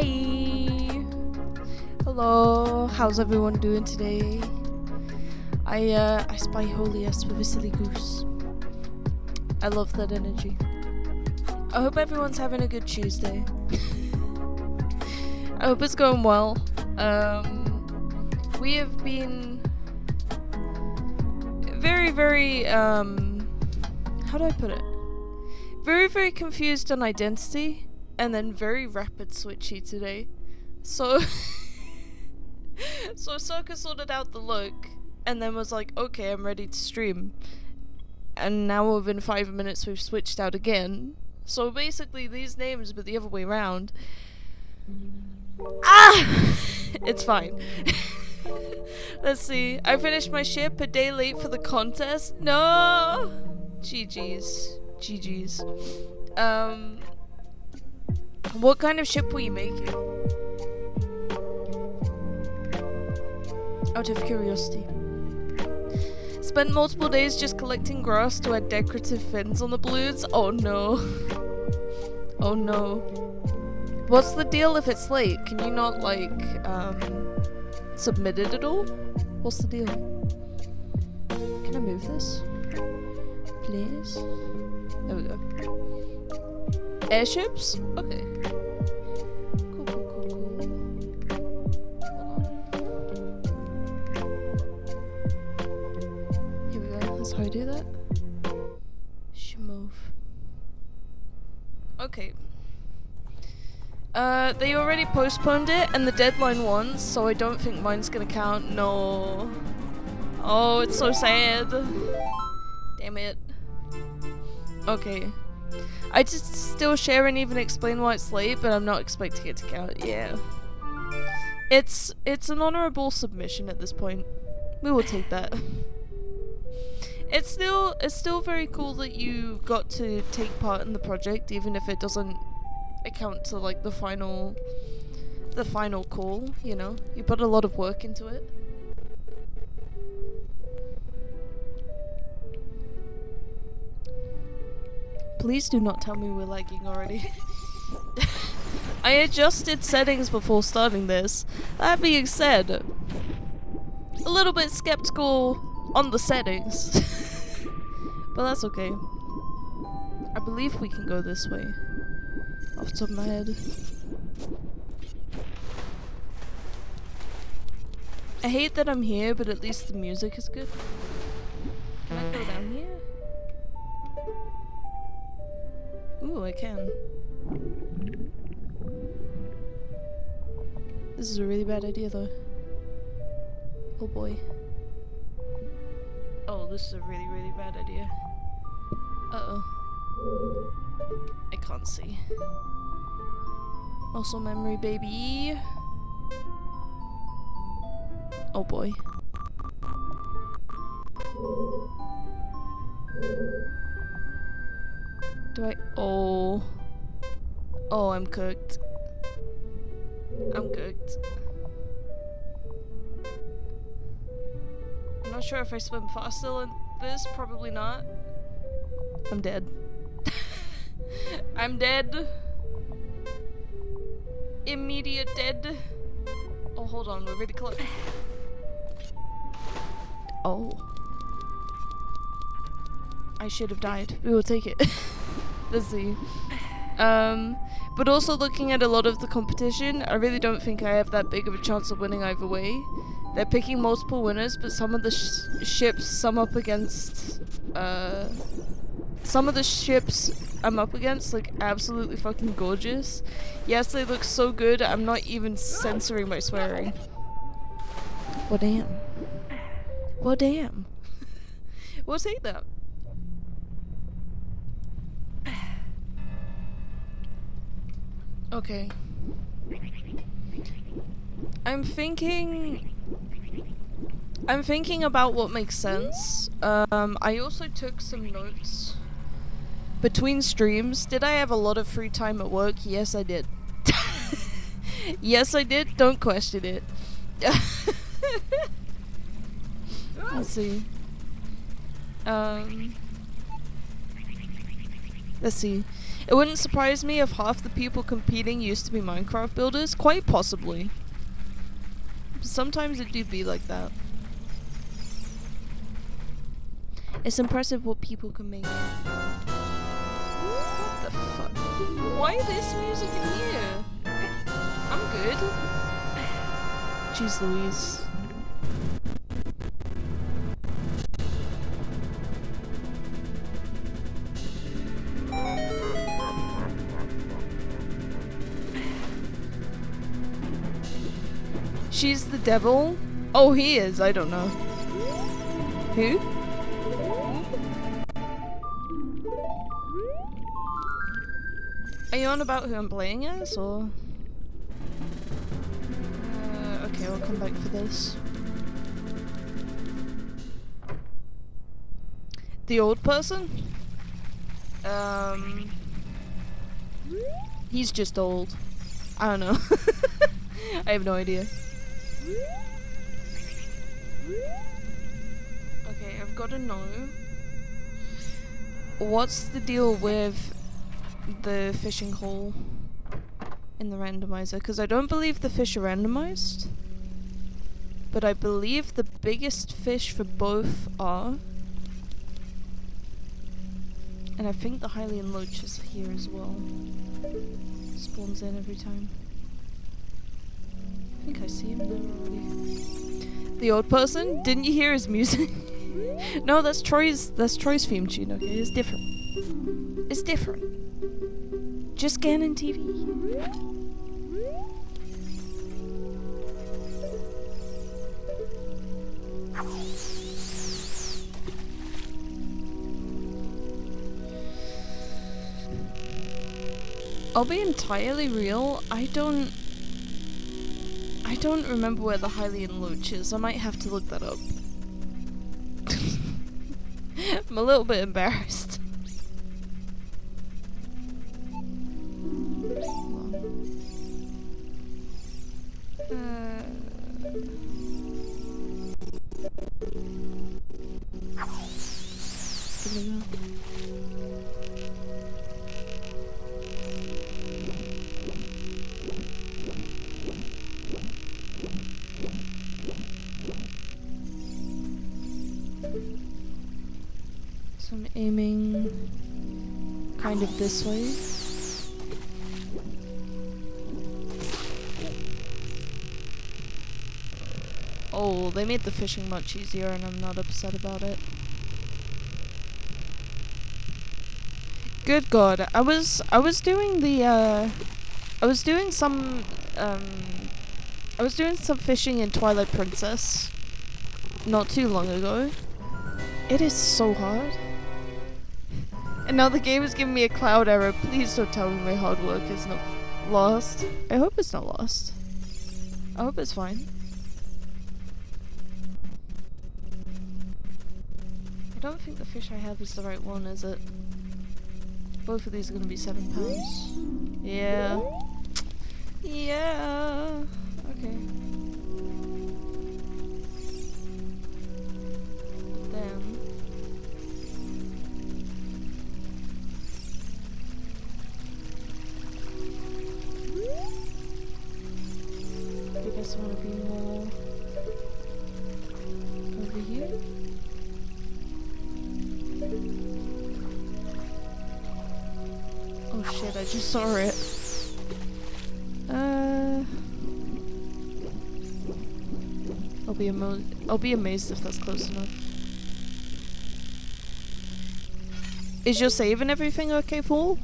Hi! Hello, how's everyone doing today? I spy holiest with a silly goose. I love that energy. I hope everyone's having a good Tuesday. I hope it's going well. We have been very, how do I put it? Very confused on identity, and then very rapid switchy today. So, so Soka sorted out the look, and then was like, okay, I'm ready to stream. And now within 5 minutes we've switched out again. So basically these names, but the other way around. Ah! It's fine. Let's see. I finished my ship a day late for the contest. No! GG's. What kind of ship were you making? Out of curiosity. Spent multiple days just collecting grass to add decorative fins on the balloons. Oh no. Oh no. What's the deal if it's late? Can you not, like, submit it at all? What's the deal? Can I move this? Please? There we go. Airships? Okay. Cool. Hold on. Here we go. That's how I do that. Shmove. Okay. They already postponed it, and the deadline won, so I don't think mine's gonna count. No. Oh, it's so sad. Damn it. Okay. I just still share and even explain why it's late, but I'm not expecting it to count. Yeah. It's an honorable submission at this point. We will take that. It's still very cool that you got to take part in the project, even if it doesn't account to like the final call, you know? You put a lot of work into it. Please do not tell me we're lagging already. I adjusted settings before starting this. That being said, a little bit skeptical on the settings. But that's okay. I believe we can go this way. Off the top of my head. I hate that I'm here, but at least the music is good. Can I go down here? Ooh, I can. This is a really bad idea, though. Oh boy. Oh, this is a really bad idea. Uh-oh. I can't see. Muscle memory, baby. Oh boy. Do I? Oh. Oh, I'm cooked. I'm cooked. I'm not sure if I swim faster than this. Probably not. I'm dead. I'm dead. Immediate dead. Oh, hold on. We're really close. Oh. I should have died. We will take it. Let's see. But also looking at a lot of the competition, I really don't think I have that big of a chance of winning either way. They're picking multiple winners, but some of the ships I'm up against look absolutely fucking gorgeous. Yes, they look so good, I'm not even censoring my swearing. Well, damn. Well, damn. We'll take that. Okay. I'm thinking about what makes sense. I also took some notes between streams. Did I have a lot of free time at work? Yes, I did. Yes, I did. Don't question it. Let's see. Let's see. It wouldn't surprise me if half the people competing used to be Minecraft builders. Quite possibly. Sometimes it do be like that. It's impressive what people can make. What the fuck? Why this music in here? I'm good. Jeez Louise. She's the devil? Oh, he is. I don't know. Who? Are you on about who I'm playing as, or? Okay, I'll come back for this. The old person? He's just old. I don't know. I have no idea. Okay, I've got to know. What's the deal with the fishing hole in the randomizer? Because I don't believe the fish are randomized. But I believe the biggest fish for both are. And I think the Hylian Loach is here as well. Spawns in every time. I think I see him there already. The old person? Didn't you hear his music? No, that's Troy's theme tune, okay? It's different. It's different. Just Ganon TV. I'll be entirely real, I don't remember where the Hylian Loach is. I might have to look that up. I'm a little bit embarrassed. Let's give it a go. So I'm aiming kind of this way. Oh, they made the fishing much easier and I'm not upset about it. Good God, I was doing some fishing in Twilight Princess not too long ago. It is so hard. And now the game is giving me a cloud error. Please don't tell me my hard work is not lost. I hope it's not lost. I hope it's fine. I don't think the fish I have is the right one, is it? Both of these are gonna be £7. Yeah. Yeah. Okay. Then I guess I want to be more over here. Oh shit, I just saw it. I'll be amazed if that's close enough. Is your save and everything okay, Fool?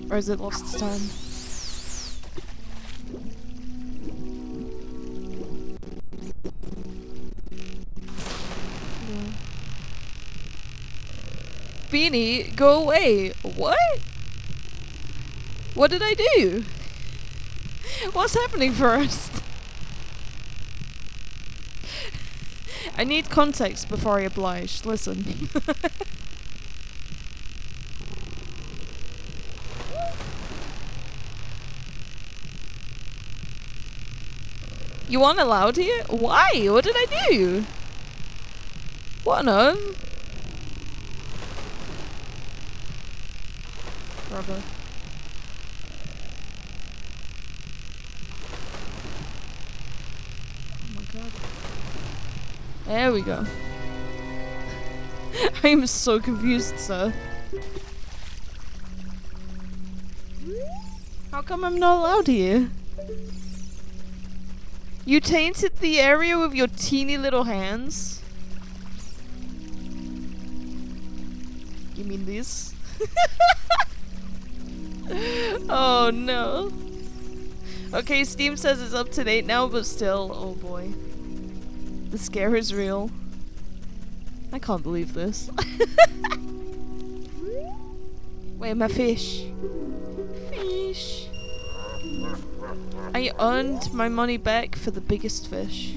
Or is it lost to time? Yeah. Beanie, go away! What? What did I do? What's happening first? I need context before I oblige. Listen. You aren't allowed here? Why? What did I do? What on earth? forever. Oh my god. There we go. I am so confused, sir. How come I'm not allowed here? You tainted the area with your teeny little hands? You mean this? Oh no. Okay, Steam says it's up to date now, but still, oh boy. The scare is real. I can't believe this. Where my fish? Fish. I earned my money back for the biggest fish.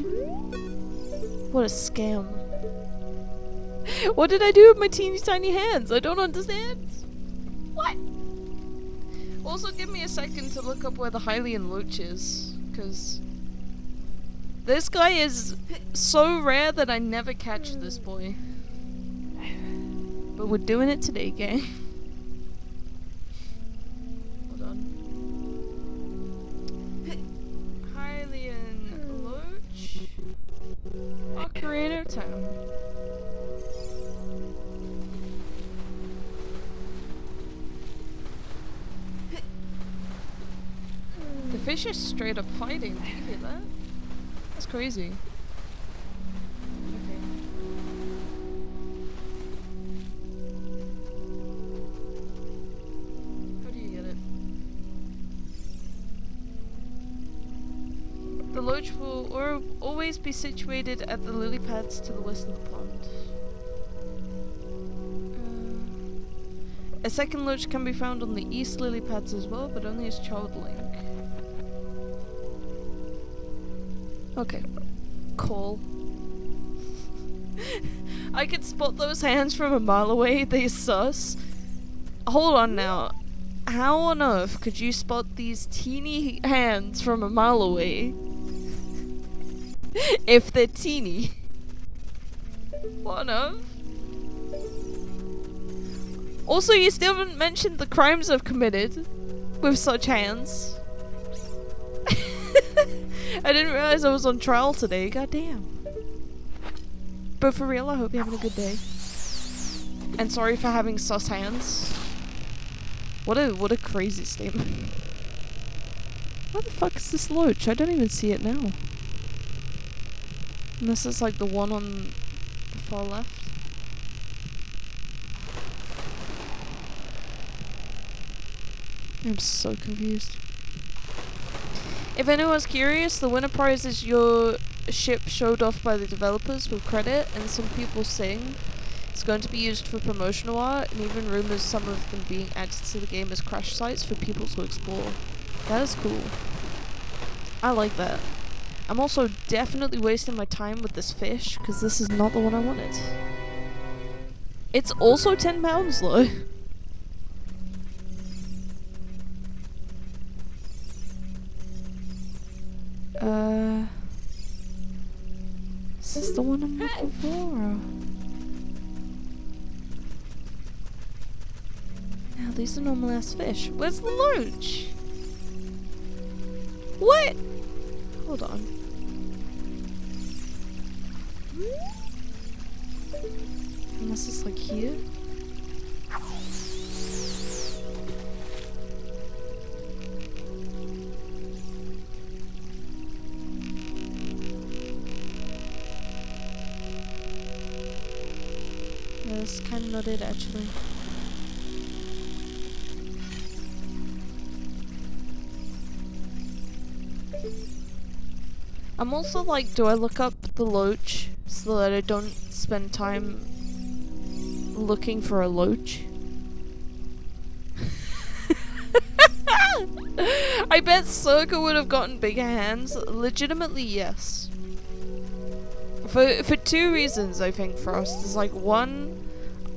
What a scam. What did I do with my teeny tiny hands? I don't understand. What? Also, give me a second to look up where the Hylian Loach is, because this guy is so rare that I never catch this boy. But we're doing it today, gang. Hold on. Hylian Loach. Ocarina of Time. The fish is straight up fighting. Did you hear that? That's crazy. Okay. How do you get it? The loach will always be situated at the lily pads to the west of the pond. A second loach can be found on the east lily pads as well, but only as childling. Okay. Cool. I could spot those hands from a mile away, they sus. Hold on now. How on earth could you spot these teeny hands from a mile away? If they're teeny. What on earth? Also, you still haven't mentioned the crimes I've committed with such hands. I didn't realize I was on trial today, goddamn. But for real, I hope you're having a good day. And sorry for having sus hands. What a crazy statement. Where the fuck is this loach? I don't even see it now. Unless it's like the one on the far left. I'm so confused. If anyone's curious, the winner prize is your ship showed off by the developers with credit, and some people sing. It's going to be used for promotional art, and even rumors some of them being added to the game as crash sites for people to explore. That is cool. I like that. I'm also definitely wasting my time with this fish, because this is not the one I wanted. It's also 10 pounds though. Is this the one I'm looking for? Now these are normal ass fish. Where's the loach? What? Hold on. Unless it's like here? That's kind of not it, actually. I'm also like, do I look up the loach so that I don't spend time looking for a loach? I bet Circa would have gotten bigger hands. Legitimately, yes. For two reasons, I think, Frost. Is like, one,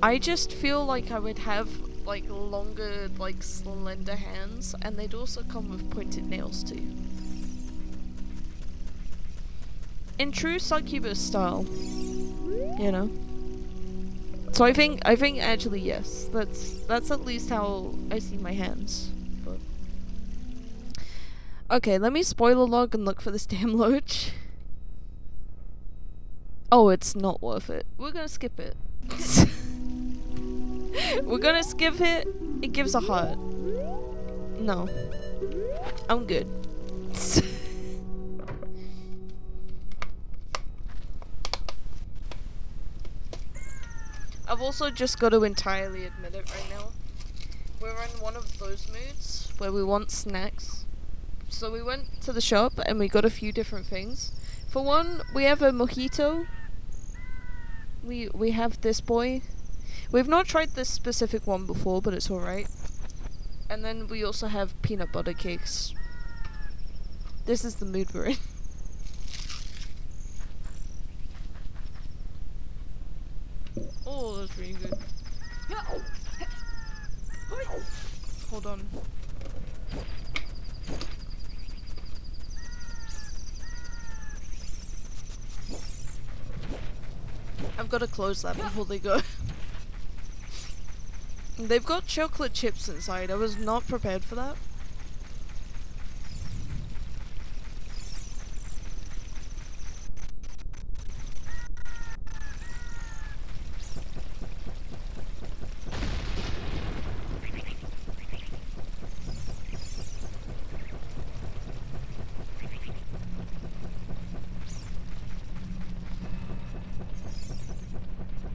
I just feel like I would have like longer, like slender hands, and they'd also come with pointed nails too. In true succubus style, you know. So I think actually yes. That's at least how I see my hands. But okay, let me spoiler log and look for this damn loach. Oh, it's not worth it. We're gonna skip it. We're gonna skip it. It gives a heart. No. I'm good. I've also just got to entirely admit it right now. We're in one of those moods where we want snacks. So we went to the shop and we got a few different things. For one, we have a mojito. We have this boy. We've not tried this specific one before, but it's alright. And then we also have peanut butter cakes. This is the mood we're in. Oh, that's really good. Hold on. I've got to close that before they go. They've got chocolate chips inside. I was not prepared for that.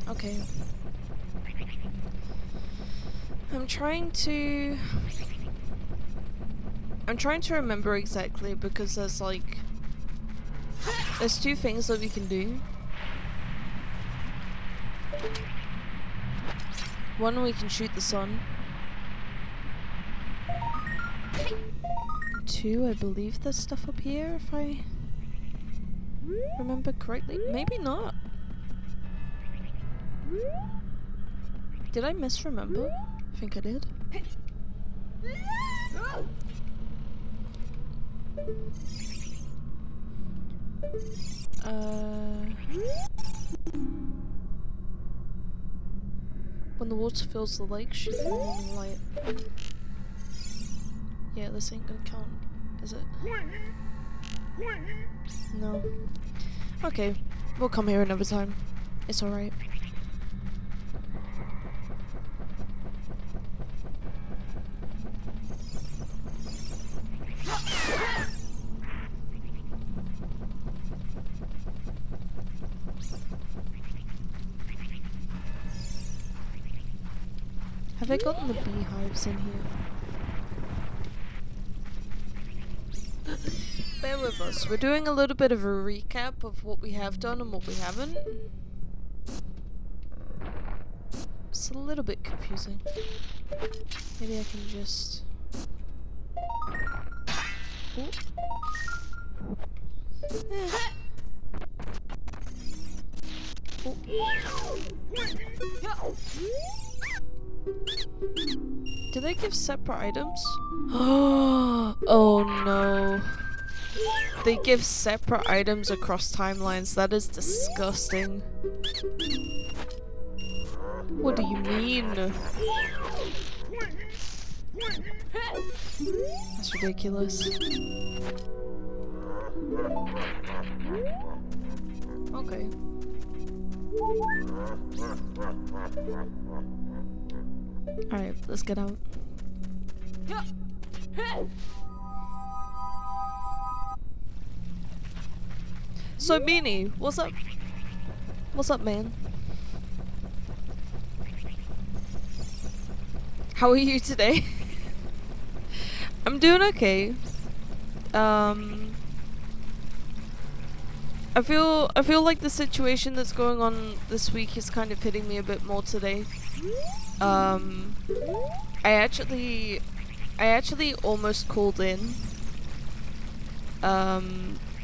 Okay. I'm trying to remember exactly because there's like there's two things that we can do. One, we can shoot the sun. Two, I believe there's stuff up here if I remember correctly. Maybe not. Did I misremember? I think I did. When the water fills the lake, shoot the morning light. Yeah, this ain't gonna count, is it? No. Okay, we'll come here another time. It's alright. Have I gotten the beehives in here? Bear with us. We're doing a little bit of a recap of what we have done and what we haven't. It's a little bit confusing. Maybe I can just... Ooh. Ooh. Do they give separate items? Oh no. They give separate items across timelines. That is disgusting. What do you mean? That's ridiculous. Okay. Alright, let's get out. So Beanie, what's up? What's up, man? How are you today? I'm doing okay. I feel like the situation that's going on this week is kind of hitting me a bit more today. I actually almost called in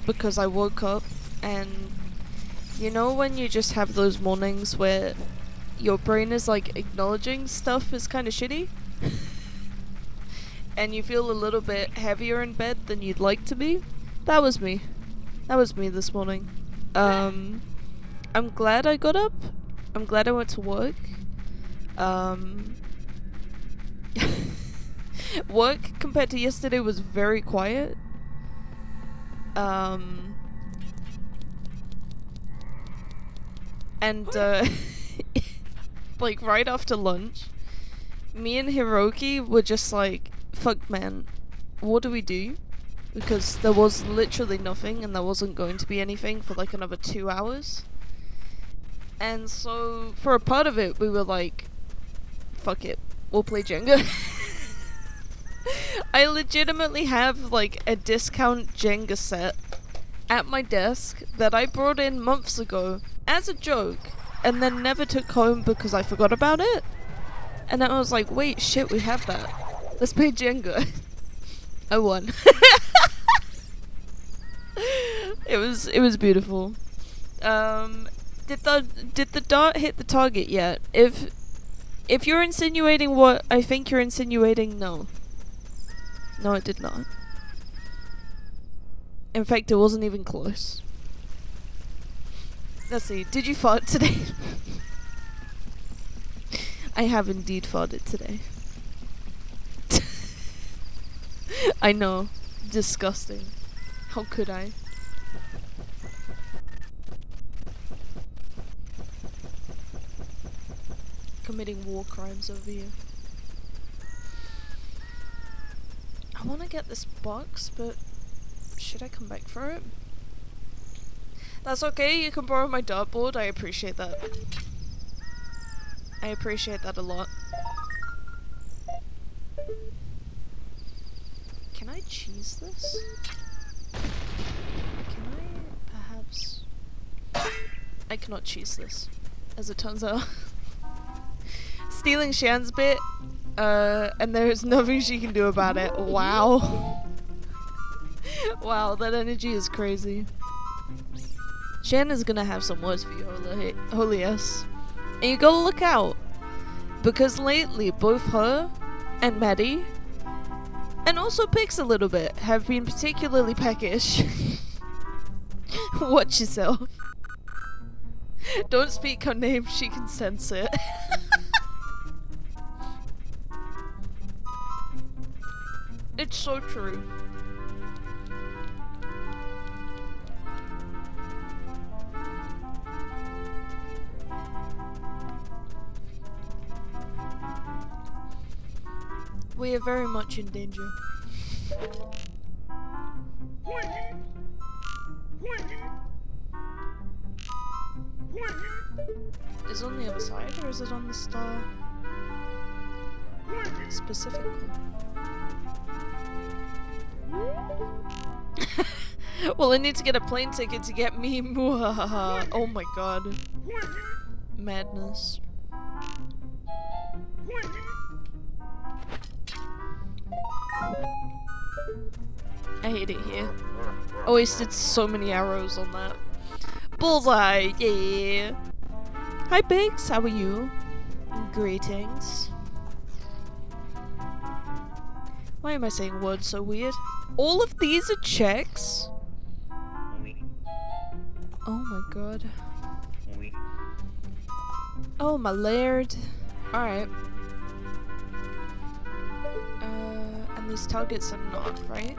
because I woke up and you know when you just have those mornings where your brain is like acknowledging stuff is kind of shitty and you feel a little bit heavier in bed than you'd like to be? That was me. That was me this morning. I'm glad I got up I'm glad I went to work. Work compared to yesterday was very quiet. And like right after lunch, me and Hiroki were just like, fuck man, what do we do? Because there was literally nothing and there wasn't going to be anything for like another 2 hours. And so for a part of it we were like, fuck it, we'll play Jenga. I legitimately have like a discount Jenga set at my desk that I brought in months ago as a joke and then never took home because I forgot about it. And then I was like, wait, shit, we have that. Let's play Jenga. I won. It was beautiful. Did the dart hit the target yet? If you're insinuating what I think you're insinuating, no. No, it did not. In fact, it wasn't even close. Let's see, did you fart today? I have indeed farted today. I know. Disgusting. How could I? Committing war crimes over here. I want to get this box, but should I come back for it? That's okay, you can borrow my dartboard, I appreciate that. I appreciate that a lot. Can I cheese this? Can I perhaps... I cannot cheese this, as it turns out. Stealing Shan's bit, and there is nothing she can do about it. Wow. Wow, that energy is crazy. Shan is gonna have some words for you, Holy S. And you gotta look out, because lately both her and Maddie, and also Pix a little bit, have been particularly peckish. Watch yourself. Don't speak her name, she can sense it. It's so true. We are very much in danger. Is it on the other side or is it on the star? Specifically. Well, I need to get a plane ticket to get me. Oh my god. Madness. I hate it here. I wasted so many arrows on that. Bullseye, yeah. Hi Biggs, how are you? Greetings. Why am I saying words so weird? All of these are checks? Oh my god. Oh my laird. Alright. And these targets are not, right?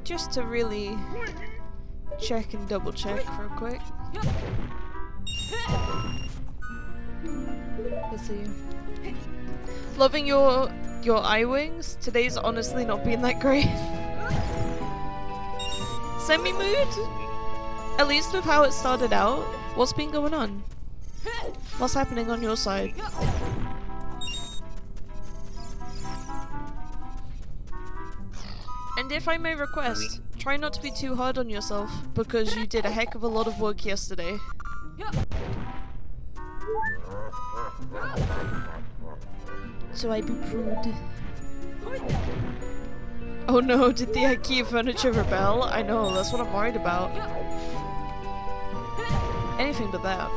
Just to really check and double check real quick. Let's see. Loving your eye wings. Today's honestly not been that great. Semi-mood? At least with how it started out. What's been going on? What's happening on your side? And if I may request, try not to be too hard on yourself, because you did a heck of a lot of work yesterday. So I be prude. Oh no, did the IKEA furniture rebel? I know, that's what I'm worried about. Anything but that.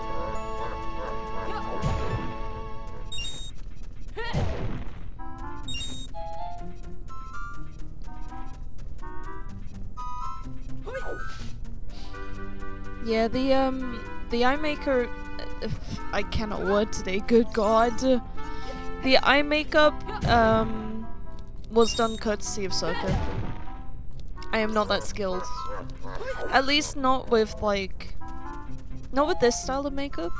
Yeah, The eye maker... I cannot word today, good god. The eye makeup was done courtesy of Circa. I am not that skilled. At least not with like... Not with this style of makeup.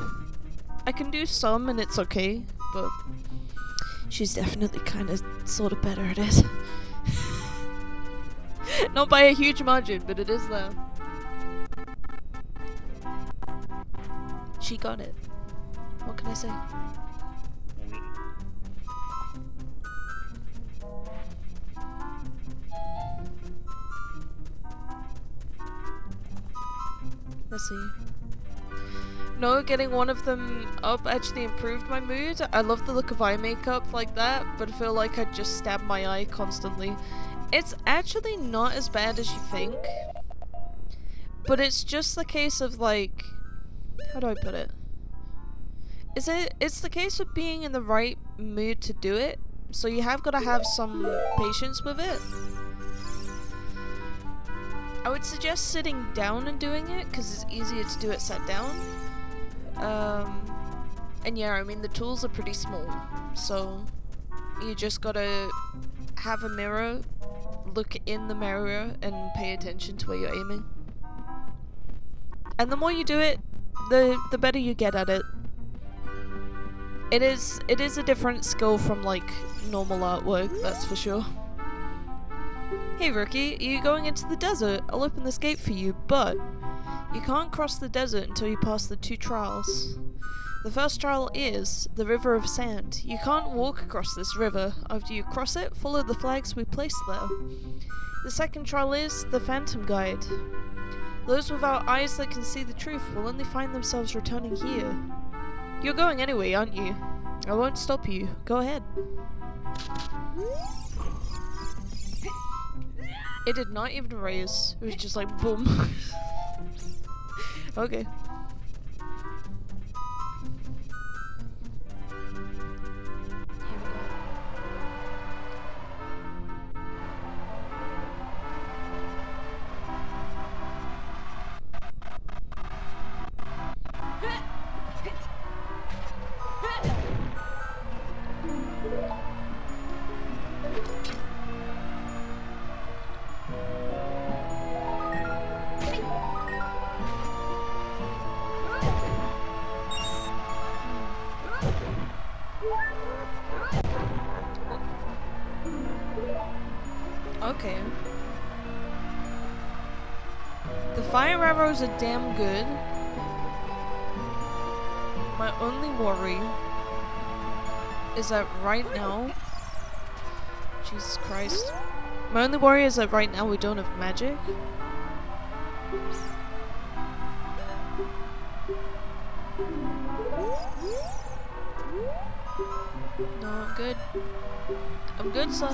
I can do some and it's okay, but... She's definitely kind of sort of better at it. Not by a huge margin, but it is there. She got it. What can I say? Let's see. No, getting one of them up actually improved my mood. I love the look of eye makeup like that, but I feel like I just stab my eye constantly. It's actually not as bad as you think. But it's just the case of like... How do I put it? It's the case of being in the right mood to do it. So you have got to have some patience with it. I would suggest sitting down and doing it, because it's easier to do it sat down. And yeah, I mean the tools are pretty small. So you just gotta have a mirror, look in the mirror, and pay attention to where you're aiming. And the more you do it, the better you get at it. It is a different skill from like normal artwork, that's for sure. Hey rookie, are you going into the desert? I'll open this gate for you, but you can't cross the desert until you pass the 2 trials. The first trial is the River of Sand. You can't walk across this river. After you cross it, follow the flags we placed there. The second trial is the Phantom Guide. Those without eyes that can see the truth will only find themselves returning here. You're going anyway, aren't you? I won't stop you. Go ahead. It did not even raise. It was just like boom. Okay. Okay. The fire arrows are damn good. My only worry is that right now... Jesus Christ. My only worry is that right now we don't have magic. No, I'm good. I'm good, sir.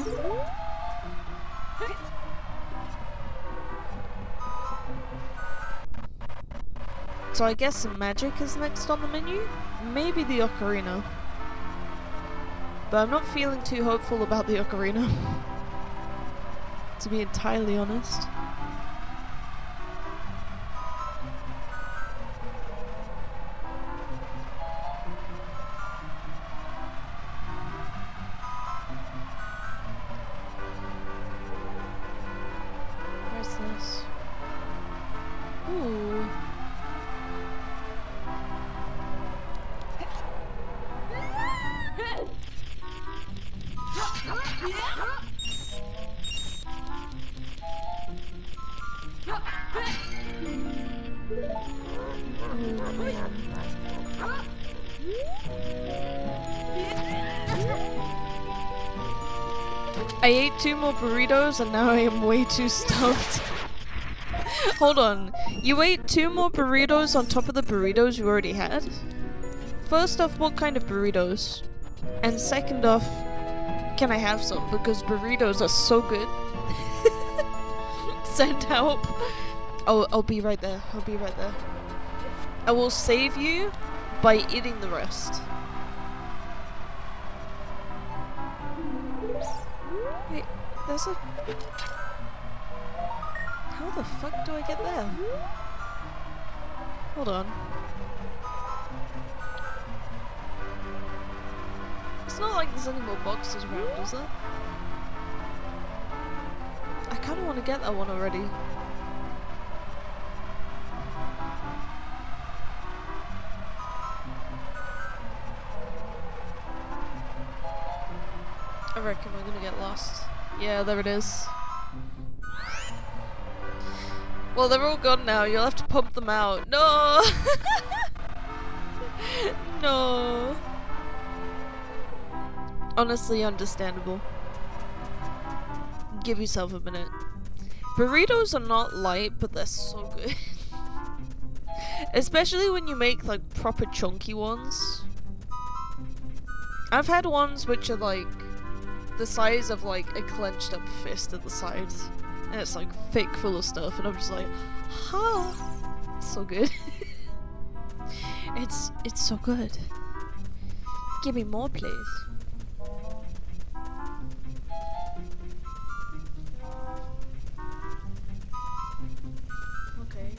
So I guess magic is next on the menu? Maybe the Ocarina. But I'm not feeling too hopeful about the Ocarina. To be entirely honest. Where's this? Ooh. I ate 2 more burritos and now I am way too stuffed. Hold on, you ate 2 more burritos on top of the burritos you already had? First off, what kind of burritos? And second off, can I have some? Because burritos are so good. Send help. Oh, I'll be right there. I'll be right there. I will save you by eating the rest. Wait, there's a... How the fuck do I get there? Hold on. It's not like there's any more boxes around, is there? I kind of want to get that one already. I reckon we're gonna get lost. Yeah, there it is. Well, they're all gone now. You'll have to pump them out. No! No. Honestly, understandable. Give yourself a minute. Burritos are not light, but they're so good. Especially when you make like proper chunky ones. I've had ones which are like the size of like a clenched up fist at the sides. And it's like thick full of stuff and I'm just like, huh? So good. It's so good. Give me more, please. Okay.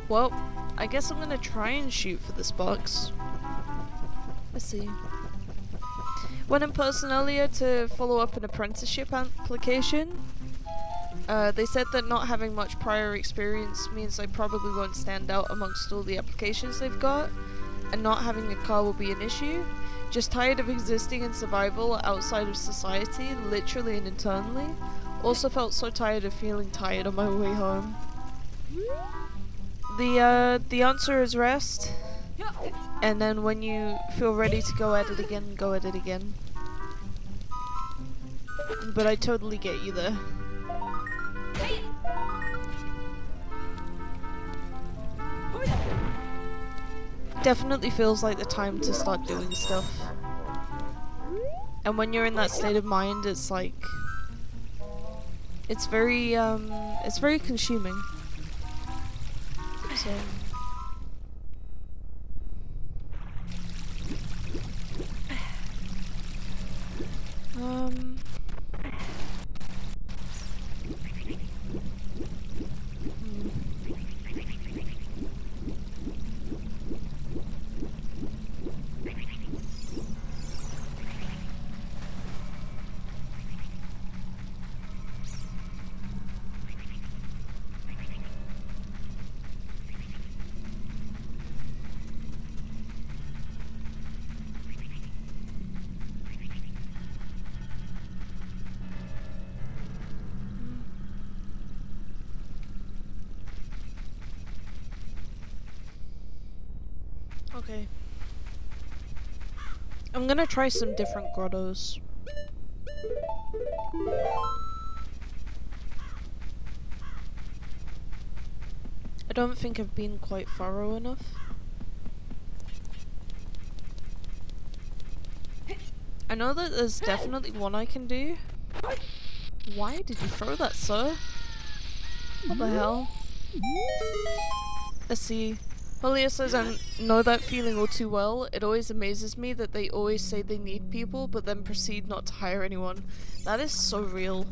Well, I guess I'm gonna try and shoot for this box. Let's see. Went in person earlier to follow up an apprenticeship application. They said that not having much prior experience means they probably won't stand out amongst all the applications they've got, and not having a car will be an issue. Just tired of existing in survival outside of society, literally and internally. Also felt so tired of feeling tired on my way home. The answer is rest. And then when you feel ready to go at it again, go at it again. But I totally get you there. Definitely feels like the time to start doing stuff. And when you're in that state of mind, it's like... it's very consuming. So... Okay. I'm gonna try some different grottos. I don't think I've been quite thorough enough. I know that there's definitely one I can do. Why did you throw that, sir? What the hell? Let's see. Julia says, I know that feeling all too well. It always amazes me that they always say they need people, but then proceed not to hire anyone. That is so real.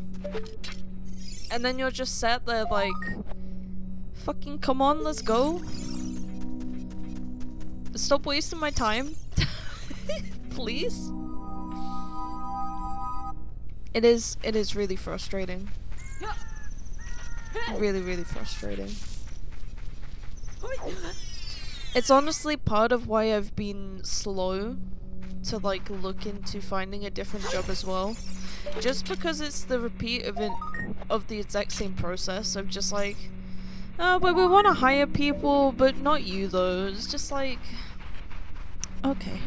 And then you're just sat there like, fucking come on, let's go. Stop wasting my time. Please? It is really frustrating. Really, really frustrating. It's honestly part of why I've been slow to like look into finding a different job as well. Just because it's the repeat of the exact same process of just like, oh, but we want to hire people, but not you though. It's just like, okay.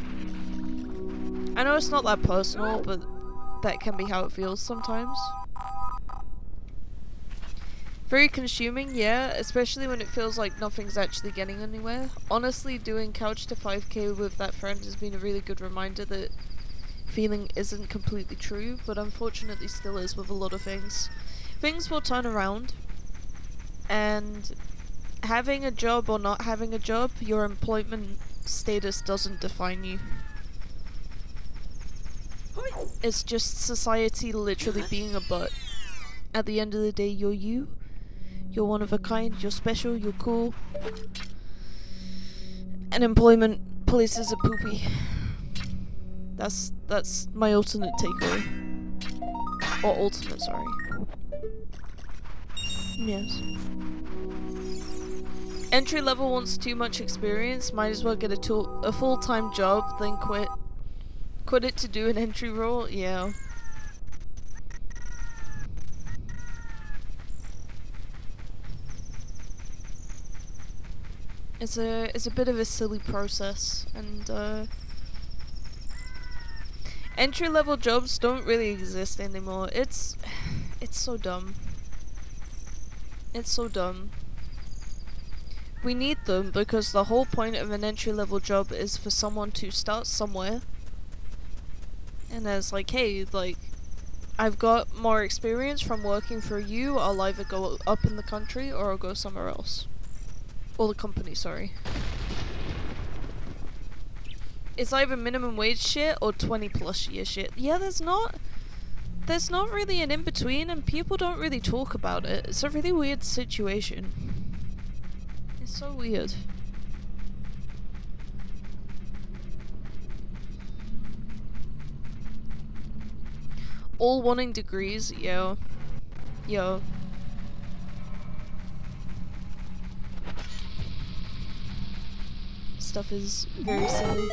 I know it's not that personal, but that can be how it feels sometimes. Very consuming, yeah, especially when it feels like nothing's actually getting anywhere. Honestly, doing Couch to 5k with that friend has been a really good reminder that feeling isn't completely true, but unfortunately still is with a lot of things. Things will turn around, and having a job or not having a job, your employment status doesn't define you. It's just society literally being a butt. At the end of the day, you're you. You're one of a kind, you're special, you're cool. And employment places are poopy. That's my alternate takeaway. Or ultimate, sorry. Yes. Entry level wants too much experience, might as well get a full-time job, then quit. Quit it to do an entry role? Yeah. It's a bit of a silly process, and entry level jobs don't really exist anymore. It's so dumb. It's so dumb. We need them because the whole point of an entry level job is for someone to start somewhere. And it's like, hey, like, I've got more experience from working for you, I'll either go up in the country or I'll go somewhere else. Or the company, sorry. It's either minimum wage shit or 20 plus year shit. Yeah, there's not really an in-between and people don't really talk about it. It's a really weird situation. It's so weird. All wanting degrees, yo. Yo. Stuff is very silly.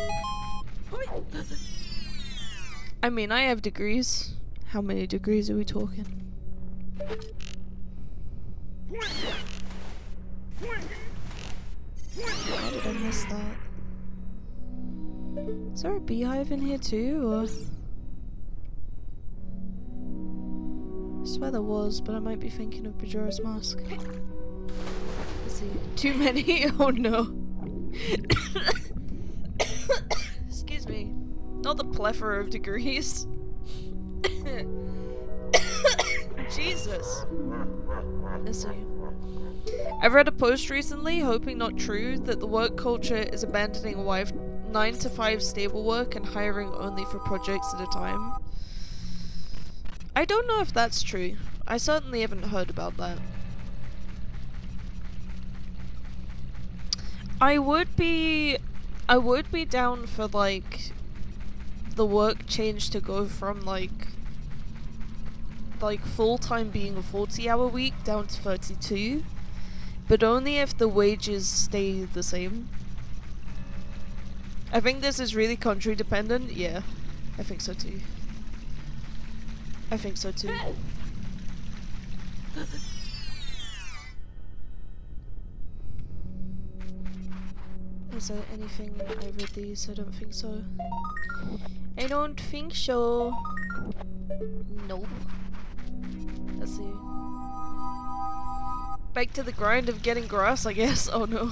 I mean, I have degrees. How many degrees are we talking? How did I miss that? Is there a beehive in here too, or...? I swear there was, but I might be thinking of Bajora's Mask. Let's see. Too many? Oh no. Excuse me. Not the plethora of degrees. Jesus. Let's see. I've read a post recently, hoping not true, that the work culture is abandoning 9-to-5 stable work and hiring only for projects at a time. I don't know if that's true. I certainly haven't heard about that. I would be down for, like, the work change to go from, like full-time being a 40-hour week down to 32, but only if the wages stay the same. I think this is really country dependent. Yeah, I think so too. I think so too. Is there anything I read these? I don't think so. I don't think so. Nope. Let's see. Back to the grind of getting grass, I guess. Oh no.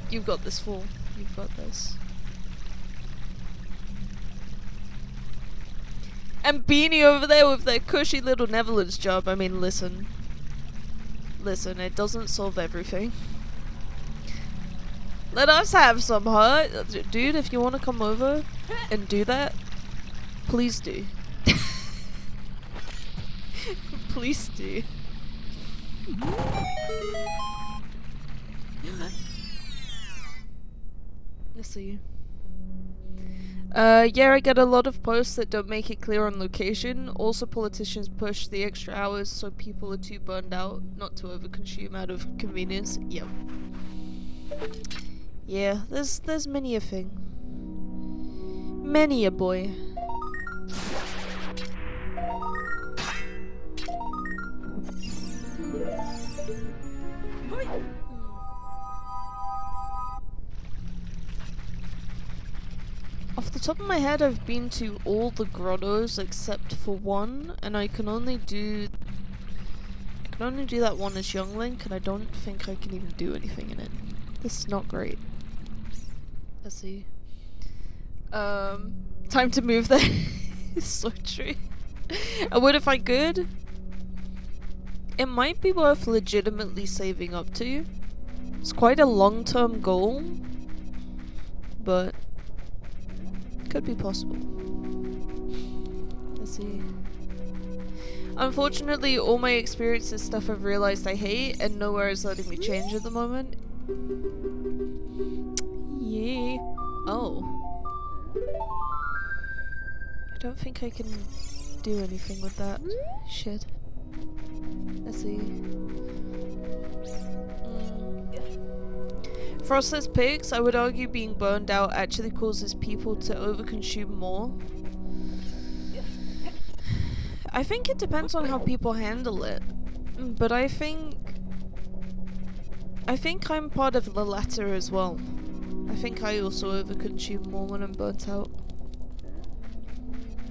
You've got this, fool. You've got this. And Beanie over there with their cushy little Netherlands job. I mean, listen. Listen, it doesn't solve everything. Let us have some, huh? Dude, if you want to come over and do that, please do. Please do. Let's see. Yeah, I get a lot of posts that don't make it clear on location. Also, politicians push the extra hours so people are too burned out not to overconsume out of convenience. Yep. Yeah, there's many a thing. Many a boy. Off the top of my head, I've been to all the grottos except for one, and I can only do that one as Young Link, and I don't think I can even do anything in it. This is not great. Let's see. Time to move there. It's so true. I would if I could. It might be worth legitimately saving up to. It's quite a long-term goal, but could be possible. Let's see. Unfortunately, all my experience is stuff I've realized I hate, and nowhere is letting me change at the moment. Yeah. Oh. I don't think I can do anything with that. Shit. Let's see. Frost says pigs. I would argue being burned out actually causes people to overconsume more. I think it depends on how people handle it, but I think I'm part of the latter as well. I think I also overconsume more when I'm burnt out.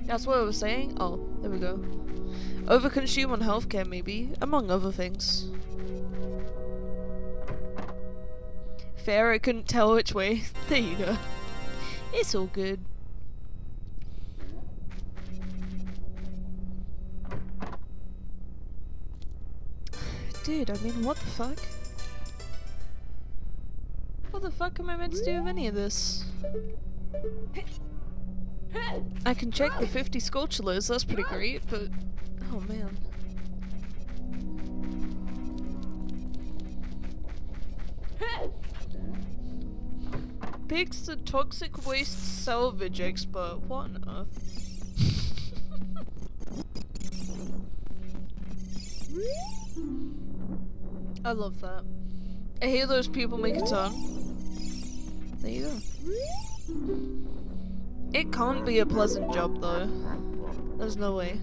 That's what I was saying? Oh, there we go. Overconsume on healthcare maybe, among other things. Fair, I couldn't tell which way. There you go. It's all good. Dude, I mean, what the fuck? What the fuck am I meant to do with any of this? I can check the 50 Sculptulars, that's pretty great, but... oh man. Pig's the toxic waste salvage expert. What on earth? I love that. I hear those people make a turn. There you go. It can't be a pleasant job though. There's no way.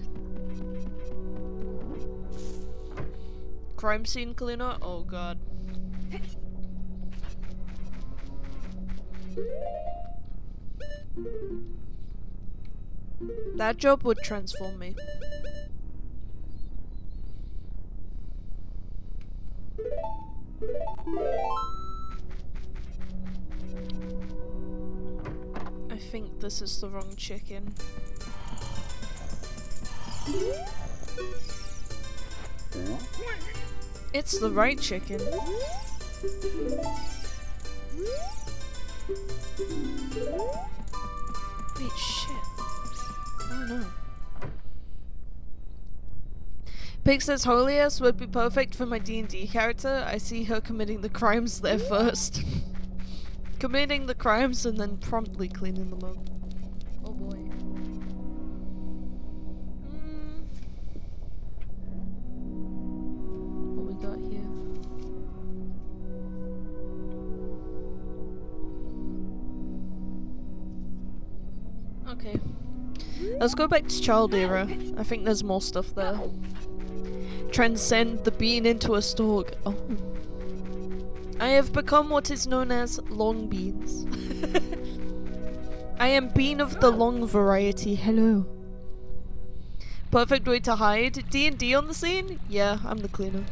Crime scene cleaner? Oh god. That job would transform me. I think this is the wrong chicken. It's the right chicken. Wait, shit. Oh no. Pig says Holiest would be perfect for my D&D character. I see her committing the crimes there first. Committing the crimes and then promptly cleaning them up. Oh boy. What we got here? Okay. Let's go back to Child Era. I think there's more stuff there. Transcend the bean into a stalk. Oh. I have become what is known as long beans. I am bean of the long variety. Hello. Perfect way to hide. D&D on the scene? Yeah, I'm the cleaner.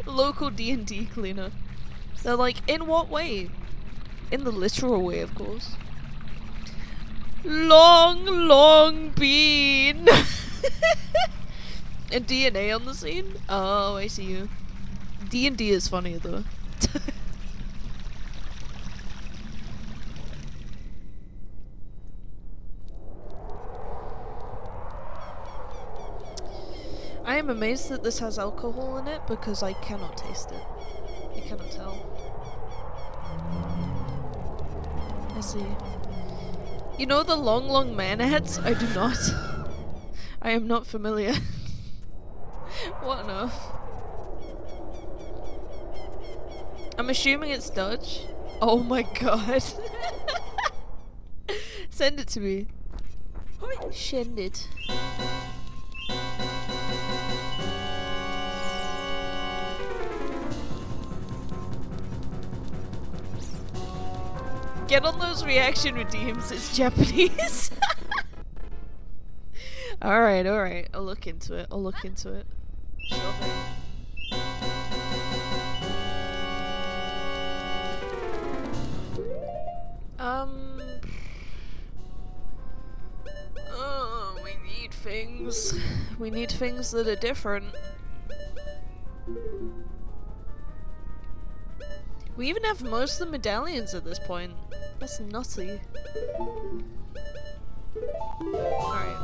Local D&D cleaner. They're like, in what way? In the literal way, of course. Long bean! And DNA on the scene? Oh, I see you. D&D is funny though. I am amazed that this has alcohol in it because I cannot taste it. I cannot tell. I see. You know the long man heads? I do not. I am not familiar. What on earth? I'm assuming it's Dutch. Oh my god. Send it to me. Send it. Get on those reaction redeems, it's Japanese. Alright, alright. I'll look into it. I'll look into it. Sure thing. Oh, we need things. We need things that are different. We even have most of the medallions at this point. That's nutty. Alright.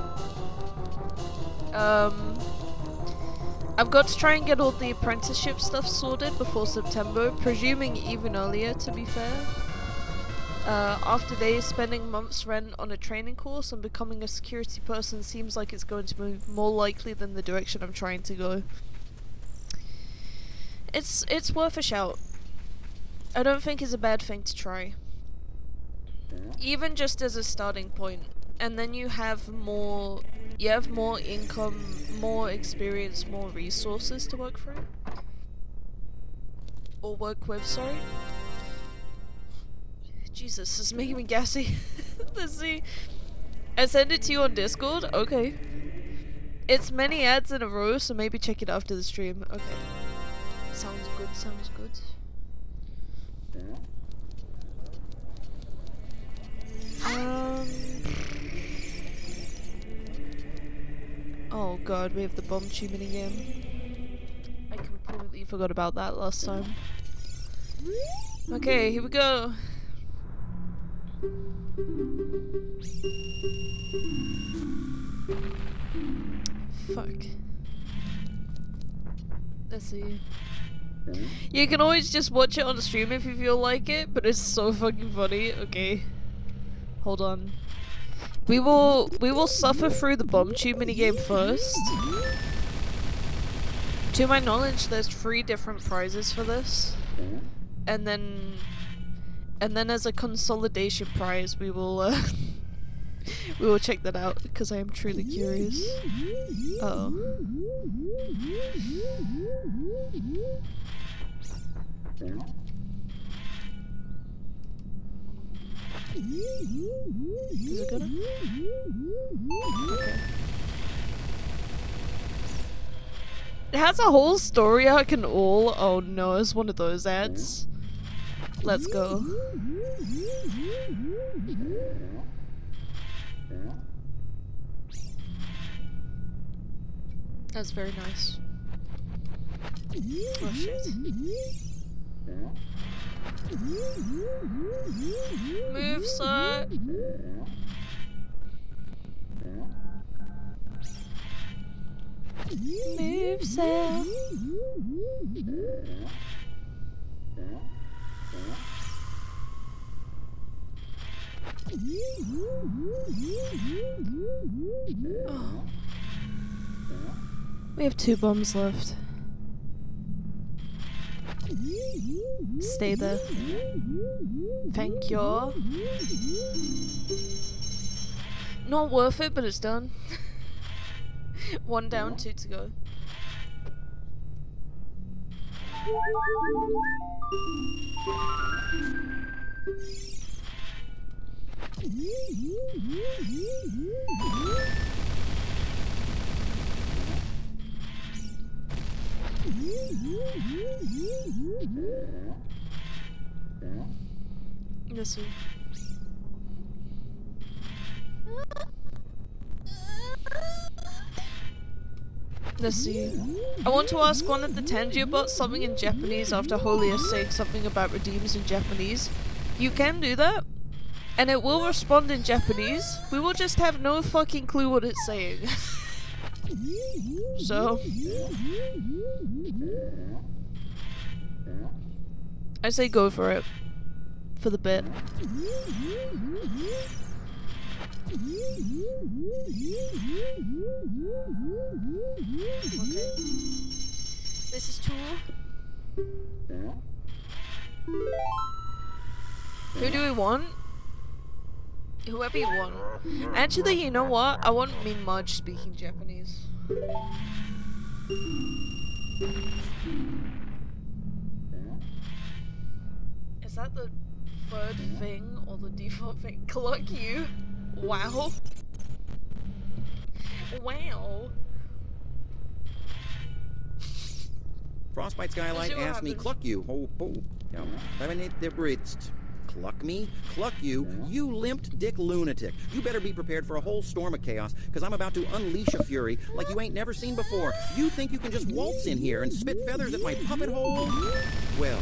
I've got to try and get all the apprenticeship stuff sorted before September, presuming even earlier, to be fair. After days spending months rent on a training course and becoming a security person seems like it's going to move more likely than the direction I'm trying to go. It's worth a shout. I don't think it's a bad thing to try. Even just as a starting point. And then you have more income, more experience, more resources to work through. Or work with, sorry. Jesus, this is making me gassy. Let's see. I send it to you on Discord? Okay. It's many ads in a row, so maybe check it after the stream. Okay. Sounds good, sounds good. Oh god, we have the bomb tube minigame. I completely forgot about that last time. Okay, here we go. Fuck. Let's see. You can always just watch it on the stream if you feel like it, but it's so fucking funny. Okay. Hold on. We will suffer through the bomb tube minigame first. To my knowledge, there's 3 different prizes for this. And then as a consolidation prize, we will we will check that out because I am truly curious. Uh-oh. Is it good? Okay. It has a whole story arc and all. Oh no, it's one of those ads. Let's go. That's very nice. Oh shit. Move, sir. Move, sir. Oh. We have 2 bombs left. Stay there. Thank you. Not worth it, but it's done. 1 down, 2 to go. Let's see. Let's see. I want to ask one of the Tangier bots something in Japanese after Holy is saying something about redeems in Japanese. You can do that, and it will respond in Japanese. We will just have no fucking clue what it's saying. So I say go for it. For the bit. Okay. This is 2. Who do we want? Whoever you want. Actually, you know what? I want Mean Marge speaking Japanese. Is that the 3rd thing or the default thing? Clock you. Wow. Wow. Frostbite Skylight asked me, cluck you. Ho, ho. No. Cluck me? Cluck you? You limped dick lunatic. You better be prepared for a whole storm of chaos, because I'm about to unleash a fury like you ain't never seen before. You think you can just waltz in here and spit feathers at my puppet hole? Well,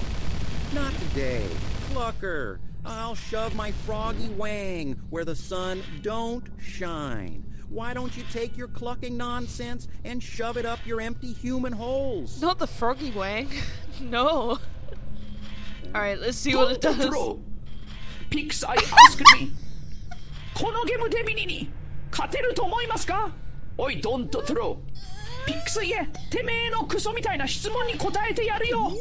not today. Clucker. I'll shove my froggy wang where the sun don't shine. Why don't you take your clucking nonsense and shove it up your empty human holes? Not the froggy wang. No. Alright, let's see what it does. Pixar asked me, このゲームでミニに勝てると思いますか? おい、don't throw. ピクスイへ、てめえのクソみたいな質問に答えてやるよ。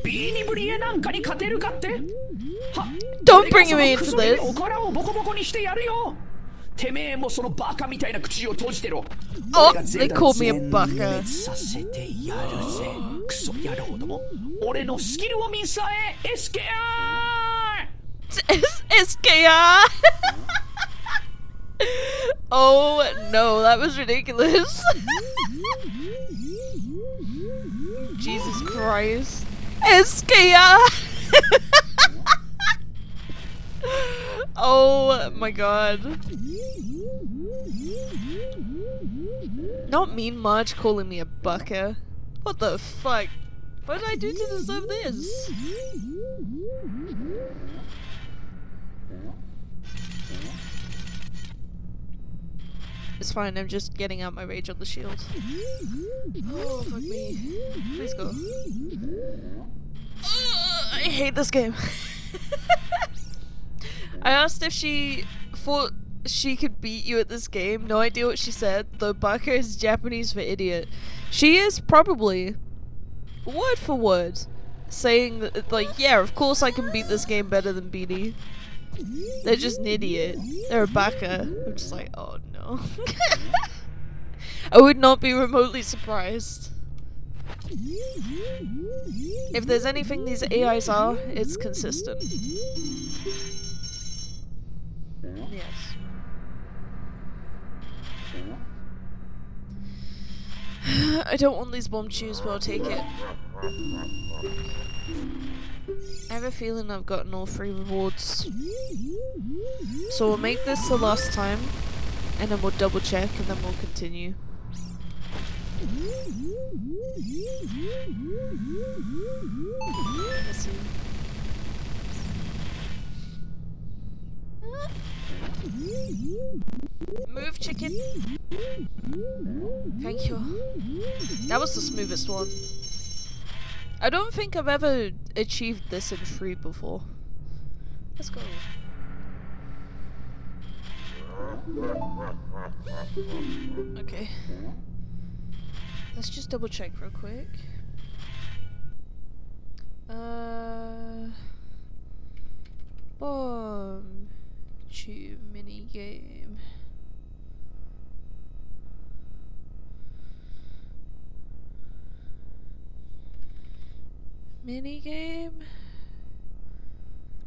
ビーニブリエなんかに勝てるかって? は、 Don't bring me into this. おからをボコボコにしてやるよ。てめえもそのバカみたいな口を閉じてろ。 Oh, they called me a baka. 全滅させてやるぜ。クソ野郎ども。俺のスキルを見さえ SKR! SKR! Oh no, that was ridiculous. Jesus Christ. SKR! Oh my god. Not mean much calling me a baka. What the fuck? What did I do to deserve this? It's fine, I'm just getting out my rage on the shield. Oh, fuck me. Please go. I hate this game. I asked if she thought she could beat you at this game. No idea what she said, though baka is Japanese for idiot. She is probably, word for word, saying that, like, yeah, of course I can beat this game better than Beanie. They're just an idiot. They're a baka. I'm just like, oh no. I would not be remotely surprised. If there's anything these AIs are, it's consistent. Yes. I don't want these bomb shoes, but I'll take it. I have a feeling I've gotten all 3 rewards. So we'll make this the last time, and then we'll double check, and then we'll continue. Let's see. Move, chicken. Thank you. That was the smoothest one. I don't think I've ever achieved this in 3 before. Let's go. Okay. Let's just double check real quick. Bomb tube mini game. Mini game?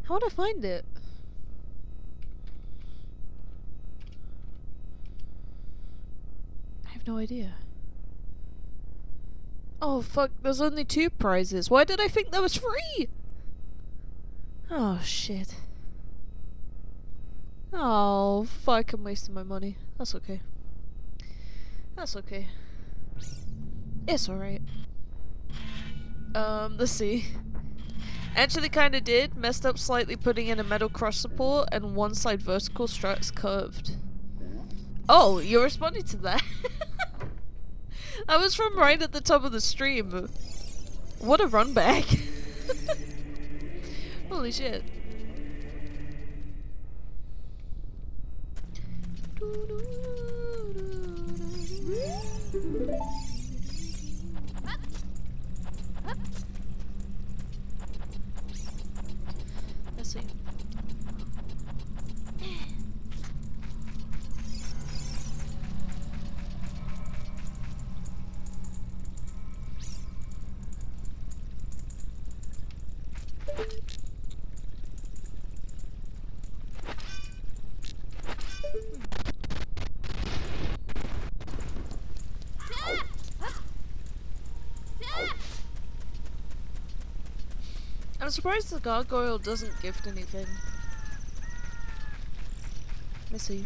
How would I find it? I have no idea. Oh fuck, there's only 2 prizes. Why did I think that was free? Oh shit. Oh fuck, I'm wasting my money. That's okay. That's okay. It's alright. Let's see. Actually kinda did. Messed up slightly putting in a metal cross support and one side vertical struts curved. Oh, you're responding to that? I was from right at the top of the stream. What a run back. Holy shit. Let's see. I'm surprised the gargoyle doesn't gift anything. Let's see.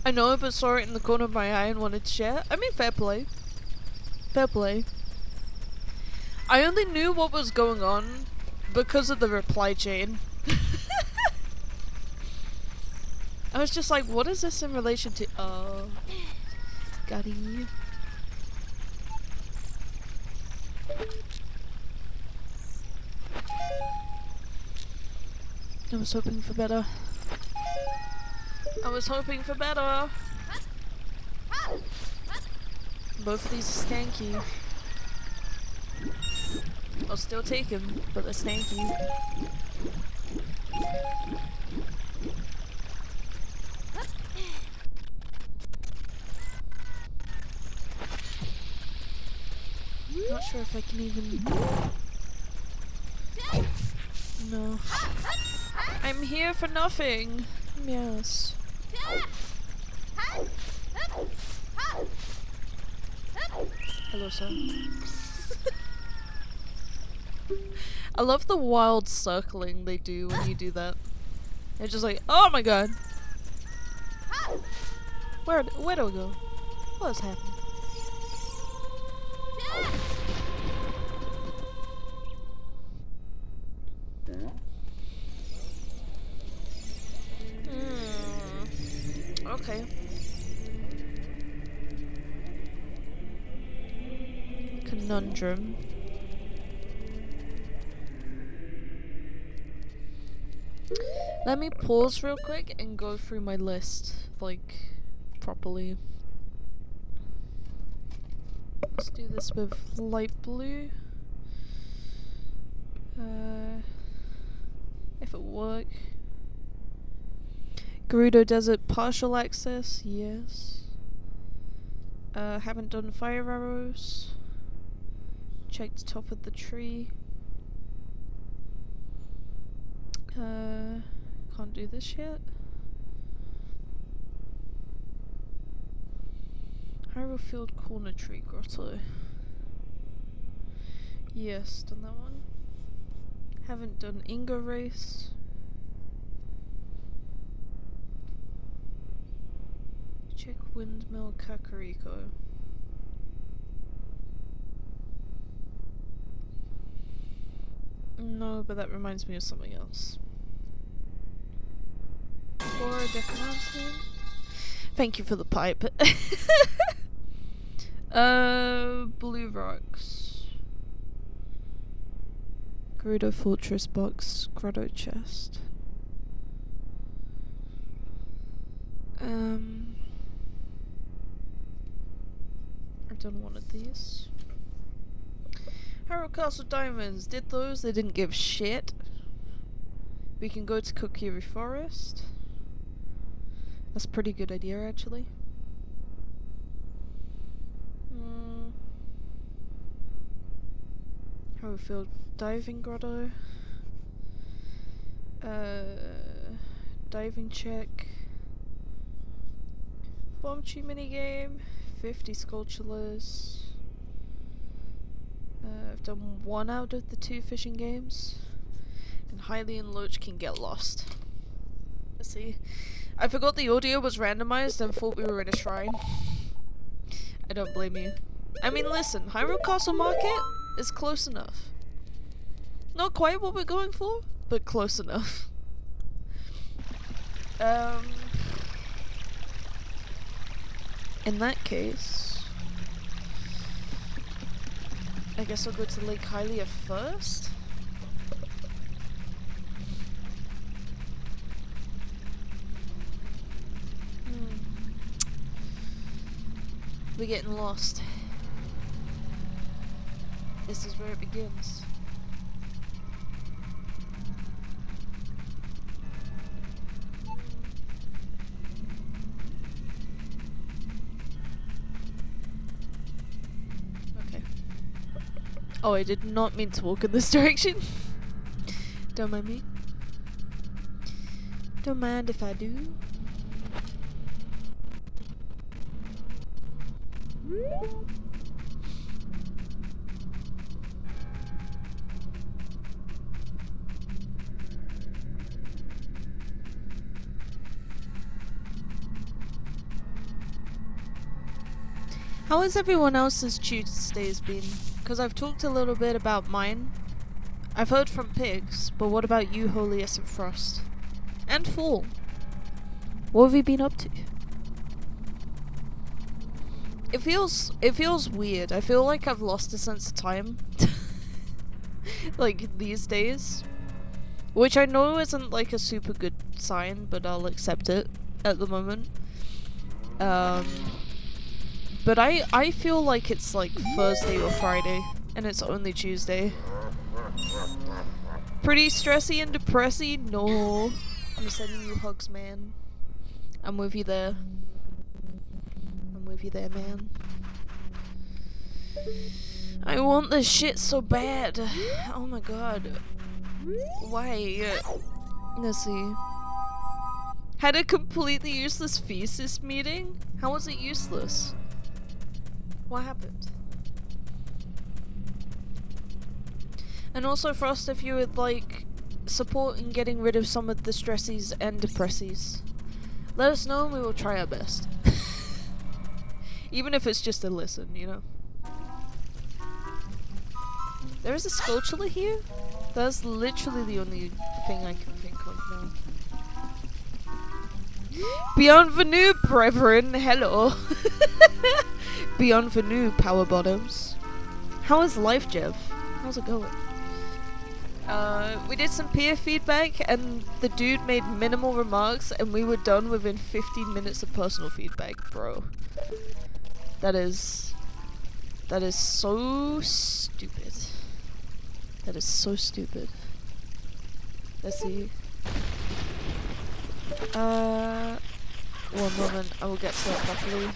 I know, but saw it in the corner of my eye and wanted to share. I mean, fair play. Fair play. I only knew what was going on because of the reply chain. I was just like, what is this in relation to? Oh, got it. I was hoping for better. I was hoping for better. Both of these are stanky. I'll still take them, but they're stanky. Not sure if I can even... No. I'm here for nothing. Yes. Hello, sir. I love the wild circling they do when you do that. They're just like, oh my god. Where do I go? What is happening? Okay. Conundrum. Let me pause real quick and go through my list, like, properly. Let's do this with light blue. If it work. Gerudo Desert partial access, yes. Haven't done fire arrows. Checked top of the tree. Can't do this yet. Hyrule Field Corner Tree Grotto. Yes, done that one. Haven't done Ingo Race. Check Windmill Kakariko. No, but that reminds me of something else. Flora Decanantium. Thank you for the pipe. Blue Rocks. Gerudo Fortress Box. Grotto Chest. I've done one of these. Hyrule Castle Diamonds. Did those? They didn't give shit. We can go to Kokiri Forest. That's a pretty good idea, actually. Hyrule Field Diving Grotto. Diving check. Bomb Tree minigame. 50 Sculptures. I've done one out of the 2 fishing games. And Hylian and Loach can get lost. Let's see. I forgot the audio was randomized and thought we were in a shrine. I don't blame you. I mean, listen, Hyrule Castle Market is close enough. Not quite what we're going for, but close enough. In that case, I guess I'll go to Lake Hylia first. We're getting lost. This is where it begins. Okay. Oh, I did not mean to walk in this direction. Don't mind me. Don't mind if I do. How has everyone else's Tuesdays been? Because I've talked a little bit about mine. I've heard from Pigs, but what about you, Holiest and Frost? And Fall. What have you been up to? It feels weird. I feel like I've lost a sense of time. Like these days. Which I know isn't like a super good sign, but I'll accept it at the moment. But I feel like it's like Thursday or Friday, and it's only Tuesday. Pretty stressy and depressy? No. I'm sending you hugs, man. I'm with you there. I'm with you there, man. I want this shit so bad. Oh my god. Why? Let's see. Had a completely useless thesis meeting? How was it useless? What happened? And also, Frost, if you would like support in getting rid of some of the stressies and depressies, let us know and we will try our best. Even if it's just a listen, you know. There is a sculpture here? That's literally the only thing I can think of now. Bienvenue, brethren. Hello. Bienvenue, power bottoms. How is life, Jeff? How's it going? We did some peer feedback and the dude made minimal remarks and we were done within 15 minutes of personal feedback, bro. That is so stupid. That is so stupid. Let's see. One moment, I will get to that properly.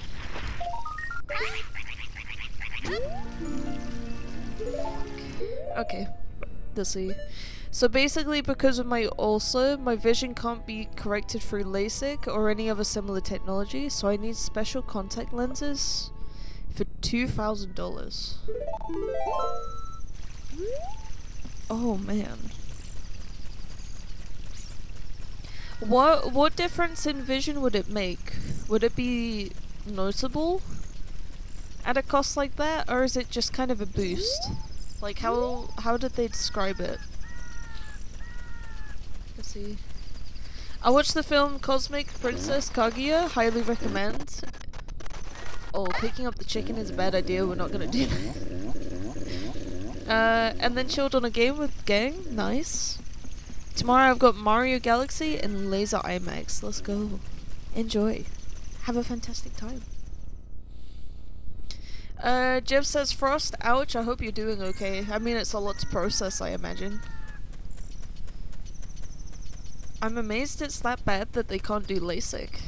Okay, let's see. So basically, because of my ulcer, my vision can't be corrected through LASIK or any other similar technology, so I need special contact lenses for $2,000. Oh man. What difference in vision would it make? Would it be noticeable at a cost like that, or is it just kind of a boost? Like how did they describe it? Let's see. I watched the film Cosmic Princess Kaguya, highly recommend. Oh, picking up the chicken is a bad idea, we're not gonna do that. And then chilled on a game with gang, nice. Tomorrow I've got Mario Galaxy and Laser IMAX, let's go. Enjoy. Have a fantastic time. Jeff says, Frost, ouch, I hope you're doing okay. I mean, it's a lot to process, I imagine. I'm amazed it's that bad that they can't do LASIK.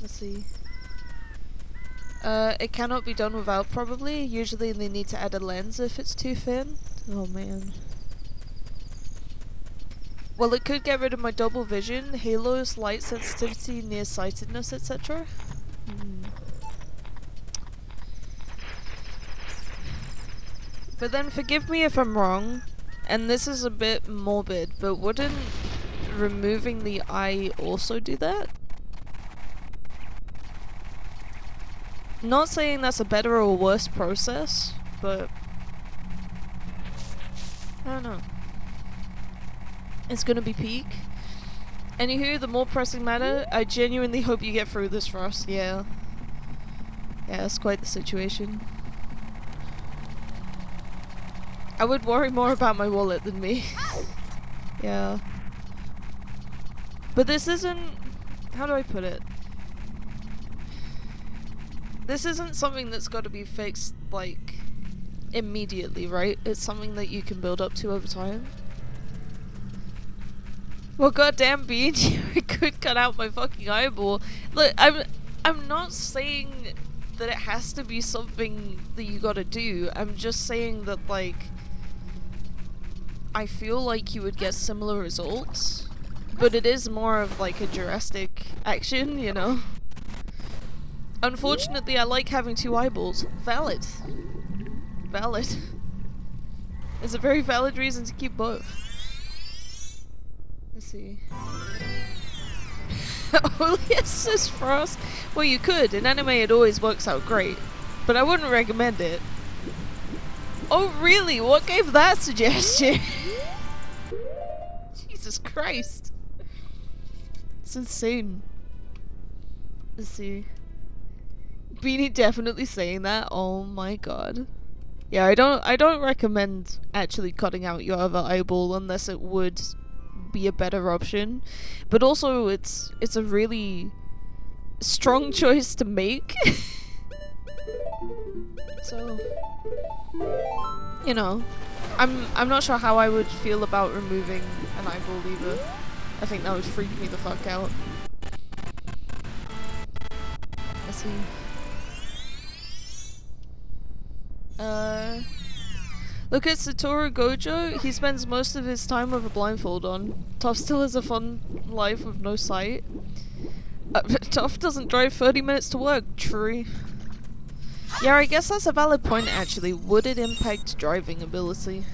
Let's see. It cannot be done without, probably. Usually they need to add a lens if it's too thin. Oh man. Well, it could get rid of my double vision, halos, light sensitivity, nearsightedness, etc. But then forgive me if I'm wrong, and this is a bit morbid, but wouldn't removing the eye also do that? Not saying that's a better or worse process, but I don't know. It's gonna be peak. Anywho, the more pressing matter, I genuinely hope you get through this, Frost. Yeah. Yeah, it's quite the situation. I would worry more about my wallet than me. Yeah. But this isn't... how do I put it? This isn't something that's got to be fixed, like, immediately, right? It's something that you can build up to over time. Well, goddamn, Bean, you could cut out my fucking eyeball. Look, I'm not saying that it has to be something that you gotta do. I'm just saying that, like, I feel like you would get similar results, but it is more of like a drastic action, you know? Unfortunately, I like having two eyeballs. Valid. Valid. It's a very valid reason to keep both. Let's see. Oh yes, says Frost. Well, you could. In anime it always works out great. But I wouldn't recommend it. Oh really? What gave that suggestion? Jesus Christ. It's insane. Let's see. Beanie definitely saying that. Oh my god. Yeah, I don't recommend actually cutting out your other eyeball unless it would be a better option. But also it's a really strong choice to make. So, you know, I'm not sure how I would feel about removing an eyeball either. I think that would freak me the fuck out. Let's see. Look at Satoru Gojo. He spends most of his time with a blindfold on. Toph still has a fun life with no sight. Toph doesn't drive 30 minutes to work. True. Yeah, I guess that's a valid point actually. Would it impact driving ability?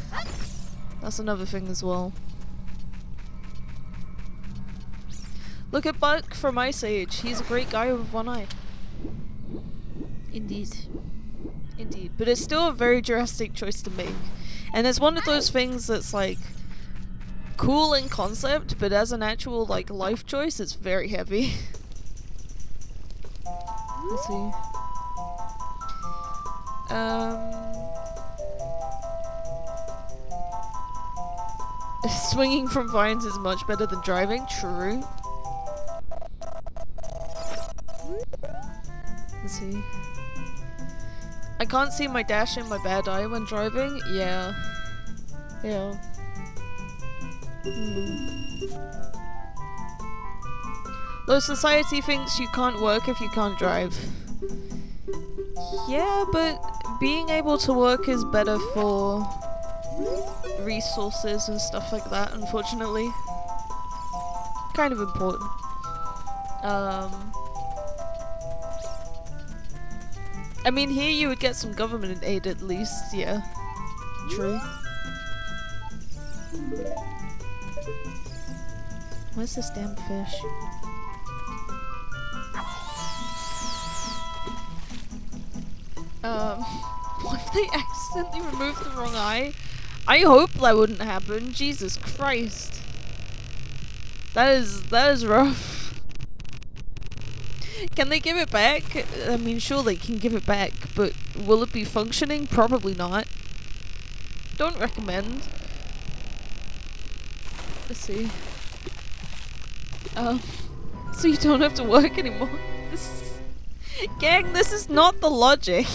That's another thing as well. Look at Buck from Ice Age. He's a great guy with one eye. Indeed. Indeed. But it's still a very drastic choice to make. And it's one of those things that's like cool in concept, but as an actual like life choice, it's very heavy. Let's see. Swinging from vines is much better than driving. True. Let's see. I can't see my dash in my bad eye when driving. Yeah. Yeah. Low society thinks you can't work if you can't drive. Yeah, but being able to work is better for resources and stuff like that, unfortunately. Kind of important. I mean, here you would get some government aid at least, yeah. True. Where's this damn fish? What if they accidentally removed the wrong eye? I hope that wouldn't happen. Jesus Christ. That is rough. Can they give it back? I mean, sure they can give it back, but will it be functioning? Probably not. Don't recommend. Let's see. So you don't have to work anymore. Gang, this is not the logic.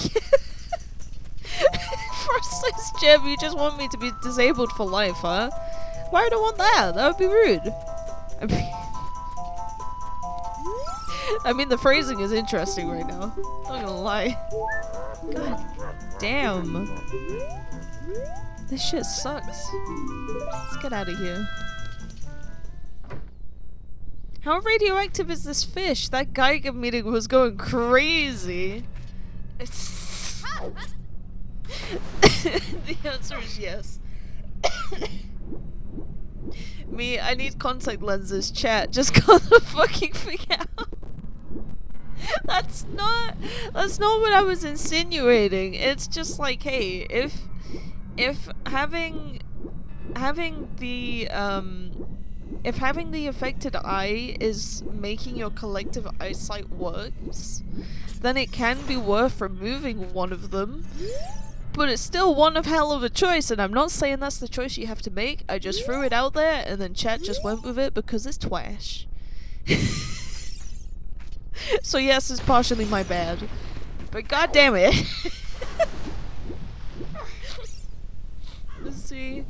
Frost says, Jeb, you just want me to be disabled for life, huh? Why would I want that? That would be rude. I mean, the phrasing is interesting right now. Not gonna lie. God damn. This shit sucks. Let's get out of here. How radioactive is this fish? That Geiger meeting was going crazy. It's the answer is yes. Me, I need contact lenses. Chat, just got the fucking thing out. That's not what I was insinuating. It's just like, hey, if having the affected eye is making your collective eyesight worse, then it can be worth removing one of them. But it's still one of hell of a choice, and I'm not saying that's the choice you have to make. I just threw it out there, and then chat just went with it because it's twash. So yes, it's partially my bad. But god damn it. Let's see.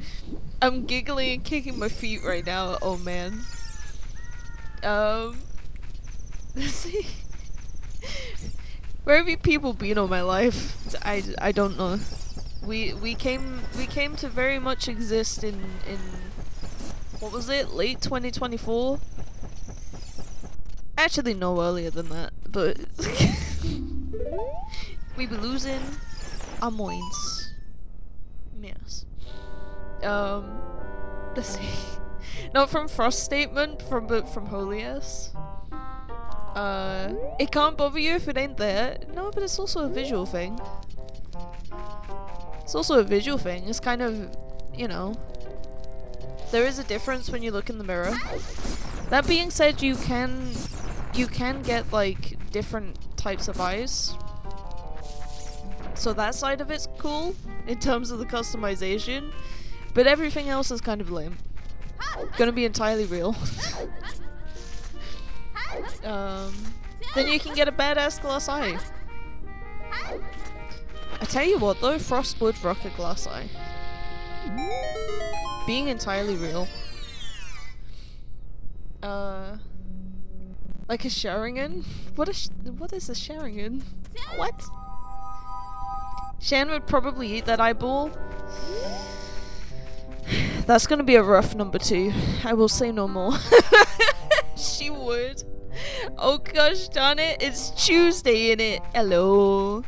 I'm giggling and kicking my feet right now. Oh man. Let's see. Where have you people been all my life? I don't know. We came to very much exist in what was it? Late 2024? Actually no, earlier than that, but we be losing our minds. Yes. Let's see. Not from Frost Statement, but from Holiest. It can't bother you if it ain't there. No, but it's also a visual thing. It's also a visual thing. It's kind of, you know, there is a difference when you look in the mirror. That being said, you can get like different types of eyes. So that side of it's cool in terms of the customization, but everything else is kind of lame. Gonna be entirely real. Then you can get a badass glass eye. I tell you what though, Frost would rock a glass eye. Being entirely real. Like a Sharingan? What is a Sharingan? What? Shan would probably eat that eyeball. That's gonna be a rough number 2. I will say no more. She would. Oh gosh darn it, it's Tuesday innit? Hello.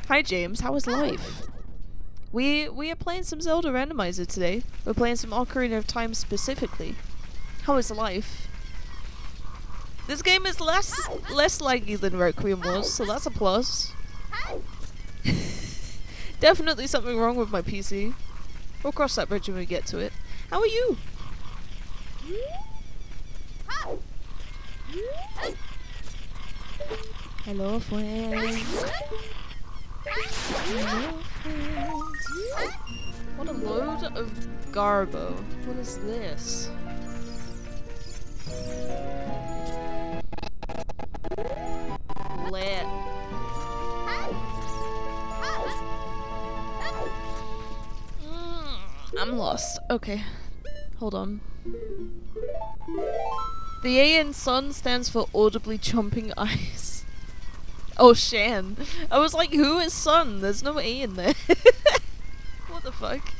Hi James, how was life? We are playing some Zelda Randomizer today. We're playing some Ocarina of Time specifically. How is life? This game is less laggy than Requiem was, so that's a plus. Definitely something wrong with my PC. We'll cross that bridge when we get to it. How are you? Hello, friend. Hello, friend. What a load of garbo. What is this? Lit. I'm lost. Okay. Hold on. The A in Sun stands for audibly chomping eyes. Oh, Shan. I was like, who is Sun? There's no A in there. What the fuck?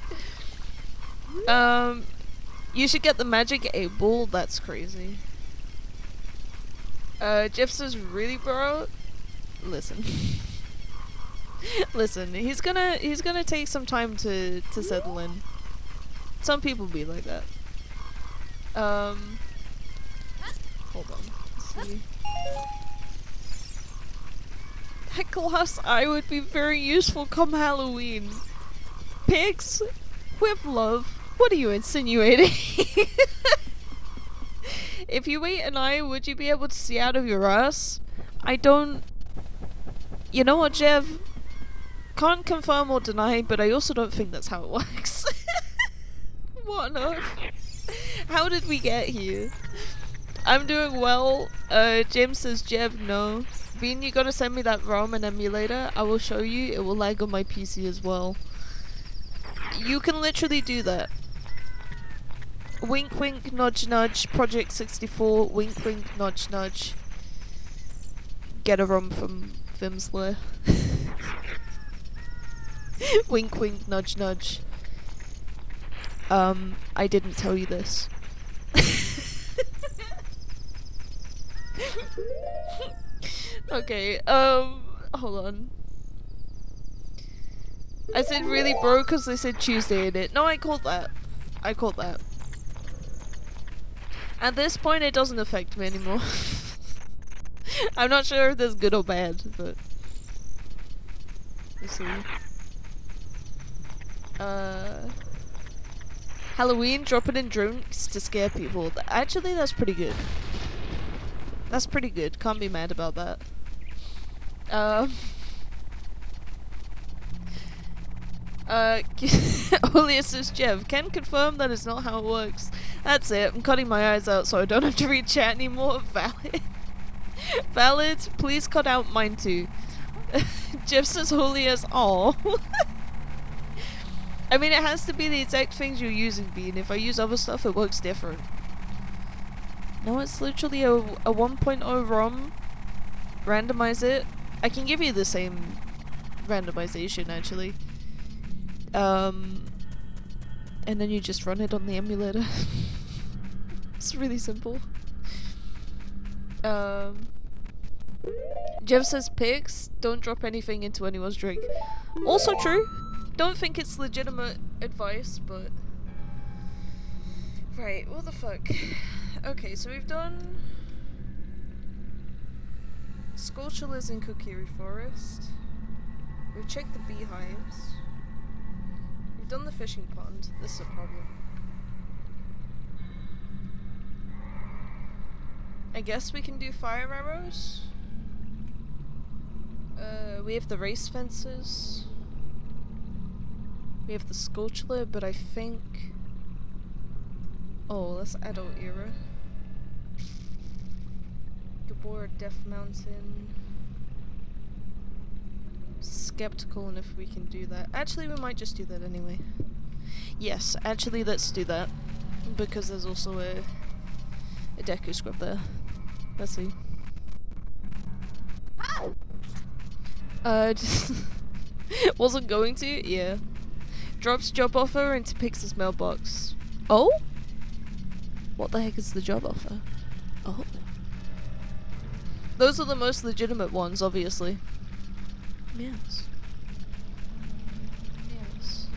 You should get the magic 8 ball. That's crazy. Jeff says, really, bro? Listen. Listen, he's gonna take some time to settle in. Some people be like that. Hold on. Let's see. That glass eye would be very useful come Halloween. Pigs? With love. What are you insinuating? If you ate an eye, would you be able to see out of your ass? I don't... You know what, Jev? Can't confirm or deny, but I also don't think that's how it works. What on earth? How did we get here? I'm doing well. James says, Jev, no. Bean, you gotta send me that ROM and emulator. I will show you. It will lag on my PC as well. You can literally do that. Wink wink, nudge nudge, Project 64, wink wink, nudge nudge. Get a ROM from Vimslayer. Wink wink, nudge nudge. I didn't tell you this. Okay, hold on. I said really bro because they said Tuesday in it. No, I called that. I called that. At this point it doesn't affect me anymore. I'm not sure if that's good or bad, but... Let's see. Halloween, dropping in drinks to scare people. Actually, that's pretty good. That's pretty good. Can't be mad about that. Olia says, Jeff, can confirm that is not how it works. That's it. I'm cutting my eyes out so I don't have to read chat anymore. Valid. Valid. Please cut out mine too. Jeff says, Olia's all. I mean, it has to be the exact things you're using, Bean. If I use other stuff, it works different. No, it's literally a 1.0 ROM. Randomize it. I can give you the same randomization, actually. And then you just run it on the emulator. It's really simple. Jeff says pigs, don't drop anything into anyone's drink. Also true. Don't think it's legitimate advice, but... Right, what the fuck? Okay, so we've done... Skulltulas in Kokiri Forest. We've checked the beehives. We've done the fishing pond. This is a problem. I guess we can do fire arrows. We have the race fences. We have the Sculpture, but I think... Oh, that's adult era. Gabor, Death Mountain. Skeptical on if we can do that. Actually, we might just do that anyway. Yes, actually, let's do that. Because there's also a Deku script there. Let's see. Just wasn't going to? Yeah. Drops job offer into Pix's mailbox. Oh? What the heck is the job offer? Oh. Those are the most legitimate ones, obviously. Yes. Yes.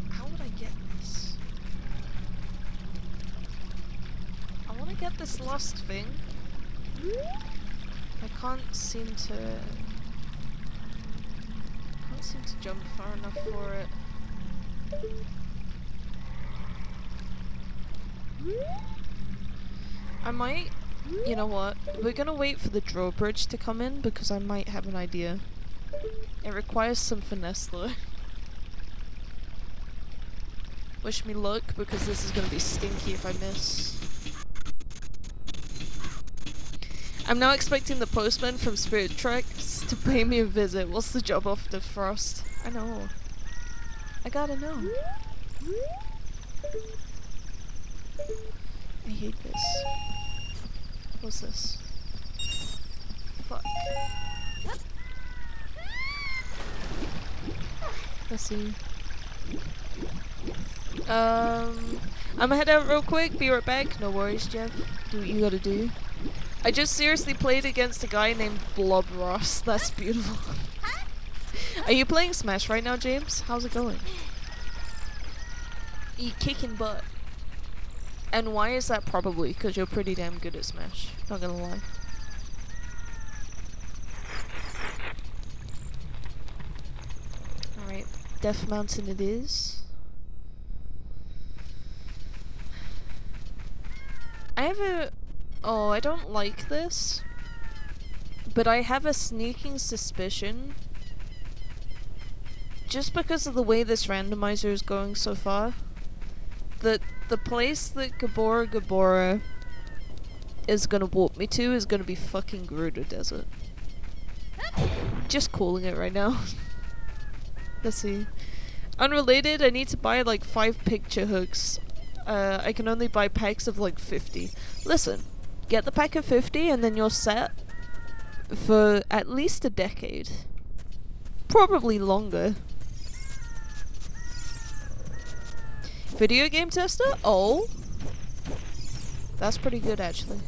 How would I get this? I want to get this last thing. I can't seem to jump far enough for it. I might, you know what, we're gonna wait for the drawbridge to come in because I might have an idea. It requires some finesse though. Wish me luck because this is gonna be stinky if I miss. I'm now expecting the postman from Spirit Tracks to pay me a visit. What's the job after Frost? I know. I gotta know. I hate this. What's this? Fuck. Let's see. I'm gonna head out real quick, be right back. No worries, Jeff. Do what you gotta do. I just seriously played against a guy named Blob Ross. That's beautiful. Are you playing Smash right now, James? How's it going? Are you kicking butt? And why is that probably? Because you're pretty damn good at Smash. Not gonna lie. Alright, Death Mountain it is. I have a... Oh, I don't like this. But I have a sneaking suspicion. Just because of the way this randomizer is going so far. That the place that Gabora is gonna warp me to is gonna be fucking Gerudo Desert. Just calling it right now. Let's see. Unrelated, I need to buy like 5 picture hooks. I can only buy packs of like 50. Listen, get the pack of 50 and then you're set for at least a decade. Probably longer. Video game tester? Oh. That's pretty good actually.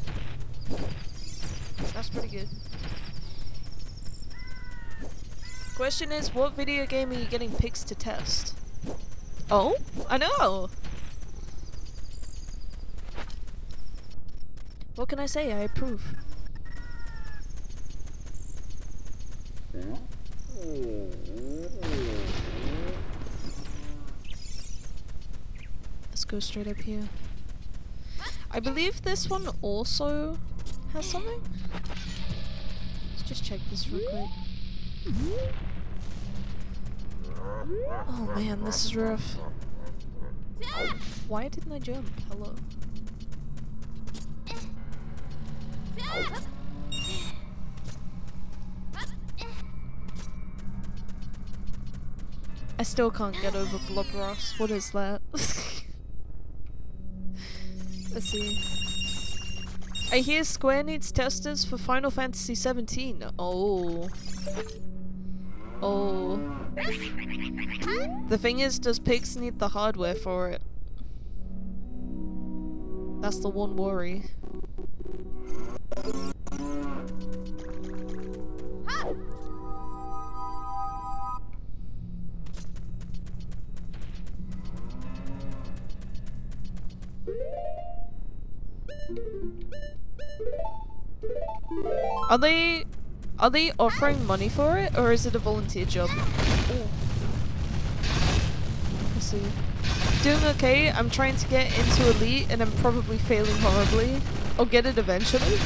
That's pretty good. Question is, what video game are you getting pics to test? Oh? I know! What can I say? I approve. Let's go straight up here. I believe this one also has something. Let's just check this real quick. Oh man, this is rough. Why didn't I jump? Hello. I still can't get over Blob Ross. What is that? Let's see. I hear Square needs testers for Final Fantasy 17. Oh. Oh. The thing is, does Pix need the hardware for it? That's the one worry. Are they offering money for it, or is it a volunteer job? Ooh. Let's see. doing okay. I'm trying to get into Elite and I'm probably failing horribly. I'll get it eventually.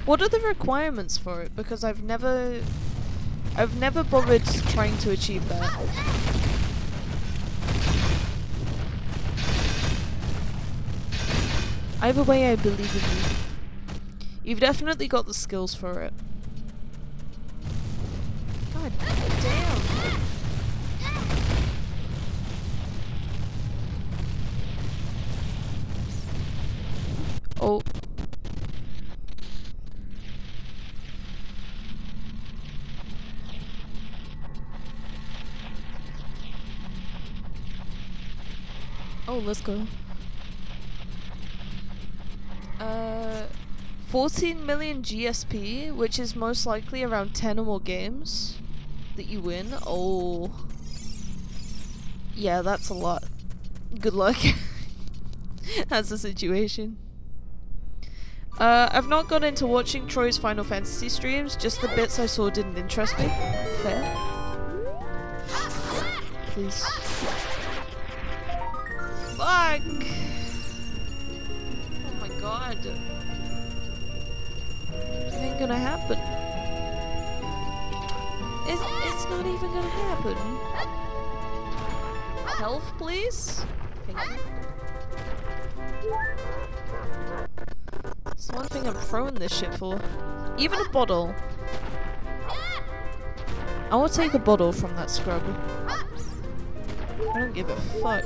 What are the requirements for it? Because I've never bothered trying to achieve that. Either way, I believe in you. You've definitely got the skills for it. God damn. Oh. Oh, let's go. 14 million GSP, which is most likely around 10 or more games that you win. Oh. Yeah, that's a lot. Good luck. That's the situation. I've not got into watching Troy's Final Fantasy streams, just the bits I saw didn't interest me. Fair. Please. Fuck! Oh my god. It ain't gonna happen. It's not even gonna happen. Health, please? Thank you. It's one thing I'm throwing this shit for. Even a bottle. I will take a bottle from that scrub. I don't give a fuck.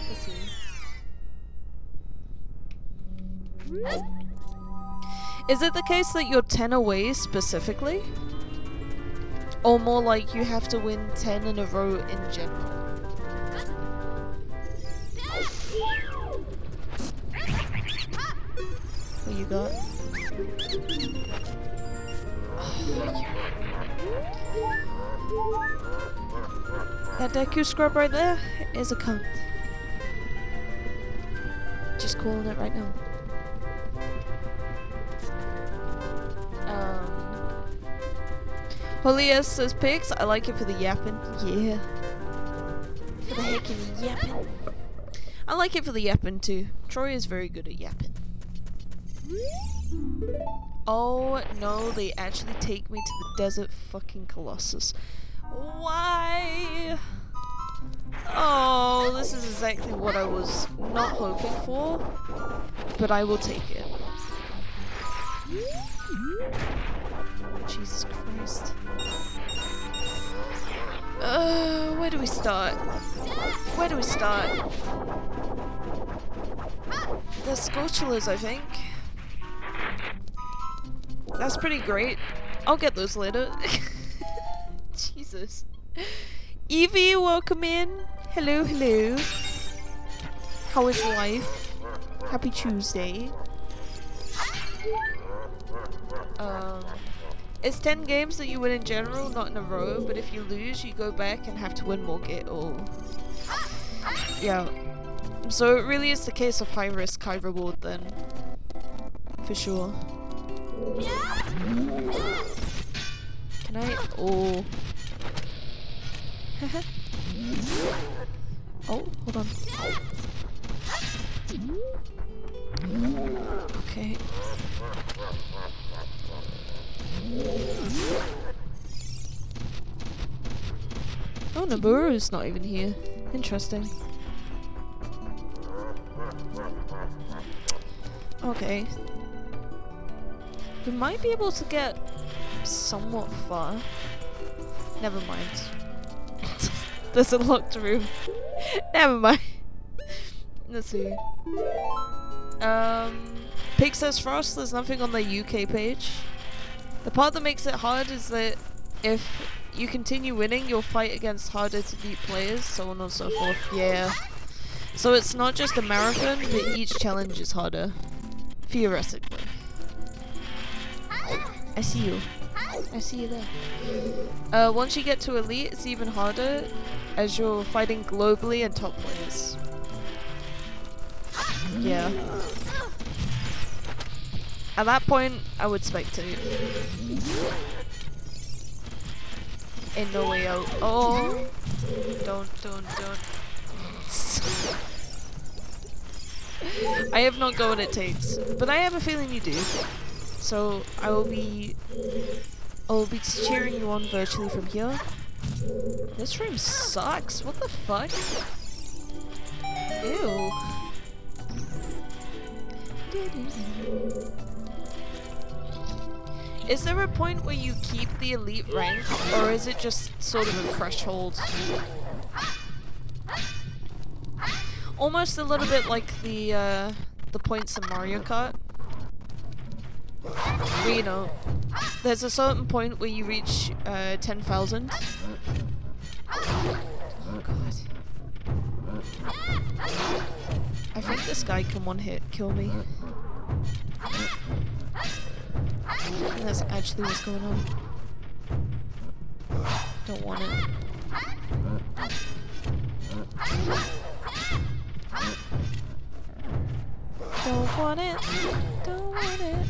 Let's see. Is it the case that you're 10 away specifically? Or more like you have to win 10 in a row in general? What you got? That Deku scrub right there is a cunt. Just calling it right now. Holias says pigs. I like it for the yapping. Yeah. For the heck of the yapping. I like it for the yapping too. Troy is very good at yapping. Oh no, they actually take me to the desert fucking Colossus. Why? Oh, this is exactly what I was not hoping for, but I will take it. Jesus Christ. Where do we start? Where do we start? The Scorchulas, I think. That's pretty great. I'll get those later. Jesus. Evie, welcome in. Hello, hello. How is life? Happy Tuesday. It's 10 games that you win in general, not in a row, but if you lose, you go back and have to win more Yeah. So it really is the case of high risk, high reward then. For sure. Can I? Oh. Oh, hold on. Okay. Oh, Naburu's not even here. Interesting. Okay. We might be able to get somewhat far. Never mind. There's a locked room. Never mind. Let's see. Pig says Frost, there's nothing on the UK page. The part that makes it hard is that if you continue winning, you'll fight against harder to beat players, so on and so forth. Yeah. So it's not just a marathon, but each challenge is harder. Theoretically. I see you. I see you there. Once you get to Elite, it's even harder, as you're fighting globally and top players. Yeah. At that point, I would spectate. Ain't no way out. Oh, don't. I have not got what it takes, but I have a feeling you do. So I will be cheering you on virtually from here. This room sucks. What the fuck? Ew. Is there a point where you keep the elite rank, or is it just sort of a threshold? Almost a little bit like the points in Mario Kart. Where, you know, there's a certain point where you reach 10,000. Oh god. I think this guy can one-hit kill me. And that's actually what's going on. Don't want it. Don't want it. Don't want it.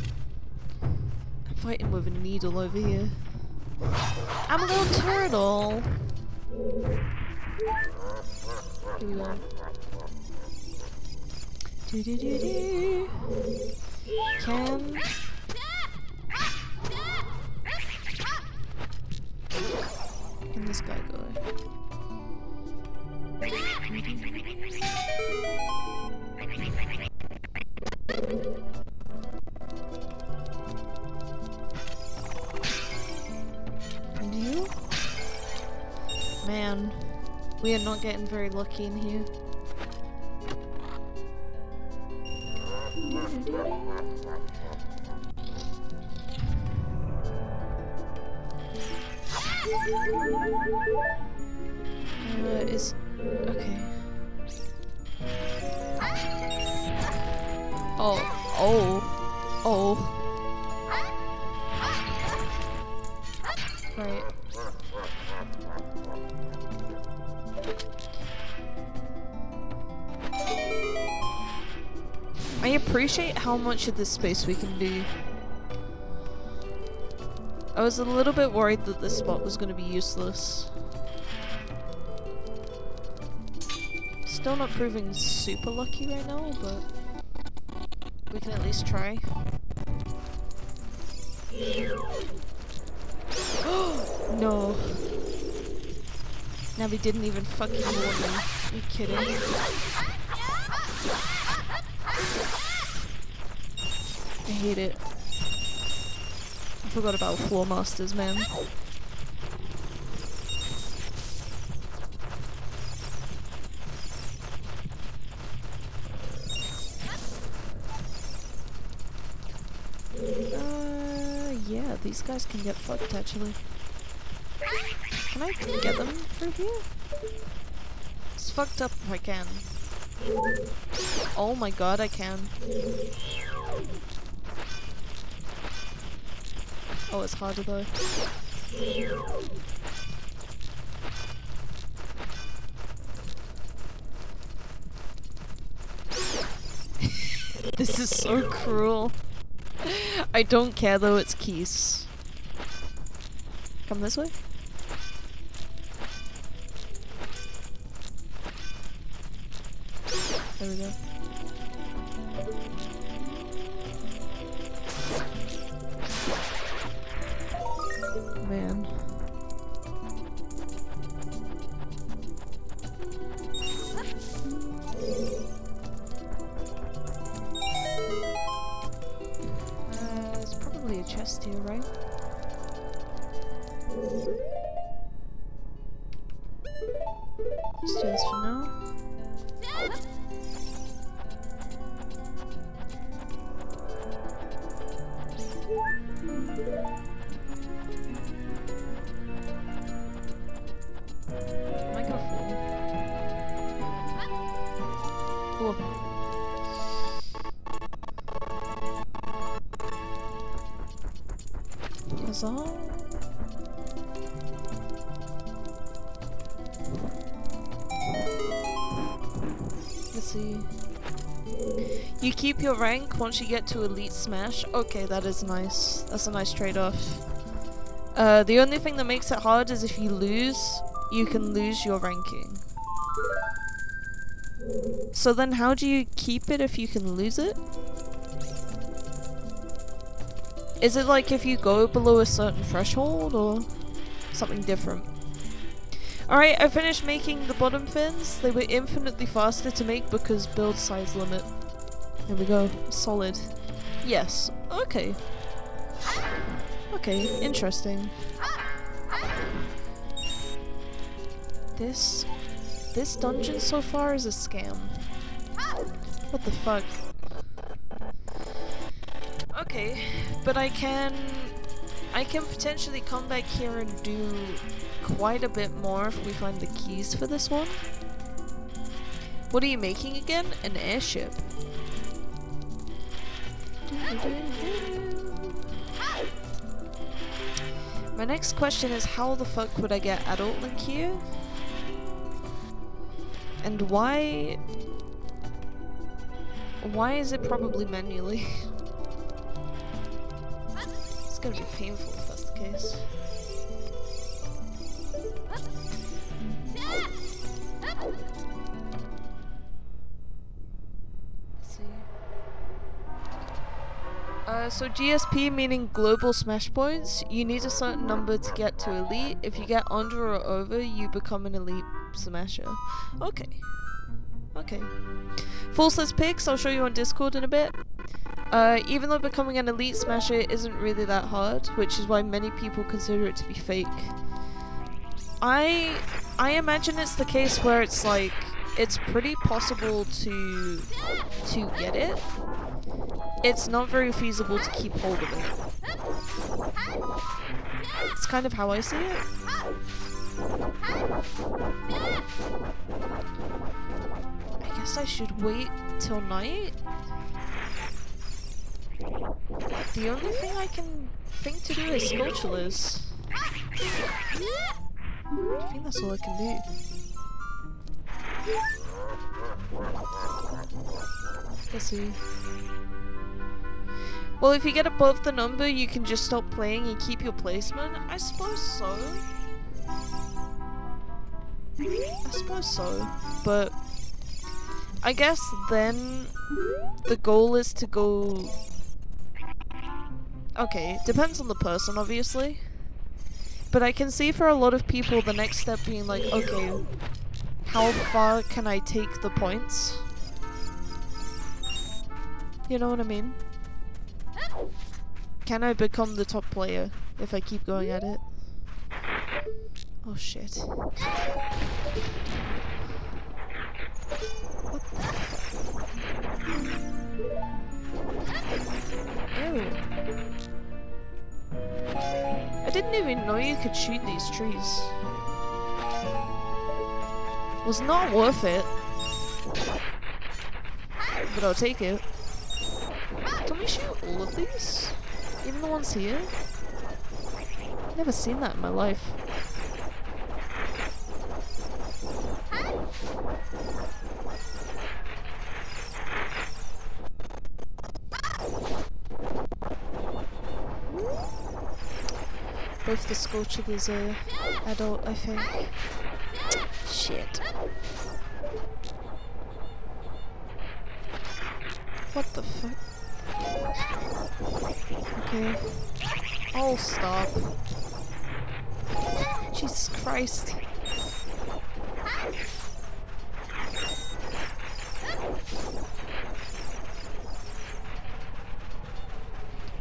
I'm fighting with a needle over here. I'm a little turtle. Here we go. Do. Can this guy go? And you? Man, we are not getting very lucky in here. Okay. Oh. Right. I appreciate how much of this space we can do. I was a little bit worried that this spot was going to be useless. Still not proving super lucky right now, but we can at least try. No. Now we didn't even fucking warn me. Are you kidding? I hate it. I forgot about Floor Masters, man. Yeah, these guys can get fucked, actually. Can I get them through here? It's fucked up if I can. Oh my god, I can. Oh, it's harder though. This is so cruel. I don't care though, it's keys. Come this way? There we go. Man. There's probably a chest here, right? Let's do this for now. Let's see. You keep your rank once you get to Elite Smash. Okay, that is nice. That's a nice trade-off. The only thing that makes it hard is if you lose, you can lose your ranking. So then how do you keep it if you can lose it? Is it like if you go below a certain threshold or something different? Alright, I finished making the bottom fins. They were infinitely faster to make because build size limit. There we go. Solid. Yes. Okay. Okay, interesting. This dungeon so far is a scam. What the fuck? Okay, but I can potentially come back here and do quite a bit more if we find the keys for this one. What are you making again? An airship. My next question is how the fuck would I get Adult Link here? And why is it probably manually? It's gonna be painful if that's the case. Let's see. So GSP meaning global smash points. You need a certain number to get to elite. If you get under or over, you become an elite smasher. Okay. Okay. Full size pics, I'll show you on Discord in a bit. Even though becoming an elite smasher isn't really that hard, which is why many people consider it to be fake. I imagine it's the case where it's like, it's pretty possible to get it. It's not very feasible to keep hold of it. It's kind of how I see it. I guess I should wait till night? The only thing I can think to do is Sculptureless. I think that's all I can do. Let's see. Well, if you get above the number, you can just stop playing and keep your placement? I suppose so. I suppose so. But I guess then the goal is to go... Okay, depends on the person, obviously. But I can see for a lot of people the next step being like, okay, how far can I take the points? You know what I mean? Can I become the top player if I keep going at it? Oh shit. What the? Ew. I didn't even know you could shoot these trees. Was not worth it. But I'll take it. Can we shoot all of these? Even the ones here? Never seen that in my life. Both the Sculptureless are adult, I think. Shit. What the fuck? Okay. I'll stop. Jesus Christ.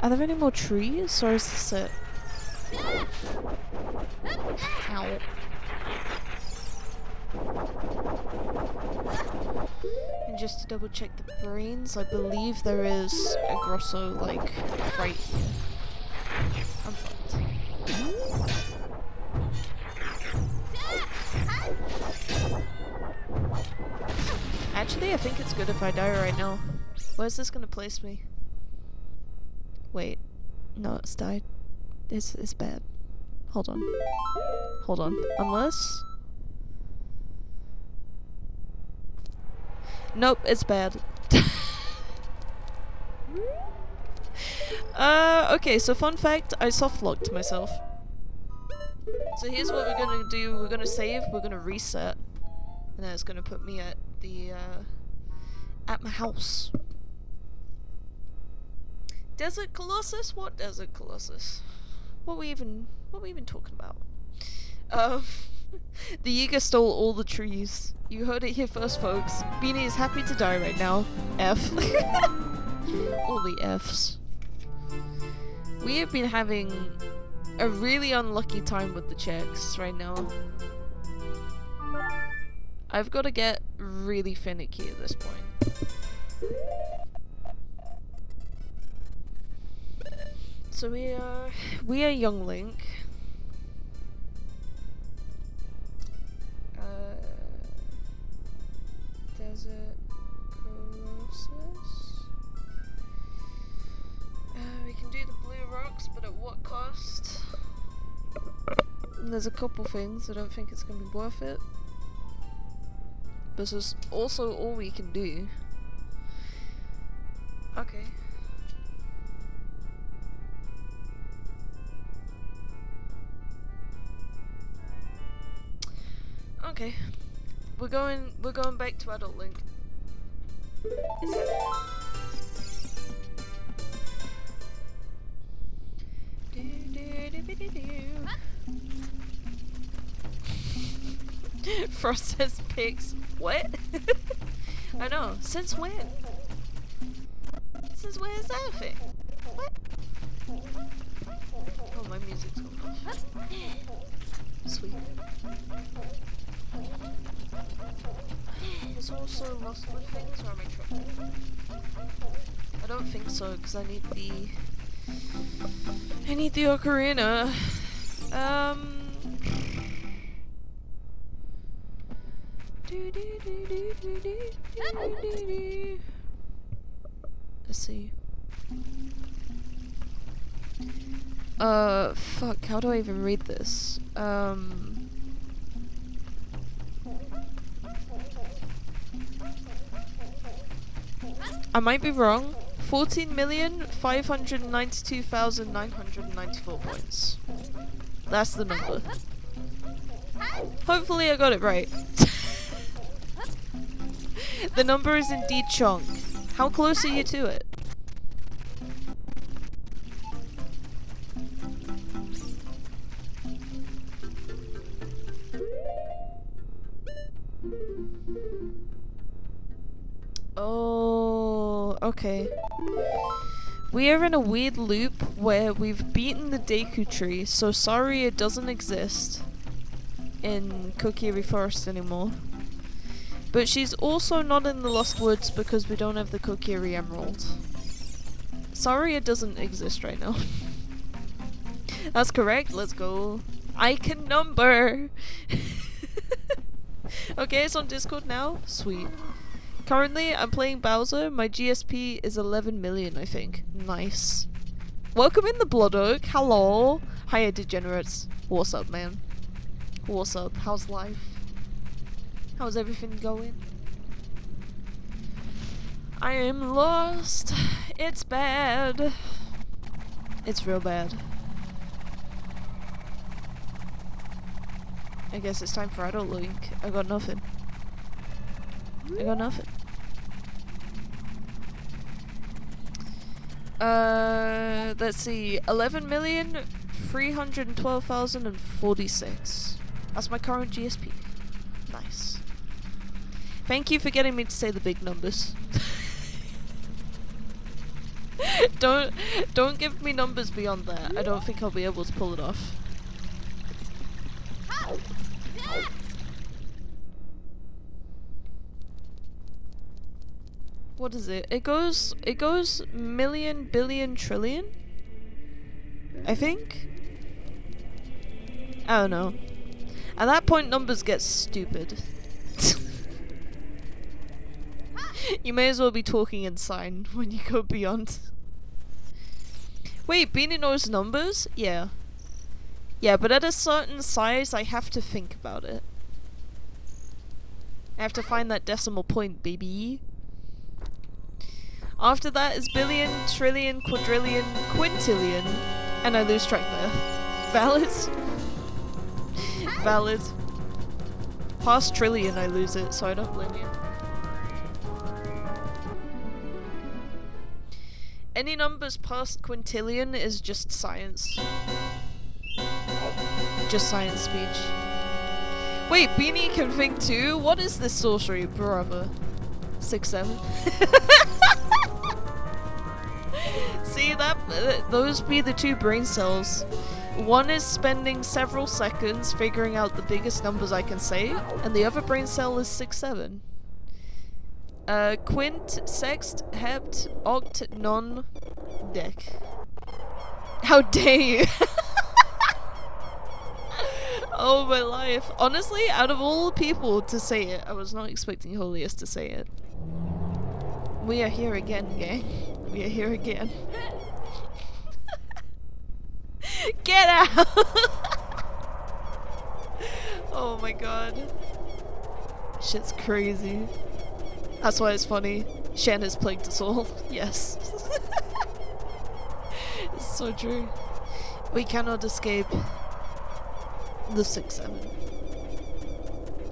Are there any more trees, or is this it? Ow. And just to double check the brains, I believe there is a Grosso, like, right here. I'm fucked. Actually, I think it's good if I die right now. Where's this gonna place me? Wait. No, it's died. It's bad. Hold on. Hold on. Unless... Nope, it's bad. Okay, so fun fact, I soft-locked myself. So here's what we're gonna do. We're gonna save, we're gonna reset. And then it's gonna put me at the, at my house. Desert Colossus? What Desert Colossus? What we even talking about? The Yiga stole all the trees. You heard it here first, folks. Beanie is happy to die right now. F. All the Fs. We have been having a really unlucky time with the checks right now. I've got to get really finicky at this point. So we are young Link. Desert Colossus. We can do the blue rocks, but at what cost? And there's a couple things. I don't think it's gonna be worth it. This is also all we can do. Okay. Okay. We're going back to Adult Link. Is it? Frost says pigs. What? I know. Since when? Since when is that a thing? What? Oh, my music's going off. Sweet. There's also Lost Wood things, or am I tripping? I don't think so, because I need the Ocarina. Let's see. Fuck, how do I even read this? I might be wrong. 14,592,994 points. That's the number. Hopefully I got it right. The number is indeed chunk. How close are you to it? Oh, okay. We are in a weird loop where we've beaten the Deku Tree, so sorry it doesn't exist in Kokiri Forest anymore. But she's also not in the Lost Woods because we don't have the Kokiri Emerald. Sorry it doesn't exist right now. That's correct, let's go. I can number! Okay, it's on Discord now? Sweet. Currently, I'm playing Bowser. My GSP is 11 million, I think. Nice. Welcome in the Blood Oak. Hello. Hiya, degenerates. What's up, man? What's up? How's life? How's everything going? I am lost. It's bad. It's real bad. I guess it's time for Adult Link. I got nothing. I got nothing. Let's see. 11,312,046. That's my current GSP. Nice. Thank you for getting me to say the big numbers. Don't give me numbers beyond that. I don't think I'll be able to pull it off. What is it? It goes million, billion, trillion? I think? I don't know. At that point, numbers get stupid. You may as well be talking in sign when you go beyond. Wait, Beanie knows numbers? Yeah. Yeah, but at a certain size, I have to think about it. I have to find that decimal point, baby. After that is billion, trillion, quadrillion, quintillion, and I lose track there. Valid? Valid. Past trillion I lose it, so I don't blame you. Any numbers past quintillion is just science. Just science speech. Wait, Beanie can think too? What is this sorcery, brother? 6, 7. See that? Those be the two brain cells. One is spending several seconds figuring out the biggest numbers I can say, and the other brain cell is 6, 7. Quint, sext, hept, oct, non, dec. How dare you? Oh my life. Honestly, out of all the people to say it, I was not expecting Holiest to say it. We are here again, gang. We are here again. Get out! Oh my god. Shit's crazy. That's why it's funny. Shen has plagued us all. Yes. It's so true. We cannot escape the 6, 7.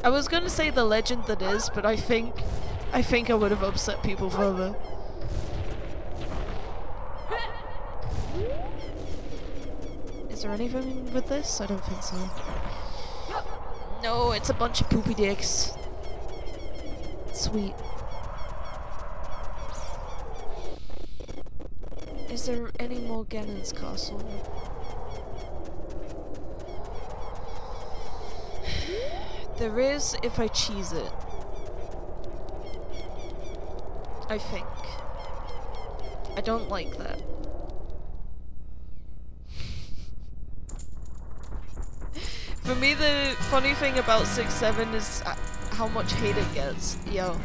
I was gonna say the legend that is, but I think I would have upset people further. Is there anything with this? I don't think so. No, it's a bunch of poopy dicks. Sweet. Is there any more Ganon's castle? There is if I cheese it. I think. I don't like that. For me, the funny thing about 6, 7 is how much hate it gets. Yo.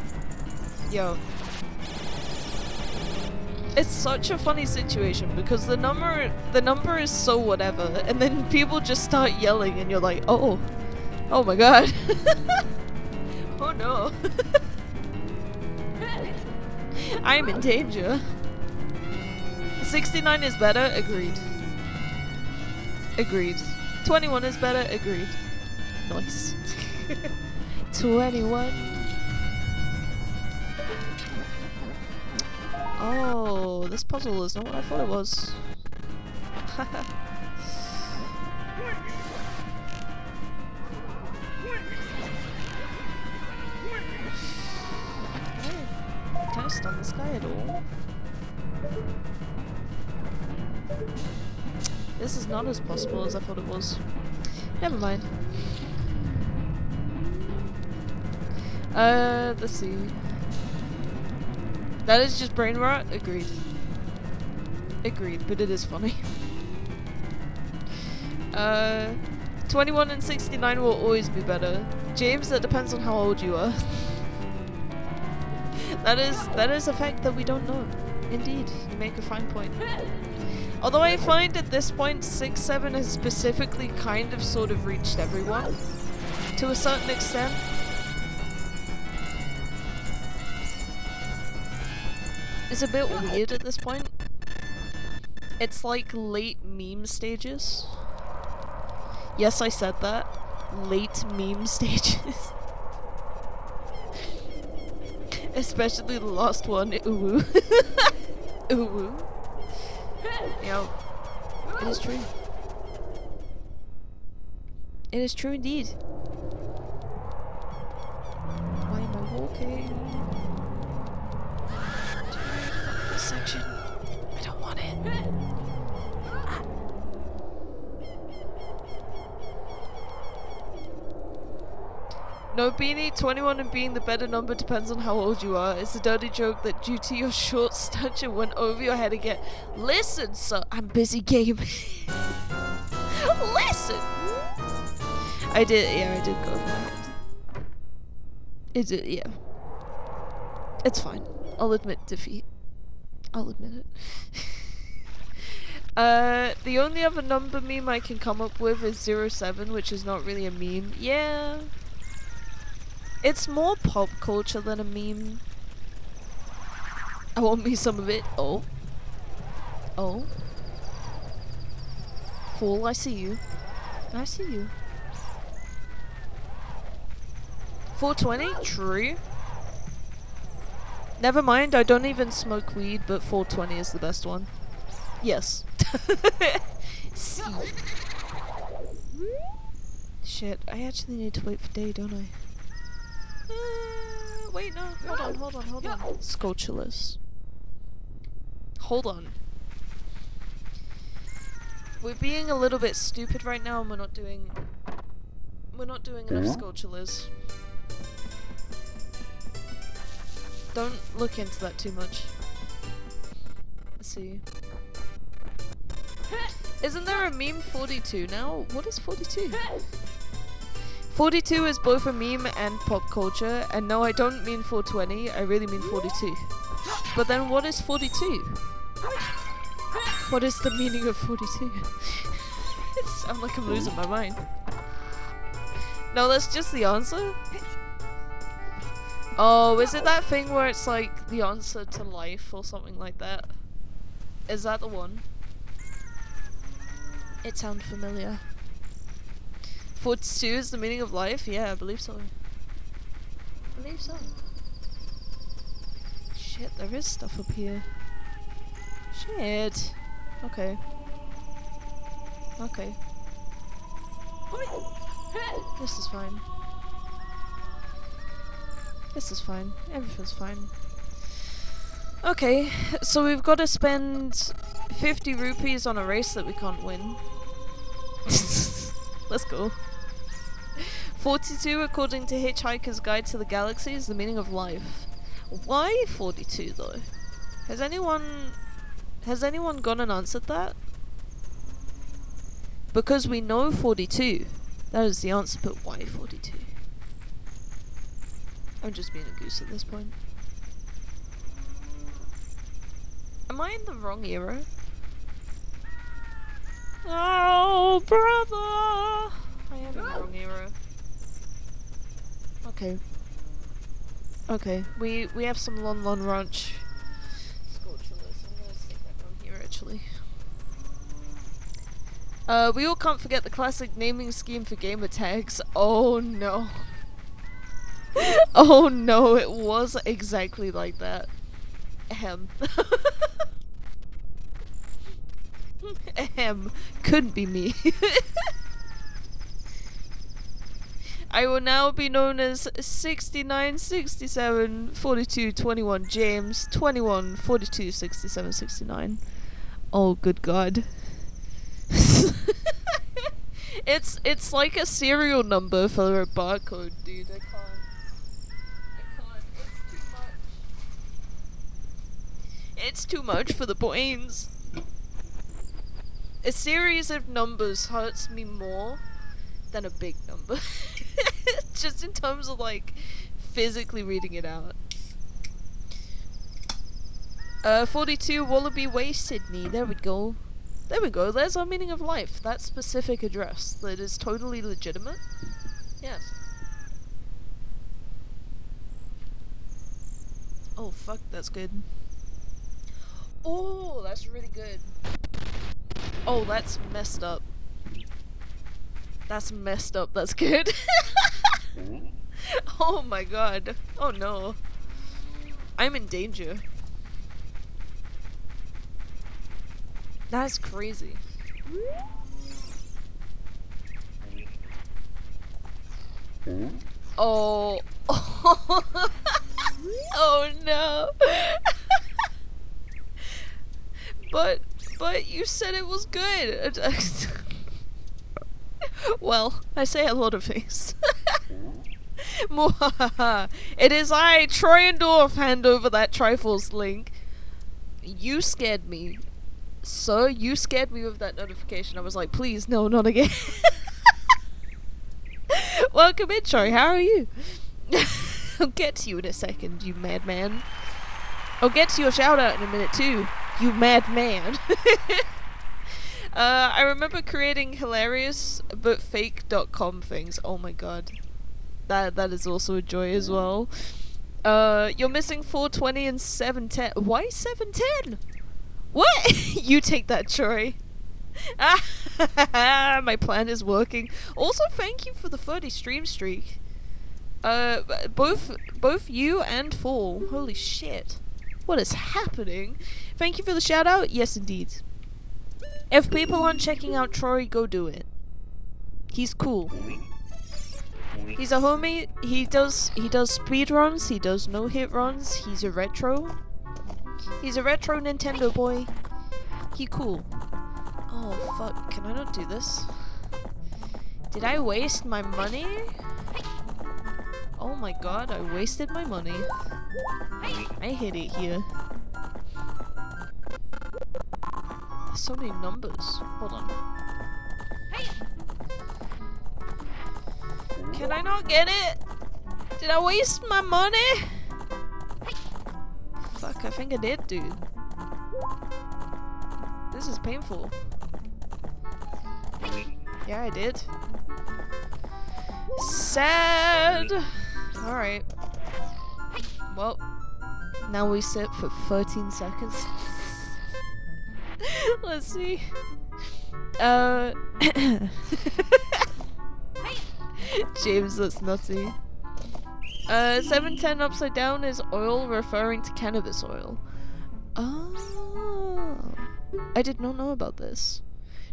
It's such a funny situation because the number is so whatever, and then people just start yelling, and you're like, oh my god. Oh no. I'm in danger. 69 is better? Agreed. Agreed. 21 is better? Agreed. Nice. 21. Oh, this puzzle is not what I thought it was. Can I stun this guy at all? This is not as possible as I thought it was. Never mind. Let's see. That is just brain rot? Agreed. Agreed, but it is funny. 21 and 69 will always be better. James, that depends on how old you are. That is a fact that we don't know. Indeed, you make a fine point. Although I find at this point 6, 7 has specifically kind of sort of reached everyone. To a certain extent. It's a bit weird at this point. It's like late meme stages. Yes, I said that. Late meme stages. Especially the last one, ooh. Ooh. Yo. It is true. It is true indeed. Why am I walking? This section. I don't want it. No, Beanie, 21 and being the better number depends on how old you are. It's a dirty joke that due to your short stature went over your head again. Listen, sir, I'm busy gaming. Listen! I did go over my head. It did, yeah. It's fine. I'll admit defeat. I'll admit it. The only other number meme I can come up with is 07, which is not really a meme. Yeah. It's more pop culture than a meme. I want me some of it. Oh. Oh. Fool, I see you. I see you. 420? True. Never mind, I don't even smoke weed, but 420 is the best one. Yes. See. Shit, I actually need to wait for day, don't I? Wait, no. Hold on. Sculptureless. Hold on. We're being a little bit stupid right now, and we're not doing enough sculptureless. Don't look into that too much. Let's see. Isn't there a meme 42 now? What is 42? 42 is both a meme and pop culture, and no, I don't mean 420, I really mean 42. But then what is 42? What is the meaning of 42? It sounds like I'm losing my mind. No, that's just the answer? Oh, is it that thing where it's like the answer to life or something like that? Is that the one? It sounds familiar. 42 is the meaning of life? Yeah, I believe so. Shit, there is stuff up here. Shit. Okay. This is fine. Everything's fine. Okay, so we've got to spend 50 rupees on a race that we can't win. Let's go. 42, according to Hitchhiker's Guide to the Galaxy, is the meaning of life. Why 42 though? Has anyone gone and answered that? Because we know 42. That is the answer, but why 42? I'm just being a goose at this point. Am I in the wrong era? Oh, brother! I am in the wrong era. Okay, we have some Lon Ranch. Sculptureless. I'm gonna stick that down here actually. We all can't forget the classic naming scheme for gamer tags. Oh no. Oh no, it was exactly like that. Ahem. Ahem. Couldn't be me. I will now be known as 69, 67, 42, 21 James, 21, 42, 67, 69. Oh, good God. It's like a serial number for a barcode, dude. I can't. It's too much for the brains. A series of numbers hurts me more than a big number. Just in terms of like physically reading it out. 42 Wallaby Way, Sydney. There we go. There's our meaning of life. That specific address that is totally legitimate. Yes. Oh fuck, that's good. Oh, that's really good. Oh, that's messed up. That's messed up. That's good. Oh my god. Oh no. I'm in danger. That's crazy. Oh. Oh no. But you said it was good. Well, I say a lot of things. It is I, Troyendorf, hand over that Trifles link. You scared me. Sir, you scared me with that notification. I was like, please, no, not again. Welcome in, Troy. How are you? I'll get to you in a second, you madman. I'll get to your shout out in a minute too, you madman. I remember creating hilarious but fake.com things. Oh my god. That is also a joy as well. You're missing 420 and 710. Why 710? What? You take that, Troy. My plan is working. Also, thank you for the 30 stream streak. Both you and Fall. Holy shit. What is happening? Thank you for the shout out. Yes, indeed. If people aren't checking out Troy, go do it. He's cool. He's a homie. He does speed runs. He does no hit runs. He's a retro. He's a retro Nintendo boy. He cool. Oh fuck! Can I not do this? Did I waste my money? Oh my god! I wasted my money. I hate it here. So many numbers. Hold on. Can I not get it? Did I waste my money? Fuck, I think I did, dude. This is painful. Yeah, I did. Sad! Alright. Well, now we sit for 13 seconds. Let's see. James, that's nutty. 710 upside down is oil referring to cannabis oil. Oh. I did not know about this.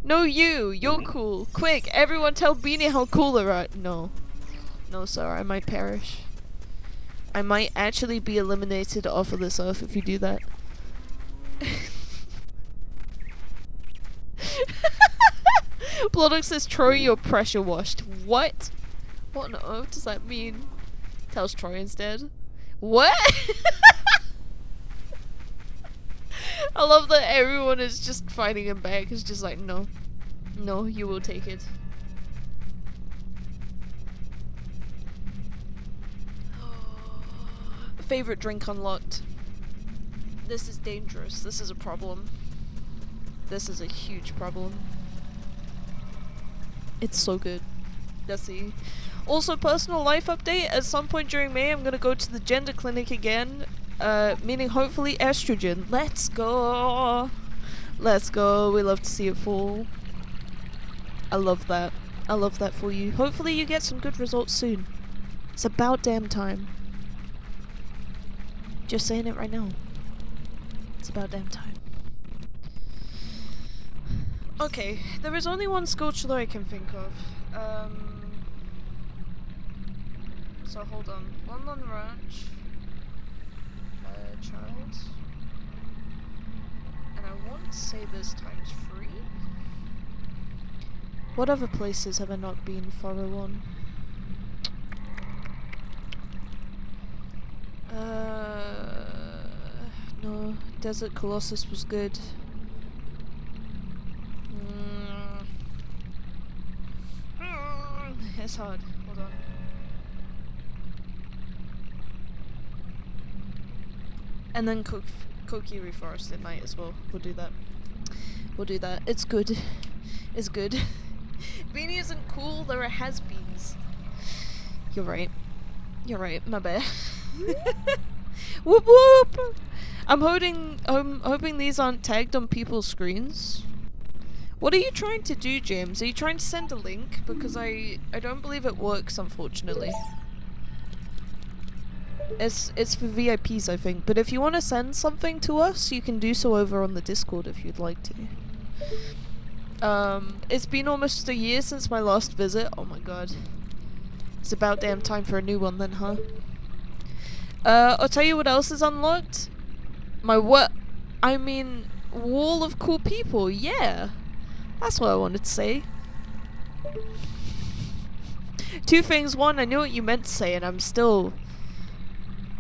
No, you're cool. Quick, everyone tell Beanie how cool they are. No. No, sir, I might perish. I might actually be eliminated off of this earth if you do that. Bloodok says, Troy, you're pressure washed. What? What on earth does that mean? Tells Troy instead. What? I love that everyone is just fighting him back. It's just like, no. No, you will take it. Favorite drink unlocked. This is dangerous. This is a problem. This is a huge problem. It's so good. Let's see. Also, personal life update. At some point during May, I'm gonna go to the gender clinic again. Meaning hopefully estrogen. Let's go. Let's go. We love to see it fall. I love that. I love that for you. Hopefully you get some good results soon. It's about damn time. Just saying it right now. It's about damn time. Okay, there is only one sculpture that I can think of. So hold on. London Ranch. Child. And I want to say this times 3. What other places have I not been thorough on? No. Desert Colossus was good. It's hard. Hold on. And then Kokiri Forest at night as well. We'll do that. We'll do that. It's good. It's good. Beanie isn't cool, there are has-beens. You're right. You're right, my bad. Whoop whoop! I'm hoping these aren't tagged on people's screens. What are you trying to do, James? Are you trying to send a link? Because I don't believe it works, unfortunately. It's for VIPs, I think. But if you want to send something to us, you can do so over on the Discord if you'd like to. It's been almost a year since my last visit. Oh my god. It's about damn time for a new one then, huh? I'll tell you what else is unlocked. Wall of cool people, yeah. That's what I wanted to say. 2 things. One, I knew what you meant to say and I'm still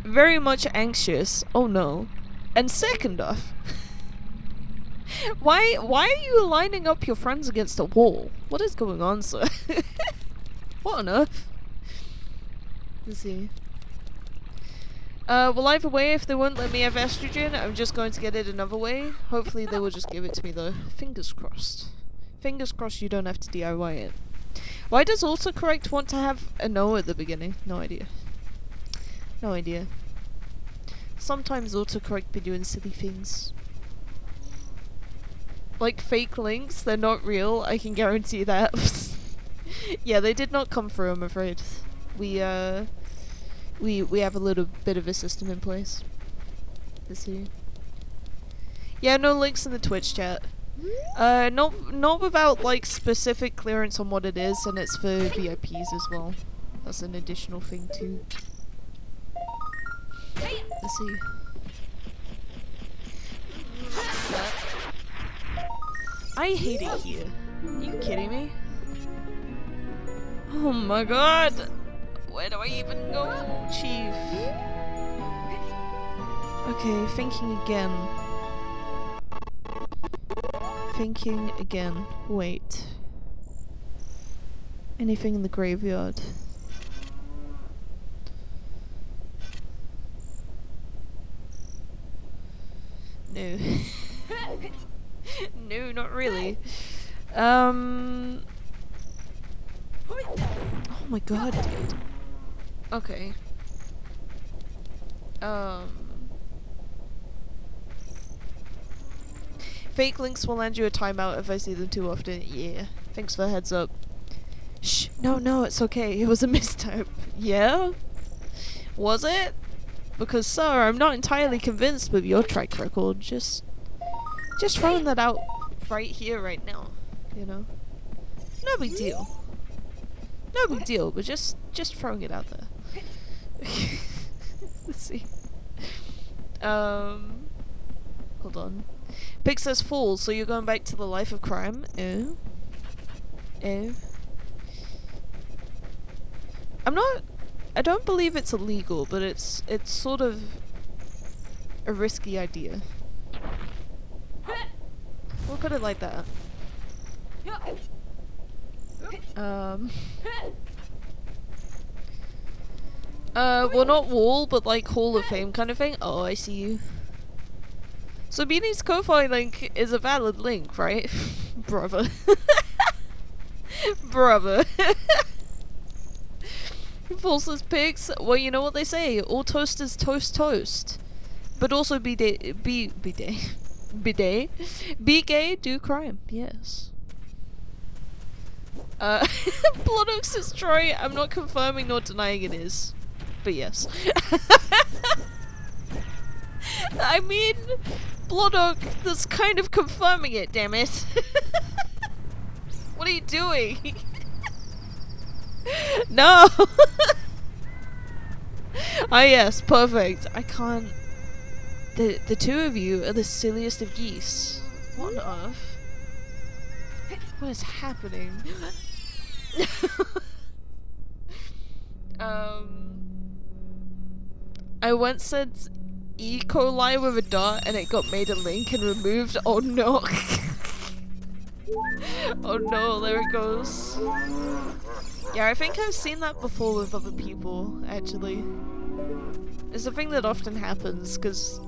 very much anxious. Oh no. And second off, why are you lining up your friends against a wall? What is going on, sir? What on earth? Let's see. Well, either way, if they won't let me have estrogen, I'm just going to get it another way. Hopefully they will just give it to me though. Fingers crossed. Fingers crossed you don't have to DIY it. Why does autocorrect want to have a no at the beginning? No idea. No idea. Sometimes autocorrect be doing silly things. Like fake links, they're not real, I can guarantee that. Yeah, they did not come through, I'm afraid. We we have a little bit of a system in place. Let's see. Yeah, no links in the Twitch chat. Not without like specific clearance on what it is, and it's for VIPs as well. That's an additional thing too. Let's see. I hate it here. Are you kidding me? Oh my god! Where do I even go, Chief? Okay, thinking again. Thinking again. Wait. Anything in the graveyard? No. No, not really. Oh my god, dude. Okay. Fake links will land you a timeout if I see them too often. Yeah. Thanks for the heads up. Shh. No, it's okay. It was a mistype. Yeah? Was it? Because, sir, I'm not entirely convinced with your track record. Just throwing that out right here, right now. You know? No big deal. No big deal, but just throwing it out there. Let's see. Hold on. Pick says Fool, so you're going back to the life of crime? Oh. I don't believe it's illegal, but it's sort of a risky idea. We'll put it like that. Well, not wall, but like Hall of Fame kind of thing. Oh, I see you. So Beanie's Ko-Fi link is a valid link, right? Brother. Brother. Falseless pigs. Well, you know what they say. All toast is toast. But also be gay, do crime. Yes. Blood Oaks is Troy. I'm not confirming nor denying it is. But yes. I mean, Blood Oak, that's kind of confirming it, damn it. What are you doing? No! Ah yes, perfect. I can't... The two of you are the silliest of geese. What on earth? What is happening? I once said E. coli with a dot and it got made a link and removed. Oh no. Oh no, there it goes. Yeah, I think I've seen that before with other people, actually. It's a thing that often happens, because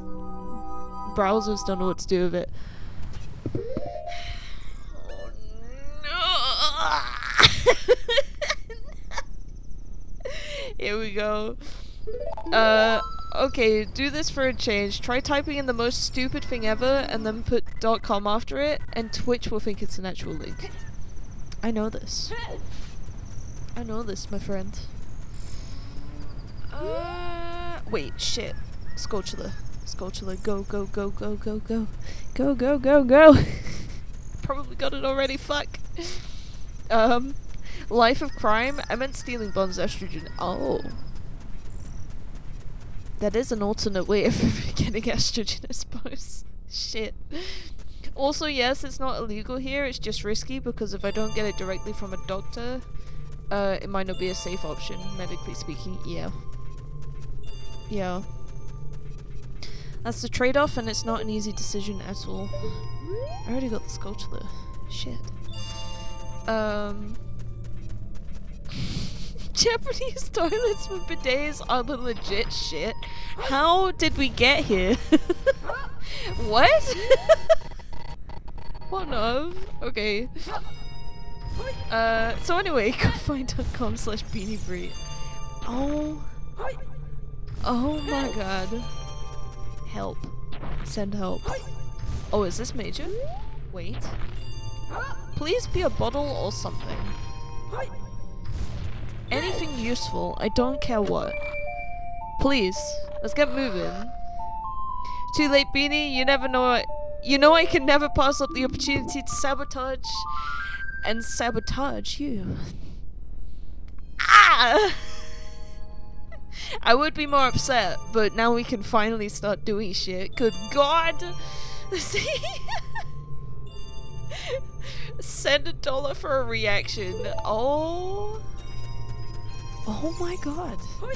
browsers don't know what to do with it. Oh no! Here we go. Okay, do this for a change. Try typing in the most stupid thing ever and then put .com after it, and Twitch will think it's an actual link. I know this. I know this, my friend. Wait, shit. Skulltula. Go. Go. Probably got it already, fuck. Life of crime? I meant stealing Bond's estrogen. Oh. That is an alternate way of getting estrogen, I suppose. Shit. Also, yes, it's not illegal here, it's just risky, because if I don't get it directly from a doctor, it might not be a safe option, medically speaking. Yeah. Yeah. That's the trade-off, and it's not an easy decision at all. I already got the sculpture. Shit. Japanese toilets with bidets are the legit shit. How did we get here? What? What of? Okay. So anyway, cofind.com/Beaniebrie. Oh. Oh my god. Help. Send help. Oh, is this major? Wait. Please be a bottle or something. Anything useful, I don't care what. please. Let's get moving. Too late, Beanie. You never know. You know I can never pass up the opportunity to sabotage you. Ah! I would be more upset, but now we can finally start doing shit. Good God! See? Send $1 for a reaction. Oh. Oh my God. Oh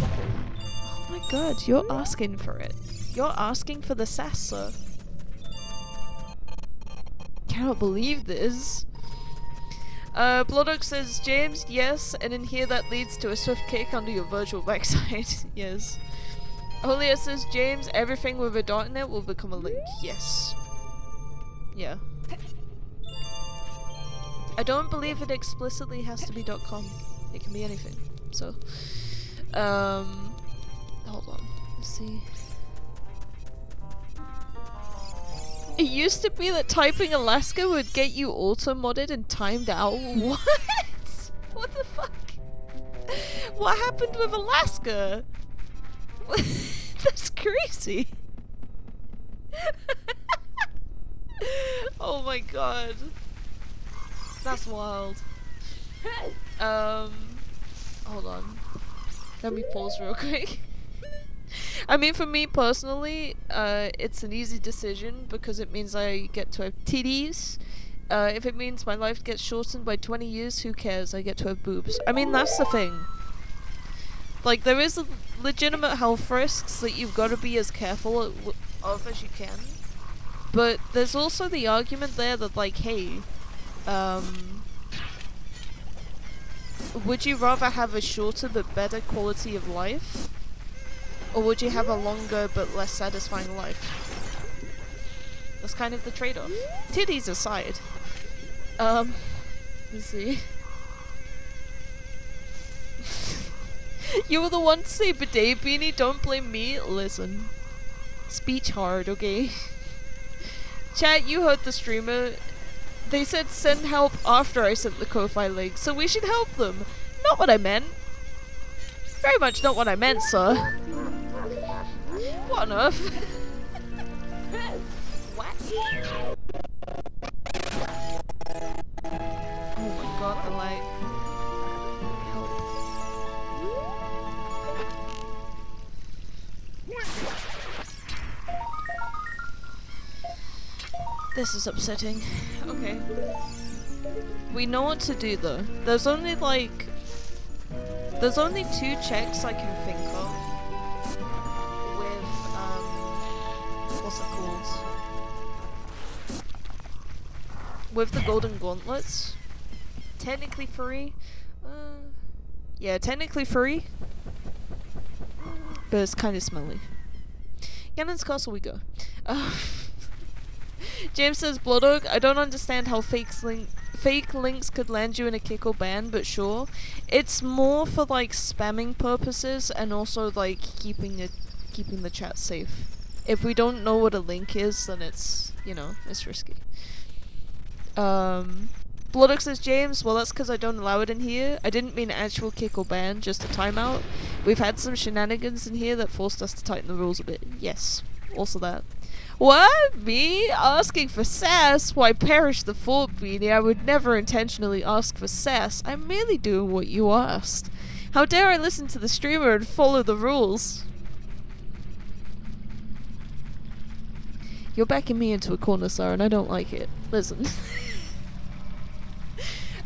my God, you're asking for it. You're asking for the sass, sir. Cannot believe this. Bloodock says, James, yes, and in here that leads to a swift kick under your virtual backside. Yes. Julia says, James, everything with a dot in it will become a link. Yes. Yeah. I don't believe it explicitly has to be .com. It can be anything. So, hold on. Let's see. It used to be that typing Alaska would get you auto-modded and timed out. What? What the fuck? What happened with Alaska? That's crazy. Oh my God. That's wild. Hold on. Let me pause real quick. I mean, for me personally, it's an easy decision because it means I get to have titties. If it means my life gets shortened by 20 years, who cares? I get to have boobs. I mean, that's the thing. Like, there is legitimate health risks that you've got to be as careful of as you can. But there's also the argument there that, like, hey, would you rather have a shorter but better quality of life? Or would you have a longer but less satisfying life? That's kind of the trade-off. Titties aside. Let's see. You were the one to say bidet, Beanie, don't blame me. Listen. Speech hard, okay? Chat, you heard the streamer. They said send help after I sent the Ko-Fi link, so we should help them. Not what I meant. Very much not what I meant, sir. What on earth? What? Oh my God, I like... help. This is upsetting. Okay. We know what to do though. There's only like... There's only 2 checks I can think of. With, what's it called? With the golden gauntlets. Technically free. Yeah, technically free. But it's kind of smelly. Ganon's Castle we go. James says, Bloodog, I don't understand how fake links could land you in a kick or ban, but sure. It's more for like spamming purposes and also like keeping the chat safe. If we don't know what a link is, then it's, you know, it's risky. Bloodog says, James, well that's because I don't allow it in here. I didn't mean actual kick or ban, just a timeout. We've had some shenanigans in here that forced us to tighten the rules a bit. Yes, also that. What? Me? Asking for sass? Why perish the thought, Beanie. I would never intentionally ask for sass. I'm merely doing what you asked. How dare I listen to the streamer and follow the rules? You're backing me into a corner, sir, and I don't like it. Listen.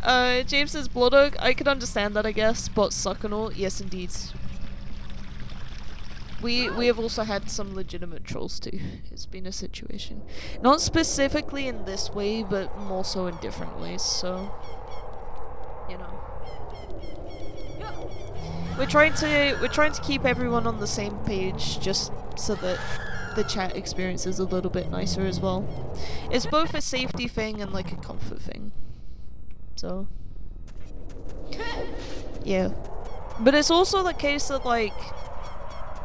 James says, Bloodog, I could understand that, I guess. Bots suck and all. Yes, indeed. We have also had some legitimate trolls too. It's been a situation. Not specifically in this way, but more so in different ways, so... You know. We're trying to keep everyone on the same page, just so that the chat experience is a little bit nicer as well. It's both a safety thing and like a comfort thing. So... Yeah. But it's also the case that like...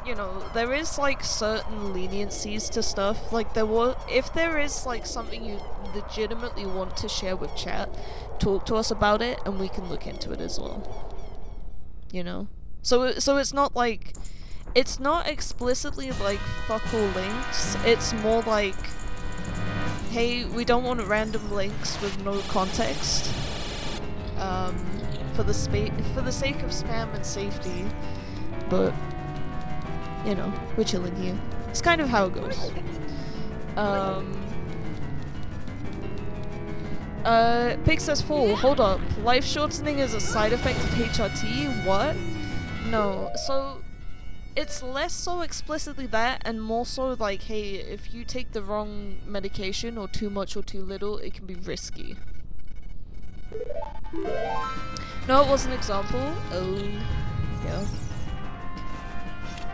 You know, there is like certain leniencies to stuff. Like if there is like something you legitimately want to share with chat, talk to us about it and we can look into it as well. You know? So it's not like it's not explicitly like fuck all links, it's more like, hey, we don't want random links with no context, for the sake of spam and safety, but, you know, we're chilling here. It's kind of how it goes. Pig says full, hold up, life shortening is a side effect of HRT? What? No, so it's less so explicitly that, and more so like, hey, if you take the wrong medication, or too much or too little, it can be risky. No, it was an example. Oh, yeah.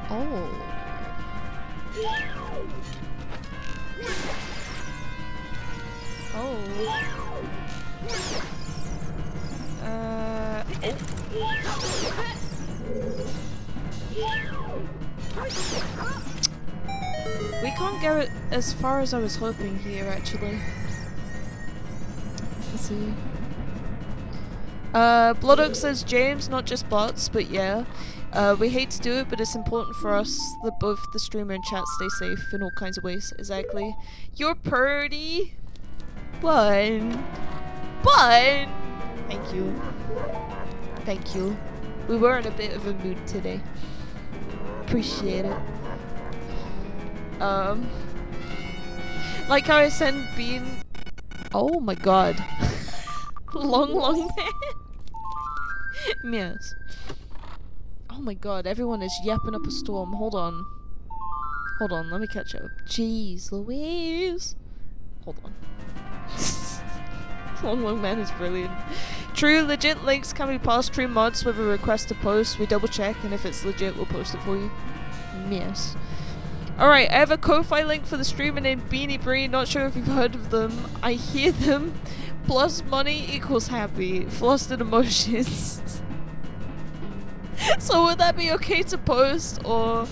Oh. Oh. We can't go as far as I was hoping here, actually. Let's see. Blood Oak says, James, not just bots, but yeah. We hate to do it, but it's important for us that both the streamer and chat stay safe in all kinds of ways. Exactly. You're pretty. Bun. Thank you. Thank you. We were in a bit of a mood today. Appreciate it. Like how I send Bean. Oh my god. long man. Yes. Oh my god, everyone is yapping up a storm. Hold on, let me catch up. Jeez Louise. Hold on. Long man is brilliant. True, legit links can be passed through mods with a request to post. We double check, and if it's legit, we'll post it for you. Yes. Alright, I have a Ko-Fi link for the streamer named Beaniebrie. Not sure if you've heard of them. I hear them. Plus money equals happy. Flustered emotions. So would that be okay to post, or...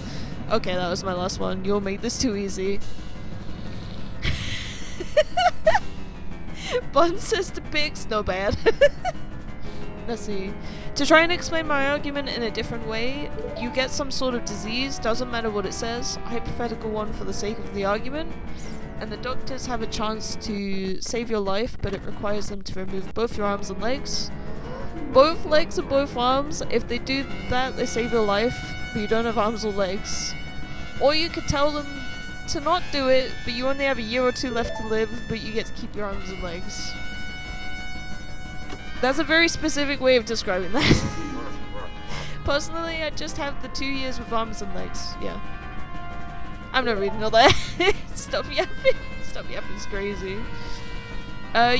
Okay, that was my last one. You'll make this too easy. Bun says to pigs, no bad. Let's see. To try and explain my argument in a different way, you get some sort of disease, doesn't matter what it says, hypothetical one for the sake of the argument, and the doctors have a chance to save your life, but it requires them to remove both your arms and legs. Both legs and both arms. If they do that, they save your life, but you don't have arms or legs. Or you could tell them to not do it, but you only have a year or two left to live, but you get to keep your arms and legs. That's a very specific way of describing that. Personally, I just have the 2 years with arms and legs. Yeah. I'm not reading all that. Stop yapping. Stop yapping is crazy.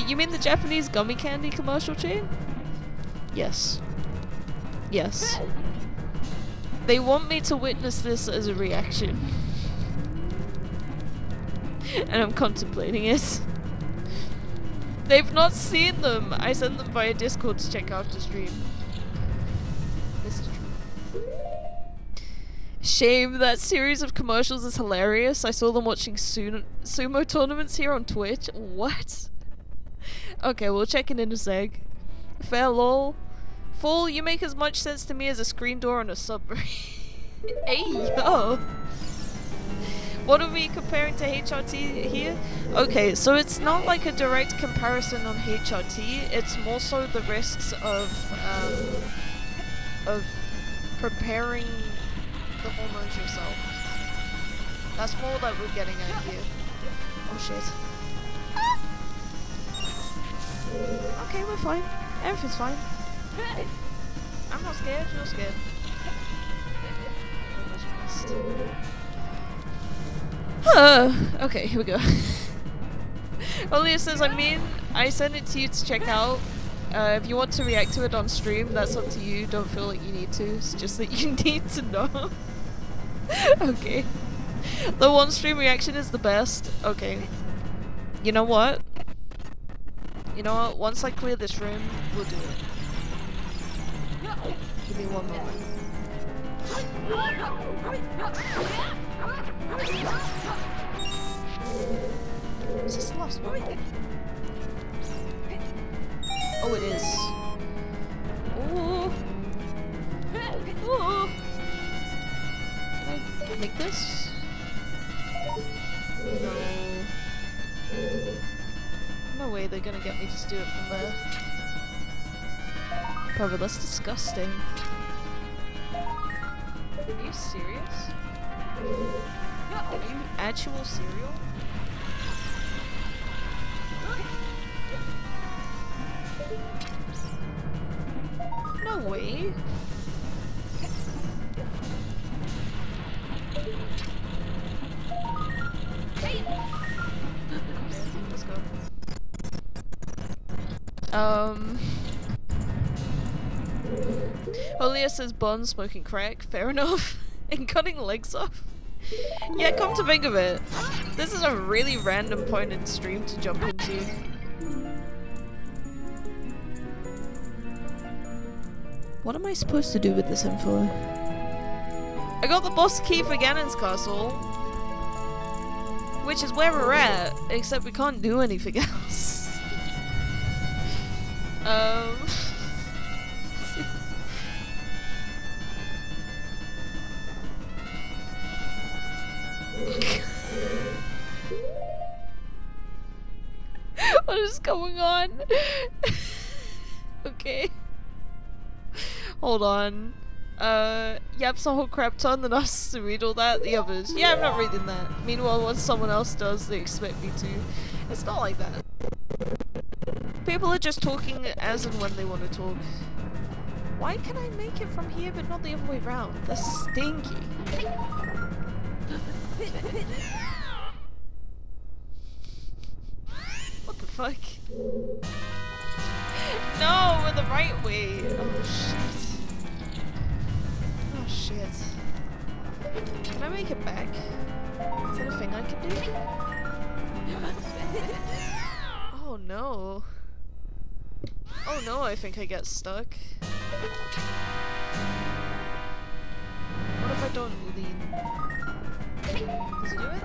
You mean the Japanese gummy candy commercial chain? Yes. Yes. They want me to witness this as a reaction. And I'm contemplating it. They've not seen them. I sent them via Discord to check out the stream. This is true. Shame, that series of commercials is hilarious. I saw them watching sumo tournaments here on Twitch. What? Okay, we'll check in a sec. Fair lol. Fool, you make as much sense to me as a screen door on a submarine. Hey, yo! What are we comparing to HRT here? Okay, so it's not like a direct comparison on HRT, it's more so the risks of preparing the hormones yourself. That's more that we're getting at here. Oh shit. Okay, we're fine. Everything's fine. I'm not scared, you're scared. Okay, here we go. Only says, I sent it to you to check out. If you want to react to it on stream, that's up to you. Don't feel like you need to. It's just that you need to know. Okay. The one stream reaction is the best. Okay. You know what? Once I clear this room, we'll do it. Give me 1 moment. Is this the last one? Oh, it is. Ooh. Ooh. get me to do it from there. Probably that's disgusting. Are you serious? Are you actual cereal? No way. Let's go. Holia says Bond smoking crack. Fair enough. And cutting legs off. Yeah, come to think of it, this is a really random point in stream to jump into. What am I supposed to do with this info? I got the boss key for Ganon's castle, which is where we're at, except we can't do anything else. What is going on? Okay. Hold on. Yap's a whole crap ton than us to read all that. The others. Yeah, I'm not reading that. Meanwhile, once someone else does, they expect me to. It's not like that. People are just talking as and when they want to talk. Why can I make it from here but not the other way around? That's stinky. What the fuck? No, we're the right way. Oh shit. Oh shit. Can I make it back? Is that a thing I can do? Oh no. Oh no, I think I get stuck. What if I don't lean? Does it do it?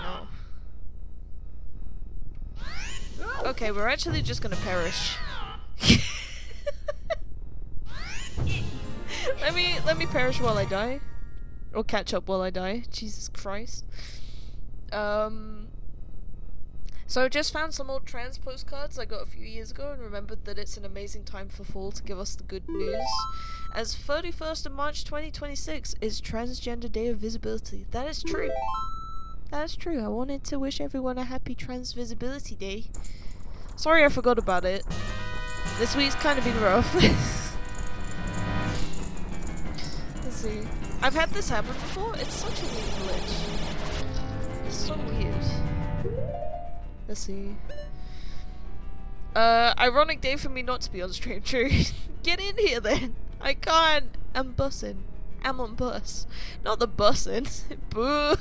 No. Okay, we're actually just gonna perish. Let me perish while I die. Or catch up while I die. Jesus Christ. So I just found some old trans postcards I got a few years ago and remembered that it's an amazing time for fall to give us the good news. As 31st of March 2026 is Transgender Day of Visibility. That is true. That is true. I wanted to wish everyone a happy Trans Visibility Day. Sorry I forgot about it. This week's kind of been rough. Let's see. I've had this happen before. It's such a weird glitch. It's so weird. Let's see. Ironic day for me not to be on stream. True. Get in here then. I can't. I'm bussing. I'm on bus. Not the bussin'. Boo.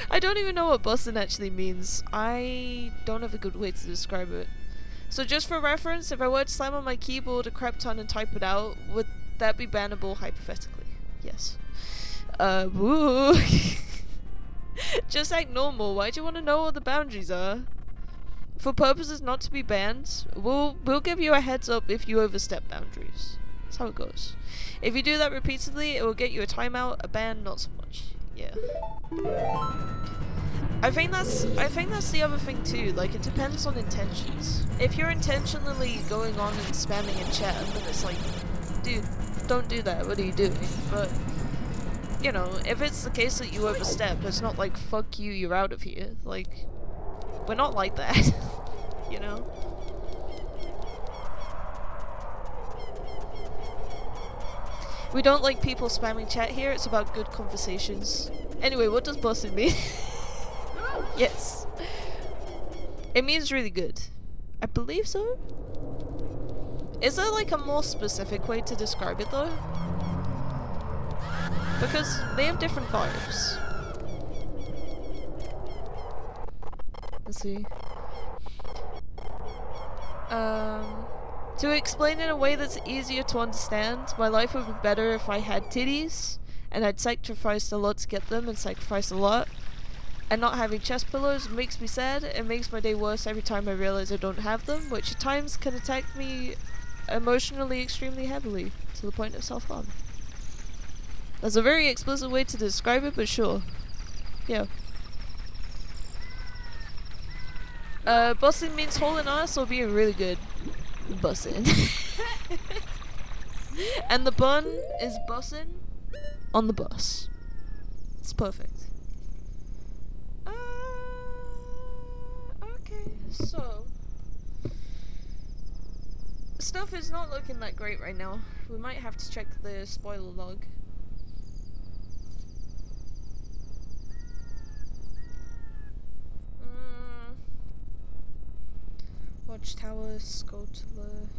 I don't even know what bussin' actually means. I don't have a good way to describe it. So just for reference, if I were to slam on my keyboard a crap ton and type it out, would that be bannable hypothetically? Yes. Woo. Just act normal. Why do you want to know what the boundaries are? For purposes not to be banned, we'll give you a heads up if you overstep boundaries. That's how it goes. If you do that repeatedly, it will get you a timeout, a ban, not so much. Yeah. I think that's the other thing too, like it depends on intentions. If you're intentionally going on and spamming in chat, then it's like, dude, don't do that, what are you doing? But, you know, if it's the case that you overstep, it's not like, fuck you, you're out of here. Like, we're not like that, you know? We don't like people spamming chat here, it's about good conversations. Anyway, what does busted mean? Yes. It means really good. I believe so? Is there like a more specific way to describe it though? Because they have different vibes. Let's see. To explain in a way that's easier to understand, my life would be better if I had titties, and I'd sacrificed a lot to get them, and sacrificed a lot. And not having chest pillows makes me sad, and makes my day worse every time I realize I don't have them, which at times can attack me emotionally extremely heavily, to the point of self-harm. That's a very explicit way to describe it, but sure. Yeah. Bussin' means hauling ass or being really good. Bussin'. And the bun is bussin' on the bus. It's perfect. Okay, so stuff is not looking that great right now. We might have to check the spoiler log. Watchtower, Skulltula.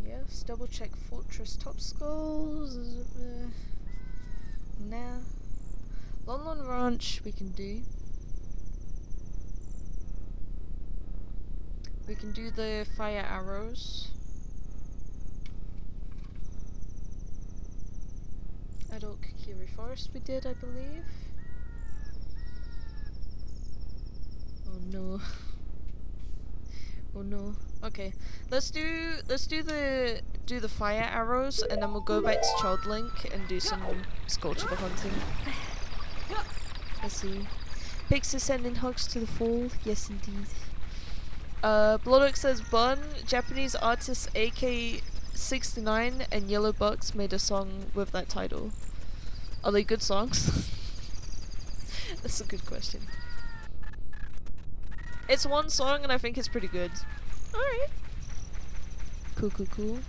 Yes, double check Fortress Top Skulls. Nah. Lon Ranch we can do. We can do the fire arrows. Adult Kukiri Forest we did, I believe. Oh no. Oh no. Okay. Let's do the fire arrows and then we'll go back to Child Link and do some Skulltula hunting. Let's see. Pigs are sending hugs to the fall. Yes indeed. Bloodok says Bun, Japanese artist AK69 and Yellow Bucks made a song with that title. Are they good songs? That's a good question. It's one song and I think it's pretty good. Alright. Cool, cool, cool.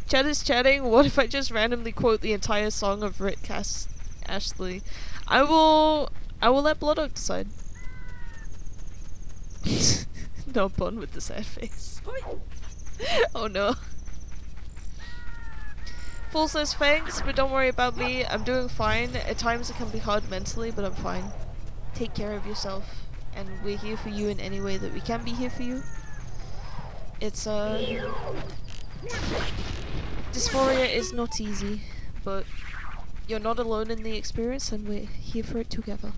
Chat is chatting. What if I just randomly quote the entire song of Rick Ashley? I will let Bloodok decide. No Bun with the sad face. Oh no. Fool says thanks, but don't worry about me. I'm doing fine. At times it can be hard mentally, but I'm fine. Take care of yourself, and we're here for you in any way that we can be here for you. It's dysphoria is not easy, but you're not alone in the experience, and we're here for it together.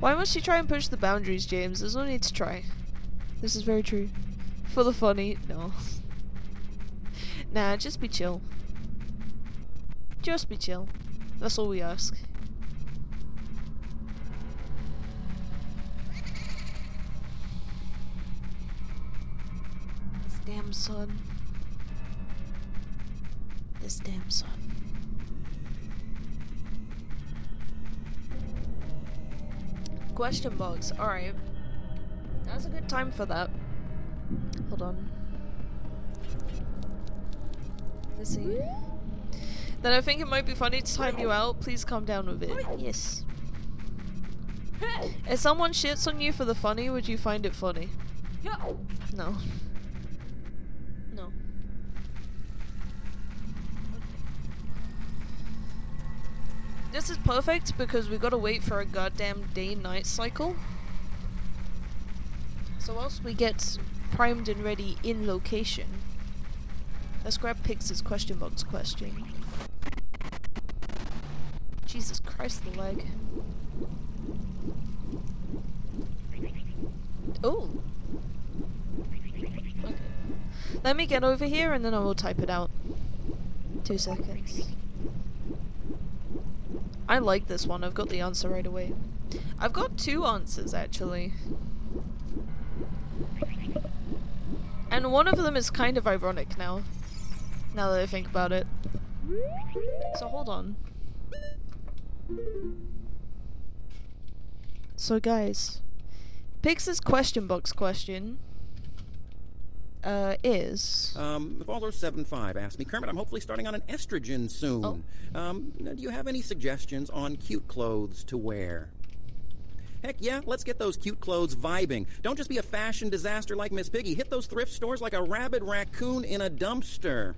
Why must you try and push the boundaries, James? There's no need to try. This is very true. For the funny, no. Nah, just be chill. Just be chill. That's all we ask. This damn sun. This damn sun. Question box. Alright. That's a good time for that. Hold on. Let's see. Then I think it might be funny to time you out. Please calm down with it. Yes. If someone shits on you for the funny, would you find it funny? No. No. This is perfect because we gotta wait for a goddamn day-night cycle. So whilst we get primed and ready in location, let's grab Pix's question box question. Jesus Christ, the leg. Oh. Okay. Let me get over here and then I will type it out. 2 seconds. I like this one. I've got the answer right away. I've got 2 answers actually. And one of them is kind of ironic now. Now that I think about it. So hold on. So guys, Pix's question box question is... Follower75 asked me, Kermit, I'm hopefully starting on an estrogen soon. Oh. Do you have any suggestions on cute clothes to wear? Heck yeah, let's get those cute clothes vibing. Don't just be a fashion disaster like Miss Piggy. Hit those thrift stores like a rabid raccoon in a dumpster.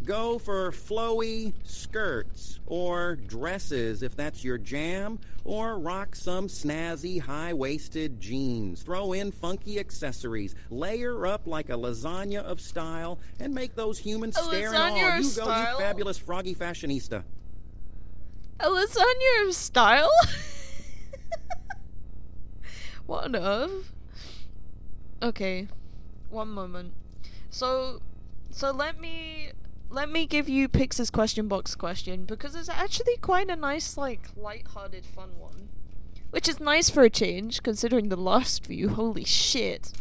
Go for flowy skirts or dresses if that's your jam, or rock some snazzy high-waisted jeans. Throw in funky accessories, layer up like a lasagna of style, and make those humans stare in awe. You go, you fabulous froggy fashionista. A lasagna of style? What on earth? Okay, one moment. So let me let me give you Pix's question box question, because it's actually quite a nice, like, light-hearted, fun one. Which is nice for a change, considering the last view. Holy shit.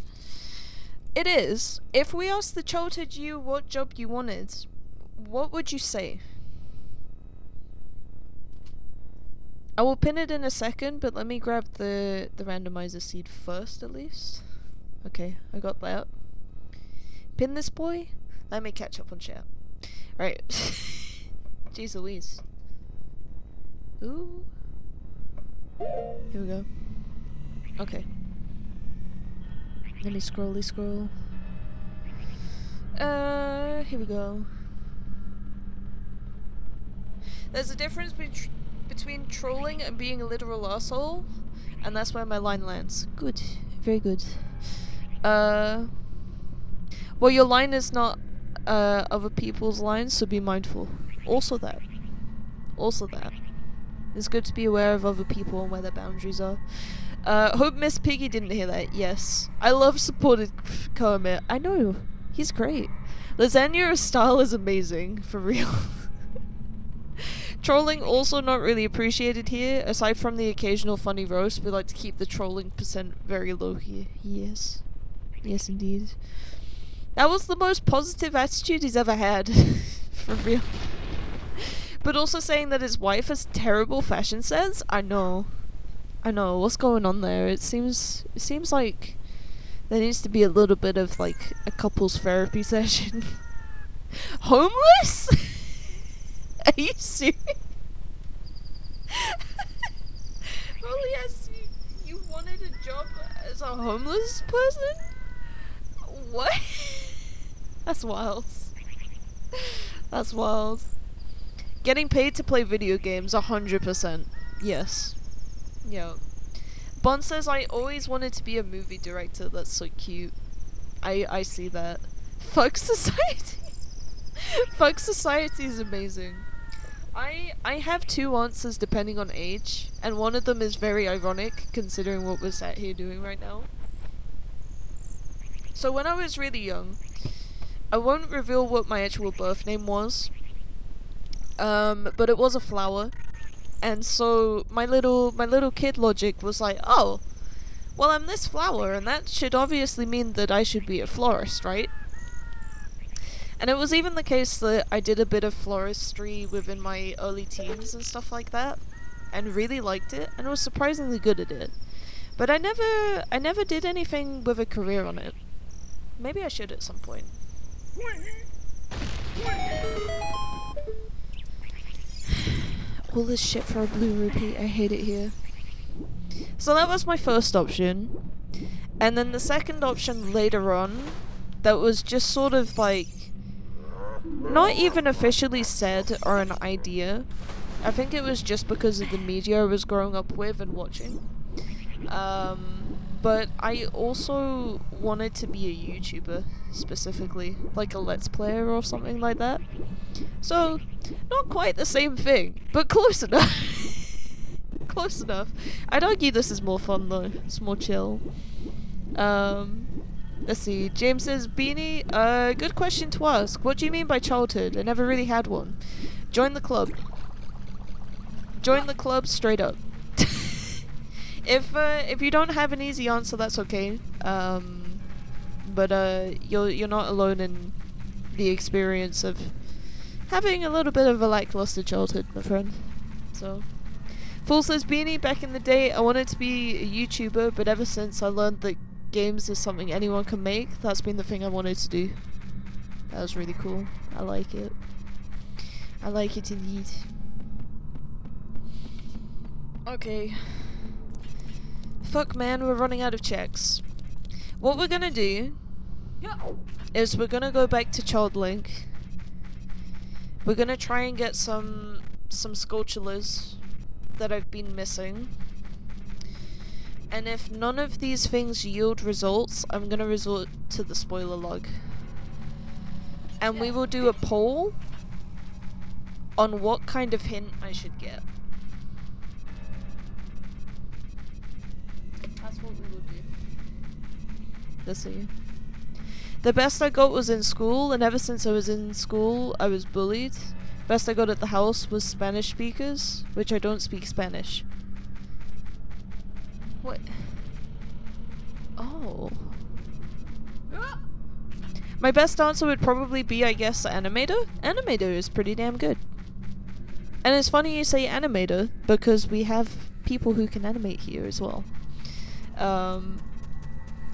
It is. If we asked the childhood you what job you wanted, what would you say? I will pin it in a second, but let me grab the randomizer seed first, at least. Okay, I got that. Pin this boy? Let me catch up on chat. Right. Jeez Louise. Ooh. Here we go. Okay. Let me scroll. Here we go. There's a difference between trolling and being a literal asshole, and that's where my line lands. Good. Very good. Well, your line is not other people's lines, so be mindful. Also that. It's good to be aware of other people and where their boundaries are. Hope Miss Piggy didn't hear that. Yes. I love supported Kermit. I know. He's great. Lasagna's style is amazing. For real. Trolling also not really appreciated here. Aside from the occasional funny roast, we like to keep the trolling percent very low here. Yes. Yes, indeed. That was the most positive attitude he's ever had. For real. But also saying that his wife has terrible fashion sense? I know. What's going on there? It seems like there needs to be a little bit of, like, a couples therapy session. Homeless? Are you serious? Holy ass, you wanted a job as a homeless person? What? That's wild. That's wild. Getting paid to play video games, 100%. Yes. Yeah. Bon says, I always wanted to be a movie director. That's so cute. I see that. Fuck society. Fuck society is amazing. I have two answers depending on age, and one of them is very ironic considering what we're sat here doing right now. So when I was really young, I won't reveal what my actual birth name was, but it was a flower, and so my little kid logic was like, oh, well, I'm this flower, and that should obviously mean that I should be a florist, right? And it was even the case that I did a bit of floristry within my early teens and stuff like that, and really liked it, and was surprisingly good at it. But I never did anything with a career on it. Maybe I should at some point. All this shit for a blue rupee, I hate it here. So that was my first option. And then the second option later on, that was just sort of like, not even officially said or an idea. I think it was just because of the media I was growing up with and watching. But I also wanted to be a YouTuber, specifically. Like a Let's Player or something like that. So, not quite the same thing, but close enough. Close enough. I'd argue this is more fun though. It's more chill. Let's see. James says, Beanie, good question to ask. What do you mean by childhood? I never really had one. Join the club. Join the club straight up. If you don't have an easy answer, that's okay. But you're not alone in the experience of having a little bit of a lackluster childhood, my friend. So, Fool says, Beanie, back in the day, I wanted to be a YouTuber, but ever since I learned that games is something anyone can make, that's been the thing I wanted to do. That was really cool. I like it. I like it indeed. Okay. Fuck man, we're running out of checks. What we're gonna do is we're gonna go back to Child Link. We're gonna try and get some sculptures that I've been missing. And if none of these things yield results, I'm gonna resort to the spoiler log. And we will do a poll on what kind of hint I should get. That's what we will do. Let's see. The best I got was in school, and ever since I was in school, I was bullied. Best I got at the house was Spanish speakers, which I don't speak Spanish. What? Oh. My best answer would probably be, I guess, Animator. Animator is pretty damn good. And it's funny you say Animator, because we have people who can animate here as well.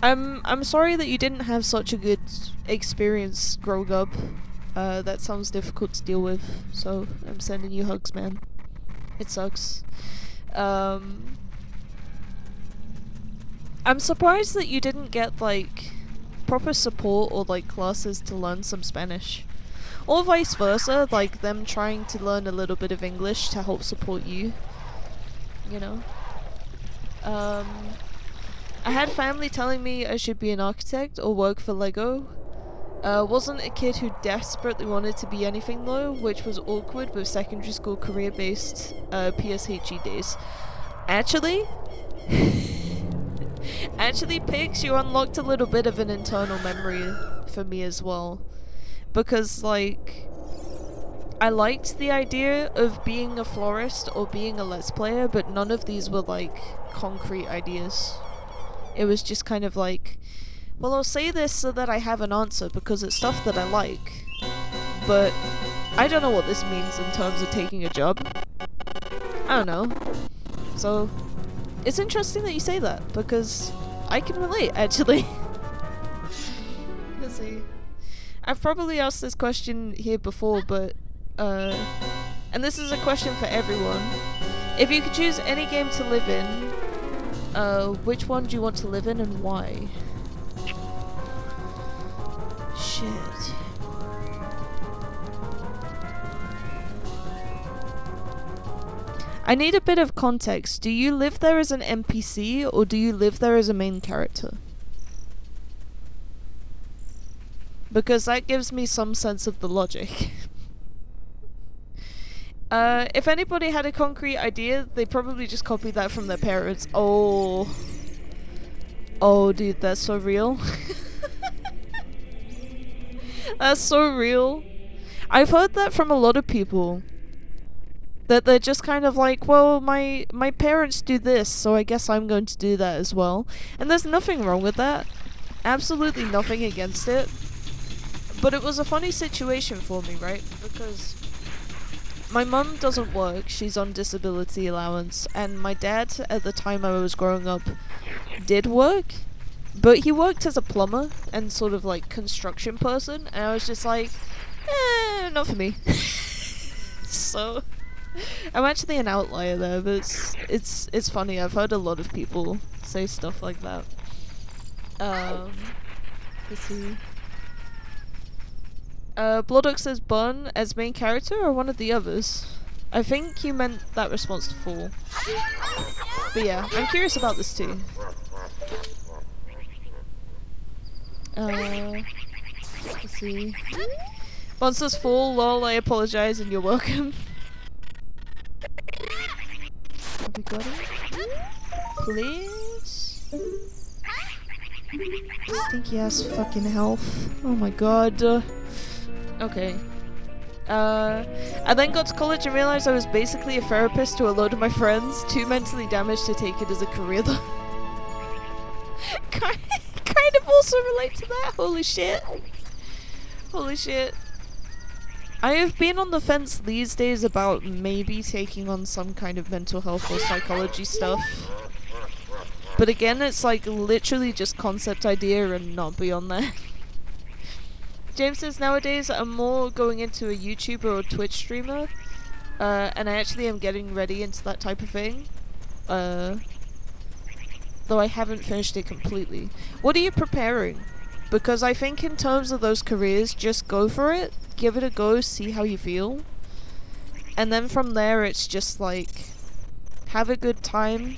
I'm sorry that you didn't have such a good experience growing up. That sounds difficult to deal with, so I'm sending you hugs, man. It sucks. I'm surprised that you didn't get, like, proper support or, like, classes to learn some Spanish. Or vice versa, like them trying to learn a little bit of English to help support you. You know? I had family telling me I should be an architect or work for Lego. Wasn't a kid who desperately wanted to be anything though, which was awkward with secondary school career-based PSHE days. Actually, Pix, you unlocked a little bit of an internal memory for me as well. Because, like, I liked the idea of being a florist or being a Let's Player, but none of these were, like, concrete ideas. It was just kind of like, well, I'll say this so that I have an answer because it's stuff that I like. But I don't know what this means in terms of taking a job. I don't know. So, it's interesting that you say that, because I can relate, actually. Let's see. I've probably asked this question here before, but, and this is a question for everyone. If you could choose any game to live in, which one do you want to live in and why? Shit. I need a bit of context. Do you live there as an NPC, or do you live there as a main character? Because that gives me some sense of the logic. If anybody had a concrete idea, they probably just copied that from their parents. Oh. Oh, dude, that's so real. That's so real. I've heard that from a lot of people. That they're just kind of like, well, my parents do this, so I guess I'm going to do that as well. And there's nothing wrong with that. Absolutely nothing against it. But it was a funny situation for me, right? Because my mum doesn't work, she's on disability allowance, and my dad, at the time I was growing up, did work, but he worked as a plumber and sort of like construction person, and I was just like, not for me. So, I'm actually an outlier there, but it's funny, I've heard a lot of people say stuff like that. Let's see. Bloodock says Bun as main character or one of the others? I think you meant that response to Fall. But yeah, I'm curious about this too. Let's see. Bun says Fall, lol, I apologize and you're welcome. Have we got it? Please? Stinky ass fucking health. Oh my god. Okay. I then got to college and realized I was basically a therapist to a load of my friends, too mentally damaged to take it as a career though. kind of also relate to that. Holy shit. Holy shit. I have been on the fence these days about maybe taking on some kind of mental health or psychology stuff. But again, it's like literally just concept idea and not beyond that. James says, nowadays I'm more going into a YouTuber or Twitch streamer, and I actually am getting ready into that type of thing, though I haven't finished it completely. What are you preparing? Because I think in terms of those careers, just go for it, give it a go, see how you feel, and then from there it's just like, have a good time,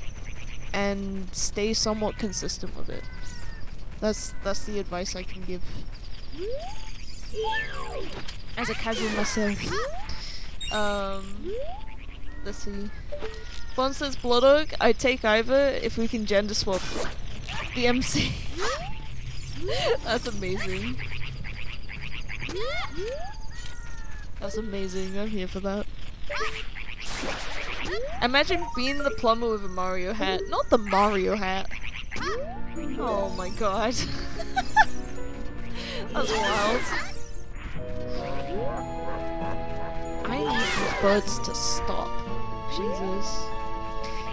and stay somewhat consistent with it. That's the advice I can give. As a casual myself. Let's see. Bon says Bloodock, I'd take either if we can gender swap the MC. That's amazing. That's amazing. I'm here for that. Imagine being the plumber with a Mario hat. Not the Mario hat. Oh my god. That's wild. I need these birds to stop. Jesus.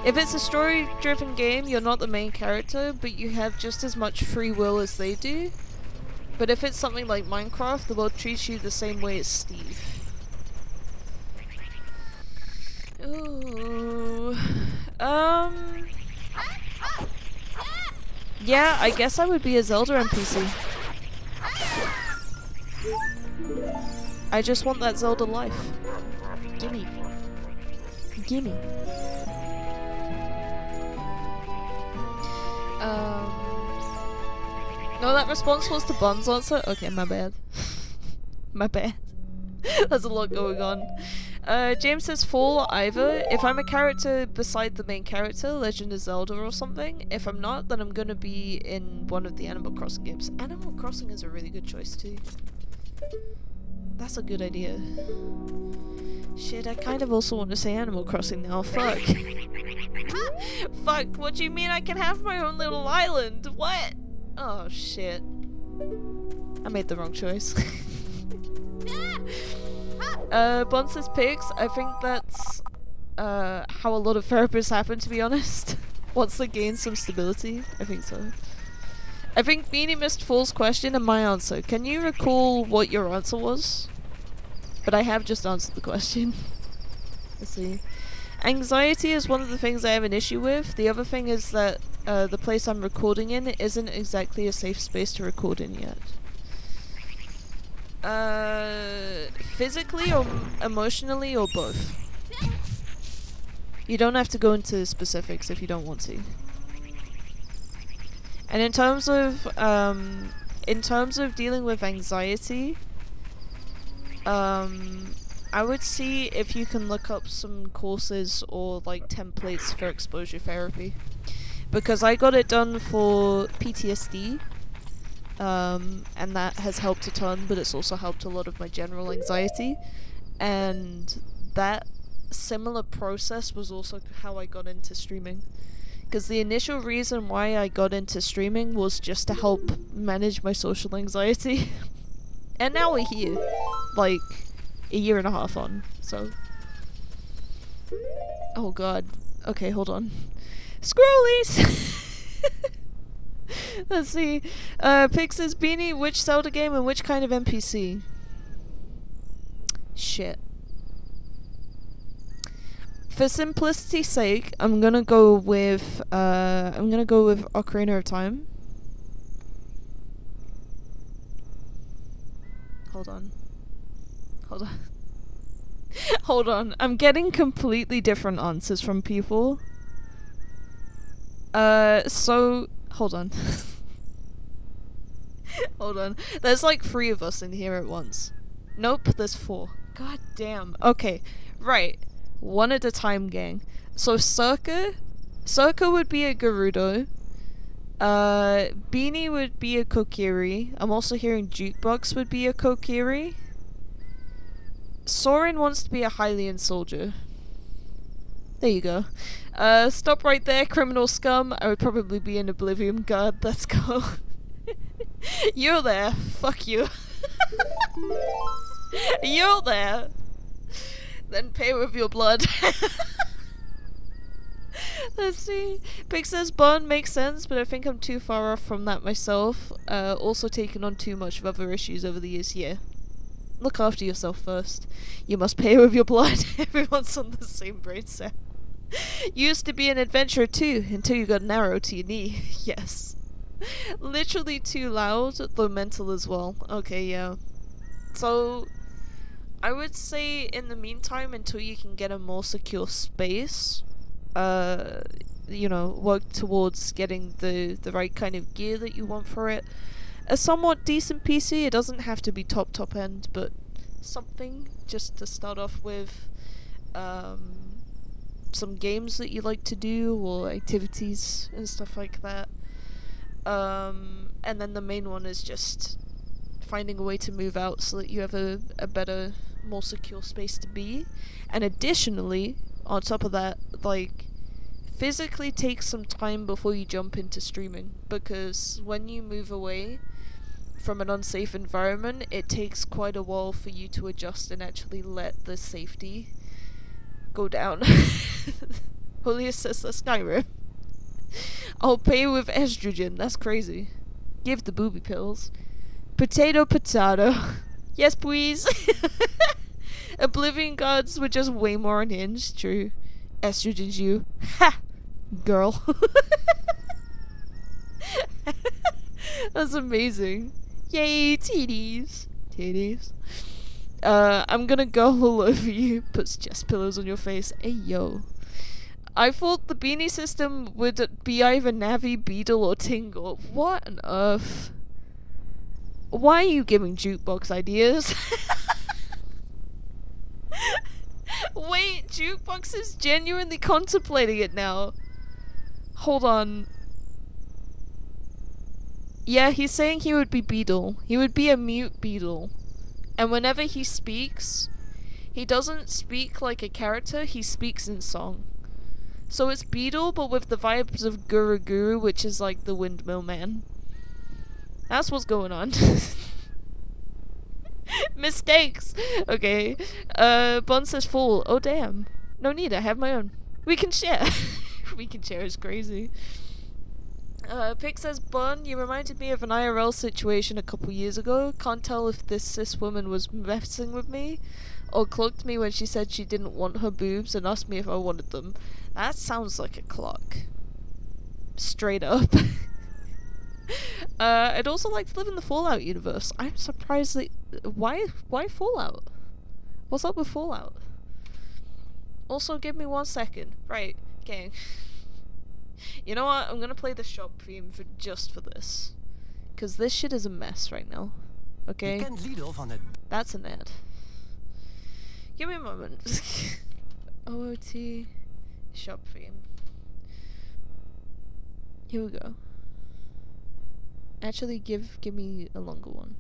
If it's a story-driven game, you're not the main character, but you have just as much free will as they do. But if it's something like Minecraft, the world treats you the same way as Steve. Ooh. Yeah, I guess I would be a Zelda NPC. I just want that Zelda life. Gimme. Gimme. No, that response was to Bun's answer? Okay, my bad. My bad. There's a lot going on. James says Fall either. If I'm a character beside the main character, Legend of Zelda or something. If I'm not, then I'm gonna be in one of the Animal Crossing games. Animal Crossing is a really good choice too. That's a good idea. Shit, I kind of also want to say Animal Crossing now. Fuck. Fuck, what do you mean I can have my own little island? What? Oh shit. I made the wrong choice. Bun says pigs. I think that's how a lot of therapists happen, to be honest. Once they gain some stability. I think so. I think Beanie missed Fall's question and my answer. Can you recall what your answer was? But I have just answered the question. Let's see. Anxiety is one of the things I have an issue with. The other thing is that the place I'm recording in isn't exactly a safe space to record in yet. Physically or emotionally or both? You don't have to go into specifics if you don't want to. And in terms of dealing with anxiety, I would see if you can look up some courses or like templates for exposure therapy. Because I got it done for PTSD, and that has helped a ton, but it's also helped a lot of my general anxiety. And that similar process was also how I got into streaming. Because the initial reason why I got into streaming was just to help manage my social anxiety. And now we're here, like, a year and a half on, so... Oh god. Okay, hold on. Scrollies! Let's see. Pig says, Beanie, which Zelda game and which kind of NPC? Shit. For simplicity's sake, I'm gonna go with Ocarina of Time. Hold on. Hold on. I'm getting completely different answers from people. So hold on. Hold on. There's like 3 of us in here at once. Nope, there's 4. God damn. Okay, right. One at a time, gang. So Circa would be a Gerudo. Beanie would be a Kokiri. I'm also hearing Jukebox would be a Kokiri. Soren wants to be a Hylian soldier. There you go. Stop right there, criminal scum. I would probably be an Oblivion guard. Let's go. You're there. Fuck you. You're there. Then pay with your blood. Let's see. Pig says Bun makes sense, but I think I'm too far off from that myself. Also taken on too much of other issues over the years. Yeah. Look after yourself first. You must pay with your blood. Everyone's on the same brain cell. You used to be an adventurer too, until you got an arrow to your knee. Yes. Literally too loud, though mental as well. Okay, yeah. So, I would say in the meantime, until you can get a more secure space, you know, work towards getting the right kind of gear that you want for it. A somewhat decent PC, it doesn't have to be top end, but something just to start off with. Some games that you like to do, or activities and stuff like that. And then the main one is just finding a way to move out so that you have a better, more secure space to be. And additionally, on top of that, like, physically take some time before you jump into streaming, because when you move away from an unsafe environment, it takes quite a while for you to adjust and actually let the safety go down. Holy assist, that's Skyrim. I'll pay with estrogen, that's crazy. Give the booby pills. Potato, potato. Yes, please. Oblivion gods were just way more unhinged, true. Estrogen's you. Ha! Girl. That's amazing. Yay, titties. Titties. I'm gonna go all over you. Puts chest pillows on your face. Hey, yo. I thought the beanie system would be either Navi, Beetle, or Tingle. What on earth? Why are you giving jukebox ideas? Wait, Jukebox is genuinely contemplating it now. Hold on. Yeah, he's saying he would be Beetle. He would be a mute Beetle. And whenever he speaks, he doesn't speak like a character, he speaks in song. So it's Beetle, but with the vibes of Guru Guru, which is like the Windmill Man. That's what's going on. Mistakes! Okay. Bun says full. Oh, damn. No need, I have my own. We can share. We can share is crazy. Pick says, Bun, you reminded me of an IRL situation a couple years ago. Can't tell if this cis woman was messing with me or cloaked me when she said she didn't want her boobs and asked me if I wanted them. That sounds like a clock. Straight up. I'd also like to live in the Fallout universe. I'm surprised that... Why Fallout? What's up with Fallout? Also, give me 1 second. Right, gang. You know what? I'm gonna play the shop theme just for this. Because this shit is a mess right now. Okay? That's an ad. Give me a moment. OOT shop theme. Here we go. Actually, give me a longer one.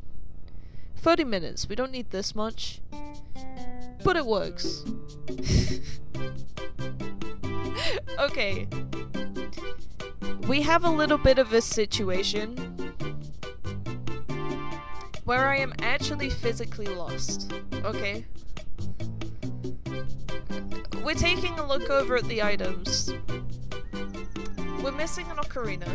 30 minutes. We don't need this much. But it works. Okay. We have a little bit of a situation where I am actually physically lost. Okay? We're taking a look over at the items. We're missing an ocarina.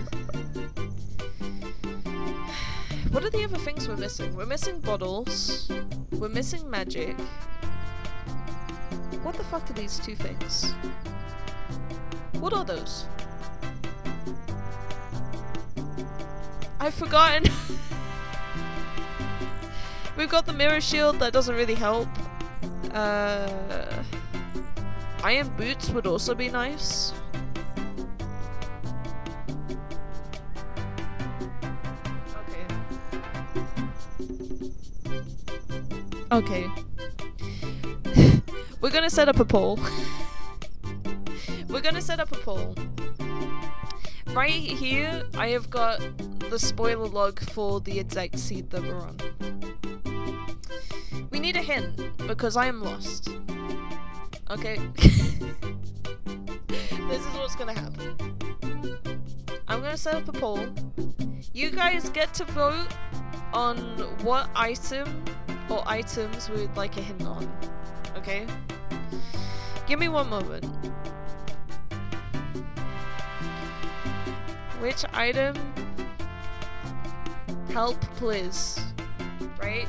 What are the other things we're missing? We're missing bottles. We're missing magic. What the fuck are these two things? What are those? I've forgotten. We've got the mirror shield, that doesn't really help. Iron boots would also be nice. Okay. We're gonna set up a poll. We're gonna set up a poll. Right here, I have got the spoiler log for the exact seed that we're on. We need a hint, because I am lost. Okay? This is what's gonna happen. I'm gonna set up a poll. You guys get to vote on what item or items we would like a hint on. Okay? Give me 1 moment. Which item? Help, please. Right?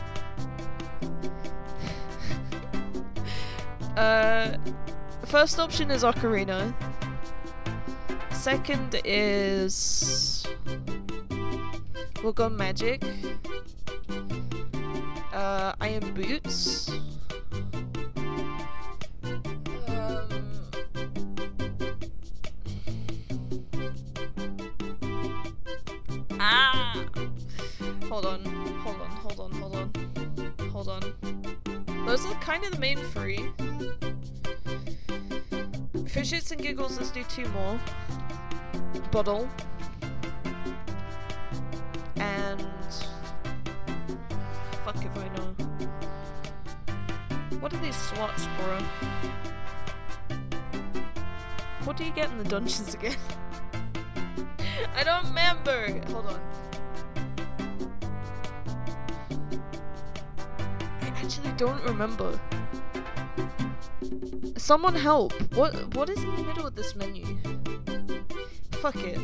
First option is Ocarina. Second is... We'll go magic. Iron boots. Hold on. Those are kind of the main 3. For shits and giggles, let's do 2 more. Bottle. fuck if I know. What are these slots, bro? What do you get in the dungeons again? I don't remember! Hold on. I actually don't remember. Someone help! What is in the middle of this menu? Fuck it.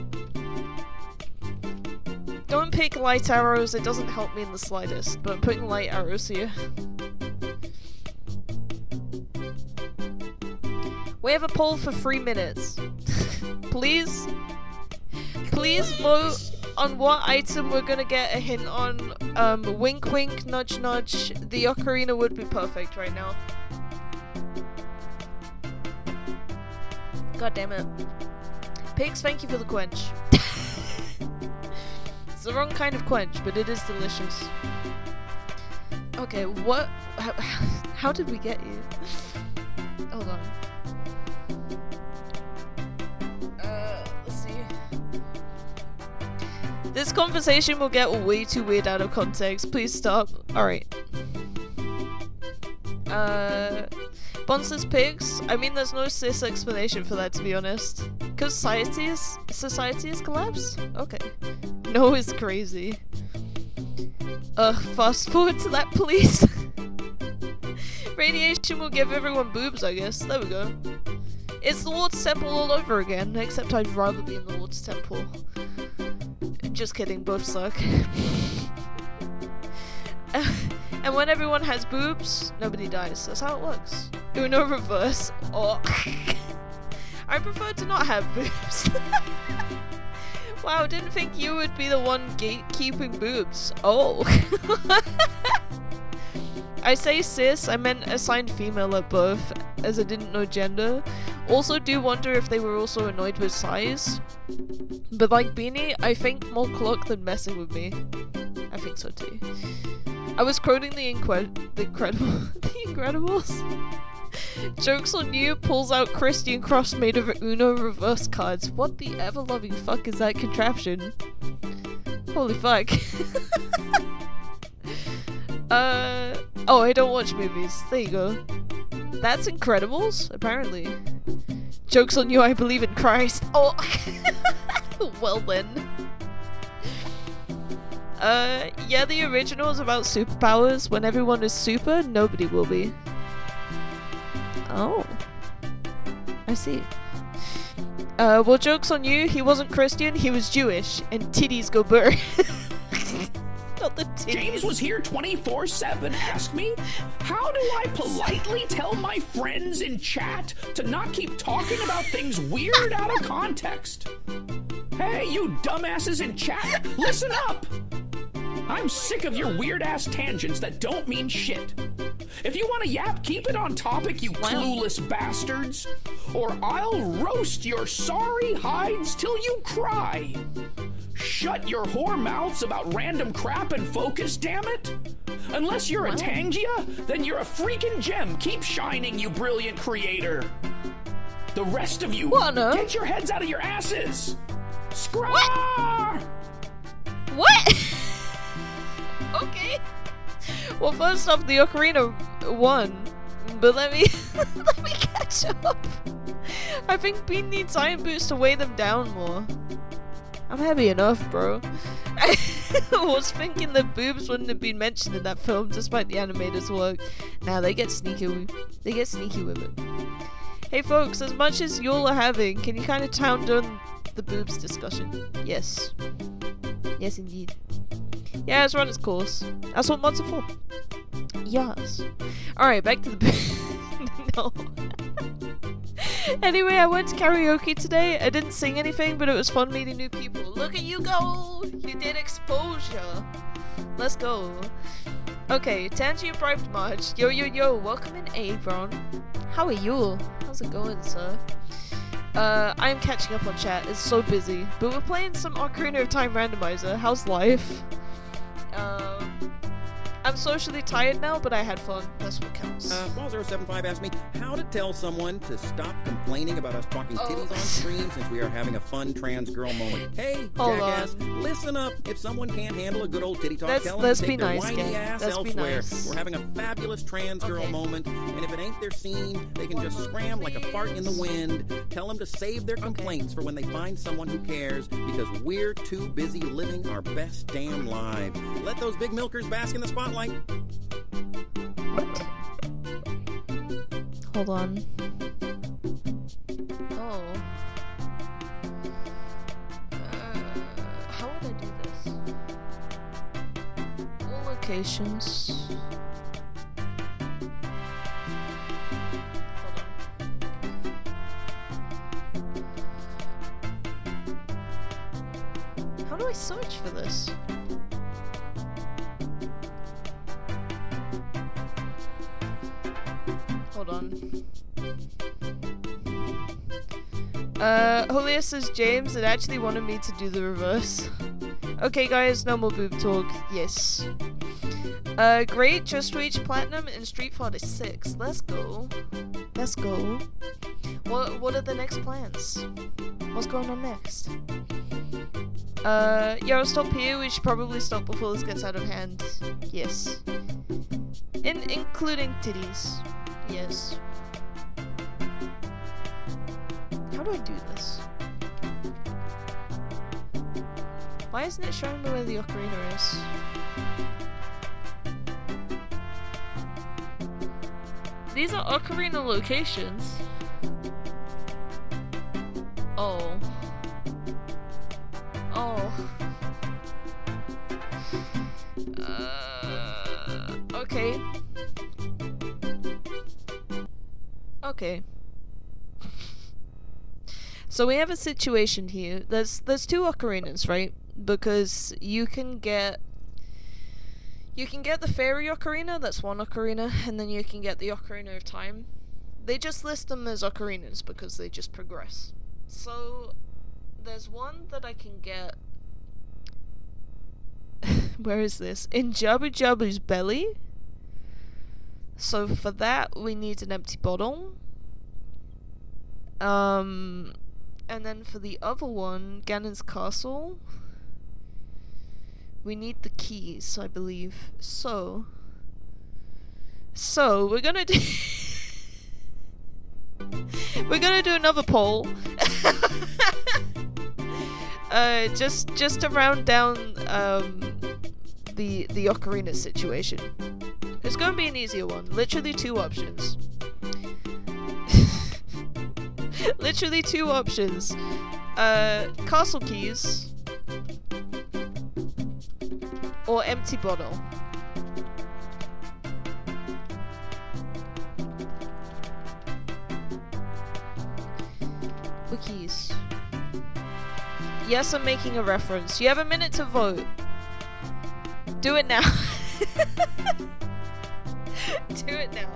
Don't pick light arrows, it doesn't help me in the slightest, but I'm putting light arrows here. We have a poll for 3 minutes. Please vote on what item we're gonna get a hint on. Wink wink, nudge nudge. The Ocarina would be perfect right now. God damn it. Pigs, thank you for the quench. It's the wrong kind of quench, but it is delicious. Okay, what? How did we get here? Hold on. Let's see. This conversation will get way too weird out of context. Please stop. Alright. Bonster's pigs? I mean, there's no cis explanation for that, to be honest. Because society is collapsed? Okay. No is crazy. Fast forward to that, please. Radiation will give everyone boobs, I guess. There we go. It's the Lord's Temple all over again, except I'd rather be in the Lord's Temple. Just kidding, both suck. And when everyone has boobs, nobody dies. That's how it works. Uno reverse. Or I prefer to not have boobs. Wow, didn't think you would be the one gatekeeping boobs. Oh. I say cis, I meant assigned female at birth, as I didn't know gender. Also do wonder if they were also annoyed with size. But like Beanie, I think more clock than messing with me. I think so too. I was quoting the Incredibles. Jokes on you pulls out Christian Cross made of Uno reverse cards. What the ever-loving fuck is that contraption? Holy fuck. Oh, I don't watch movies. There you go. That's Incredibles, apparently. Jokes on you, I believe in Christ. Oh, well then. Yeah, the original is about superpowers. When everyone is super, nobody will be. Oh. I see. Well, joke's on you, he wasn't Christian, he was Jewish, and titties go burr. Not the titties. James was here 24/7, ask me? How do I politely tell my friends in chat to not keep talking about things weird out of context? Hey, you dumbasses in chat, listen up! I'm sick of your weird-ass tangents that don't mean shit. If you want to yap, keep it on topic, you clueless bastards. Or I'll roast your sorry hides till you cry. Shut your whore mouths about random crap and focus, damn it. Unless you're a Tangia, then you're a freaking gem. Keep shining, you brilliant creator. The rest of you, get your heads out of your asses. Scrar! What? Okay. Well, first off, the Ocarina won, but let me let me catch up. I think Bean needs iron boots to weigh them down more. I'm heavy enough, bro. I was thinking the boobs wouldn't have been mentioned in that film, despite the animators' work. Now they get sneaky with it. Hey folks, as much as y'all are having, can you kind of tone down the boobs discussion? Yes. Yes, indeed. Yeah, it's run its course. That's what mods are for. Yes. Alright, back to the no. Anyway, I went to karaoke today. I didn't sing anything, but it was fun meeting new people. Look at you go! You did exposure. Let's go. Okay, Tangier Private March. Yo, yo, yo. Welcome in, Abron. How are you? How's it going, sir? I'm catching up on chat. It's so busy. But we're playing some Ocarina of Time Randomizer. How's life? I'm socially tired now, but I had fun. That's what counts. Fall075 asked me how to tell someone to stop complaining about us talking titties on stream since we are having a fun trans girl moment. Hey, Hold jackass, on. listen up. If someone can't handle a good old titty talk, Let's- tell them let's to be take their nice, whiny gang. ass Let's be elsewhere. nice. We're having a fabulous trans girl Okay. moment, and if it ain't their scene, they can just scram like a fart in the wind. Tell them to save their complaints for when they find someone who cares, because we're too busy living our best damn lives. Let those big milkers bask in the spotlight. What? Hold on. Oh. How would I do this? All locations. Hold on. How do I search for this? Hold on. Julia says, James, it actually wanted me to do the reverse. Okay, guys, no more boob talk. Yes. Great, just reached platinum in Street Fighter 6. Let's go. Let's go. What are the next plans? What's going on next? Yeah, I'll stop here. We should probably stop before this gets out of hand. Yes. Including titties. Yes. How do I do this? Why isn't it showing me where the ocarina is? These are ocarina locations. Oh. Oh. Okay. Okay. So we have a situation here. There's two ocarinas, right? Because you can get the fairy ocarina, that's one ocarina, and then you can get the Ocarina of Time. They just list them as ocarinas because they just progress. So there's one that I can get. Where is this? In Jabu Jabu's belly. So for that we need an empty bottle. And then for the other one, Ganon's castle, we need the keys, I believe. So we're gonna do we're gonna do another poll. Just to round down the ocarina situation. It's gonna be an easier one. Literally two options. Literally two options. Castle keys or empty bottle. Or keys. Yes, I'm making a reference. You have a minute to vote. Do it now. Do it now.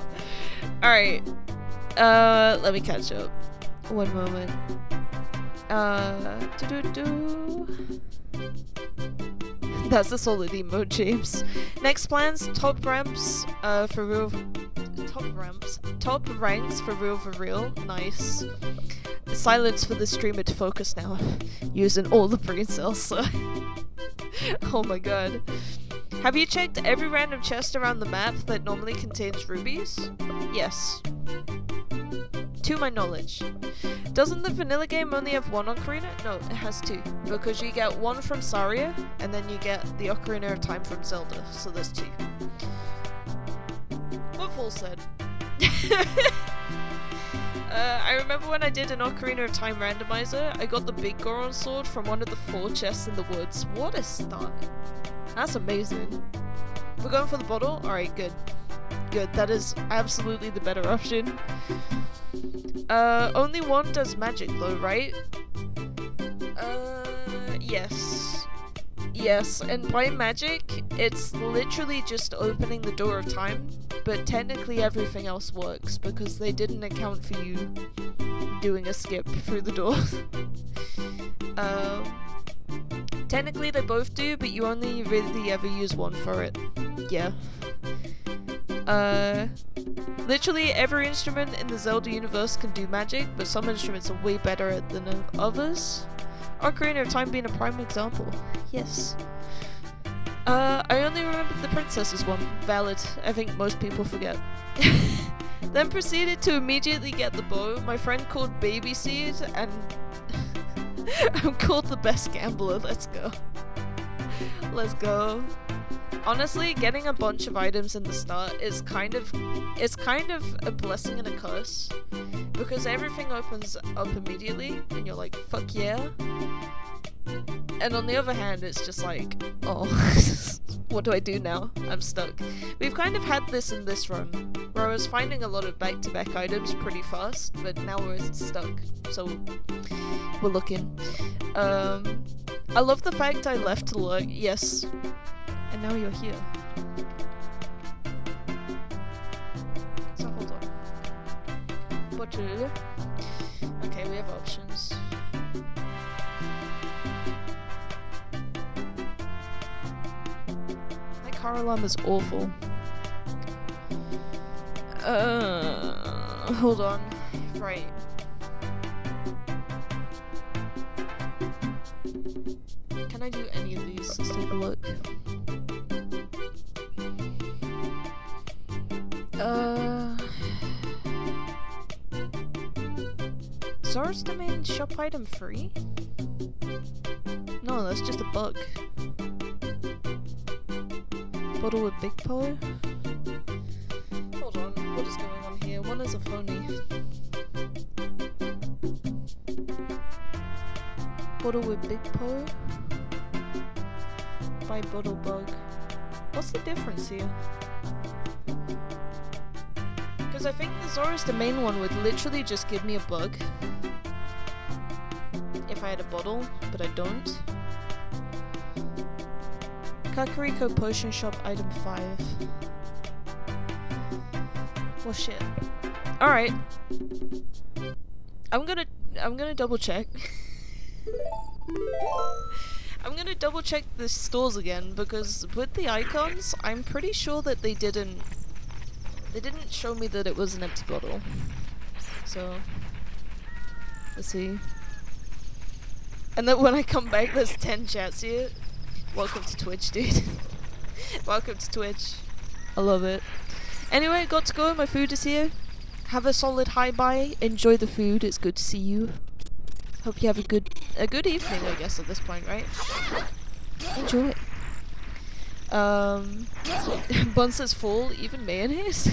Alright. Let me catch up. One moment. That's a solid emote, James. Next plans, top ranks for real. Top ranks for real. Nice. Silence for the streamer to focus now. Using all the brain cells. So. Oh my god. Have you checked every random chest around the map that normally contains rubies? Yes. To my knowledge. Doesn't the vanilla game only have one ocarina? No, it has two. Because you get one from Saria, and then you get the Ocarina of Time from Zelda. So there's two. What Fool said. I remember when I did an Ocarina of Time randomizer, I got the big Goron sword from one of the 4 chests in the woods. What a start. That's amazing. We're going for the bottle? Alright, good. Good, that is absolutely the better option. Only one does magic though, right? Yes. Yes, and by magic, it's literally just opening the door of time, but technically everything else works, because they didn't account for you doing a skip through the door. Technically they both do, but you only really ever use one for it. Yeah. Literally every instrument in the Zelda universe can do magic, but some instruments are way better than others. Ocarina of Time being a prime example. Yes. I only remembered the princess's one. Valid. I think most people forget. Then proceeded to immediately get the bow. My friend called Baby Seed, and I'm called the best gambler. Let's go. Let's go. Honestly, getting a bunch of items in the start is kind of a blessing and a curse, because everything opens up immediately and you're like, fuck yeah. And on the other hand, it's just like, oh, what do I do now? I'm stuck. We've kind of had this in this run, where I was finding a lot of back-to-back items pretty fast, but now we're stuck, so we're looking. I love the fact I left to lurk, yes, and now you're here. So hold on. What to do? Okay, we have options. My car alarm is awful. Hold on. Right. Can I do any of these? Let's take a look. Zora's Domain shop item free? No, that's just a bug. Bottle with Big Po? Hold on, what is going on here? One is a phony. Bottle with Big Po? By Bottle Bug. What's the difference here? Because I think the Zora's Domain one would literally just give me a bug if I had a bottle, but I don't. Kakariko Potion Shop item 5. Well, shit. Alright. I'm gonna double check. I'm gonna double check the stores again, because with the icons, I'm pretty sure that they didn't show me that it was an empty bottle. So, let's see. And then when I come back, there's 10 chats here. Welcome to Twitch, dude. Welcome to Twitch. I love it. Anyway, got to go. My food is here. Have a solid hi bye. Enjoy the food. It's good to see you. Hope you have a good evening, I guess, at this point, right? Enjoy it. Bun says full, even mayonnaise.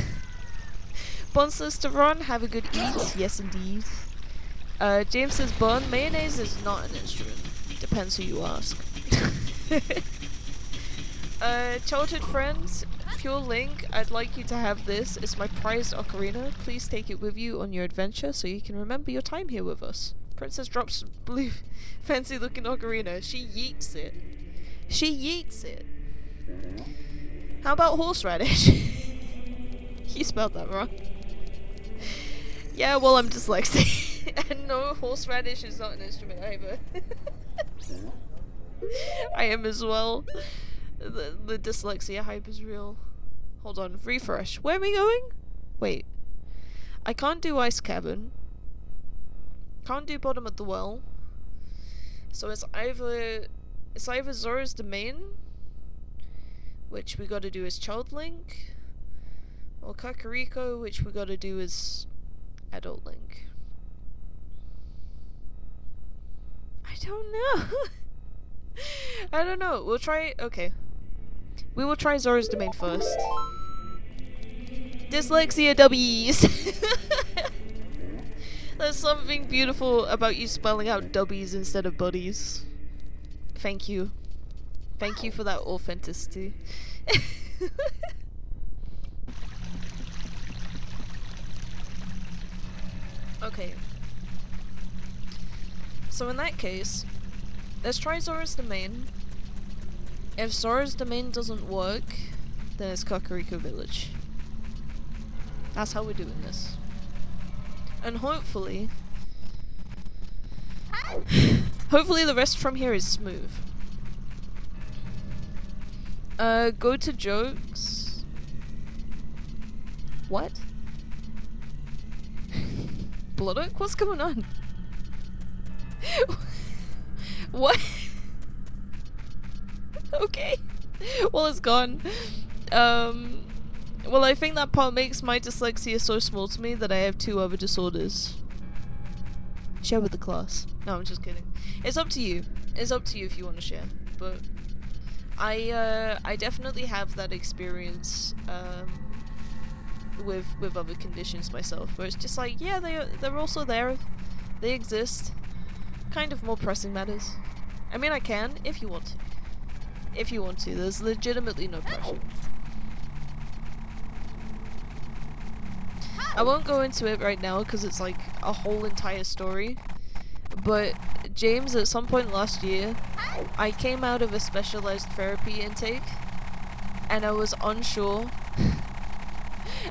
Bun says to run, have a good eat. Yes, indeed. James says bun, mayonnaise is not an instrument. Depends who you ask. Childhood friends, Pure Link, I'd like you to have this. It's my prized ocarina. Please take it with you on your adventure so you can remember your time here with us. Princess drops blue, fancy looking ocarina. She yeets it. She yeets it. How about horseradish? You spelled that wrong. Yeah, well, I'm dyslexic. And no, horseradish is not an instrument either. I am as well. The dyslexia hype is real. Hold on, refresh. Where are we going? Wait. I can't do Ice Cabin. Can't do Bottom of the Well. So it's either Zora's Domain, which we gotta do as Child Link, or Kakariko, which we gotta do as Adult Link. I don't know. I don't know. We'll try. Okay. We will try Zora's Domain first. Dyslexia dubbies! There's something beautiful about you spelling out dubbies instead of buddies. Thank you. Thank you for that authenticity. Okay. So in that case, let's try Zora's Domain. If Zora's Domain doesn't work, then it's Kakariko Village. That's how we're doing this. And hopefully the rest from here is smooth. Go to jokes. What? Bloodhook? What's going on? What? Okay. Well, it's gone. Well, I think that part makes my dyslexia so small to me that I have 2 other disorders. Share with the class. No, I'm just kidding. It's up to you. It's up to you if you want to share. But I definitely have that experience with other conditions myself, where it's just like, yeah, they're also there. They exist. Kind of more pressing matters. I mean, I can if you want to. If you want to, there's legitimately no pressure. I won't go into it right now because it's like a whole entire story. But James, at some point last year, I came out of a specialized therapy intake, and I was unsure.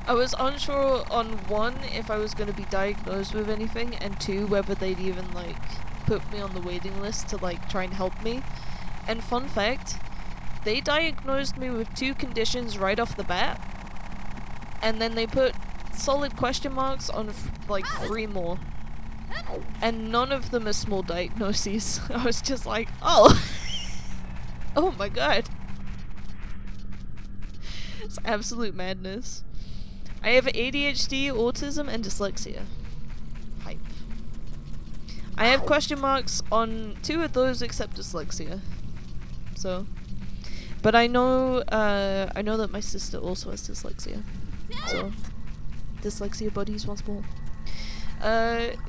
I was unsure on 1, if I was going to be diagnosed with anything, and 2, whether they'd even like put me on the waiting list to like try and help me. And fun fact, they diagnosed me with 2 conditions right off the bat, and then they put solid question marks on like 3 more. And none of them are small diagnoses. I was just like, oh. Oh my god. It's absolute madness. I have ADHD, autism, and dyslexia. Hype. I have question marks on 2 of those except dyslexia. So. But I know that my sister also has dyslexia. So. Dyslexia buddies once more.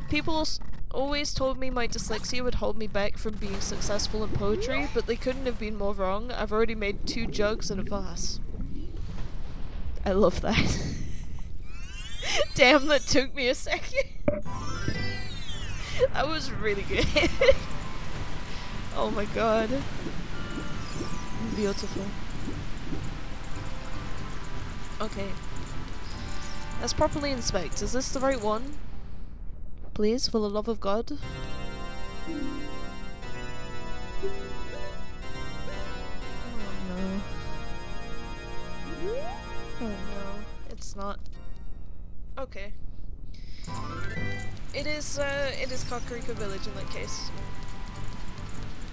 People always told me my dyslexia would hold me back from being successful in poetry, but they couldn't have been more wrong. I've already made 2 jugs and a vase. I love that. Damn, that took me a second. That was really good. Oh my god. Beautiful. Okay. Let's properly inspect. Is this the right one? Please, for the love of God. Oh no. Oh no. It's not. Okay. It is Kakariko Village in that case.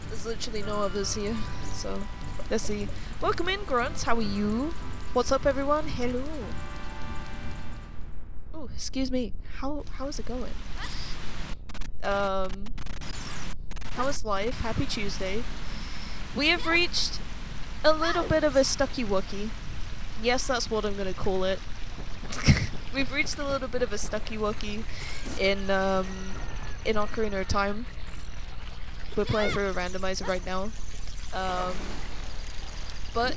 There's literally no others here, so let's see. Welcome in, Grunts. How are you? What's up, everyone? Hello. Oh, excuse me. How is it going? How is life? Happy Tuesday. We have reached a little bit of a stucky wucky. Yes, that's what I'm gonna call it. We've reached a little bit of a stucky wucky in Ocarina of Time. We're playing through a randomizer right now. But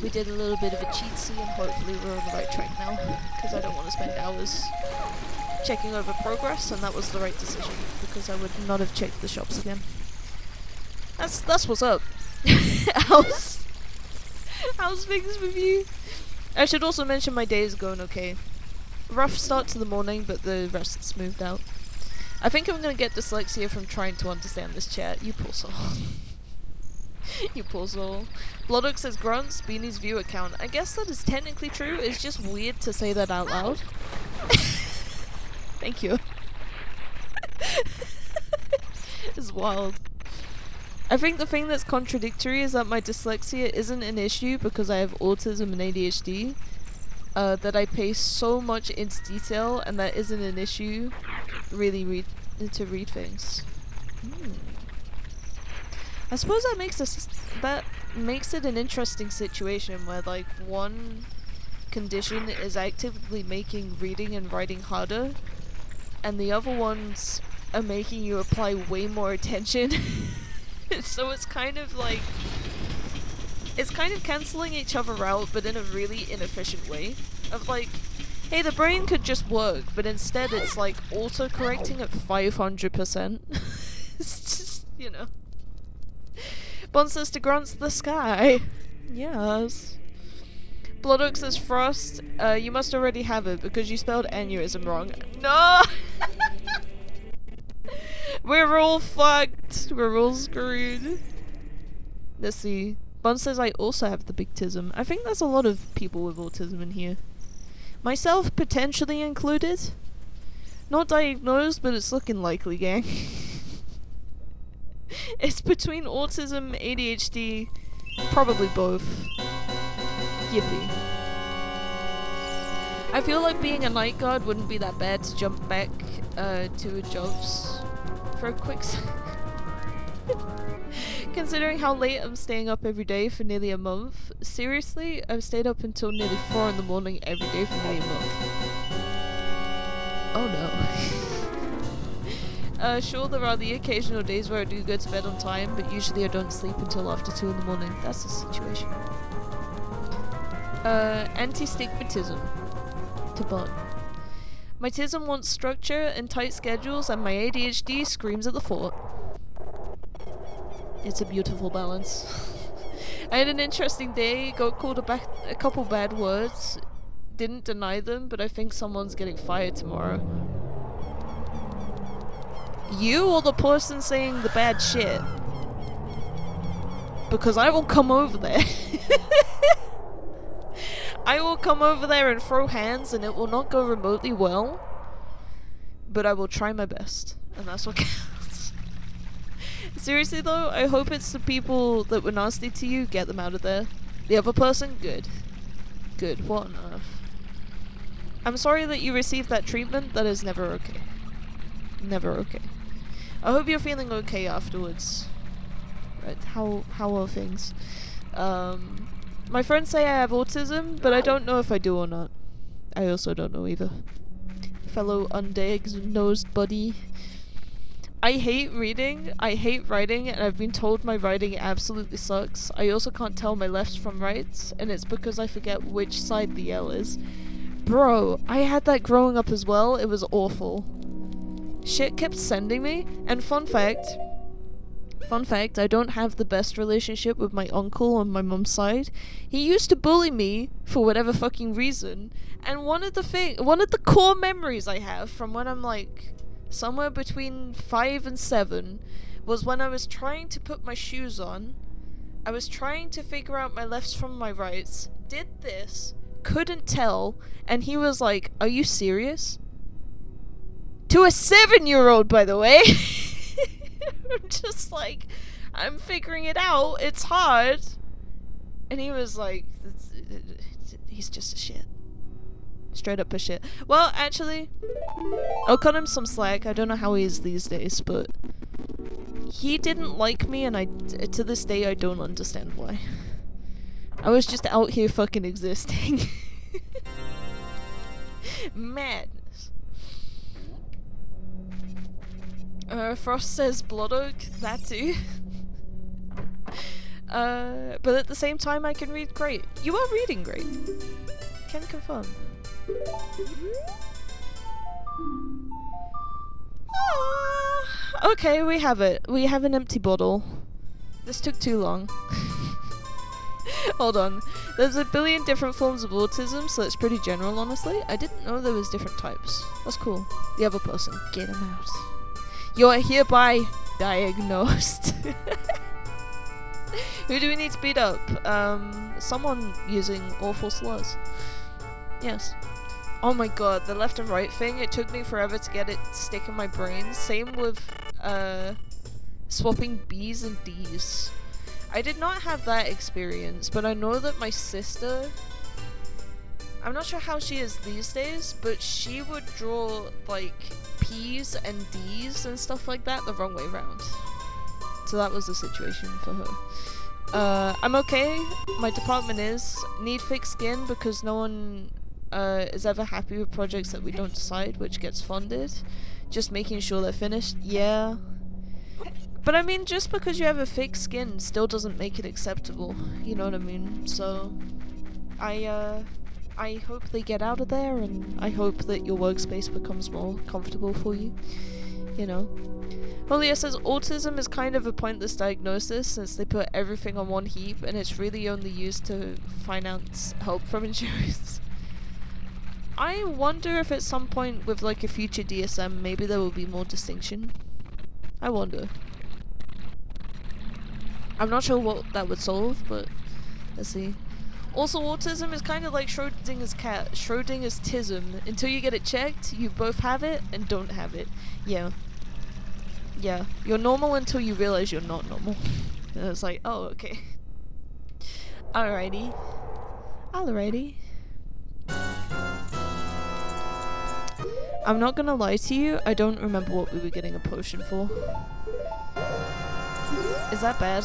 we did a little bit of a cheatsy, and hopefully we're on the right track now, because I don't want to spend hours checking over progress, and that was the right decision, because I would not have checked the shops again. That's what's up. How's things with you? I should also mention my day is going okay. Rough start to the morning, but the rest is smoothed out. I think I'm gonna get dyslexia from trying to understand this chat. You poor soul. You poor soul. Bloodhook says Grunts, Beanie's view account. I guess that is technically true. It's just weird to say that out loud. Thank you. It's wild. I think the thing that's contradictory is that my dyslexia isn't an issue because I have autism and ADHD. That I pay so much into detail, and that isn't an issue really to read things. I suppose that makes it an interesting situation where like one condition is actively making reading and writing harder, and the other ones are making you apply way more attention. So it's kind of like, it's kind of cancelling each other out, but in a really inefficient way. Of like, hey, the brain could just work, but instead it's like auto-correcting at 500%. It's just, you know. Bon says to Grunts the sky. Yes. Bloodhook says Frost, you must already have it because you spelled aneurysm wrong. No! We're all fucked. We're all screwed. Let's see. Bon says I also have the big tism. I think there's a lot of people with autism in here. Myself potentially included. Not diagnosed, but it's looking likely, gang. It's between autism, ADHD, probably both. Yippee. I feel like being a night guard wouldn't be that bad to jump back to jobs for a quick Considering how late I'm staying up every day for nearly a month. Seriously, I've stayed up until nearly 4 in the morning every day for nearly a month. Oh no. Sure, there are the occasional days where I do go to bed on time, but usually I don't sleep until after 2 in the morning. That's the situation. Anti-stigmatism. To bot. My TISM wants structure and tight schedules, and my ADHD screams at the fort. It's a beautiful balance. I had an interesting day, got called a couple bad words, didn't deny them, but I think someone's getting fired tomorrow. You or the person saying the bad shit? Because I will come over there. I will come over there and throw hands, and it will not go remotely well. But I will try my best, and that's what counts. Seriously though, I hope it's the people that were nasty to you, get them out of there. The other person, good. Good, what on earth? I'm sorry that you received that treatment, that is never okay. Never okay. I hope you're feeling okay afterwards. Right, how are things? My friends say I have autism, but I don't know if I do or not. I also don't know either. Fellow undiagnosed buddy. I hate reading, I hate writing, and I've been told my writing absolutely sucks. I also can't tell my left from right, and it's because I forget which side the L is. Bro, I had that growing up as well, it was awful. Shit kept sending me, and fun fact, I don't have the best relationship with my uncle on my mum's side. He used to bully me for whatever fucking reason, and one of the core memories I have from when I'm like somewhere between 5 and 7 was when I was trying to put my shoes on. I was trying to figure out my lefts from my rights, did this, couldn't tell, and he was like, "Are you serious?" To a 7-year-old, by the way. I'm just like, I'm figuring it out, it's hard. And he was like, he's just a shit. Straight up a shit. Well, actually, I'll cut him some slack. I don't know how he is these days, but he didn't like me, and to this day I don't understand why. I was just out here fucking existing. Madness. Frost says Blood Oak, that too. But at the same time I can read great. You are reading great. Can confirm. Okay, we have it. We have an empty bottle. This took too long. Hold on. There's a billion different forms of autism, so it's pretty general, honestly. I didn't know there was different types. That's cool. The other person, get him out. You're hereby diagnosed. Who do we need to beat up? Someone using awful slurs. Yes. Oh my god, the left and right thing, it took me forever to get it to stick in my brain. Same with, swapping B's and D's. I did not have that experience, but I know that my sister... I'm not sure how she is these days, but she would draw, like, P's and D's and stuff like that the wrong way round. So that was the situation for her. I'm okay. My department is. Need thick skin because no one is ever happy with projects that we don't decide, which gets funded. Just making sure they're finished. Yeah. But I mean, just because you have a thick skin still doesn't make it acceptable. You know what I mean? So, I hope they get out of there, and I hope that your workspace becomes more comfortable for you. You know. Julia says autism is kind of a pointless diagnosis since they put everything on one heap and it's really only used to finance help from insurance. I wonder if at some point with like a future DSM maybe there will be more distinction. I wonder. I'm not sure what that would solve, but let's see. Also, autism is kind of like Schrodinger's cat. Schrodinger's tism. Until you get it checked, you both have it and don't have it. Yeah. Yeah. You're normal until you realize you're not normal. And it's like, oh, okay. Alrighty. Alrighty. I'm not gonna lie to you, I don't remember what we were getting a potion for. Is that bad?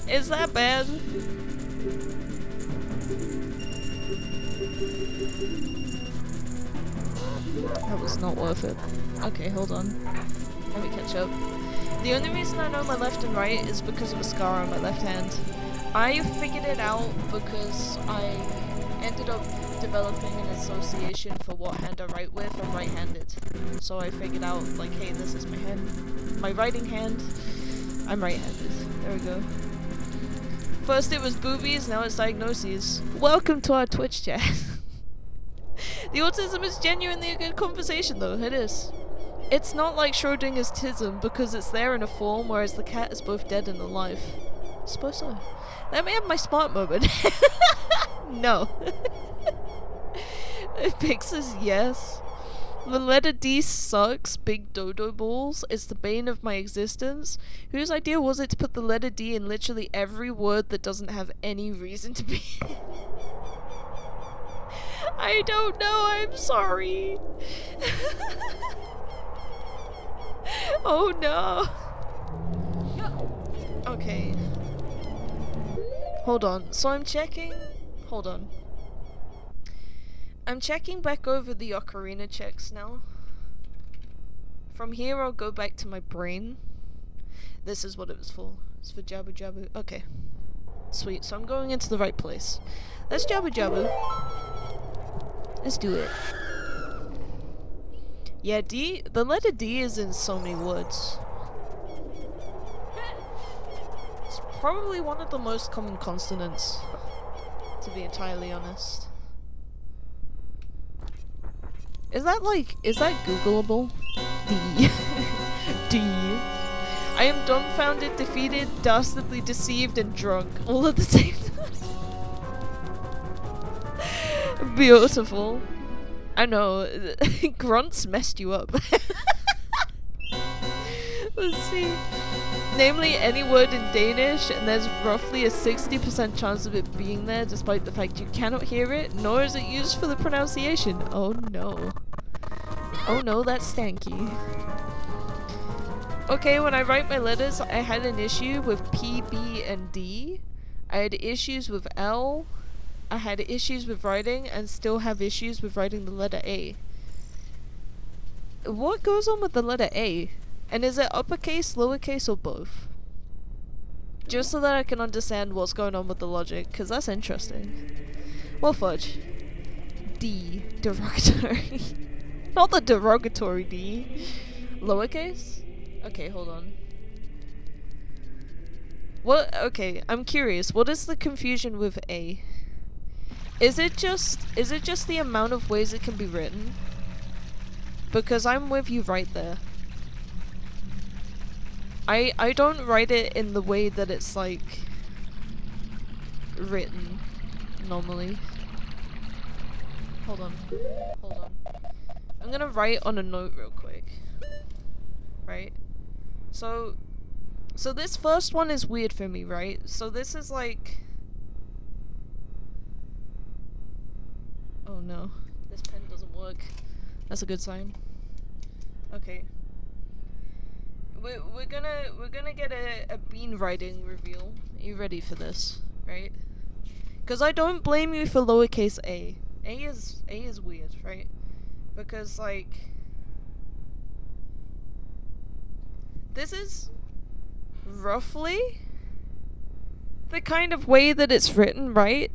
Is that bad? That was not worth it. Okay, hold on. Let me catch up. The only reason I know my left and right is because of a scar on my left hand. I figured it out because I ended up developing an association for what hand I write with. I'm right-handed. So I figured out, like, hey, this is my hand. My writing hand. I'm right-handed. There we go. First it was boobies, now it's diagnoses. Welcome to our Twitch chat. The autism is genuinely a good conversation though, it is. It's not like Schrodinger's tism because it's there in a form, whereas the cat is both dead and alive. I suppose so. Let me have my smart moment. No. Pix says yes. The letter D sucks, big dodo balls. It's the bane of my existence. Whose idea was it to put the letter D in literally every word that doesn't have any reason to be? I don't know, I'm sorry. Oh no. Okay. Hold on. So I'm checking. Hold on. I'm checking back over the Ocarina checks now. From here I'll go back to my brain. This is what it was for. It's for Jabu Jabu. Okay. Sweet. So I'm going into the right place. Let's Jabu Jabu. Let's do it. Yeah, D. The letter D is in so many words. It's probably one of the most common consonants, to be entirely honest. Is that Googleable? D. D. I am dumbfounded, defeated, dastardly deceived, and drunk. All at the same time. Beautiful. I know. Grunts messed you up. Let's see. Namely any word in Danish, and there's roughly a 60% chance of it being there, despite the fact you cannot hear it, nor is it used for the pronunciation. Oh no. Oh no, that's stanky. Okay, when I write my letters, I had an issue with P, B, and D. I had issues with L. I had issues with writing, and still have issues with writing the letter A. What goes on with the letter A? And is it uppercase, lowercase, or both? Just so that I can understand what's going on with the logic, because that's interesting. Well, fudge. D. Derogatory. Not the derogatory D. Lowercase? Okay, hold on. What? Okay, I'm curious. What is the confusion with A? Is it just the amount of ways it can be written? Because I'm with you right there. I don't write it in the way that it's like written normally. Hold on. Hold on. I'm gonna write on a note real quick. Right? So this first one is weird for me, right? So this is like... Oh no. This pen doesn't work. That's a good sign. Okay. We're gonna get a bean writing reveal. Are you ready for this? Right? Because I don't blame you for lowercase a. A is weird, right? Because like this is roughly the kind of way that it's written, right?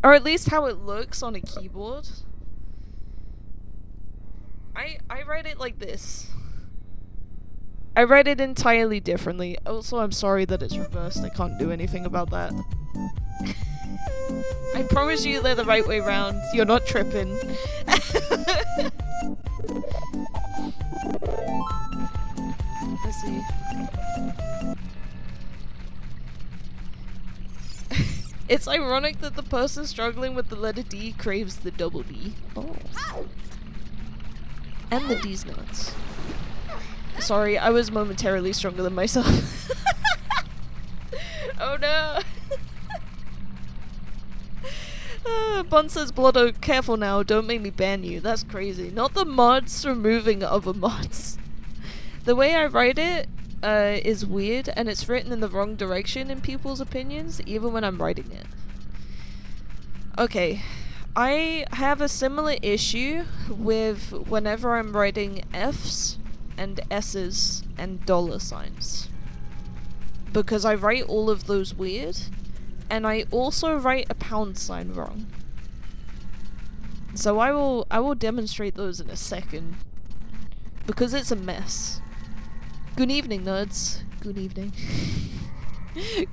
Or at least how it looks on a keyboard. I write it like this. I write it entirely differently. Also, I'm sorry that it's reversed. I can't do anything about that. I promise you they're the right way round. You're not tripping. Let's see. It's ironic that the person struggling with the letter D craves the double D. Oh. And the D's nuts. Sorry, I was momentarily stronger than myself. Oh no! Bun says, Blotto, careful now, don't make me ban you. That's crazy. Not the mods removing other mods. The way I write it is weird, and it's written in the wrong direction in people's opinions, even when I'm writing it. Okay, I have a similar issue with whenever I'm writing F's and S's and dollar signs. Because I write all of those weird, and I also write a pound sign wrong. So I will demonstrate those in a second. Because it's a mess. Good evening, nerds. Good evening.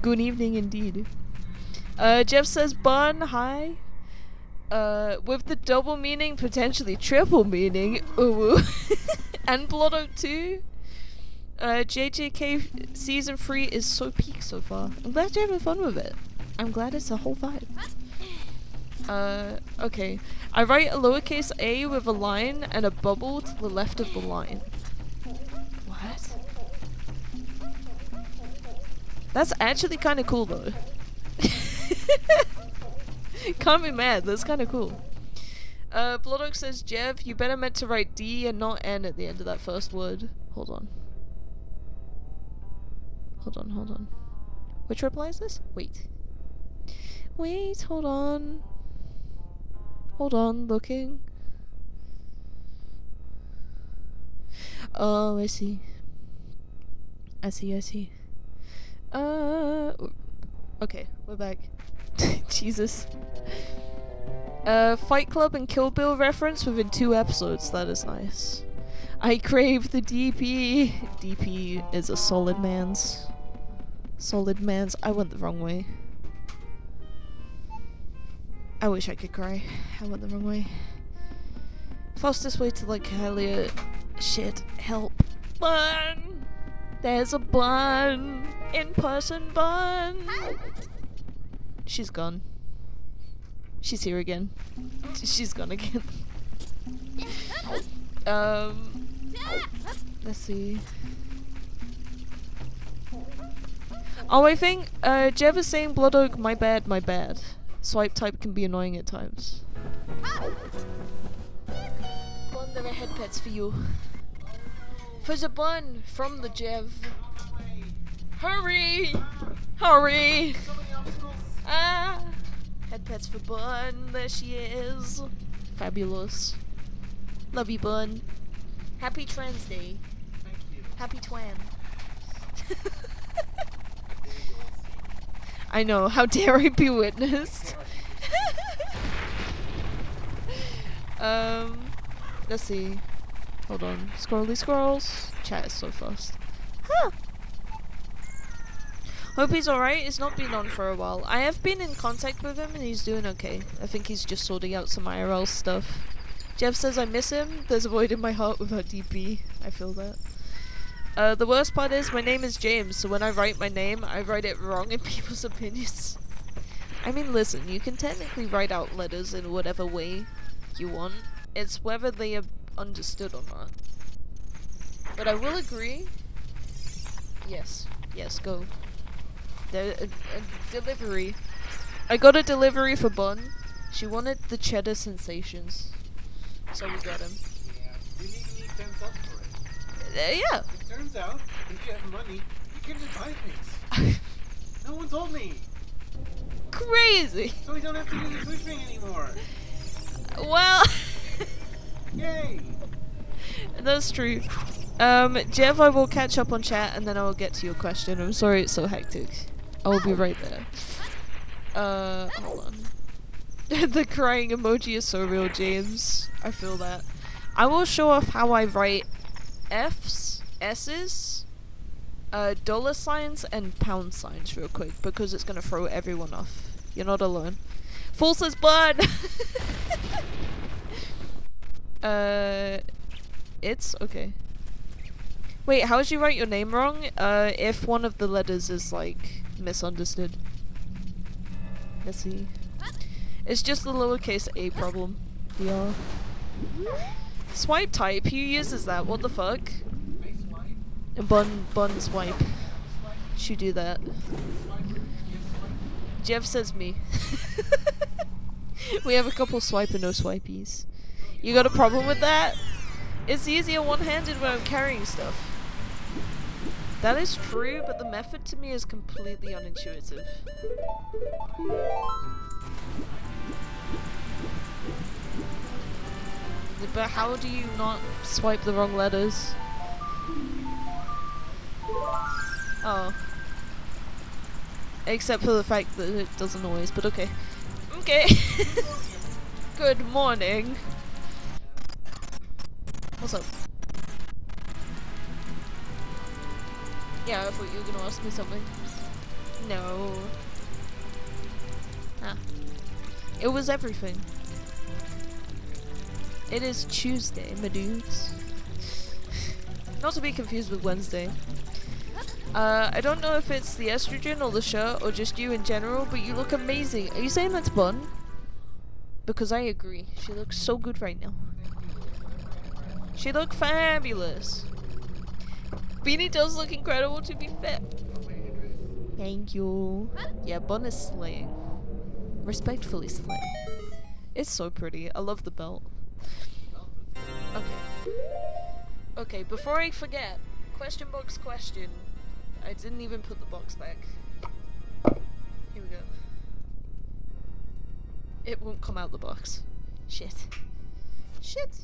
Good evening indeed. Jeff says, Bun, hi. With the double meaning, potentially triple meaning. Ooh. And Blotto too. JJK Season 3 is so peak so far. I'm glad you're having fun with it. I'm glad it's a whole vibe. Okay. I write a lowercase a with a line and a bubble to the left of the line. What? That's actually kind of cool though. Can't be mad, that's kind of cool. Bloodoak says, Jev, you better meant to write D and not N at the end of that first word. Hold on. Hold on. Which reply is this? Wait, hold on. Hold on, looking. Oh, I see. Okay, we're back. Jesus. Fight Club and Kill Bill reference within 2 episodes. That is nice. I crave the DP. DP is a solid man's. I went the wrong way. I wish I could cry. I went the wrong way. Fastest way to like Hylia. Shit. Help. Bun! There's a bun! In-person bun! She's gone. She's here again. She's gone again. Let's see. Oh, I think, Jev is saying Blood Oak, my bad. Swipe type can be annoying at times. Bun, there are head pets for you. For the bun, from the Jev. Hurry! Hurry! Ah! Head pets for Bun, there she is. Fabulous. Love you, Bun. Happy Trans Day. Thank you. Happy Twan. I know, how dare I be witnessed? Let's see. Hold on. Scrolly scrolls. Chat is so fast. Huh. Hope he's alright. He's not been on for a while. I have been in contact with him and he's doing okay. I think he's just sorting out some IRL stuff. Jeff says I miss him. There's a void in my heart without DP. I feel that. The worst part is my name is James, so when I write my name, I write it wrong in people's opinions. I mean, listen, you can technically write out letters in whatever way you want. It's whether they are understood or not. But I will agree. Yes, go. A delivery. I got a delivery for Bun. She wanted the cheddar sensations. So we got him. Yeah, you need 10 subs for it. Yeah. It turns out, if you have money, you can just buy things. No one told me. Crazy. So we don't have to do the Twitch thing anymore. Well. Yay. That's true. Jeff, I will catch up on chat and then I will get to your question. I'm sorry it's so hectic. I will be right there. Hold on. The crying emoji is so real, James. I feel that. I will show off how I write F's, S's, dollar signs, and pound signs real quick because it's gonna throw everyone off. You're not alone. Fool says blood! It's okay. Wait, how did you write your name wrong? If one of the letters is like misunderstood. see. It's just the lowercase a problem. Yeah. Swipe type? Who uses that? What the fuck? Bun swipe. Should do that. Jeff says me. We have a couple swipe and no swipies. You got a problem with that? It's easier one-handed when I'm carrying stuff. That is true, but the method to me is completely unintuitive. But how do you not swipe the wrong letters? Oh. Except for the fact that it doesn't always, but okay. Okay. Good morning. What's up? Yeah, I thought you were gonna ask me something. No. Ah. It was everything. It is Tuesday, my dudes. Not to be confused with Wednesday. I don't know if it's the estrogen or the shirt or just you in general, but you look amazing. Are you saying that's Bun? Because I agree. She looks so good right now. She look fabulous. Beanie does look incredible, to be fair. Thank you. Yeah, Bun is slaying. Respectfully slaying. It's so pretty. I love the belt. Okay. Okay, before I forget, question box question. I didn't even put the box back. Here we go. It won't come out the box. Shit. Shit.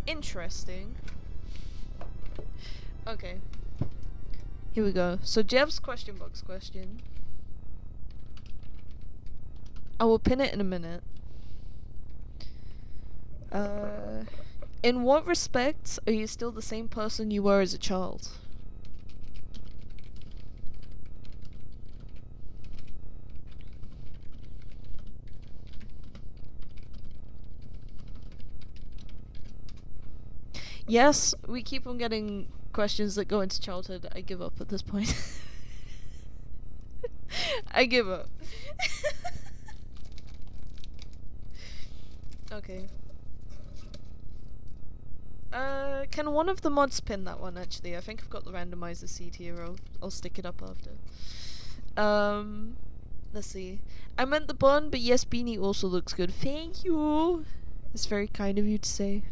Interesting. Okay. Here we go. So Jeff's question box question. I will pin it in a minute. In what respects are you still the same person you were as a child? Yes, we keep on getting questions that go into childhood. I give up at this point. I give up. Okay. Can one of the mods pin that one, actually? I think I've got the randomizer seed here. I'll stick it up after. Let's see. I meant the bun, but yes, Beanie also looks good. Thank you! It's very kind of you to say.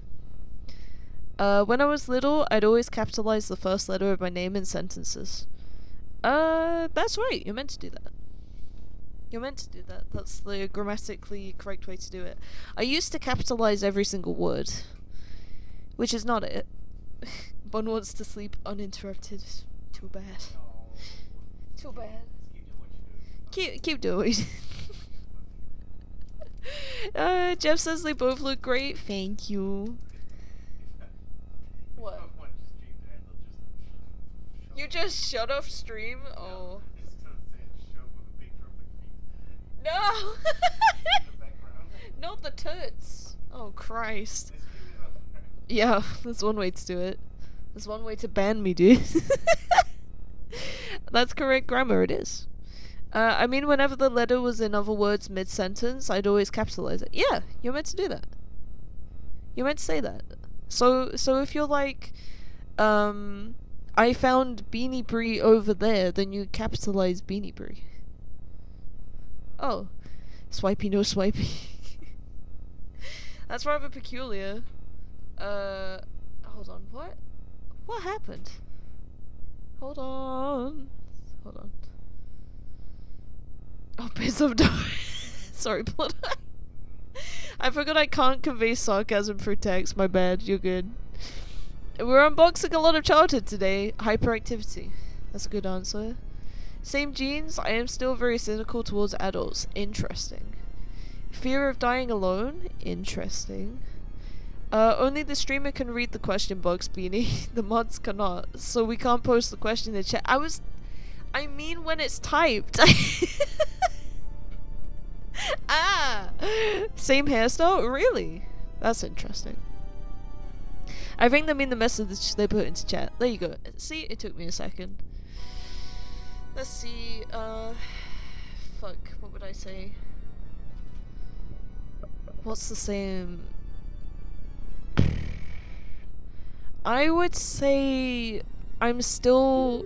When I was little, I'd always capitalize the first letter of my name in sentences. That's right, you're meant to do that. You're meant to do that. That's the grammatically correct way to do it. I used to capitalize every single word. Which is not it. Bun wants to sleep uninterrupted. Too bad. Too bad. Keep doing it. Jeff says they both look great. Thank you. What? You just shut off stream? Oh. No! Not the toots. Oh, Christ. Yeah, that's one way to do it. There's one way to ban me, dude. That's correct grammar, it is. I mean, whenever the letter was in other words mid-sentence, I'd always capitalize it. Yeah, you're meant to do that. You're meant to say that. So if you're like, I found Beaniebrie over there, then you capitalize Beaniebrie. Oh. Swipey, no swipey. That's rather peculiar. Hold on, what? What happened? Hold on. Oh, piss of door. Sorry, blood. I forgot I can't convey sarcasm through text. My bad. You're good. We're unboxing a lot of childhood today. Hyperactivity. That's a good answer. Same genes. I am still very cynical towards adults. Interesting. Fear of dying alone. Interesting. Only the streamer can read the question box, Beanie. The mods cannot. So we can't post the question in the chat. I mean when it's typed. Ah! Same hairstyle? Really? That's interesting. I think they mean the message they put into chat. There you go. See? It took me a second. Let's see, fuck, what would I say? What's the same? I would say I'm still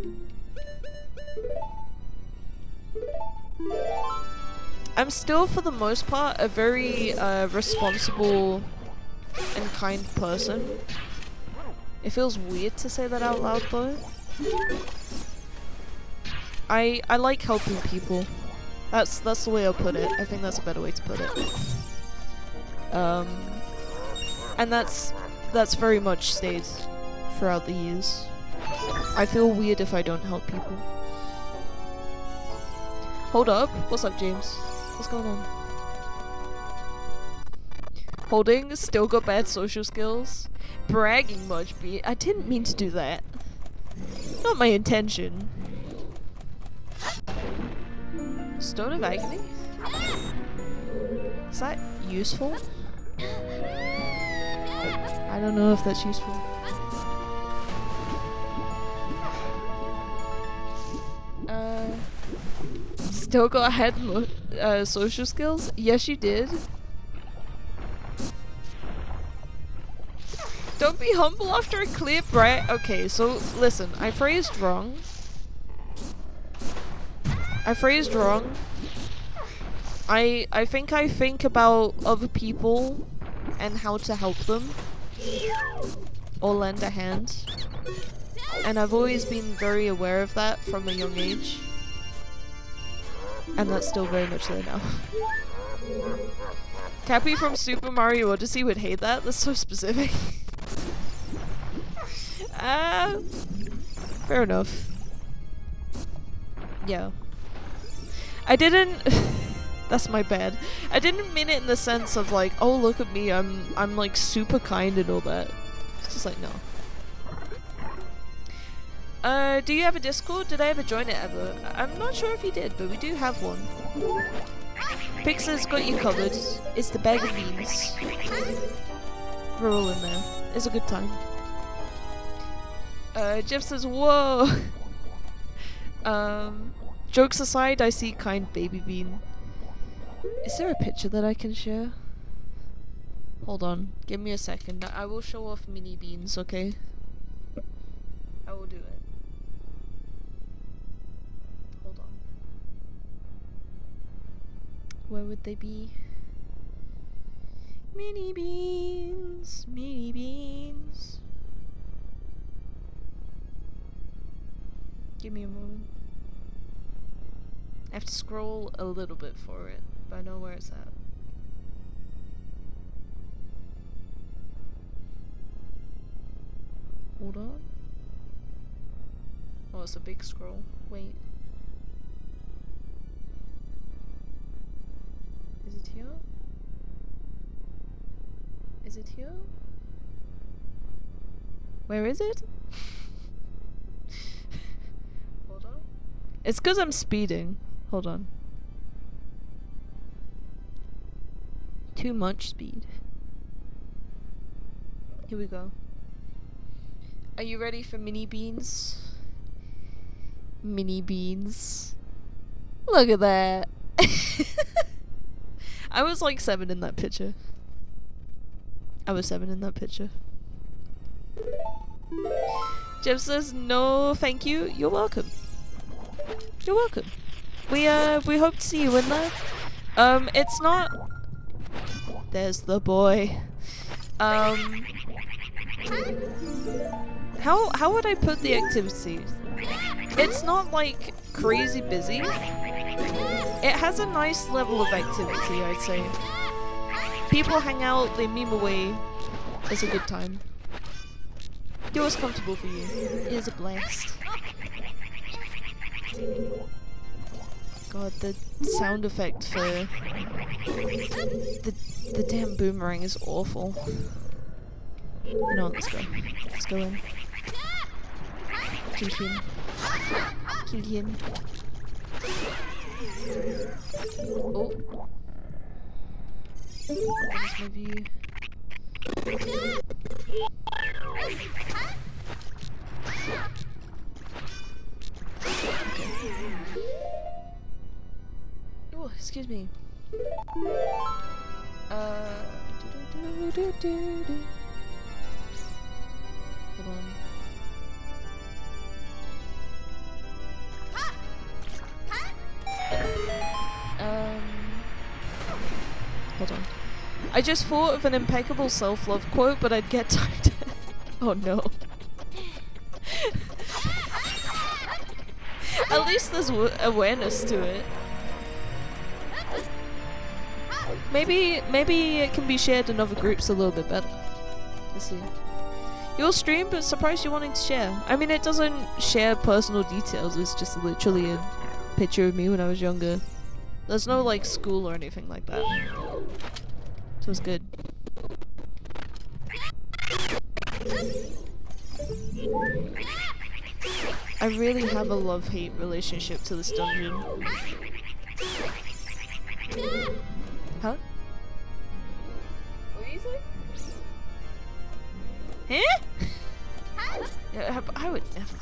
for the most part a very responsible and kind person. It feels weird to say that out loud though. I like helping people. That's the way I'll put it. I think that's a better way to put it. And that's very much stayed throughout the years. I feel weird if I don't help people. Hold up. What's up, James? What's going on? Holding, still got bad social skills. Bragging much, I didn't mean to do that. Not my intention. Stone of Agony? Is that useful? I don't know if that's useful. Still got ahead social skills? Yes, you did. Don't be humble after a clear brag. Okay, so listen, I phrased wrong. I think about other people and how to help them or lend a hand, and I've always been very aware of that from a young age, and that's still very much there now. Cappy from Super Mario Odyssey would hate that. That's so specific. Fair enough. Yeah. I didn't that's my bad. I didn't mean it in the sense of like, oh look at me, I'm like super kind and all that. It's just like, no. Do you have a Discord? Did I ever join it ever? I'm not sure if you did, but we do have one. Pixar's got you covered. It's the bag of beans. We're all in there. It's a good time. Jeff says, whoa! Jokes aside, I see kind baby bean. Is there a picture that I can share? Hold on, give me a second. I will show off mini beans, okay? I will do it. Hold on. Where would they be? Mini beans, mini beans. Give me a moment. I have to scroll a little bit for it, but I know where it's at. Hold on. Oh, it's a big scroll. Wait. Is it here? Is it here? Where is it? Hold on. It's because I'm speeding. Hold on. Too much speed. Here we go. Are you ready for mini beans? Mini beans. Look at that. I was like 7 in that picture. I was 7 in that picture. Jeff says, no, thank you. You're welcome. You're welcome. We hope to see you in there. It's not... There's the boy. How would I put the activity? It's not like crazy busy. It has a nice level of activity, I'd say. People hang out, they meme away. It's a good time. Do what's comfortable for you. It is a blast. God, the sound effect for the damn boomerang is awful. You know what, let's go. Let's go in. Kill him. Kill him. Oh. That is my view. Okay. me. Hold on. Hold on. I just thought of an impeccable self-love quote, but I'd get tired. Oh no. At least there's awareness to it. Maybe it can be shared in other groups a little bit better. Let's see. Your stream, but surprised you're wanting to share. I mean, it doesn't share personal details. It's just literally a picture of me when I was younger. There's no like school or anything like that. So it's good. I really have a love-hate relationship to this dungeon. Huh? What are you saying? Huh? Yeah, I would never.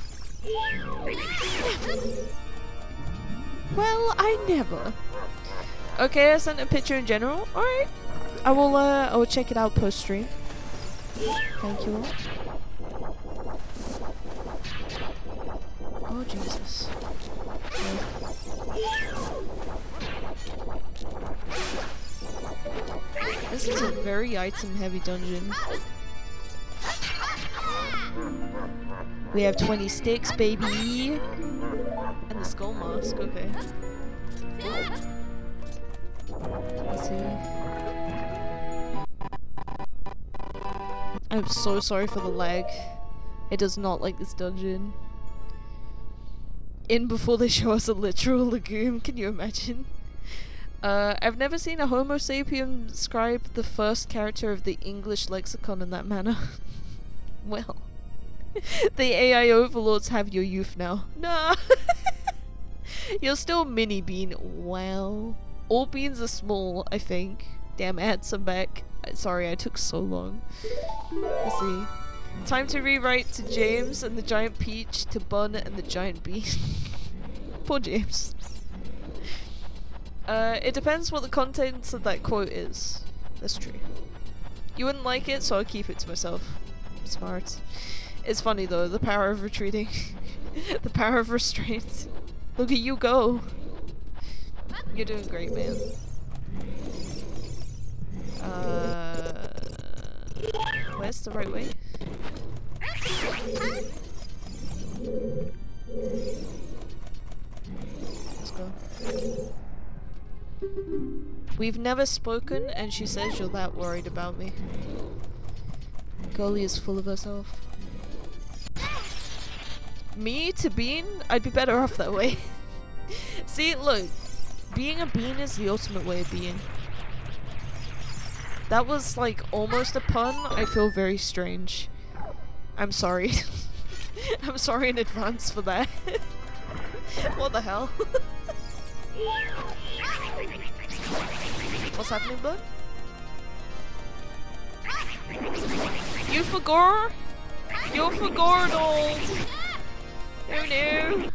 Well, I never. Okay, I sent a picture in general. Alright. I will check it out post-stream. Thank you all. Oh, Jesus. This is a very item-heavy dungeon. We have 20 sticks, baby! And the skull mask, okay. Let's see. I'm so sorry for the lag. It does not like this dungeon. In before they show us a literal legume, can you imagine? I've never seen a Homo sapien scribe the first character of the English lexicon in that manner. Well, the AI overlords have your youth now. Nah! You're still mini bean. Well, all beans are small, I think. Damn, I had some back. Sorry, I took so long. Let's see. Time to rewrite to James and the giant peach to Bun and the giant bee. Poor James. It depends what the contents of that quote is. That's true. You wouldn't like it, so I'll keep it to myself. Smart. It's funny though, the power of retreating. The power of restraint. Look at you go! You're doing great, man. Where's the right way? Let's go. We've never spoken, and she says you're that worried about me. Girlie is full of herself. Me to Bean? I'd be better off that way. See, look. Being a bean is the ultimate way of being. That was like almost a pun. I feel very strange. I'm sorry. I'm sorry in advance for that. What the hell? What's happening, bud? You forgot? You forgot, old! Oh no!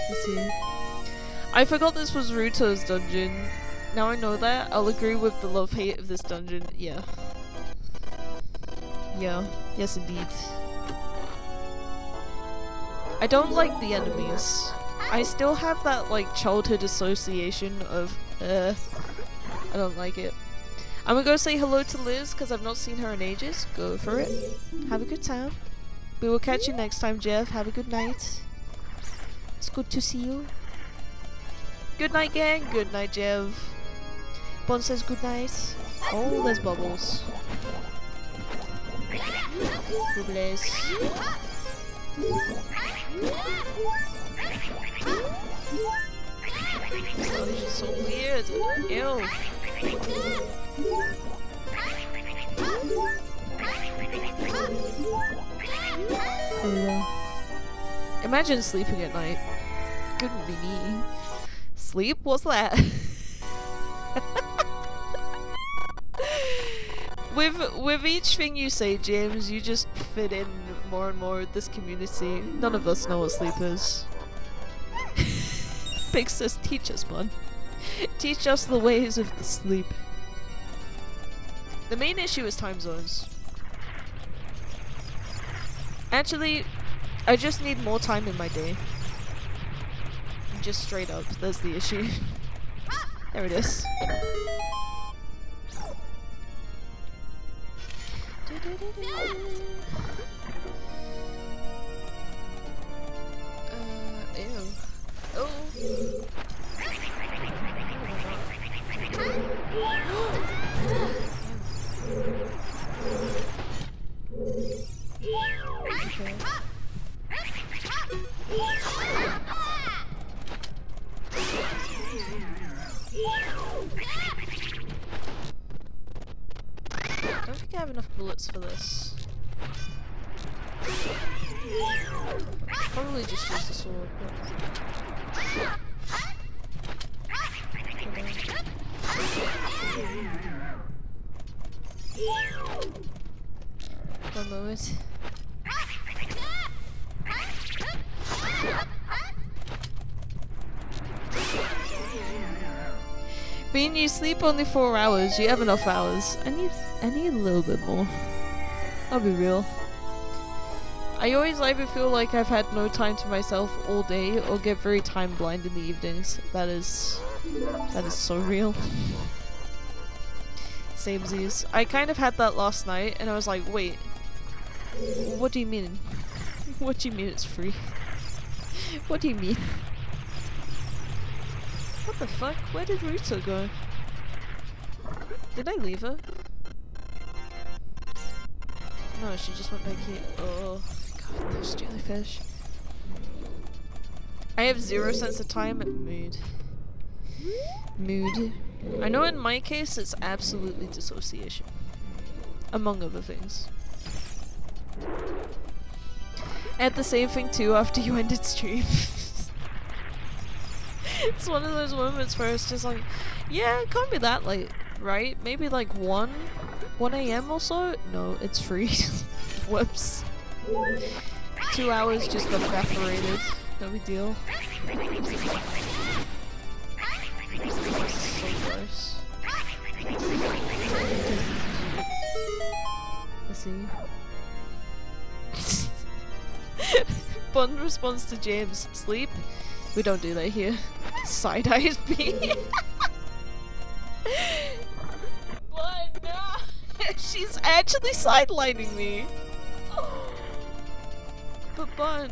Let's see. I forgot this was Ruto's dungeon. Now I know that, I'll agree with the love-hate of this dungeon. Yeah. Yeah. Yes, indeed. I don't like the enemies. I still have that, like, childhood association of, I don't like it. I'm gonna go say hello to Liz, because I've not seen her in ages. Go for it. Have a good time. We will catch you next time, Jeff. Have a good night. It's good to see you. Good night, gang. Good night, Jeff. Bon says good night. Oh, there's bubbles. Bubbles. This is just so weird. Ew. Imagine sleeping at night. Couldn't be me. Sleep? What's that? With each thing you say, James, you just fit in more and more with this community. None of us know what sleep is. Pig says, teach us, bud. Teach us the ways of the sleep. The main issue is time zones. Actually, I just need more time in my day. Just straight up, that's the issue. There it is. Ew. Oh. I don't think I have enough bullets for this. Probably just use the sword. One moment. Bean, you sleep only 4 hours. You have enough hours. I need a little bit more. I'll be real. I always either feel like I've had no time to myself all day or get very time blind in the evenings. That is so real. Samesies. I kind of had that last night and I was like, wait, what do you mean? What do you mean it's free? What do you mean? What the fuck? Where did Ruta go? Did I leave her? No, she just went back here. Oh god, those jellyfish. I have 0 sense of time. Mood. I know in my case it's absolutely dissociation. Among other things. I had the same thing too after you ended stream. It's one of those moments where it's just like, yeah, it can't be that late, right? Maybe like 1 AM or so? No, it's free. Whoops. 2 hours just got evaporated. No big deal. So gross. Let's see. Bond responds to James, sleep? We don't do that here. Side-eyes me. But no! She's actually sidelining me. But Bun,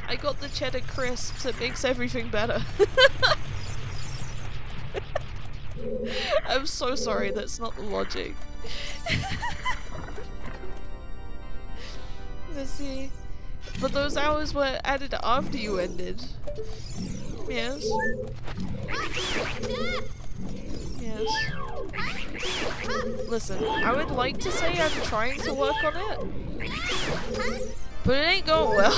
I got the cheddar crisps, it makes everything better. I'm so sorry, that's not the logic. Let's see. But those hours were added after you ended. Yes. Yes. Listen, I would like to say I'm trying to work on it, but it ain't going well.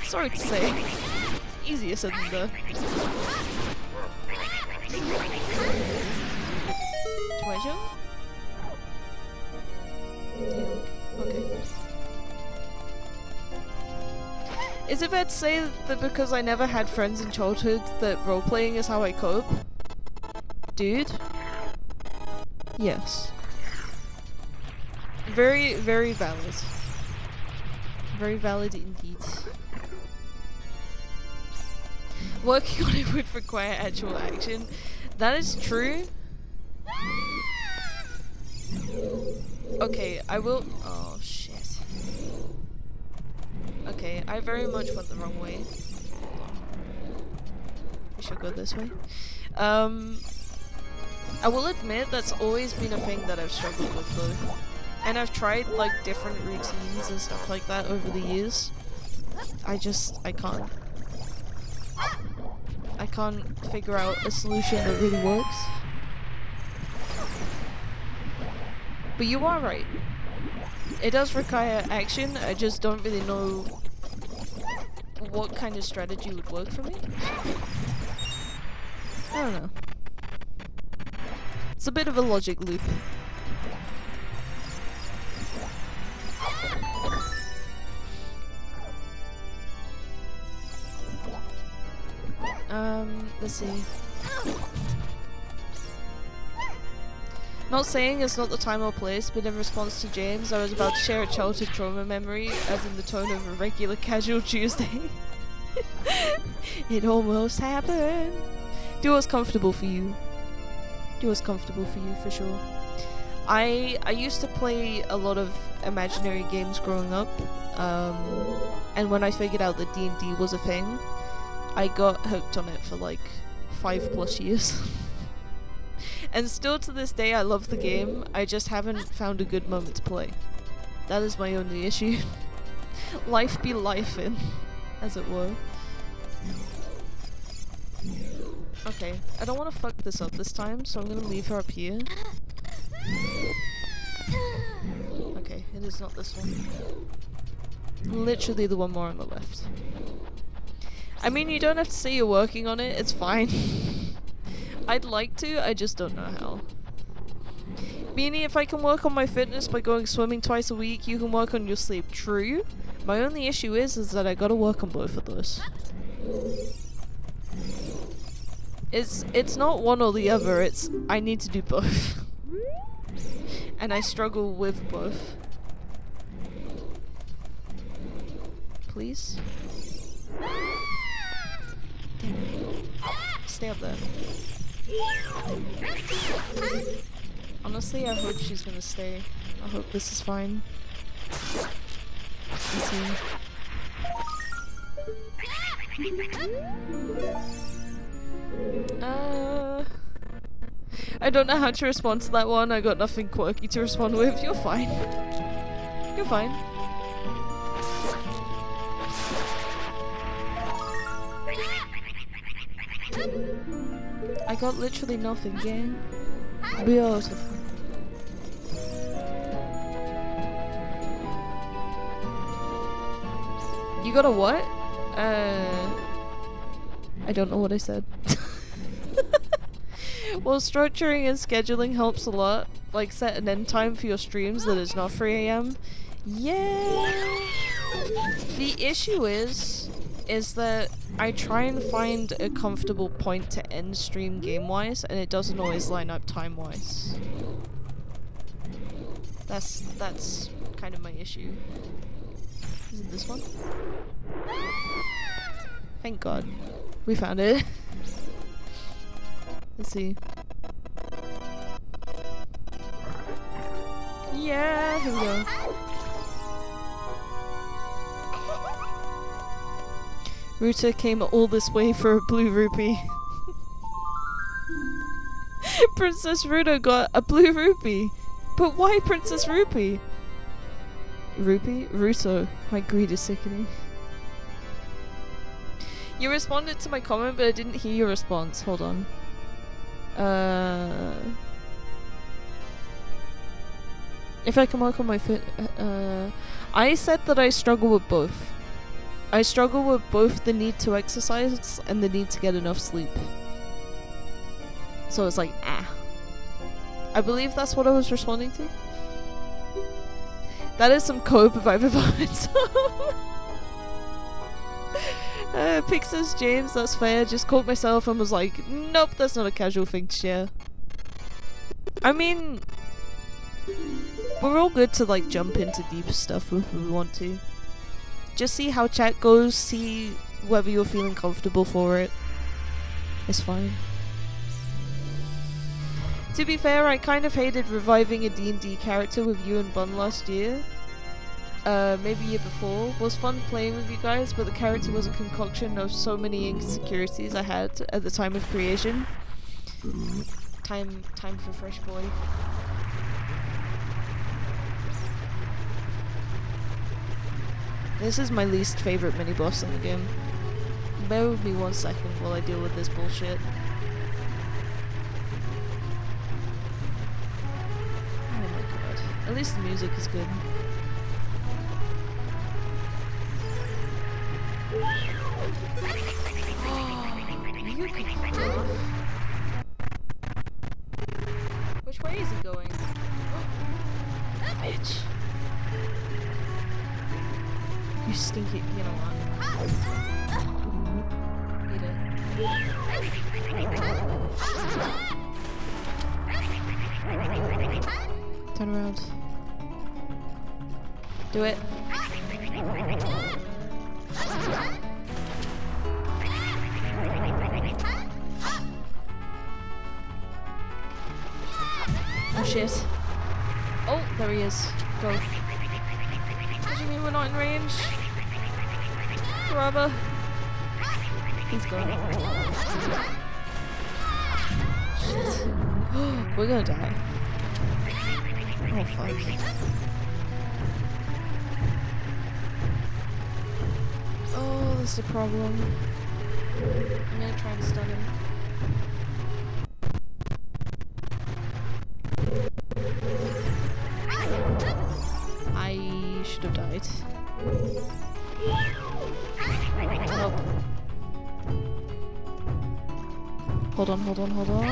Sorry to say. It's easier said than done. Treasure? Okay. Is it fair to say that because I never had friends in childhood that role-playing is how I cope? Dude? Yes. Very, very valid. Very valid indeed. Working on it would require actual action. That is true. Okay, I will— oh shit. Okay, I very much went the wrong way. Hold on. We should go this way. I will admit that's always been a thing that I've struggled with though. And I've tried like different routines and stuff like that over the years. I can't. I can't figure out a solution that really works. But you are right. It does require action, I just don't really know what kind of strategy would work for me. I don't know. It's a bit of a logic loop. Let's see. Not saying it's not the time or place, but in response to James, I was about to share a childhood trauma memory, as in the tone of a regular casual Tuesday. It almost happened. Do what's comfortable for you. Do what's comfortable for you, for sure. I used to play a lot of imaginary games growing up, and when I figured out that D&D was a thing, I got hooked on it for like 5+ years. And still to this day I love the game, I just haven't found a good moment to play. That is my only issue. Life be lifing, as it were. Okay, I don't want to fuck this up this time, so I'm gonna leave her up here. Okay, it is not this one. Literally the one more on the left. I mean, you don't have to say you're working on it, it's fine. I'd like to, I just don't know how. Beanie, if I can work on my fitness by going swimming twice a week, you can work on your sleep. True. My only issue is that I gotta work on both of those. It's not one or the other, it's I need to do both. And I struggle with both. Please? Damn it. Stay up there. Honestly, I hope she's gonna stay. I hope this is fine. Let's see. I don't know how to respond to that one. I got nothing quirky to respond with. You're fine. You're fine. I got literally nothing, gang. Beautiful. You got a what? I don't know what I said. Well, structuring and scheduling helps a lot. Like, set an end time for your streams that is not 3 AM. Yeah. The issue is that I try and find a comfortable point to end stream game-wise, and it doesn't always line up time-wise. That's kind of my issue. Is it this one? Thank God. We found it. Let's see. Yeah, here we go. Ruta came all this way for a blue rupee. Princess Ruta got a blue rupee. But why Princess Rupee? Rupee? Ruto. My greed is sickening. You responded to my comment, but I didn't hear your response. Hold on. If I can work on my fit, I said that I struggle with both. I struggle with both the need to exercise and the need to get enough sleep. So it's like, I believe that's what I was responding to. That is some cope if I've ever heard some. Pix says, James, that's fair. Just caught myself and was like, nope, that's not a casual thing to share. I mean, we're all good to like jump into deep stuff if we want to. Just see how chat goes, see whether you're feeling comfortable for it. It's fine. To be fair, I kind of hated reviving a D&D character with you and Bun last year. Maybe year before. Was fun playing with you guys, but the character was a concoction of so many insecurities I had at the time of creation. Time for fresh boy. This is my least favorite mini-boss in the game. Bear with me 1 second while I deal with this bullshit. Oh my god. At least the music is good. You can fuck off. Which way is he going? Oh. Bitch. You stinky, you know what? Eat it. Turn around. Do it. Oh shit. Oh, there he is. Go. What do you mean we're not in range? Grabber. He's gone. Shit. We're gonna die. Oh fuck. Oh, this is a problem. I'm gonna try and stun him. I should have died. Nope. Hold on, hold on, hold on.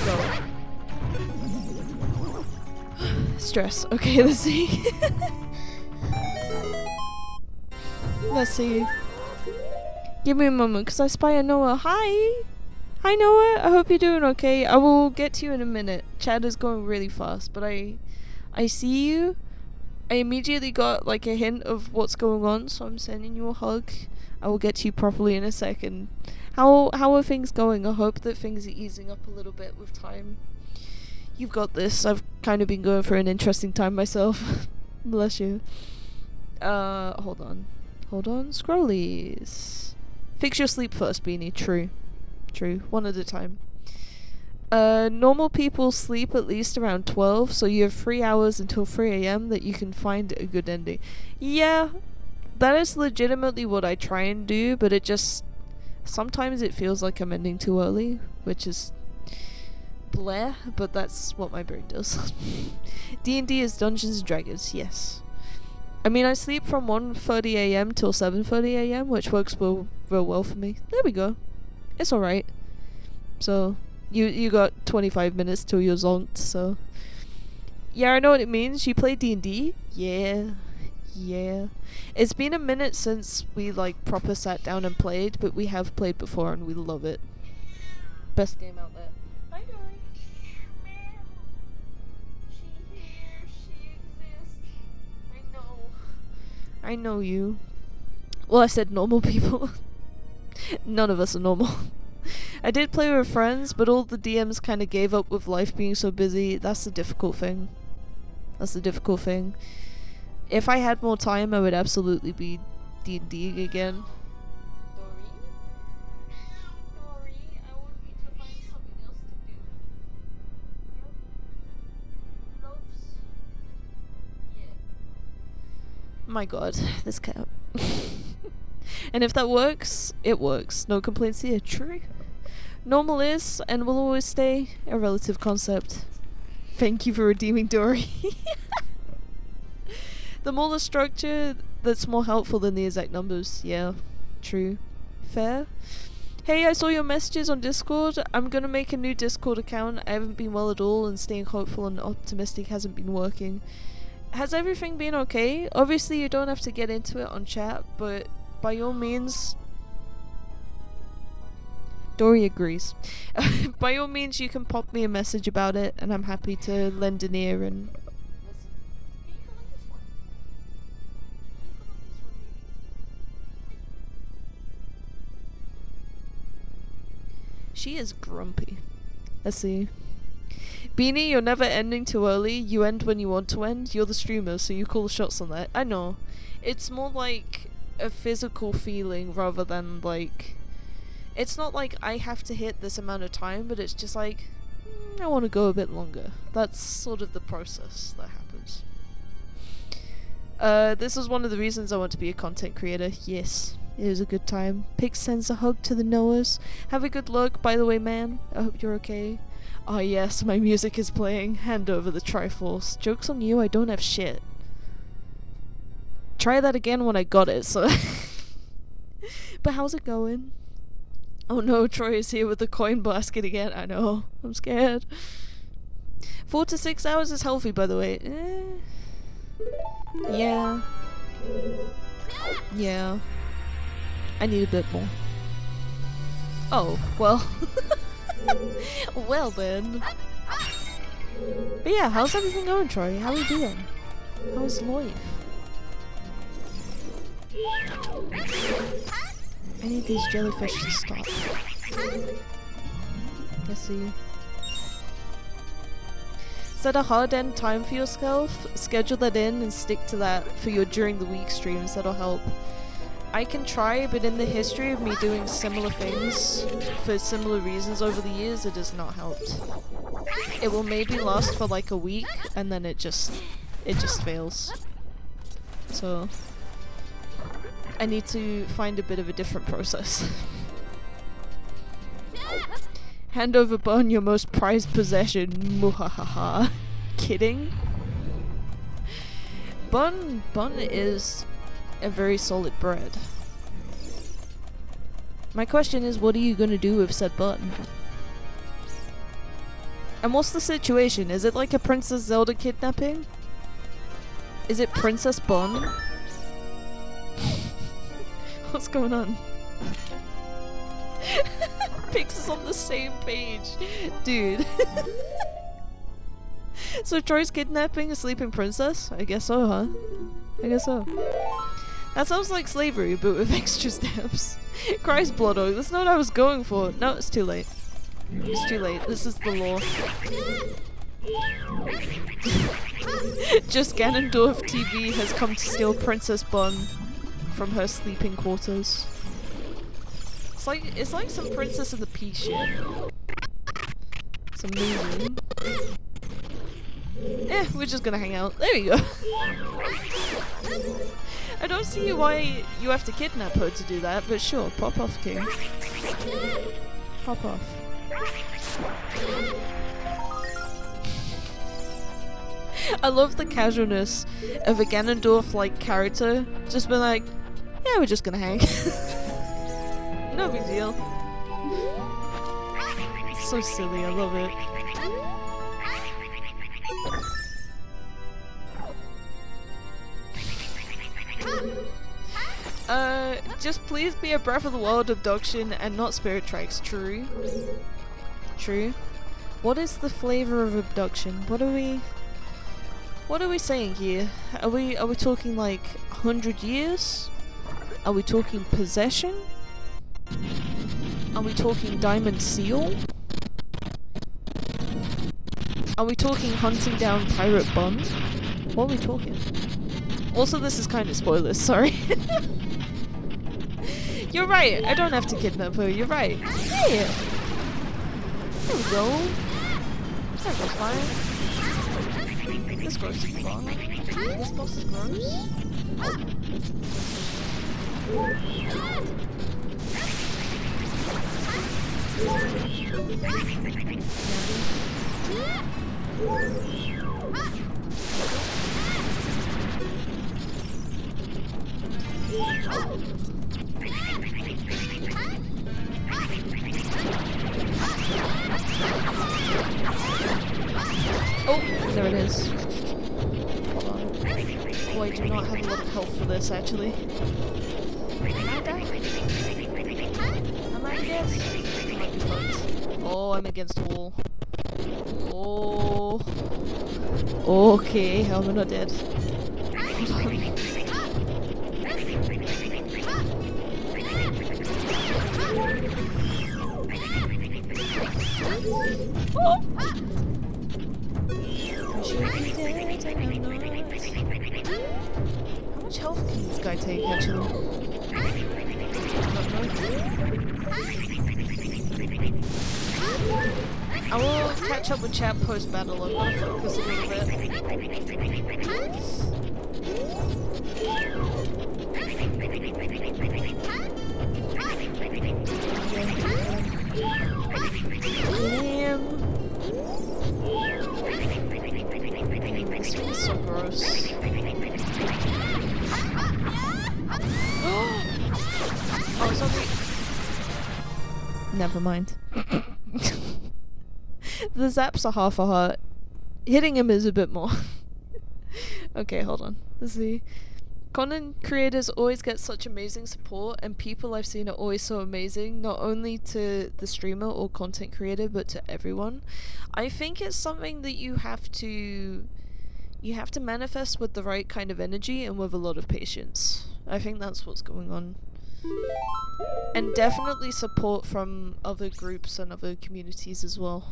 Go. Stress. Okay, let's see. Let's see. Give me a moment, because I spy a Noah. Hi! Hi Noah, I hope you're doing okay. I will get to you in a minute. Chat is going really fast, but I see you. I immediately got like a hint of what's going on, so I'm sending you a hug. I will get to you properly in a second. How are things going? I hope that things are easing up a little bit with time. You've got this. I've kind of been going through an interesting time myself. Bless you. Hold on. Hold on. Scrollies. Fix your sleep first, Beanie. True. True. One at a time. Normal people sleep at least around 12, so you have 3 hours until 3 AM that you can find a good ending. Yeah, that is legitimately what I try and do, but it just... sometimes it feels like I'm ending too early, which is... bleh, but that's what my brain does. D&D is Dungeons & Dragons, yes. I mean, I sleep from 1:30 AM till 7:30 AM, which works real well for me. There we go. It's alright. So, you got 25 minutes till you're zonked, so... yeah, I know what it means. You play D&D? Yeah. Yeah. It's been a minute since we, like, proper sat down and played, but we have played before and we love it. Best game out there. Hi, Dory. She here. She exists. I know you. Well, I said normal people. None of us are normal. I did play with friends, but all the DMs kind of gave up with life being so busy. That's the difficult thing. That's the difficult thing. If I had more time, I would absolutely be D&D again. Dory, I want you to find something else to do. Yep. Loves. Yeah. My god, this cat. And if that works, it works. No complaints here. True. Normal is, and will always stay, a relative concept. Thank you for redeeming Dory. The more the structure, that's more helpful than the exact numbers. Yeah, true. Fair. Hey, I saw your messages on Discord. I'm gonna make a new Discord account. I haven't been well at all, and staying hopeful and optimistic hasn't been working. Has everything been okay? Obviously, you don't have to get into it on chat, but by all means... Dory agrees. By all means, you can pop me a message about it, and I'm happy to lend an ear and... She is grumpy. Let's see. Beanie, you're never ending too early. You end when you want to end. You're the streamer, so you call the shots on that. I know. It's more like a physical feeling rather than like... It's not like I have to hit this amount of time, but it's just like... I want to go a bit longer. That's sort of the process that happens. This is one of the reasons I want to be a content creator. Yes. It was a good time. Pix sends a hug to the Noahs. Have a good look, by the way, man. I hope you're okay. Oh yes, my music is playing. Hand over the Triforce. Joke's on you, I don't have shit. Try that again when I got it, so... But how's it going? Oh no, Troy is here with the coin basket again. I know. I'm scared. 4 to 6 hours is healthy, by the way. Yeah. Yeah. I need a bit more. Oh, well. Well then. But yeah, how's everything going, Troy? How are you doing? How's life? I need these jellyfish to stop. Let's see. Set a hard end time for yourself, schedule that in and stick to that for your during the week streams, that'll help. I can try, but in the history of me doing similar things for similar reasons over the years, it has not helped. It will maybe last for like a week, and then it just fails. So I need to find a bit of a different process. Hand over Bun, your most prized possession. Muhahaha. Kidding? Bun is a very solid bread. My question is, what are you gonna do with said Bun? And what's the situation? Is it like a Princess Zelda kidnapping? Is it Princess Bun? What's going on? Pix is on the same page. Dude. So Troy's kidnapping a sleeping princess? I guess so, huh? I guess so. That sounds like slavery, but with extra steps. Christ, Blood Oak, that's not what I was going for. No, it's too late. It's too late. This is the law. Just Ganondorf TV has come to steal Princess Bun from her sleeping quarters. It's like some Princess of the Pea shit. It's amazing. We're just gonna hang out. There you go. I don't see why you have to kidnap her to do that, but sure, pop off, King. Pop off. I love the casualness of a Ganondorf-like character. Just been like, yeah, we're just gonna hang. No big deal. It's so silly, I love it. Just please be a Breath of the Wild abduction and not Spirit Tracks. True. True. What is the flavor of abduction? What are we saying here? Are we talking like 100 years? Are we talking possession? Are we talking diamond seal? Are we talking hunting down Pirate Bun? What are we talking? Also, this is kind of spoilers, sorry. You're right, I don't have to kidnap her, you're right. Yeah! There we go. That goes fine. This gross is fine. This boss is gross. Oh, there it is. Hold on. Oh, I do not have a lot of health for this, actually. Am I dead? Am I dead? I might be fucked. Oh, I'm against wall. Oh. Okay, I'm not dead. Hold on. Oh! I should be dead and I'm not. How much health can this guy take, actually? I will catch up with chat post-battle. I'm gonna focus a little bit. Damn. This feels so gross. Oh, sorry. Never mind. The zaps are half a heart. Hitting him is a bit more. Okay, hold on. Let's see. Content creators always get such amazing support, and people I've seen are always so amazing, not only to the streamer or content creator, but to everyone. I think it's something that you have to manifest with the right kind of energy and with a lot of patience. I think that's what's going on. And definitely support from other groups and other communities as well.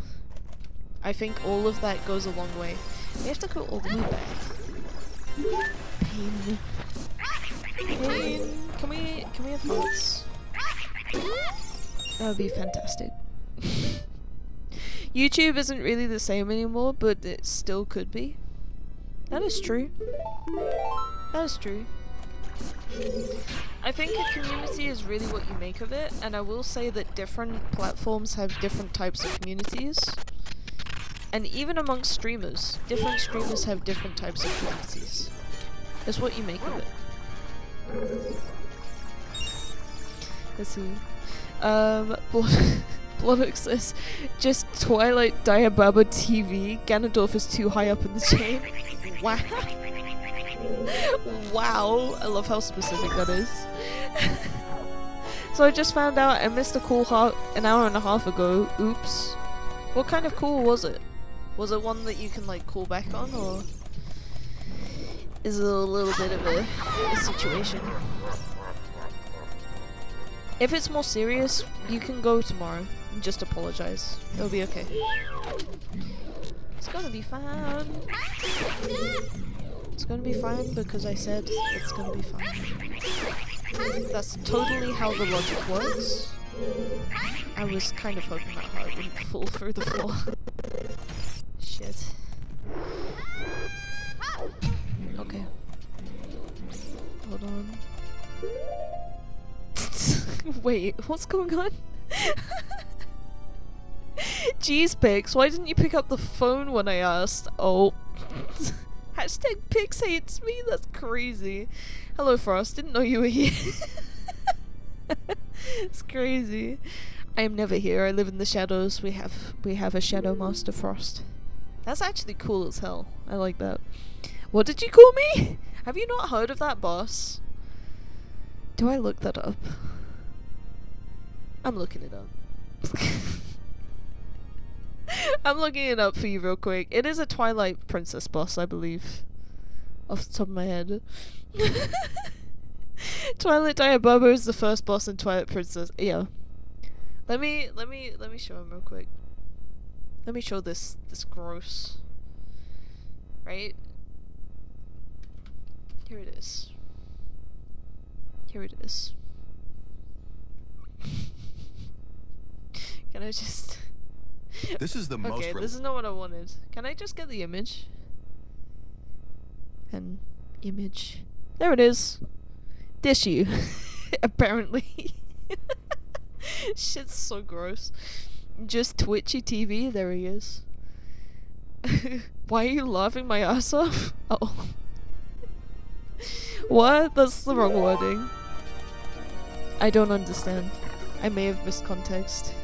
I think all of that goes a long way. We have to go all the way back. Pain. Pain. Can we have hearts? That would be fantastic. YouTube isn't really the same anymore, but it still could be. That is true. That is true. I think a community is really what you make of it, and I will say that different platforms have different types of communities. And even amongst streamers, different streamers have different types of communities. It's what you make of it. Let's see. Bloodhook says, just Twilight Diababa TV, Ganondorf is too high up in the chain. Wow. Wow, I love how specific that is. So I just found out I missed a call an hour and a half ago. Oops. What kind of call was it? Was it one that you can like call back on, or is it a little bit of a situation? If it's more serious, you can go tomorrow and just apologize. It'll be okay. It's gonna be fine. It's gonna be fine because I said it's gonna be fine. That's totally how the logic works. I was kind of hoping that heart wouldn't fall through the floor. Shit. Okay. Hold on. Wait, what's going on? Jeez, Pix, why didn't you pick up the phone when I asked? Oh. Hashtag Pix hates me? That's crazy. Hello, Frost. Didn't know you were here. It's crazy. I am never here. I live in the shadows. We have a Shadow Master Frost. That's actually cool as hell. I like that. What did you call me? Have you not heard of that boss? Do I look that up? I'm looking it up. I'm looking it up for you real quick. It is a Twilight Princess boss, I believe. Off the top of my head. Twilight Diababa is the first boss in Twilight Princess. Yeah. Let me show him real quick. Let me show this gross. Right? Here it is. Here it is. Can I just... This is the most... Okay, this is not what I wanted. Can I just get the image? And image. There it is. Dish you. Apparently. Shit's so gross. Just Twitchy TV. There he is. Why are you laughing my ass off? Oh. What? That's the wrong wording. I don't understand. I may have missed context.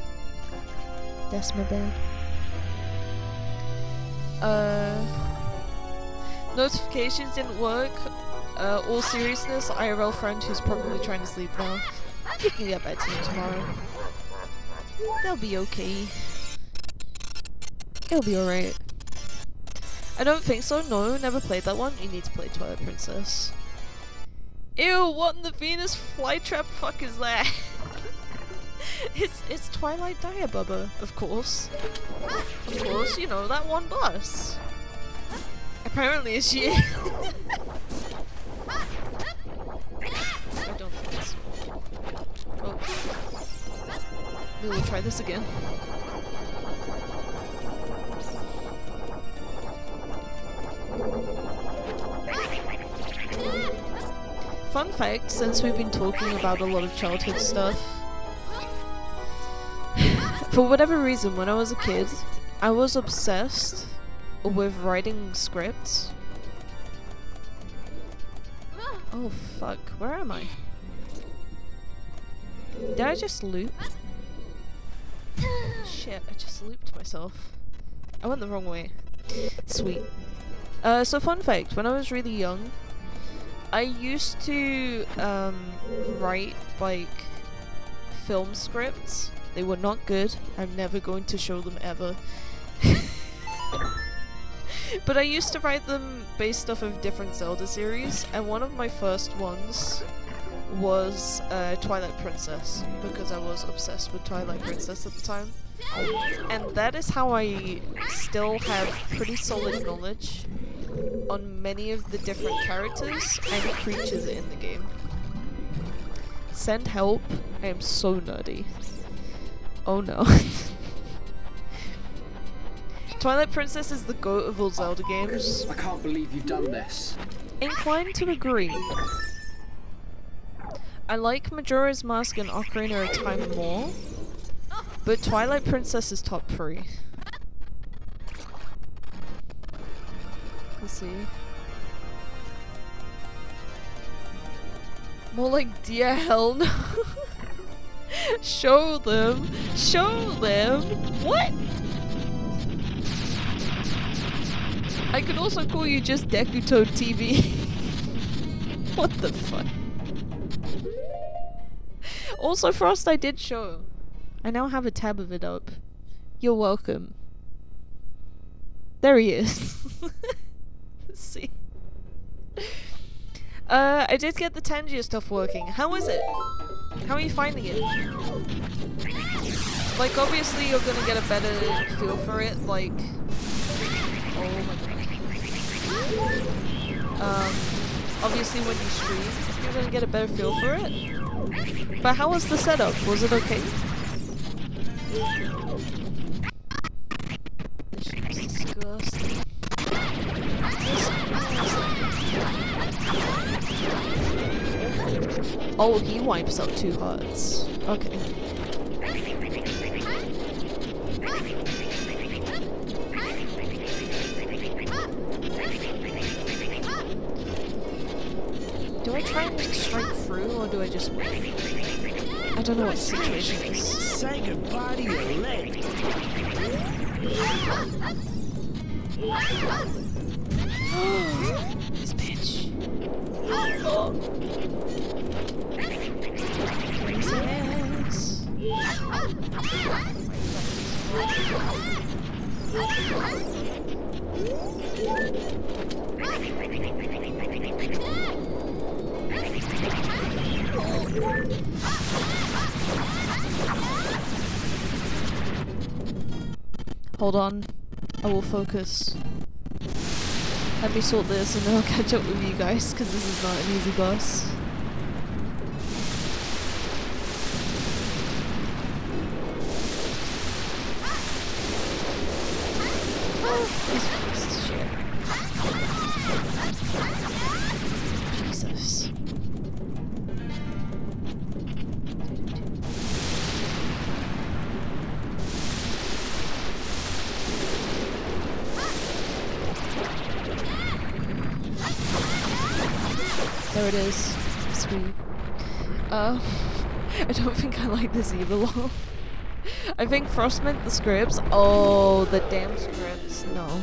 That's my bad. Notifications didn't work. All seriousness, IRL friend who's probably trying to sleep now. You can get back to me tomorrow. They'll be okay. It'll be alright. I don't think so, no, never played that one. You need to play Twilight Princess. Ew, what in the Venus flytrap fuck is that? It's Twilight Diababa, of course. Of course, you know, that one boss. Apparently it's you. I don't think it's... Oh. We will try this again. Fun fact, since we've been talking about a lot of childhood stuff, for whatever reason, when I was a kid, I was obsessed with writing scripts. Oh fuck, where am I? Did I just loop? Shit, I just looped myself. I went the wrong way. Sweet. So fun fact, when I was really young, I used to write like film scripts. They were not good. I'm never going to show them ever. But I used to write them based off of different Zelda series, and one of my first ones was Twilight Princess, because I was obsessed with Twilight Princess at the time. And that is how I still have pretty solid knowledge on many of the different characters and creatures in the game. Send help. I am so nerdy. Oh no. Twilight Princess is the GOAT of all Zelda games. I can't believe you've done this. Inclined to agree. I like Majora's Mask and Ocarina of Time more, but Twilight Princess is top 3. Let's see. More like dear hell no. Show them! Show them! What? I could also call you just Dekutoad TV. What the fuck? Also, Frost, I did show. I now have a tab of it up. You're welcome. There he is. Let's see. I did get the Tangier stuff working. How is it? How are you finding it? Like, obviously you're gonna get a better feel for it, like... Oh my god. Obviously when you stream, you're gonna get a better feel for it. But how was the setup? Was it okay? This shit is disgusting. Oh, he wipes out 2 hearts. Okay. Do I try and strike through, or do I just wait? I don't know what the situation is. Say goodbye to your leg. This bitch. Jesus. Hold on. I will focus. Let me sort this and then I'll catch up with you guys, because this is not an easy boss. This shit. Jesus. There it is. Sweet. I don't think I like this either, lol. I think Frost meant the scripts. Oh, the damn scripts. No.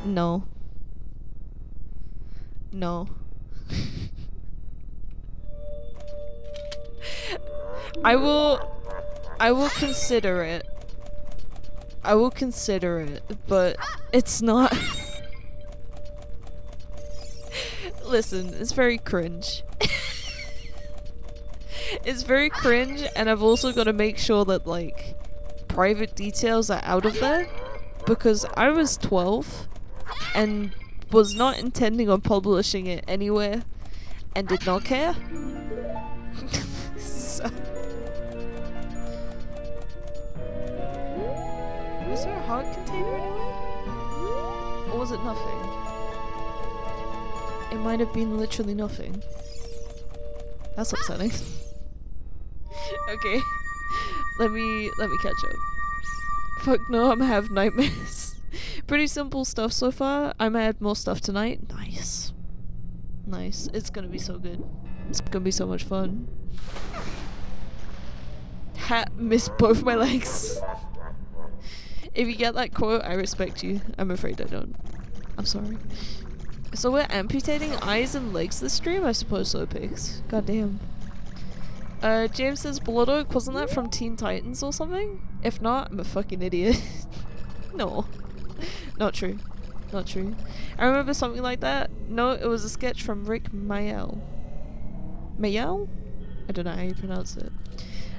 No. No. I will consider it. I will consider it, but it's not. Listen, it's very cringe. It's very cringe, and I've also got to make sure that, like, private details are out of there, because I was 12 and was not intending on publishing it anywhere and did not care. So. Was there a heart container anywhere? Or was it nothing? It might have been literally nothing. That's upsetting. Okay. Let me catch up. Fuck no, I'm gonna have nightmares. Pretty simple stuff so far. I might add more stuff tonight. Nice. Nice. It's gonna be so good. It's gonna be so much fun. Missed both my legs. If you get that quote, I respect you. I'm afraid I don't. I'm sorry. So we're amputating eyes and legs this stream? I suppose so, pigs. Goddamn. James says Blood Oak, wasn't that from Teen Titans or something? If not, I'm a fucking idiot. No. Not true. Not true. I remember something like that. No, it was a sketch from Rick Mayel. Mayel? I don't know how you pronounce it.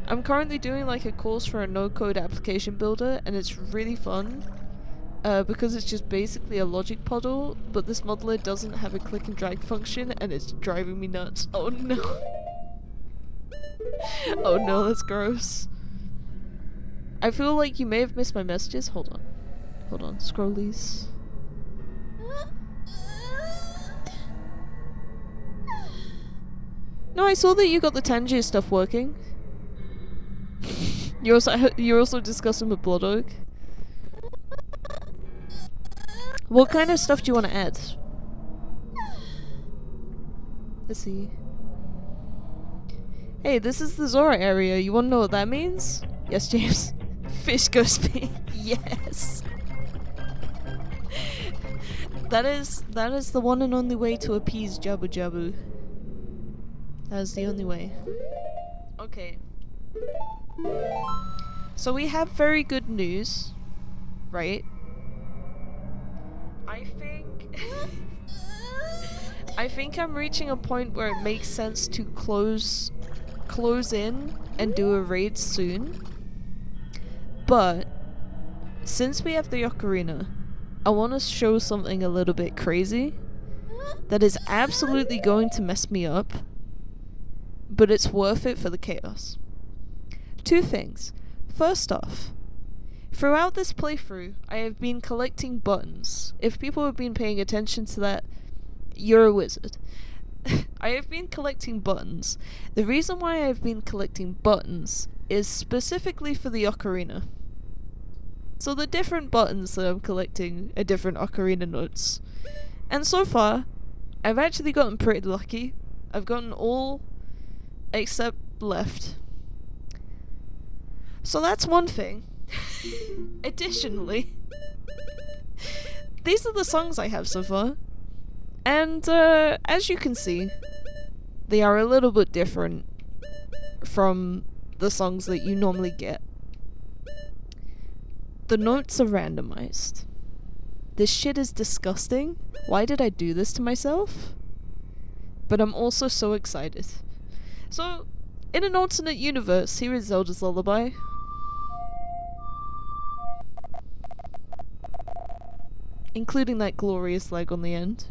I'm currently doing like a course for a no-code application builder, and it's really fun. Because it's just basically a logic puzzle, but this modeler doesn't have a click and drag function, and it's driving me nuts. Oh no. Oh no, that's gross. I feel like you may have missed my messages. Hold on. Hold on. Scrollies. No, I saw that you got the Tangier stuff working. You're also discussing with Blood Oak. What kind of stuff do you want to add? Let's see. Hey, this is the Zora area. You want to know what that means? Yes, James. Fish ghost me. Yes. That is the one and only way to appease Jabu Jabu. That is the only way. Okay. So we have very good news, right? I think I'm reaching a point where it makes sense to close in and do a raid soon. But since we have the Ocarina, I want to show something a little bit crazy that is absolutely going to mess me up, but it's worth it for the chaos. Two things. First off, throughout this playthrough, I have been collecting buttons. If people have been paying attention to that, you're a wizard. I have been collecting buttons. The reason why I have been collecting buttons is specifically for the Ocarina. So the different buttons that I'm collecting are different Ocarina notes. And so far, I've actually gotten pretty lucky. I've gotten all except left. So that's one thing. Additionally, these are the songs I have so far. And as you can see, they are a little bit different from the songs that you normally get. The notes are randomized. This shit is disgusting. Why did I do this to myself? But I'm also so excited. So, in an alternate universe, here is Zelda's Lullaby. Including that glorious leg on the end.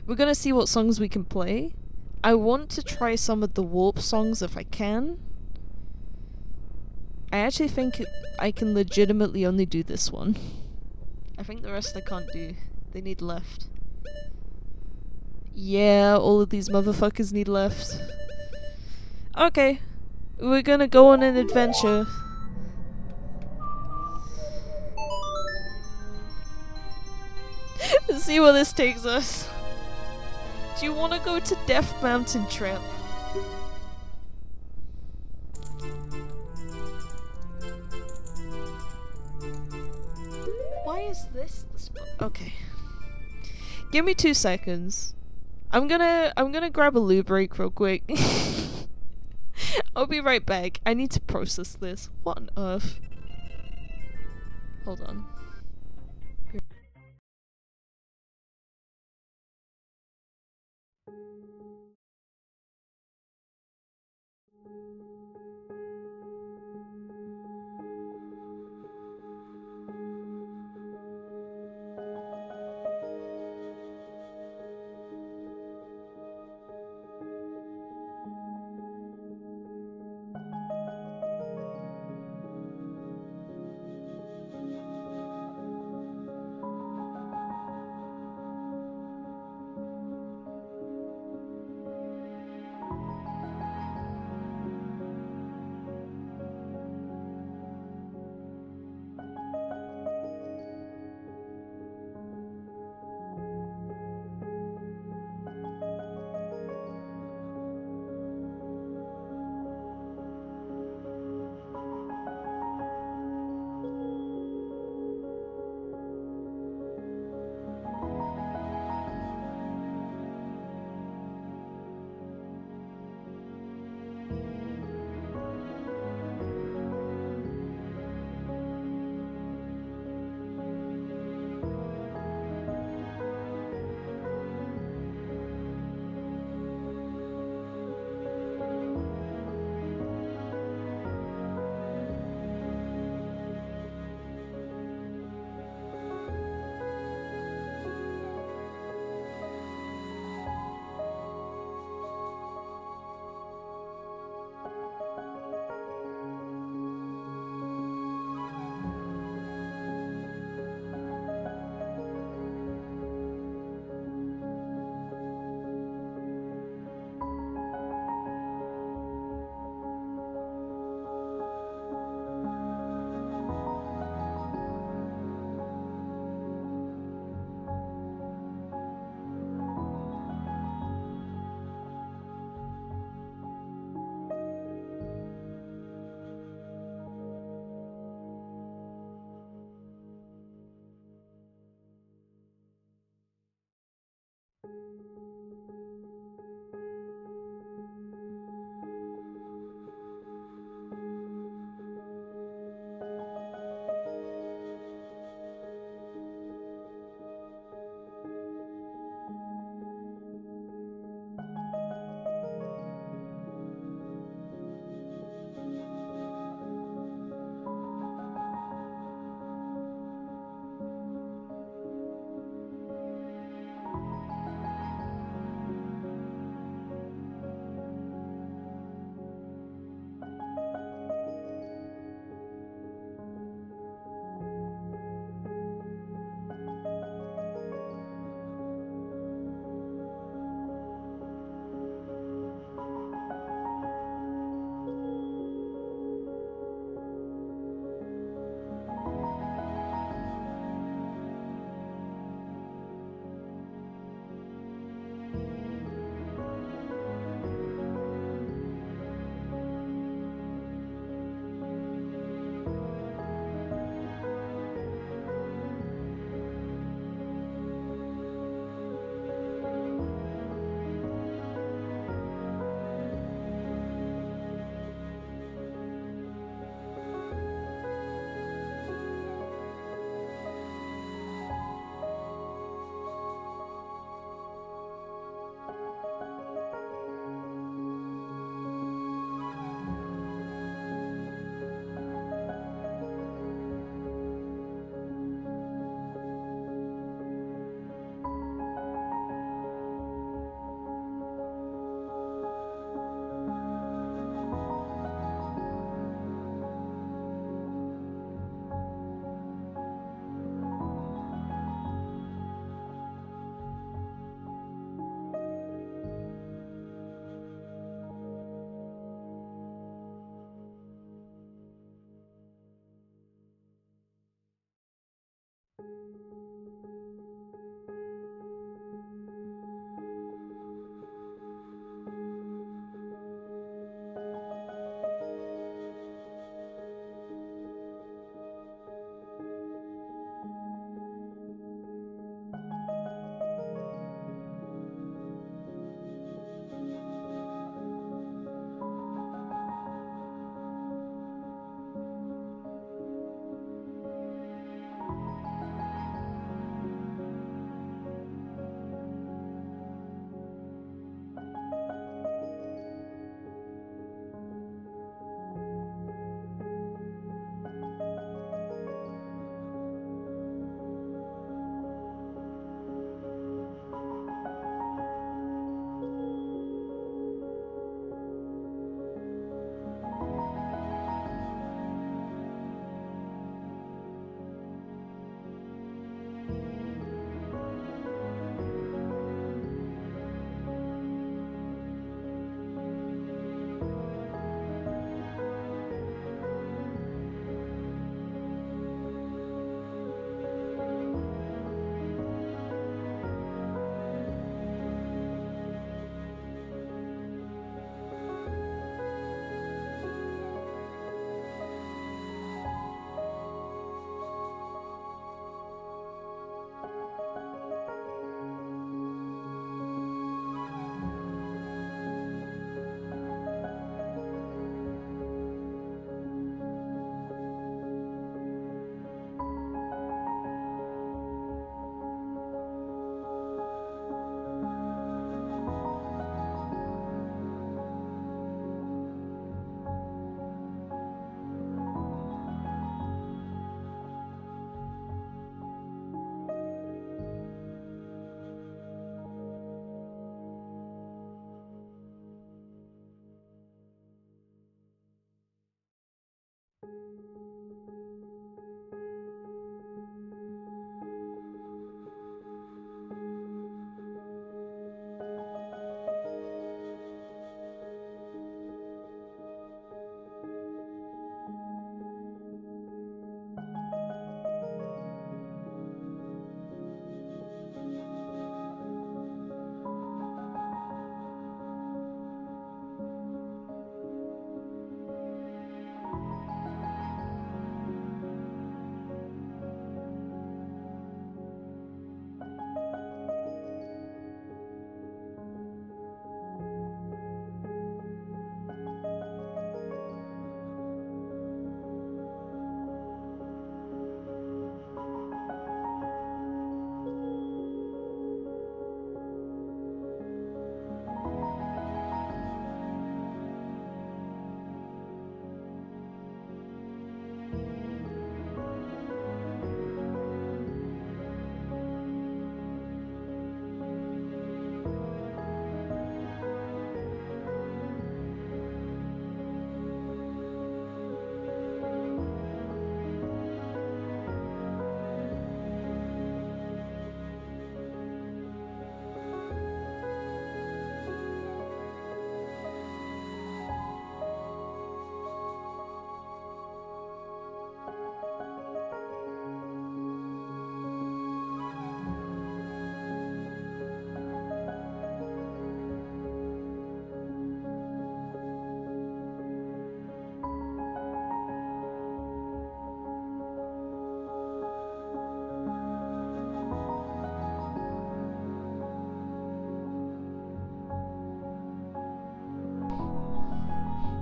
We're gonna see what songs we can play. I want to try some of the Warp songs if I can. I actually think I can legitimately only do this one. I think the rest I can't do. They need left. Yeah, all of these motherfuckers need left. Okay. We're gonna go on an adventure. See where this takes us. Do you want to go to Death Mountain Trail? Why is this the spot? Okay. Give me 2 seconds. I'm gonna grab a loo break real quick. I'll be right back. I need to process this. What on earth? Hold on.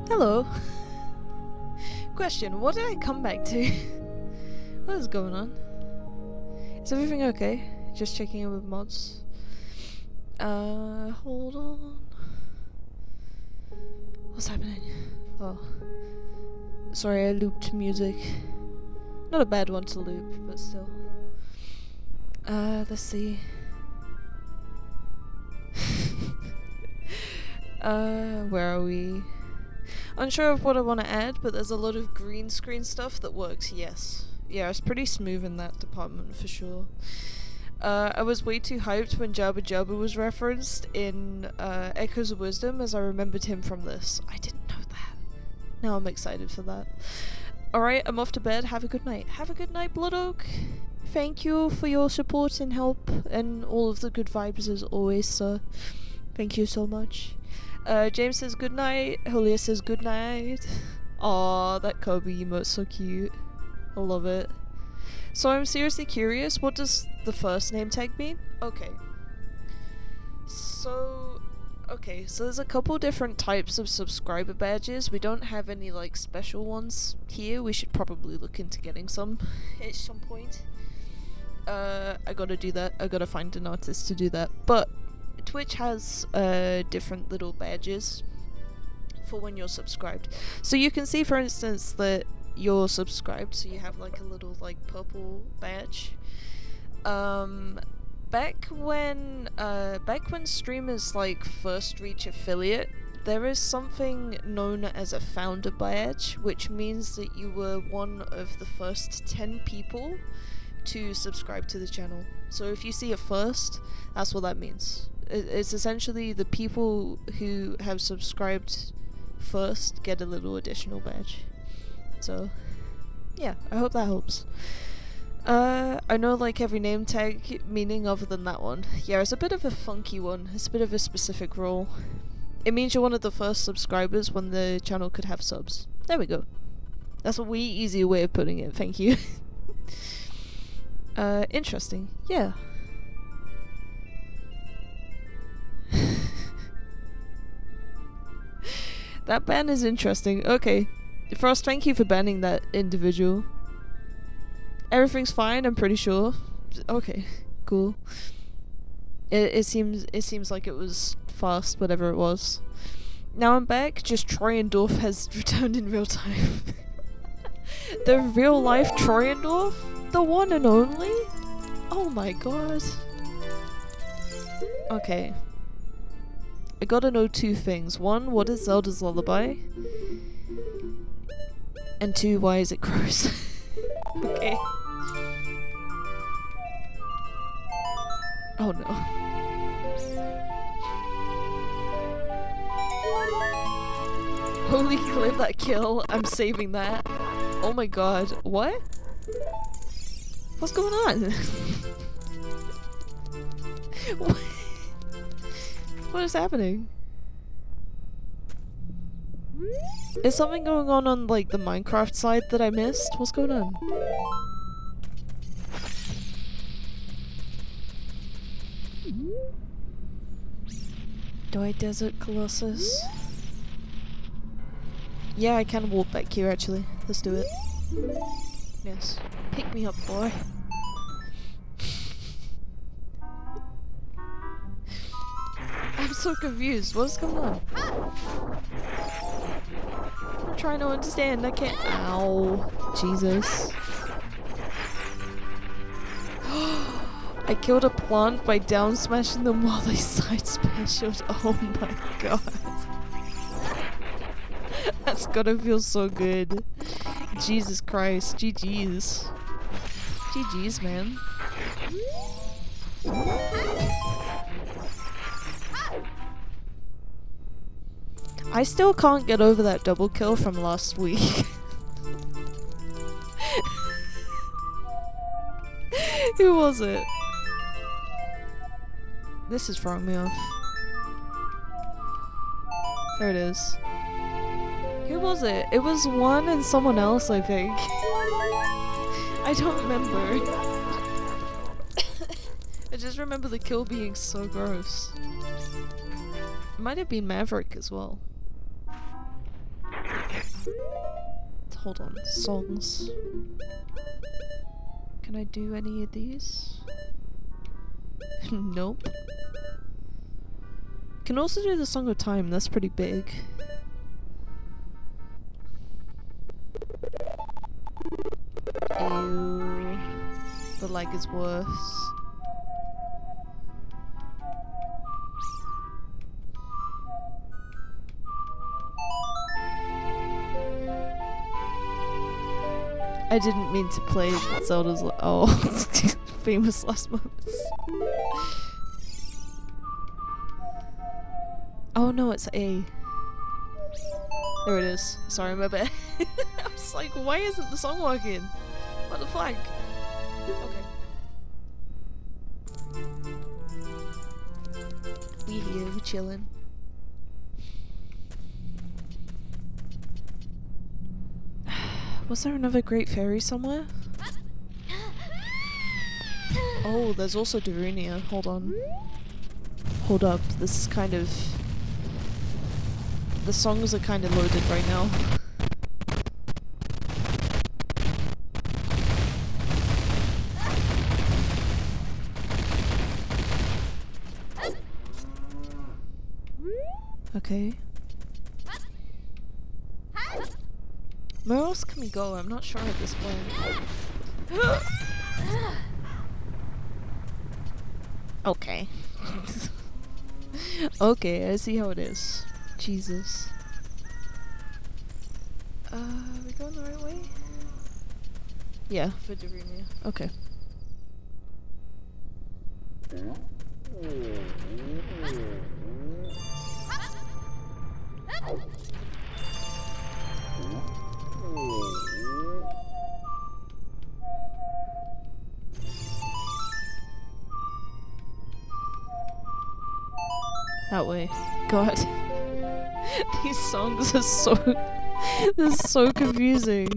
Hello. Question, what did I come back to? What is going on? Is everything okay? Just checking in with mods. Hold on. What's happening? Oh. Sorry, I looped music. Not a bad one to loop, but still. Let's see. Where are we? Unsure of what I want to add, but there's a lot of green screen stuff that works, yes. Yeah, it's pretty smooth in that department for sure. I was way too hyped when Jabba Jabba was referenced in Echoes of Wisdom, as I remembered him from this. I didn't know that. Now I'm excited for that. Alright, I'm off to bed. Have a good night. Have a good night, Blood Oak. Thank you for your support and help and all of the good vibes as always, sir. Thank you so much. James says good night. Julia says good night. Aw, that Kobe emote's so cute. I love it. So I'm seriously curious, what does the first name tag mean? Okay, so there's a couple different types of subscriber badges. We don't have any like special ones here. We should probably look into getting some at some point. I gotta do that. I gotta find an artist to do that. But Twitch has different little badges for when you're subscribed. So you can see, for instance, that you're subscribed, so you have like a little like purple badge. Back when streamers like first reach affiliate, there is something known as a founder badge, which means that you were one of the first 10 people to subscribe to the channel. So if you see it first, that's what that means. It's essentially the people who have subscribed first get a little additional badge. So yeah, I hope that helps. I know like every name tag meaning other than that one. Yeah, it's a bit of a funky one. It's a bit of a specific role. It means you're one of the first subscribers when the channel could have subs. There we go. That's a way easier way of putting it, thank you. Interesting. Yeah. That ban is interesting. Okay. Frost, thank you for banning that individual. Everything's fine, I'm pretty sure. Okay, cool. It seems like it was fast, whatever it was. Now I'm back, just Troyendorf has returned in real time. The real life Troyendorf? The one and only? Oh my god. Okay. I gotta know two things. One, what is Zelda's Lullaby? And two, why is it gross? Okay. Oh no. Holy clip, that kill. I'm saving that. Oh my god. What? What's going on? What is happening? Is something going on like the Minecraft side that I missed? What's going on? Do I Desert Colossus? Yeah, I can walk back here actually. Let's do it. Yes. Pick me up, boy. I'm so confused. What's going on? I'm trying to understand. I can't. Ow. Jesus. I killed a plant by down smashing them while they side specialed. Oh my god. That's gotta feel so good. Jesus Christ. GG's. GG's, man. I still can't get over that double kill from last week. Who was it? This is throwing me off. There it is. Who was it? It was one and someone else, I think. I don't remember. I just remember the kill being so gross. It might have been Maverick as well. Hold on, songs. Can I do any of these? Nope. Can also do the Song of Time, that's pretty big. Ew. The lag is worse. I didn't mean to play Zelda's famous last moments. Oh no, it's A. There it is. Sorry, my bad. I was like, why isn't the song working? What the flag? Okay. We here, we chillin'. Was there another Great Fairy somewhere? Oh, there's also Darunia. Hold on. Hold up. This is kind of... The songs are kind of loaded right now. Okay. Where else can we go? I'm not sure at this point. Okay. Okay, I see how it is. Jesus. Are we going the right way? Yeah, for Darunia. Okay. That way. God. These songs are so... They're so confusing.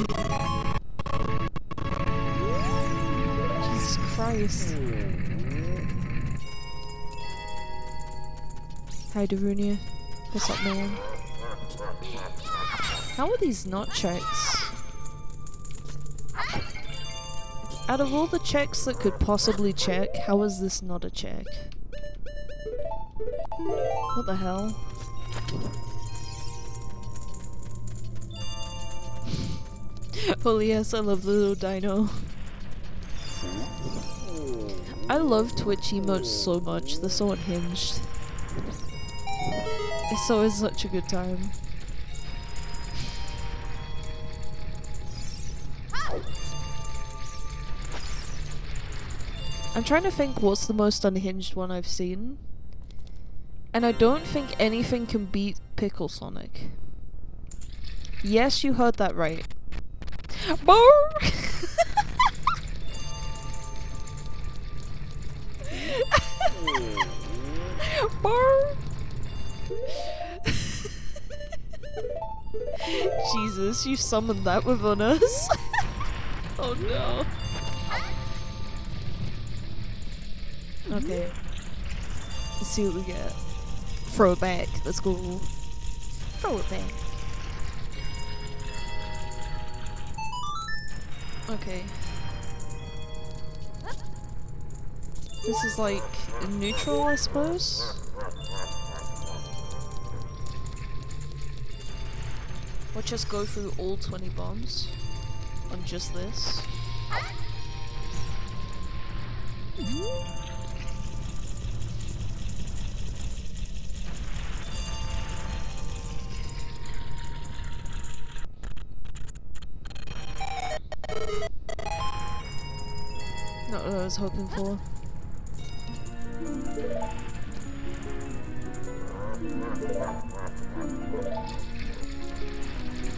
Jesus Christ. Hi, Darunia. What's up, man? How are these not checks? Out of all the checks that could possibly check, how is this not a check? What the hell? Oh yes, I love the little dino. I love Twitch emotes so much, they're so unhinged. It's always such a good time. I'm trying to think what's the most unhinged one I've seen. And I don't think anything can beat Pickle Sonic. Yes, you heard that right. Jesus, you summoned that within us. Oh no. Okay. Let's see what we get. Throw it back. Let's go. Throw it back. Okay. This is like neutral, I suppose? Or just go through all 20 bombs on just this. Not what I was hoping for.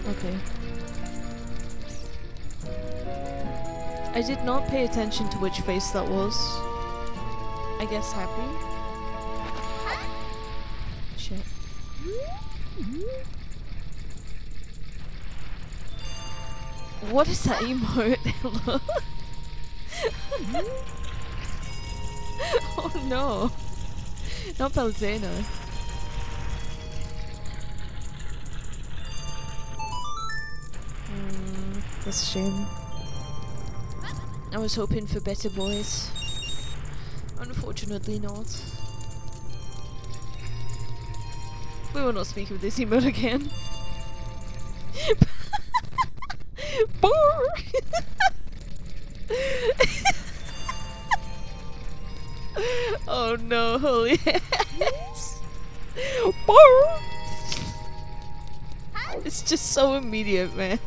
Okay. I did not pay attention to which face that was. I guess happy? Shit. What is that emote? Oh no. Not Palutena. That's a shame. I was hoping for better boys. Unfortunately not. We will not speak of this emote again. Oh no, holy yes. It's just so immediate, man.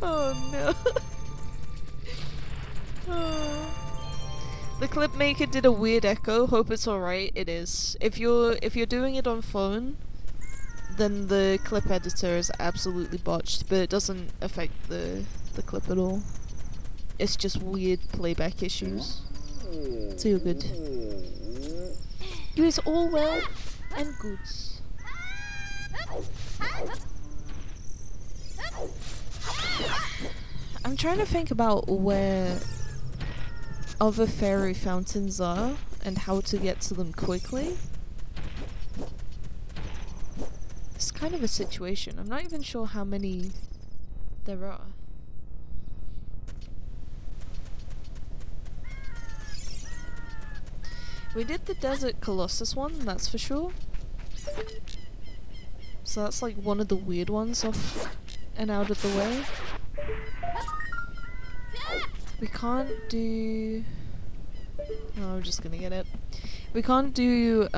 Oh no. Oh. The clip maker did a weird echo. Hope it's alright. It is. If you're doing it on phone, then the clip editor is absolutely botched, but it doesn't affect the clip at all. It's just weird playback issues. So you're good. You is all well and good. I'm trying to think about where other fairy fountains are and how to get to them quickly. It's kind of a situation. I'm not even sure how many there are. We did the Desert Colossus one, that's for sure. So that's like one of the weird ones off and out of the way. We can't do... No, I'm just gonna get it. We can't do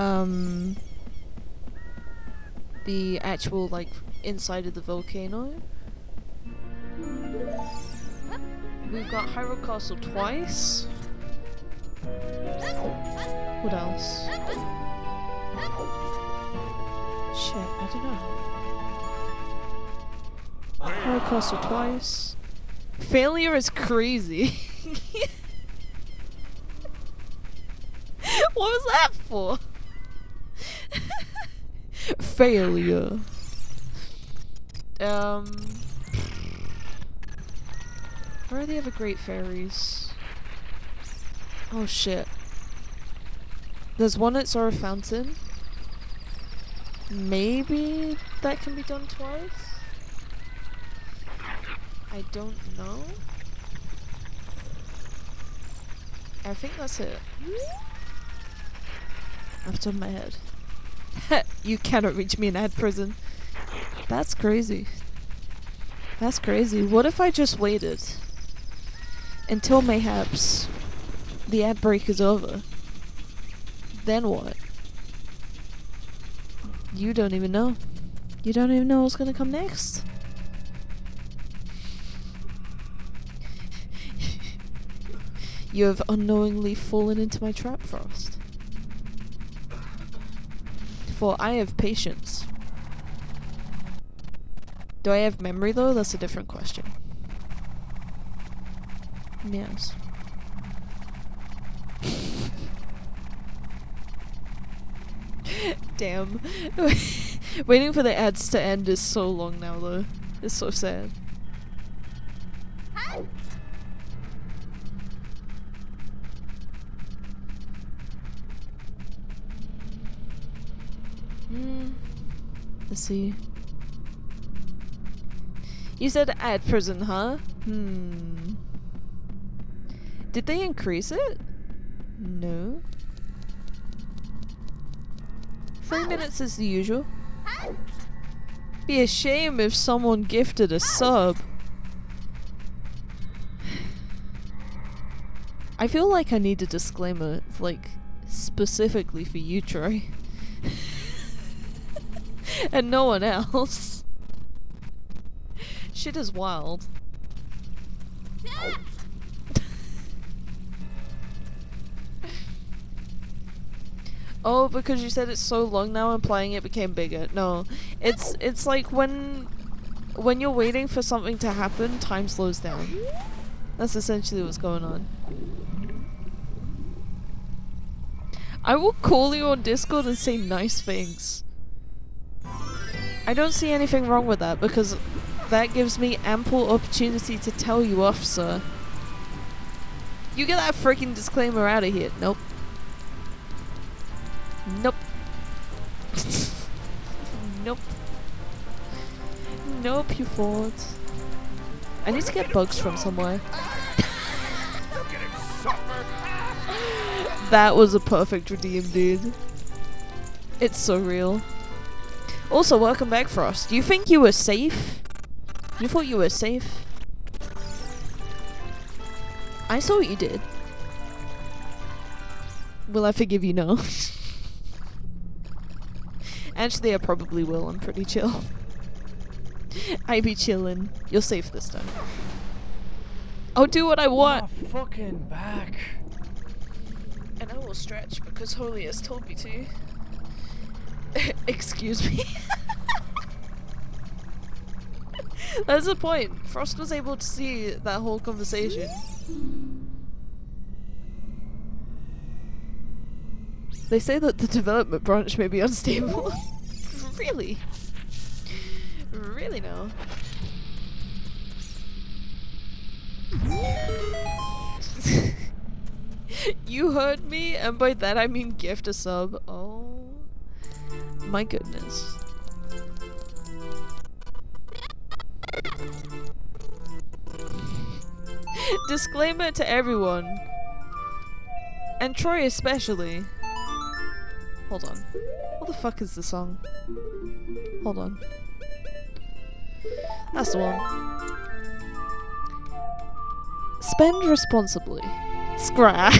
the actual like inside of the volcano. We've got Hyrule Castle twice. What else? Shit, I don't know. Hyrule Castle twice. Failure is crazy. What was that for? Failure. Where are the other great fairies? Oh shit. There's one at Zora Fountain. Maybe that can be done twice? I don't know. I think that's it. Off the top of my head. You cannot reach me in ad prison. That's crazy. That's crazy. What if I just waited until mayhaps the ad break is over? Then what? You don't even know. You don't even know what's gonna come next. You have unknowingly fallen into my trap, Frost. For I have patience. Do I have memory though? That's a different question. Yes. Damn. Waiting for the ads to end is so long now though. It's so sad. Let's see. You said ad prison, huh? Did they increase it? No. 3 minutes is the usual. Be a shame if someone gifted a sub. I feel like I need a disclaimer, like, specifically for you, Troy. And no one else. Shit is wild. Oh, because you said it's so long now and playing it became bigger. No, it's like when you're waiting for something to happen, time slows down. That's essentially what's going on. I will call you on Discord and say nice things. I don't see anything wrong with that because that gives me ample opportunity to tell you off, sir. You get that freaking disclaimer out of here. Nope. Nope. Nope. Nope. you fought. I need to get bugs from somewhere. That was a perfect redeem, dude. It's so real. Also, welcome back, Frost. You think you were safe? You thought you were safe? I saw what you did. Will I forgive you? No. Actually, I probably will. I'm pretty chill. I be chillin'. You're safe this time. I'll do what I want. My fucking back. And I will stretch because Holy has told me to. Excuse me. That's the point. Frost was able to see that whole conversation. They say that the development branch may be unstable. Really? Really now? You heard me, and by that I mean gift a sub. Oh my goodness. Disclaimer to everyone, and Troy especially. Hold on. What the fuck is the song? Hold on. That's the one. Spend responsibly. Scrap.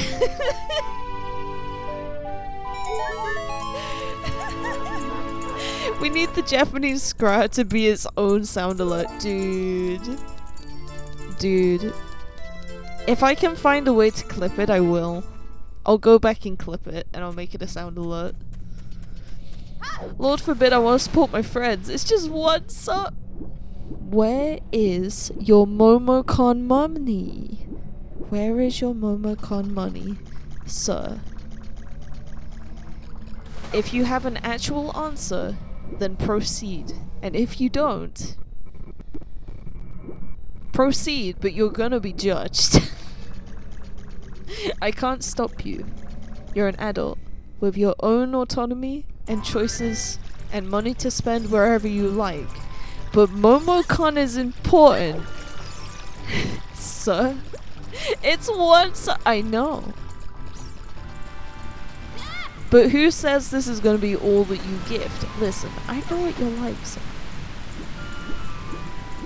We need the Japanese scrap to be its own sound alert. Dude. Dude. If I can find a way to clip it, I will. I'll go back and clip it, and I'll make it a sound alert. Lord forbid I want to support my friends. It's just what's up. Where is your Momocon money? Where is your Momocon money, sir? If you have an actual answer, then proceed. And if you don't, proceed, but you're gonna be judged. I can't stop you. You're an adult with your own autonomy and choices and money to spend wherever you like. But Momocon is important. Sir, it's once I know. But who says this is going to be all that you gift? Listen, I know what you're like, sir.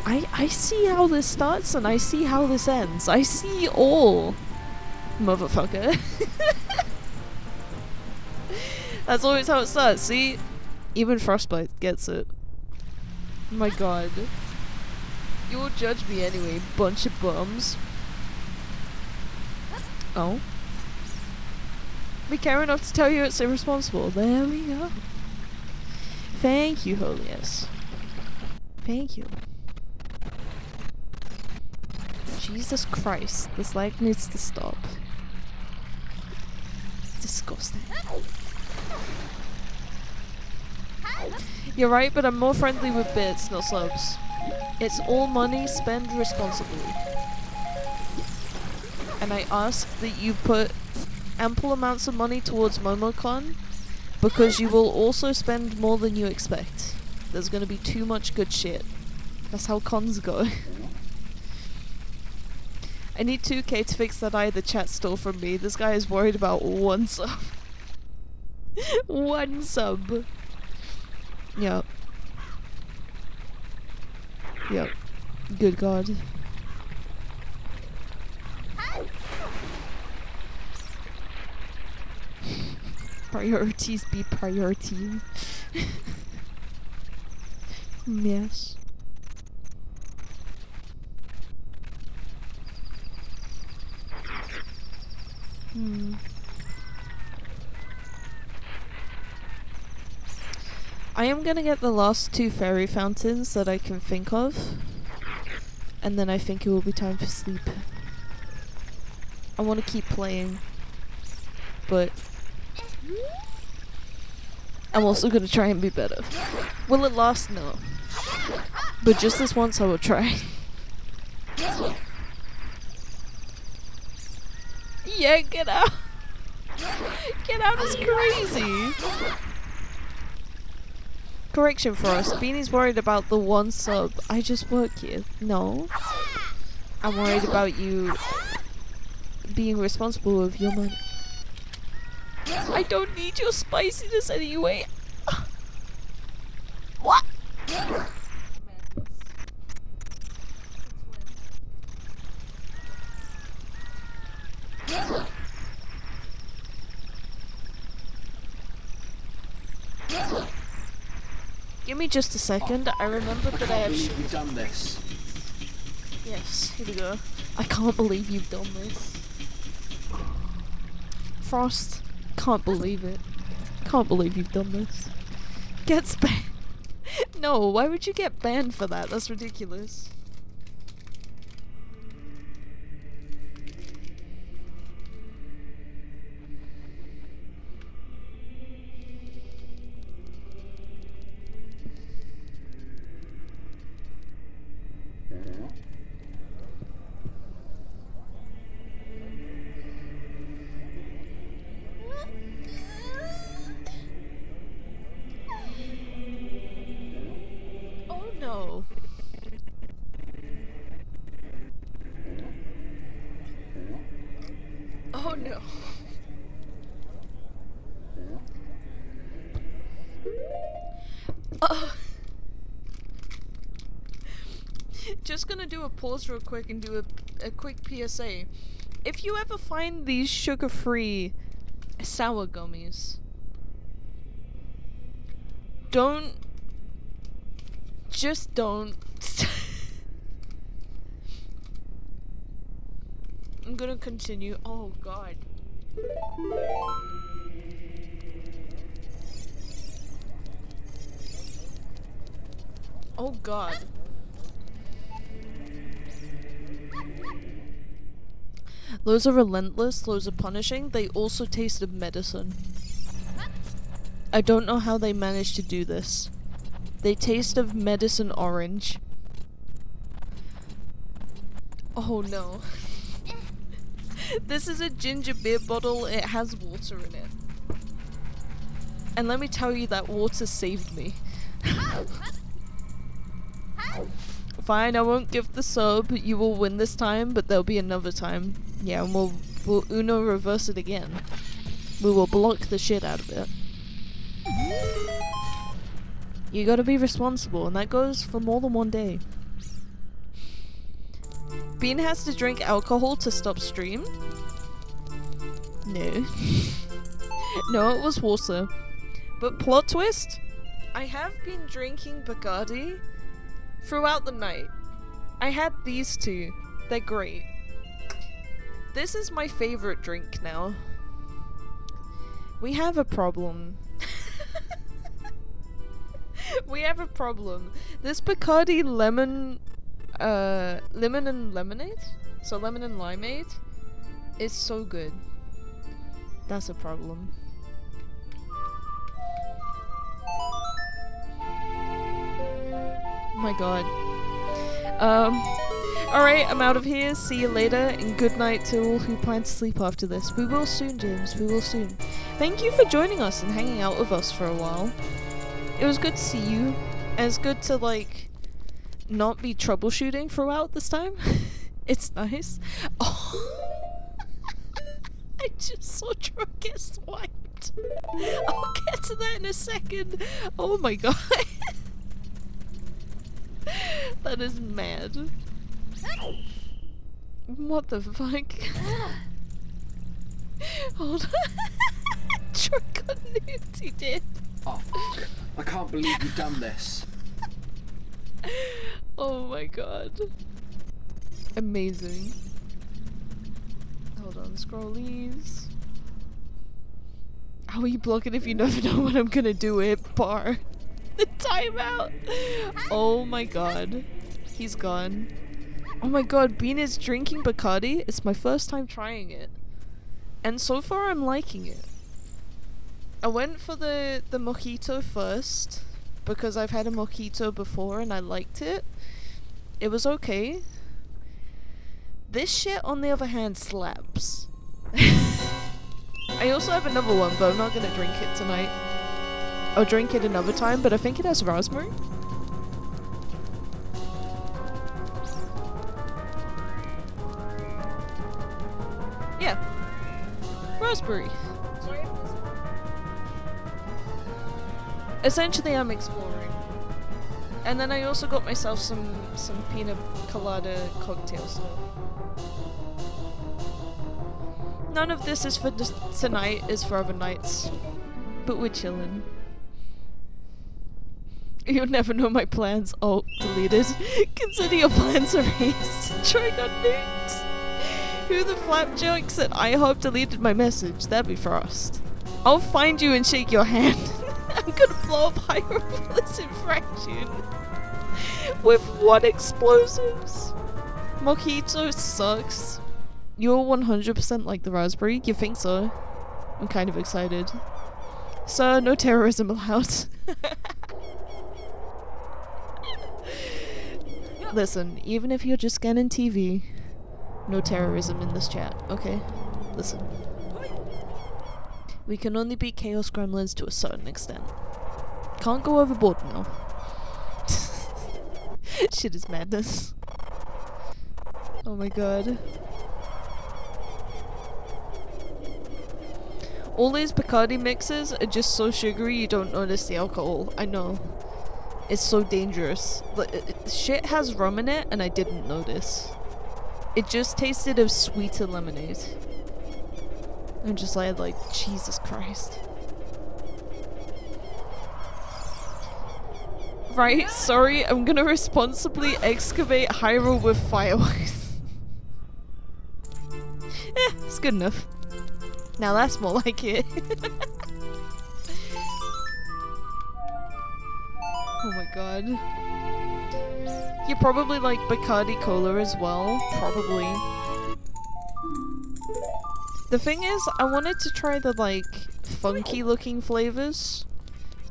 I see how this starts and I see how this ends. I see all, motherfucker. That's always how it starts, see? Even Frostbite gets it. My god. You'll judge me anyway, bunch of bums. Oh. We care enough to tell you it's irresponsible. There we go. Thank you, Holiest. Thank you. Jesus Christ, this lag needs to stop. Disgusting. You're right, but I'm more friendly with bits, not subs. It's all money, spend responsibly. And I ask that you put ample amounts of money towards Momocon, because you will also spend more than you expect. There's gonna be too much good shit. That's how cons go. I need 2k to fix that eye the chat stole from me. This guy is worried about one sub. One sub. Yep. Yep. Good god. Priorities be priority. Yes. I am gonna get the last 2 fairy fountains that I can think of, and then I think it will be time for sleep. I want to keep playing, but I'm also gonna try and be better. Will it last? No. But just this once I will try. Yeah, get out! Get out is crazy! Correction for us. Beanie's worried about the one sub. I just work here. No. I'm worried about you being responsible with your money. I don't need your spiciness anyway. What? Give me just a second. I remembered that I have. You've done this. Yes, here we go. I can't believe you've done this. Frost, can't believe it. Can't believe you've done this. Gets banned. No, why would you get banned for that? That's ridiculous. Oh no. Oh no. Just gonna do a pause real quick and do a quick PSA. If you ever find these sugar-free sour gummies, just don't. I'm gonna continue. Oh god. Oh god. Those are relentless, those are punishing. They also taste of medicine. I don't know how they managed to do this. They taste of medicine orange. Oh no. This is a ginger beer bottle, it has water in it. And let me tell you, that water saved me. Fine, I won't give the sub, you will win this time, but there'll be another time. Yeah, and we'll Uno reverse it again. We will block the shit out of it. You gotta be responsible, and that goes for more than one day. Bean has to drink alcohol to stop stream? No. No, it was water. But plot twist? I have been drinking Bacardi throughout the night. I had these two. They're great. This is my favorite drink now. We have a problem. We have a problem. This Bacardi lemon and lemonade? So lemon and limeade is so good. That's a problem. Oh my god. Alright, I'm out of here. See you later, and good night to all who plan to sleep after this. We will soon, James. We will soon. Thank you for joining us and hanging out with us for a while. It was good to see you, and it's good to, like, not be troubleshooting throughout this time. It's nice. Oh. I just saw Truck get swiped. I'll get to that in a second. Oh my god. That is mad. What the fuck? Hold on. Truck got nuked, he did. Oh, fuck. I can't believe you've done this. Oh my god. Amazing. Hold on, scrollies. How are you blocking if you never know what I'm gonna do it? Bar. The timeout! Oh my god. He's gone. Oh my god, Bean is drinking Bacardi. It's my first time trying it. And so far I'm liking it. I went for the mojito first, because I've had a mojito before and I liked it. It was okay. This shit, on the other hand, slaps. I also have another one, but I'm not gonna drink it tonight. I'll drink it another time, but I think it has raspberry. Yeah. Raspberry. Essentially, I'm exploring. And then I also got myself some pina colada cocktail stuff. None of this is for tonight, is for other nights. But we're chilling. You'll never know my plans. Oh, deleted. Consider your plans erased. Trigon nuked. Who the flapjacks at IHOP deleted my message? That'd be Frost. I'll find you and shake your hand. I'm gonna blow up Hyrule Infraction. With what explosives? Mojito sucks. You're 100% like the raspberry? You think so? I'm kind of excited. Sir, no terrorism allowed. Listen, even if you're just scanning TV, no terrorism in this chat, okay? Listen. We can only beat Chaos Gremlins to a certain extent. Can't go overboard now. Shit is madness. Oh my god. All these Bacardi mixes are just so sugary you don't notice the alcohol. I know. It's so dangerous. Shit has rum in it and I didn't notice. It just tasted of sweeter lemonade. I'm just like, Jesus Christ. Right, sorry, I'm gonna responsibly excavate Hyrule with fireworks. It's good enough. Now that's more like it. Oh my god. You probably like Bacardi Cola as well. Probably. The thing is, I wanted to try the like funky looking flavors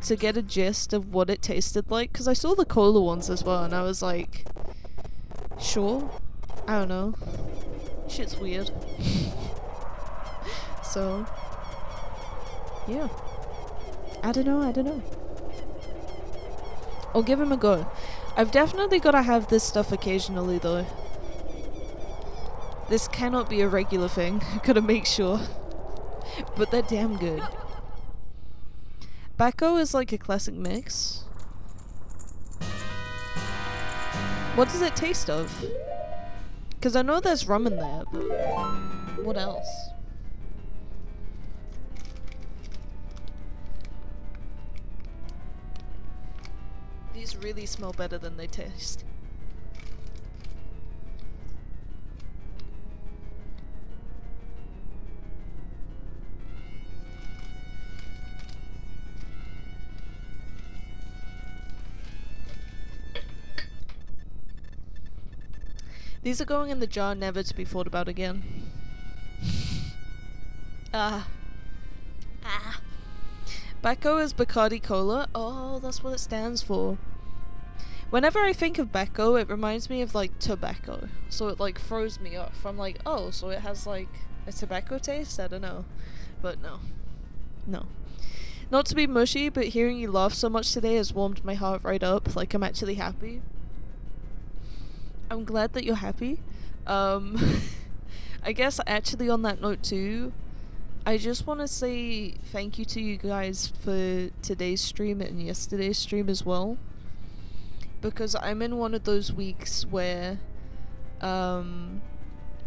to get a gist of what it tasted like, because I saw the cola ones as well and I was like, sure, I don't know, shit's weird. So yeah, I don't know. I'll give him a go. I've definitely got to have this stuff occasionally though. This cannot be a regular thing. I gotta make sure. But they're damn good. Bacco is like a classic mix. What does it taste of? Because I know there's rum in there, but what else? These really smell better than they taste. These are going in the jar, never to be thought about again. Bacco is Bacardi Cola. Oh, that's what it stands for. Whenever I think of Bacco, it reminds me of like tobacco. So it like throws me off. I'm like, oh, so it has like a tobacco taste? I don't know. But no. No. Not to be mushy, but hearing you laugh so much today has warmed my heart right up. Like, I'm actually happy. I'm glad that you're happy. I guess actually on that note too, I just want to say thank you to you guys for today's stream and yesterday's stream as well. Because I'm in one of those weeks where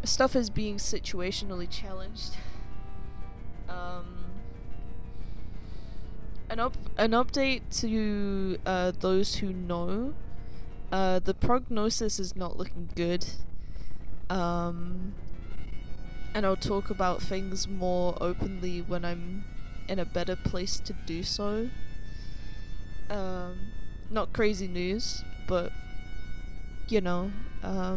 stuff is being situationally challenged. An update to those who know. The prognosis is not looking good. And I'll talk about things more openly when I'm in a better place to do so. Not crazy news, but you know, I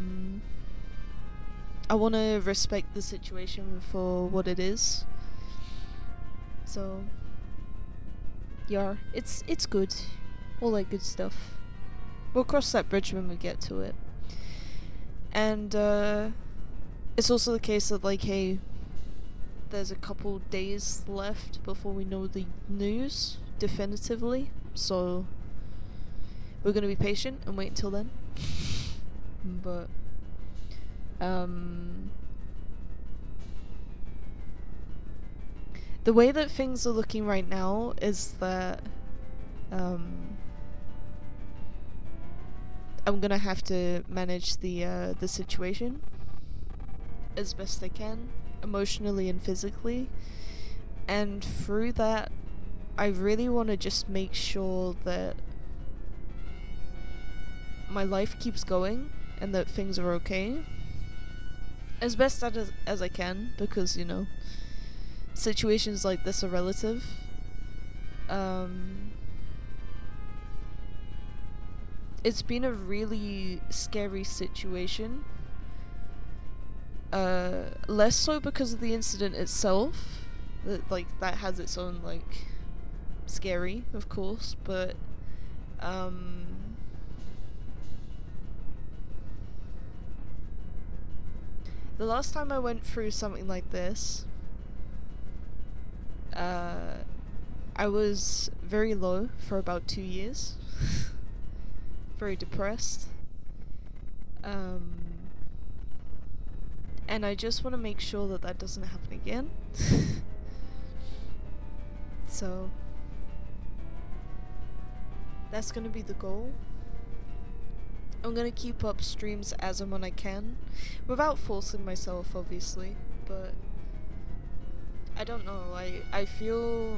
want to respect the situation for what it is. So yeah, it's good. All that good stuff. We'll cross that bridge when we get to it. And it's also the case that like, hey, there's a couple days left before we know the news. definitively, so we're gonna be patient and wait until then. But the way that things are looking right now is that I'm gonna have to manage the situation as best I can, emotionally and physically, and through that I really want to just make sure that my life keeps going and that things are okay as best as I can, because, you know, situations like this are relative. It's been a really scary situation. Less so because of the incident itself, that has its own, like, scary, of course, but the last time I went through something like this, I was very low for about 2 years. Very depressed. And I just want to make sure that that doesn't happen again. So that's gonna be the goal. I'm gonna keep up streams as and when I can, without forcing myself, obviously, but I don't know, I feel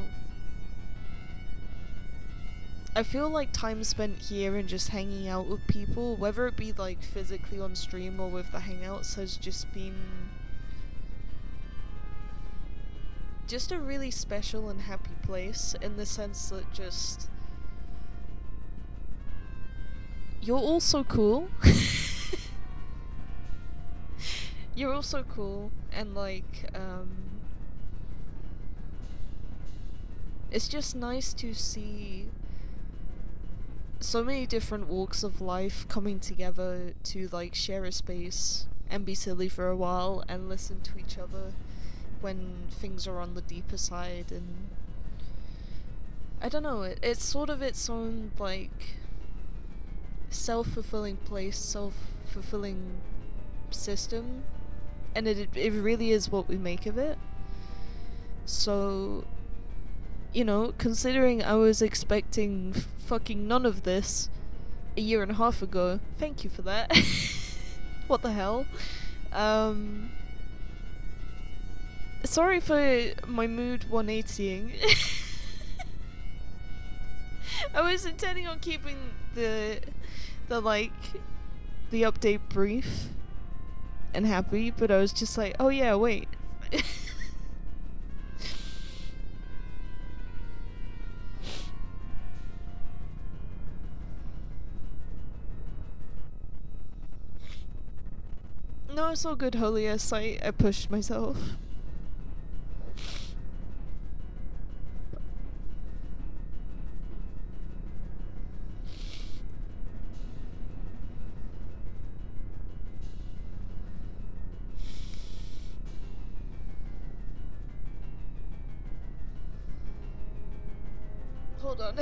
like time spent here and just hanging out with people, whether it be like physically on stream or with the hangouts, has just been just a really special and happy place, in the sense that just you're all so cool. You're all so cool, and like it's just nice to see so many different walks of life coming together to like share a space and be silly for a while and listen to each other when things are on the deeper side. And I don't know, it's sort of its own like self-fulfilling place, self-fulfilling system, and it really is what we make of it. So, you know, considering I was expecting fucking none of this a year and a half ago, thank you for that. What the hell? Sorry for my mood 180ing. I was intending on keeping the update brief and happy, but I was just like, oh yeah, wait. No, it's all good, Holiest. I pushed myself. Hold on.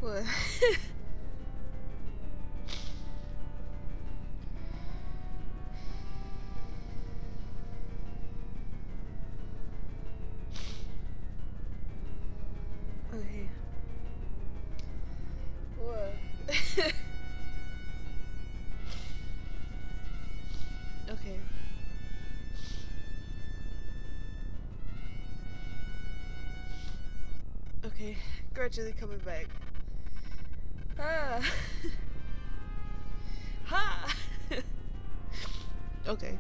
What? Okay. Okay, gradually coming back. Ah. Ha! Okay.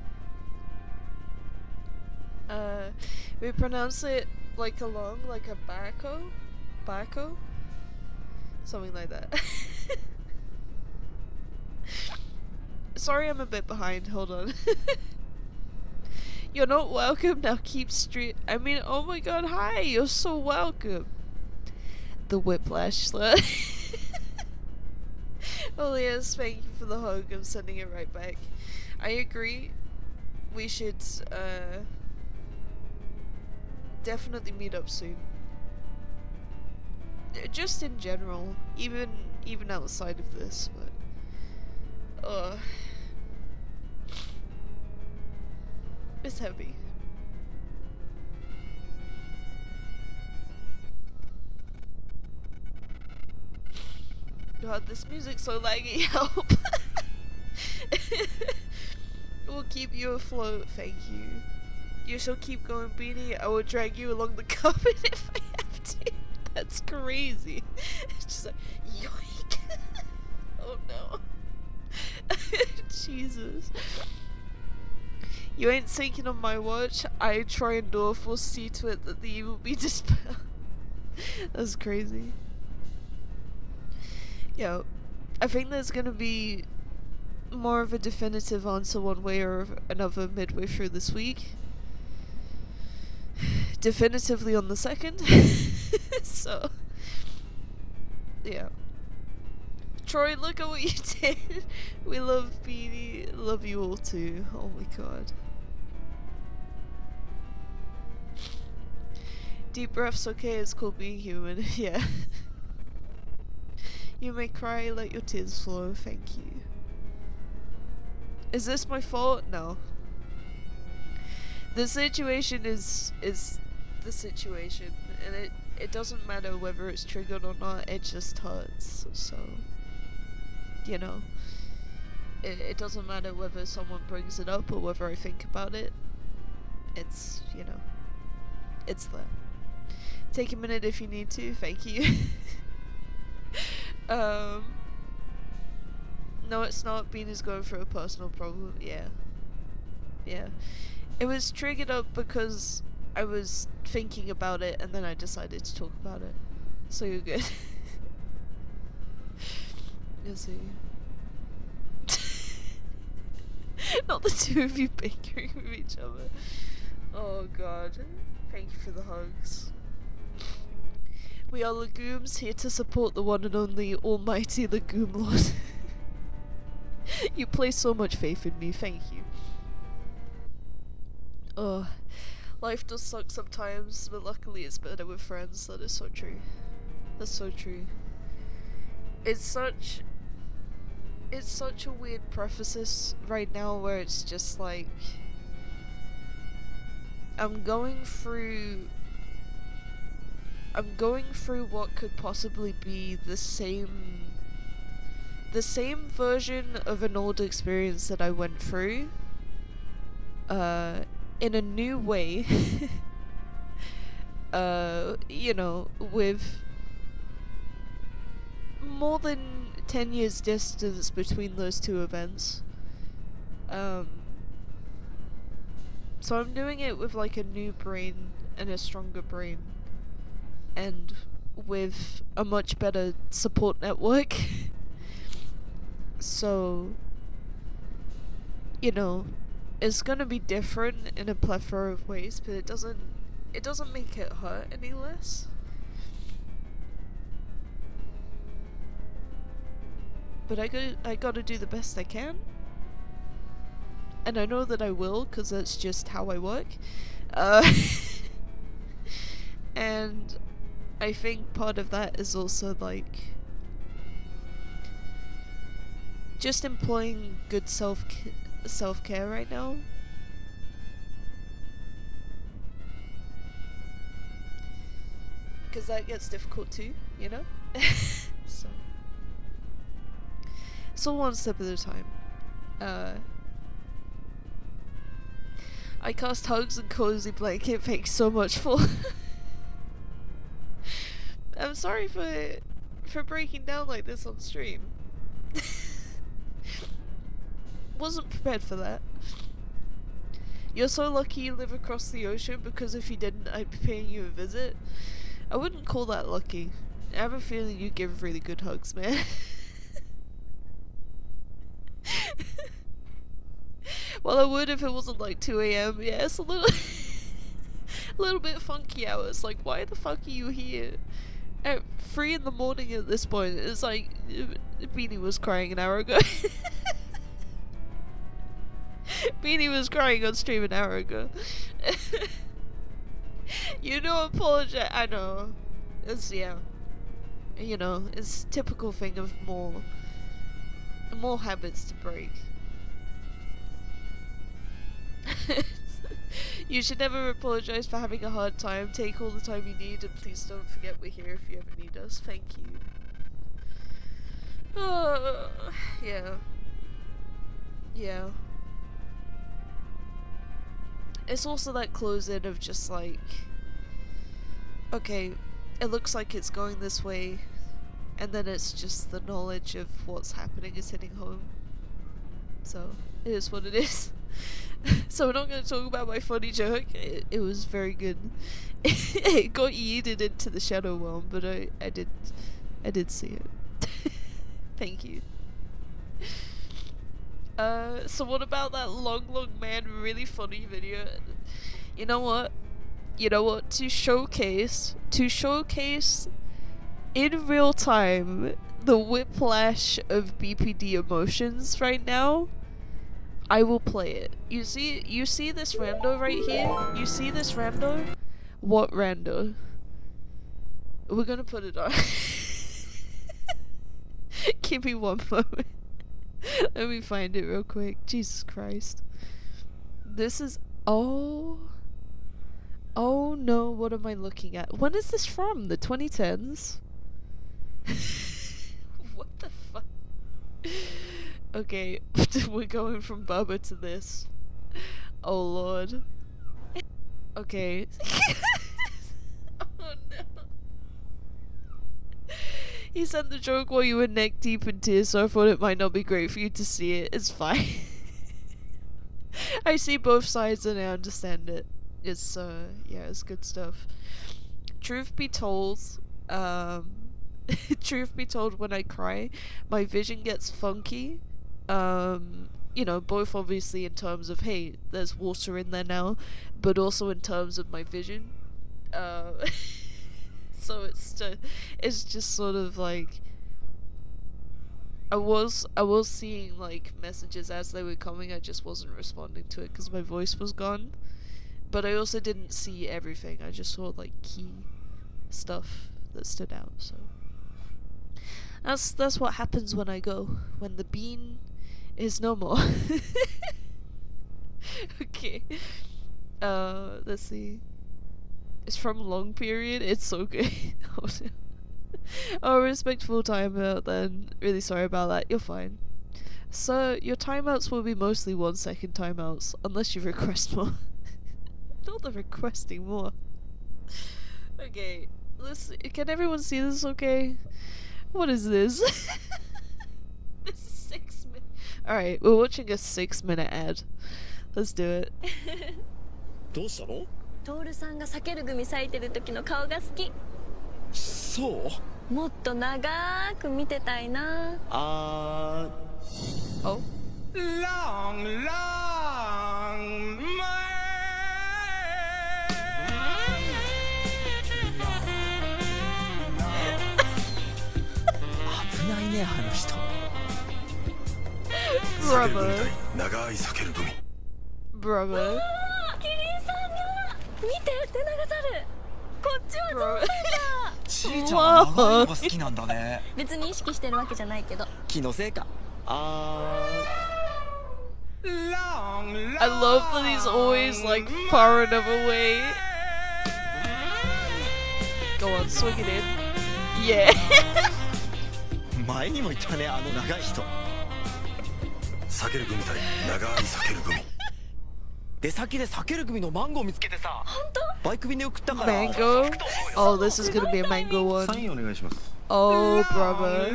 We pronounce it like along, like a bako? Bako? Something like that. Sorry I'm a bit behind, hold on. You're not welcome, now keep straight. I mean, oh my god, hi, you're so welcome. The whiplash slur. Oh yes, thank you for the hug, I'm sending it right back. I agree, we should, definitely meet up soon. Just in general, even outside of this, but... It's heavy. God, this music's so laggy, help! We'll keep you afloat, thank you. You shall keep going, Beanie. I will drag you along the carpet if I have to. That's crazy. It's just like, yoink! Oh no. Jesus. You ain't sinking on my watch. I, Troyendorf, will see to it that the evil be dispelled. That's crazy. Yeah, I think there's gonna be more of a definitive answer one way or another midway through this week. Definitively on the 2nd. So, yeah. Troy, look at what you did. We love Beanie. Love you all too. Oh my god. Deep breaths, okay, it's called being human. Yeah. You may cry, let your tears flow, thank you. Is this my fault? No. The situation is the situation, and it doesn't matter whether it's triggered or not, it just hurts, so, you know. It doesn't matter whether someone brings it up or whether I think about it. It's, you know, it's there. Take a minute if you need to, thank you. No, it's not. Bean is going through a personal problem. Yeah. Yeah. It was triggered up because I was thinking about it and then I decided to talk about it. So you're good. You'll see. Not the two of you bickering with each other. Oh god. Thank you for the hugs. We are legumes here to support the one and only almighty legume lord. You place so much faith in me, thank you. Oh, life does suck sometimes, but luckily it's better with friends. That is so true. That's so true. It's such a weird preface right now where it's just like I'm going through what could possibly be the same version of an old experience that I went through in a new way. You know, with more than 10 years distance between those two events. So I'm doing it with like a new brain and a stronger brain and with a much better support network. So, you know, it's gonna be different in a plethora of ways, but it doesn't make it hurt any less. But I gotta do the best I can. And I know that I will, because that's just how I work. And I think part of that is also, like, just employing good self-care right now. Because that gets difficult too, you know? So, So one step at a time. I cast hugs and cozy blanket. Thanks so much for. I'm sorry for breaking down like this on stream. Wasn't prepared for that. You're so lucky you live across the ocean, because if you didn't, I'd be paying you a visit. I wouldn't call that lucky. I have a feeling you give really good hugs, man. Well, I would if it wasn't like 2 AM. Yeah, it's a little a little bit funky hours. Like, why the fuck are you here at 3 in the morning at this point? It's like Beanie was crying an hour ago. Beanie was crying on stream an hour ago. You know, apologize. I know. It's, yeah. You know, it's typical thing of more habits to break. You should never apologize for having a hard time. Take all the time you need, and please don't forget we're here if you ever need us. Thank you. Yeah. Yeah. It's also that close-in of just like, okay, it looks like it's going this way, and then it's just the knowledge of what's happening is hitting home. So, it is what it is. So we're not going to talk about my funny joke. It was very good. It got yeeted into the shadow realm, but I did see it. Thank you. So what about that long man really funny video? You know what? To showcase in real time the whiplash of BPD emotions right now, I will play it. You see this rando right here? You see this rando? What rando? We're gonna put it on. Give me one moment. Let me find it real quick. Jesus Christ. This is... Oh no, what am I looking at? When is this from? The 2010s? What the fuck? Okay, we're going from Bubba to this. Oh lord. Okay. Oh no. He sent the joke while you were neck deep in tears, so I thought it might not be great for you to see it. It's fine. I see both sides and I understand it. It's yeah, it's good stuff. Truth be told, when I cry, my vision gets funky. You know, both obviously in terms of, hey, there's water in there now, but also in terms of my vision. So it's just sort of like, I was seeing like messages as they were coming. I just wasn't responding to it because my voice was gone. But I also didn't see everything. I just saw like key stuff that stood out. So that's what happens when I go. When the bean is no more. Okay. Let's see. It's from Long Period. It's so good. Oh, no. Oh, respectful timeout then. Really sorry about that. You're fine. So, your timeouts will be mostly 1 second timeouts, unless you request more. Not the requesting more. Okay, can everyone see this okay? What is this? This is 6 minutes. Alright, we're watching a 6-minute ad. Let's do it. どうしたの？トールさんが避ける組咲いてる時の顔が好き。そう？もっと長く見てたいな。あー。Oh. Long, long man. 危ないね、あの人。 Bravo. 長い避ける組。 Bravo. キリンさんにほら見て手長猿。こっちはゾウさんだ。ちーちゃんは長いのが好きなんだね。別に意識してるわけじゃないけど。気のせいか。あー。 I love that he's always like far enough away. Go on, swing it in. Yeah. 前にも言ったね、あの長い人。避ける組対長い避ける組。出先で避ける組のマンゴー見つけてさ、バイク便で送ったから。 Mango? Oh, this is gonna be a mango one. サインお願いします。 Oh, brother.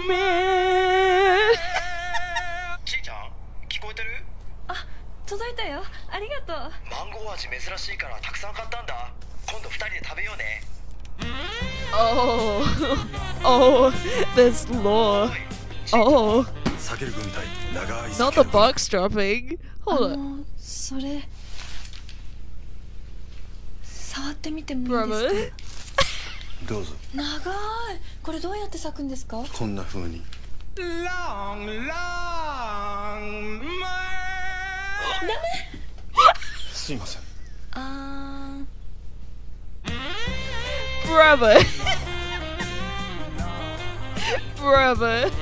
Man. ちいちゃん聞こえてる？届いたよ。ありがとう。マンゴー味珍しいからたくさん買ったんだ。今度2人で食べようね。 Oh. Oh, there's lore. Oh. 避ける組対長い Not 避 the ける組。 box dropping. Hold on. それ触ってみてもいいですか？ Brother. どうぞ。長い。これどうやって咲くんですか？こんな風に。すいません。あ Brother. Brother.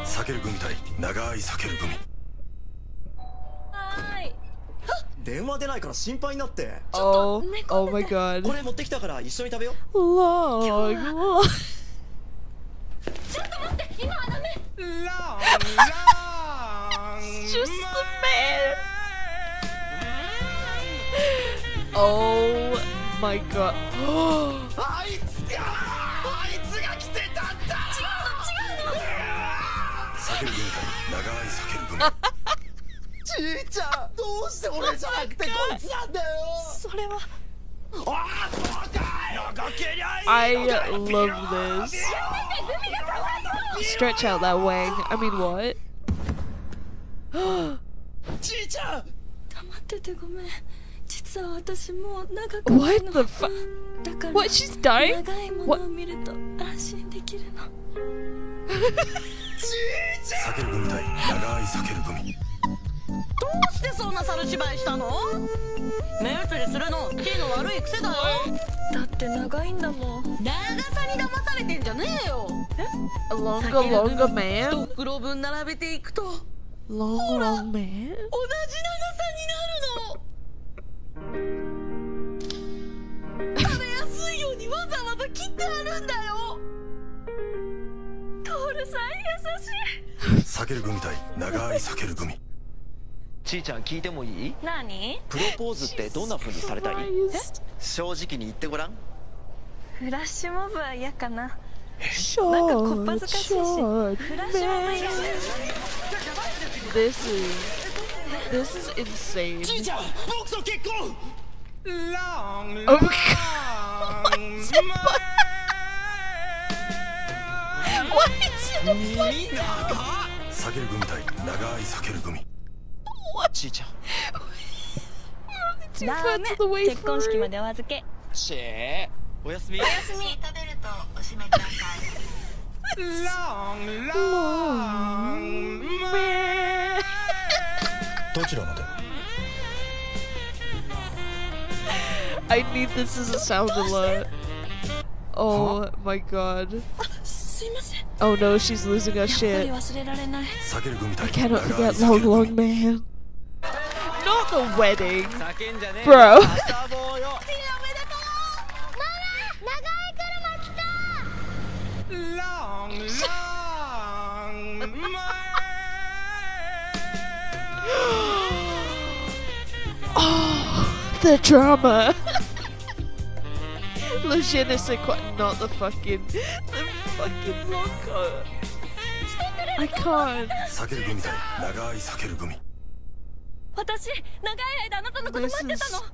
避ける組対長い避ける組。はーい。電話出ないから心配になって。 Oh. 寝 Oh 込ん my でて。 god. これ持ってきたから一緒に食べよう。 Long. Long. ちょっと待って。今はダメ。 It's just the man. Oh my god. あいつが来てたんだ。避ける組対長い避ける組。ちいちゃん、どうして俺じゃなくてこいつなんだよ。それは。ああ、そうかよ。長けりゃいい。 I love this. Stretch out that wang. I mean, what? ちいちゃん。黙っててごめん。実は私もう長くない What の。 the fuck? だから What? She's dying? 長いものを見ると安心できるの。避ける組対長い避ける組。どうしてそんな猿芝居したの？目移りするのキーの悪い癖だよ。だって長いんだもん。長さに騙されてんじゃねえよ。 A longer, longer man? 一袋分並べていくと Long, long man? 同じ長さになるの。食べやすいようにわざわざ切ってあるんだよ。トールさん優しい。避ける組対長い避ける組。ちいちゃん聞いてもいい？何？プロポーズってどんな風にされたい？ Surprised. 正直に言ってごらん。フラッシュモブは嫌かな。なんかこっ Short, ぱずかしいし。 short フラッシュモブ嫌。 This is insane. ちいちゃん、僕と結婚。 Oh my god. Why is it Why is it a 耳長っ。避ける組対長い避ける組。ちいちゃん。 two ダ thirds メ。 of the way 結婚式ま through? でお預け。しー。おやすみ。おやすみ。Long, どちらまで？ I need this as a sound alert. Oh my god. すいません。 Oh no, she's losing her やっぱり shit. 忘れられない。避ける組対 I cannot 長い forget 避 Long ける Long 組。 Man. Not the wedding. 叫んじゃねえ。 Bro. 遊ぼうよ。Oh, the drama. Le je ne sais quoi. Not the fucking loco. I can't. 避ける組対長い避ける組。私、長い間あなたのこと待ってたの。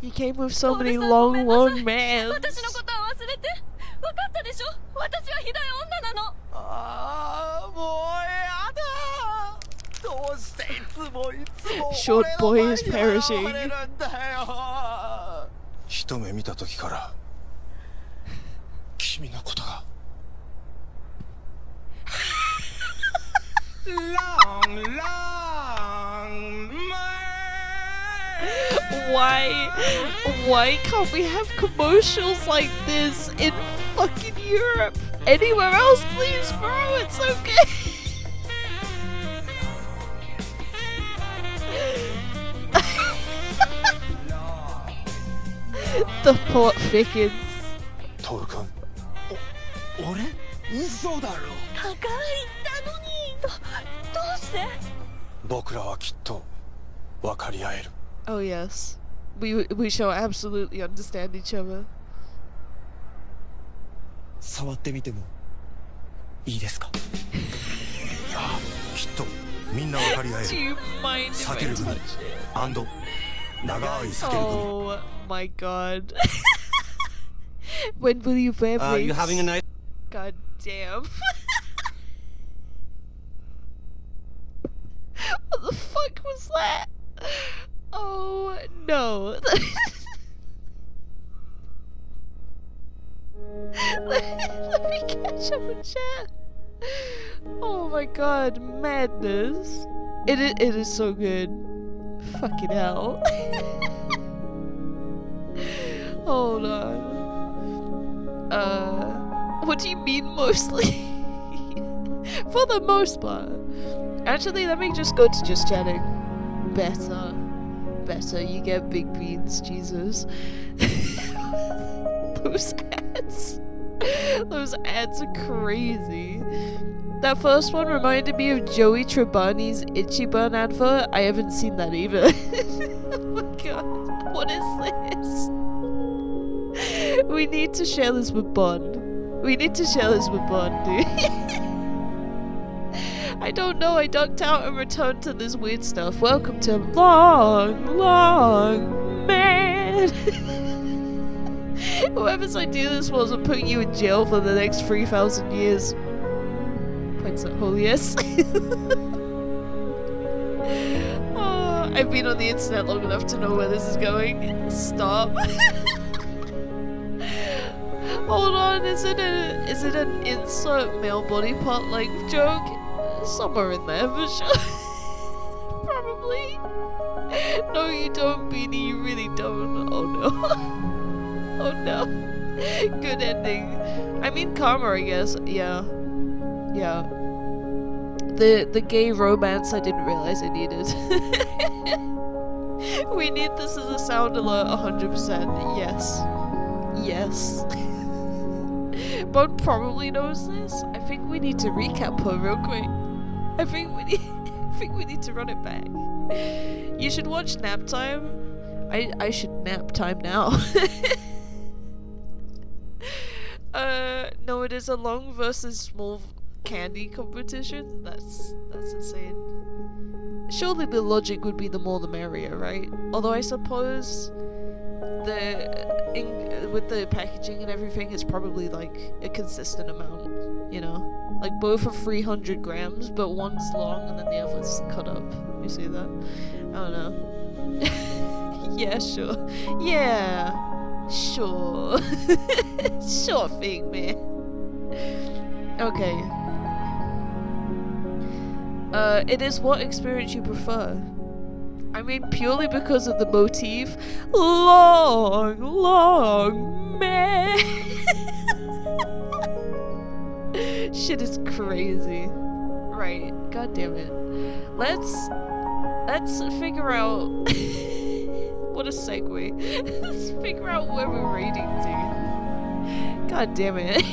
He came with so many long, long mans. 私のことは忘れて。分かったでしょ？私はひどい女なの。ああ、もうやだ。どうしていつも Short 俺 boy の is 前に現 perishing. れるんだよ。一目見た時から君のことが。 Why can't we have commercials like this in fucking Europe? Anywhere else, please, bro. It's okay. The plot thickens. トール君。俺？嘘だろ。高いったのにどうして？僕らはきっと分かり合える。 Oh yes. We shall absolutely understand each other. 触ってみてもいいですか？いや、きっとみんな分かり合え Do る。 you mind if 避 I ける組 touch it? 長い避ける組。 Oh my god. When will you wear You rings? having a nice? God damn. What the fuck was that? Oh no. Let me catch up in chat. Oh my god, madness. It is so good. Fucking hell. Hold on. What do you mean mostly? For the most part. Actually, let me just go to just chatting. Better. You get big beans, Jesus. Those ads. Those ads are crazy. That first one reminded me of Joey Tribani's Ichiban advert. I haven't seen that either. Oh my god. What is this? We need to share this with Bond. Dude. I don't know, I ducked out and returned to this weird stuff. Welcome to Long Man. Whoever's idea this was, I'm putting you in jail for the next 3,000 years. Points at holiest. Oh, I've been on the internet long enough to know where this is going. Stop. Hold on, is it an insert male body part length joke? Somewhere in there for sure. Probably. No, you don't, Beanie, you really don't. Oh no. Oh no. Good ending. I mean karma, I guess. Yeah. The gay romance I didn't realize I needed. We need this as a sound alert 100%. Yes. Bud probably knows this. I think we need to recap her real quick. I think we need to run it back. You should watch Nap Time. I should nap time now. No, it is a long versus small candy competition. That's insane. Surely the logic would be the more the merrier, right? Although I suppose with the packaging and everything, it's probably like a consistent amount, you know? Like both are 300 grams, but one's long and then the other's cut up. You see that? I don't know. Yeah, sure. Yeah, sure. Sure thing, man. Okay. It is what experience you prefer. I mean, purely because of the motif. Long man. Shit is crazy. Right. God damn it. Let's figure out. What a segue. Let's figure out where we're rating to. God damn it.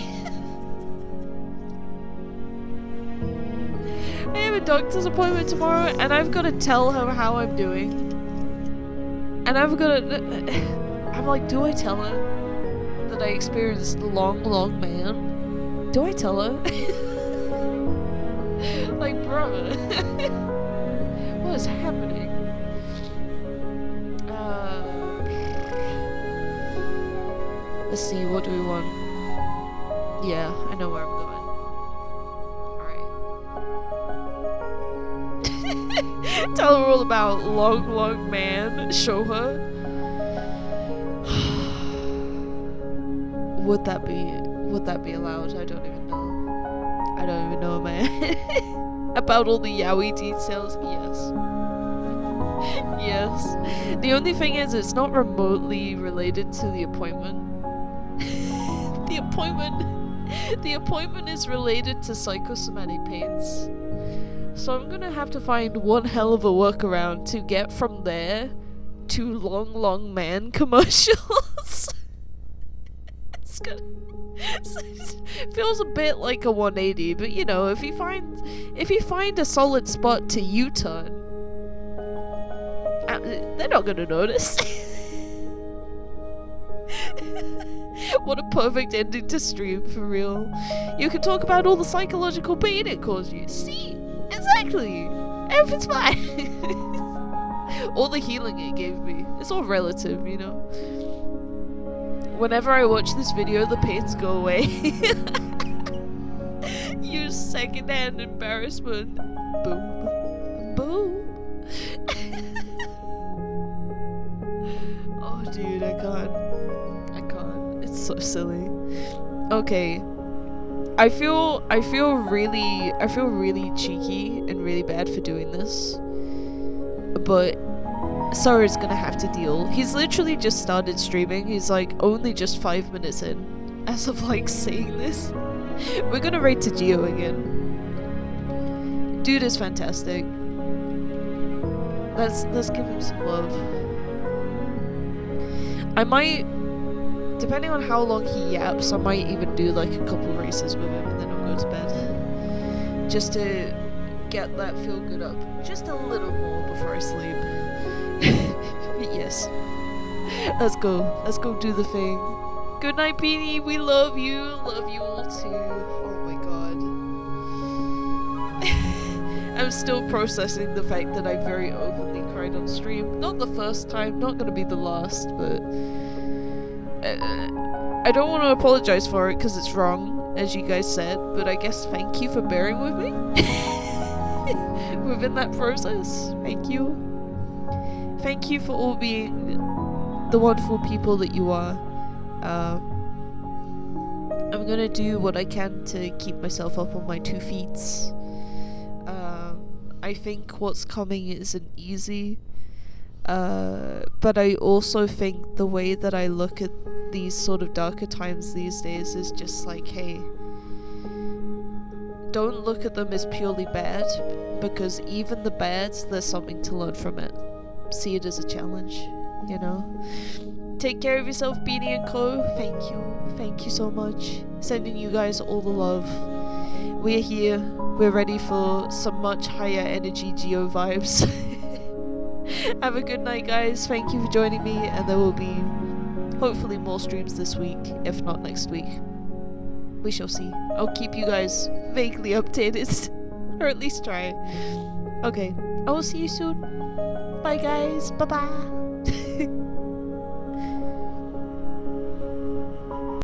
I have a doctor's appointment tomorrow, and I've got to tell her how I'm doing. And I'm like, do I tell her that I experienced the long man? Do I tell her? Like, brother. What is happening? Let's see, what do we want? Yeah, I know where I'm going. Tell her all about long man. Show her. Would that be allowed? I don't even know, man. About all the yaoi details, yes. The only thing is, it's not remotely related to the appointment. The appointment is related to psychosomatic pains. So I'm gonna have to find one hell of a workaround to get from there to long man commercials. It's gonna. It feels a bit like a 180, but you know, if you find a solid spot to U-turn, they're not gonna notice. What a perfect ending to stream, for real. You can talk about all the psychological pain it caused you. See, exactly. Everything's fine. All the healing it gave me. It's all relative, you know. Whenever I watch this video, the pains go away. Use secondhand embarrassment. Boom. Boom. Oh, dude, I can't. It's so silly. Okay. I feel really cheeky and really bad for doing this. But Sarah's gonna have to deal. He's literally just started streaming. He's like only just 5 minutes in as of like saying this. We're gonna raid to Geo again. Dude is fantastic. Let's give him some love. I might, depending on how long he yaps, I might even do like a couple races with him and then I'll go to bed. Just to get that feel good up just a little more before I sleep. Yes. Let's go do the thing. Good night, Beanie. We love you. Love you all too. Oh my god. I'm still processing the fact that I very openly cried on stream. Not the first time, not gonna be the last, but I don't want to apologize for it because it's wrong, as you guys said, but I guess thank you for bearing with me within that process. Thank you. Thank you for all being the wonderful people that you are. I'm gonna do what I can to keep myself up on my 2 feet. I think what's coming isn't easy, but I also think the way that I look at these sort of darker times these days is just like, hey, don't look at them as purely bad, because even the bad, there's something to learn from it. See it as a challenge, you know. Take care of yourself, Beanie and Co. Thank you so much. Sending you guys all the love. We're here, we're ready for some much higher energy Geo vibes. Have a good night, guys. Thank you for joining me, and there will be hopefully more streams this week, if not next week. We shall see. I'll keep you guys vaguely updated, or at least try. Okay, I will see you soon. Bye guys, bye bye.